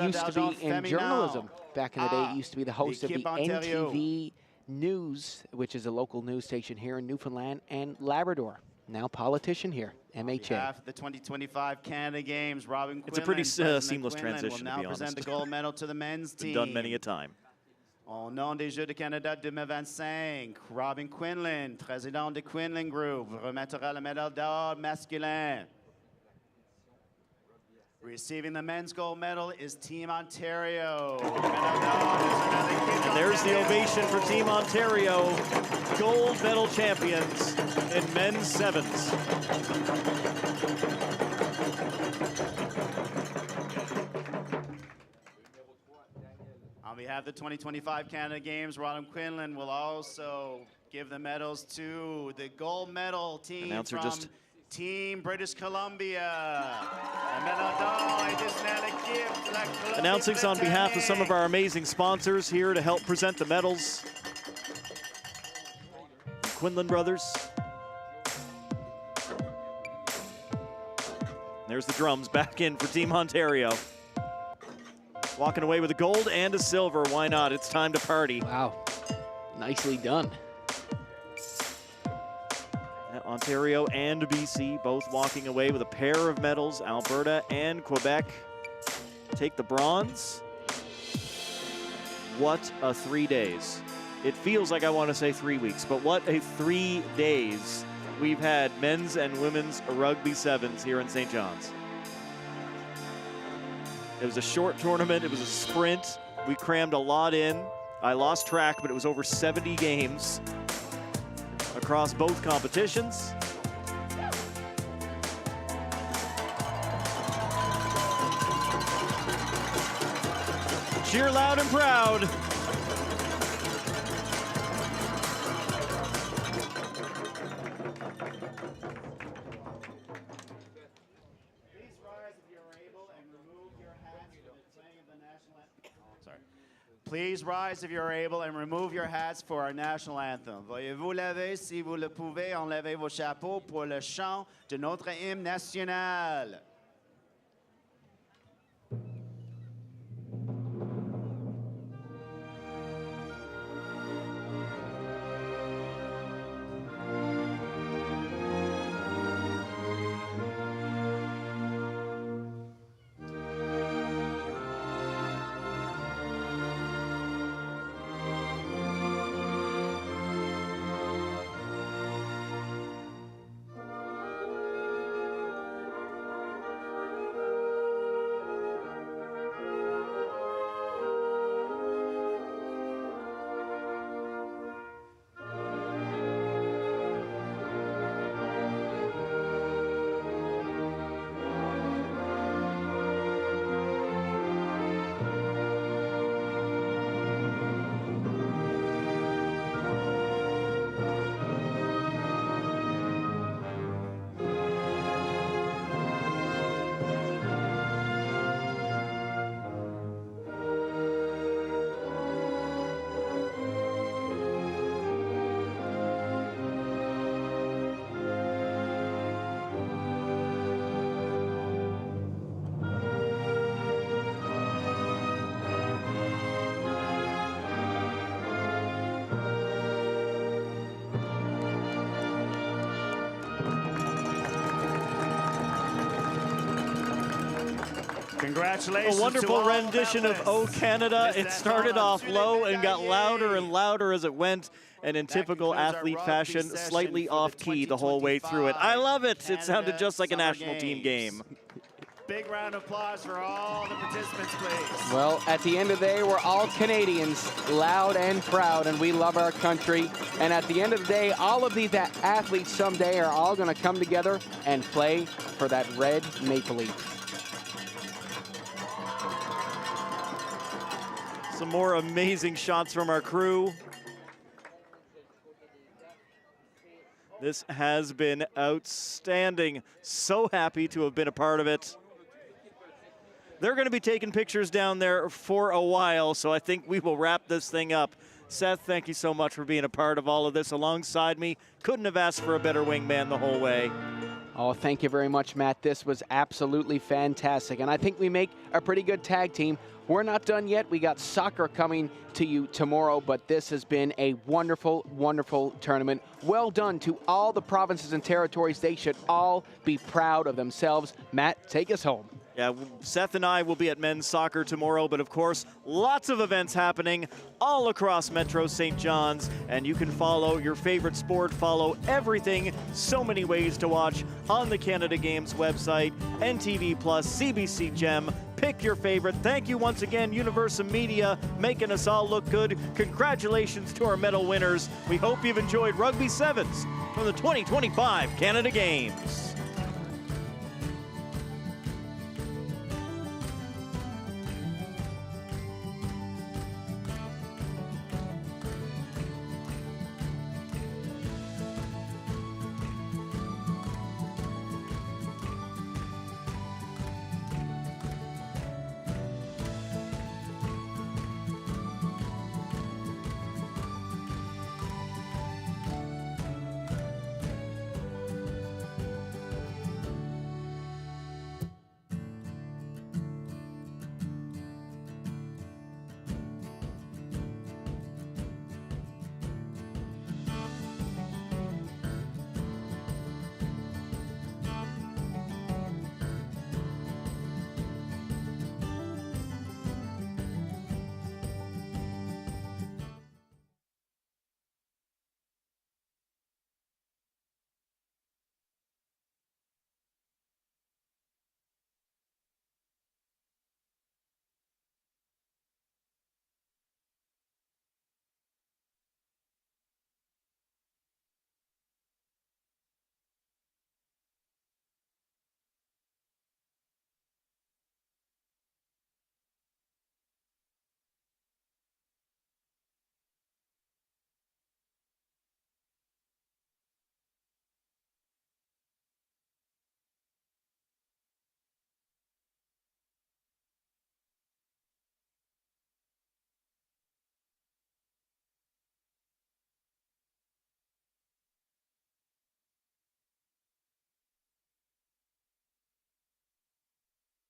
used to be in journalism back in the day. He used to be the host of the NTV News, which is a local news station here in Newfoundland and Labrador. Now politician here, On MHA. behalf of the 2025 Canada Games, Robin Quinlan, It's a pretty President seamless Quinlan transition, will to now be present honest. the gold medal to the men's Been team. done many a time. Au nom des Jeux de Canada 2025, Robin Quinlan, président de Quinlan Group, remettra la médaille d'or masculin. Receiving the men's gold medal is Team Ontario. And there's the ovation for Team Ontario, gold medal champions in men's sevens. On behalf of the 2025 Canada Games, Robin Quinlan will also give the medals to the gold medal team Announcer from just- Team British Columbia. La médaille d'or est destinée à l'équipe de la Colombie Announcing on behalf of some of our amazing sponsors here to help present the medals. Quinlan Brothers. There's the drums back in for Team Ontario. Walking away with a gold and a silver. Why not? It's time to party. Wow. Nicely done. Ontario and BC both walking away with a pair of medals. Alberta and Quebec take the bronze. What a 3 days. It feels like I want to say 3 weeks, but what a 3 days we've had men's and women's rugby sevens here in St. John's. It was a short tournament. It was a sprint. We crammed a lot in. I lost track, but it was over 70 games across both competitions. Cheer loud and proud. Please rise if you're able and remove your hats for our national anthem. Veuillez vous lever si vous le pouvez, enlevez vos chapeaux pour le chant de notre hymne national. Congratulations. A wonderful to all rendition of "Oh Canada." It started off low and got louder and louder as it went, and in typical athlete fashion, slightly off-key the whole way through it. I love it. It sounded just like a national team game. Big round of applause for all the participants, please. Well, at the end of the day, we're all Canadians, loud and proud, and we love our country. And at the end of the day, all of these athletes someday are all going to come together and play for that red maple leaf. Some more amazing shots from our crew. This has been outstanding. So happy to have been a part of it. They're going to be taking pictures down there for a while, so I think we will wrap this thing up. Seth, thank you so much for being a part of all of this alongside me. Couldn't have asked for a better wingman the whole way. Oh, thank you very much, Matt. This was absolutely fantastic, and I think we make a pretty good tag team. We're not done yet. We got soccer coming to you tomorrow, but this has been a wonderful, wonderful tournament. Well done to all the provinces and territories. They should all be proud of themselves. Matt, take us home. Yeah, Seth and I will be at men's soccer tomorrow, but of course, lots of events happening all across Metro St. John's, and you can follow your favorite sport, follow everything, so many ways to watch on the Canada Games website, NTV+, CBC Gem. Pick your favorite. Thank you once again, Universum Media, making us all look good. Congratulations to our medal winners. We hope you've enjoyed Rugby Sevens from the 2025 Canada Games.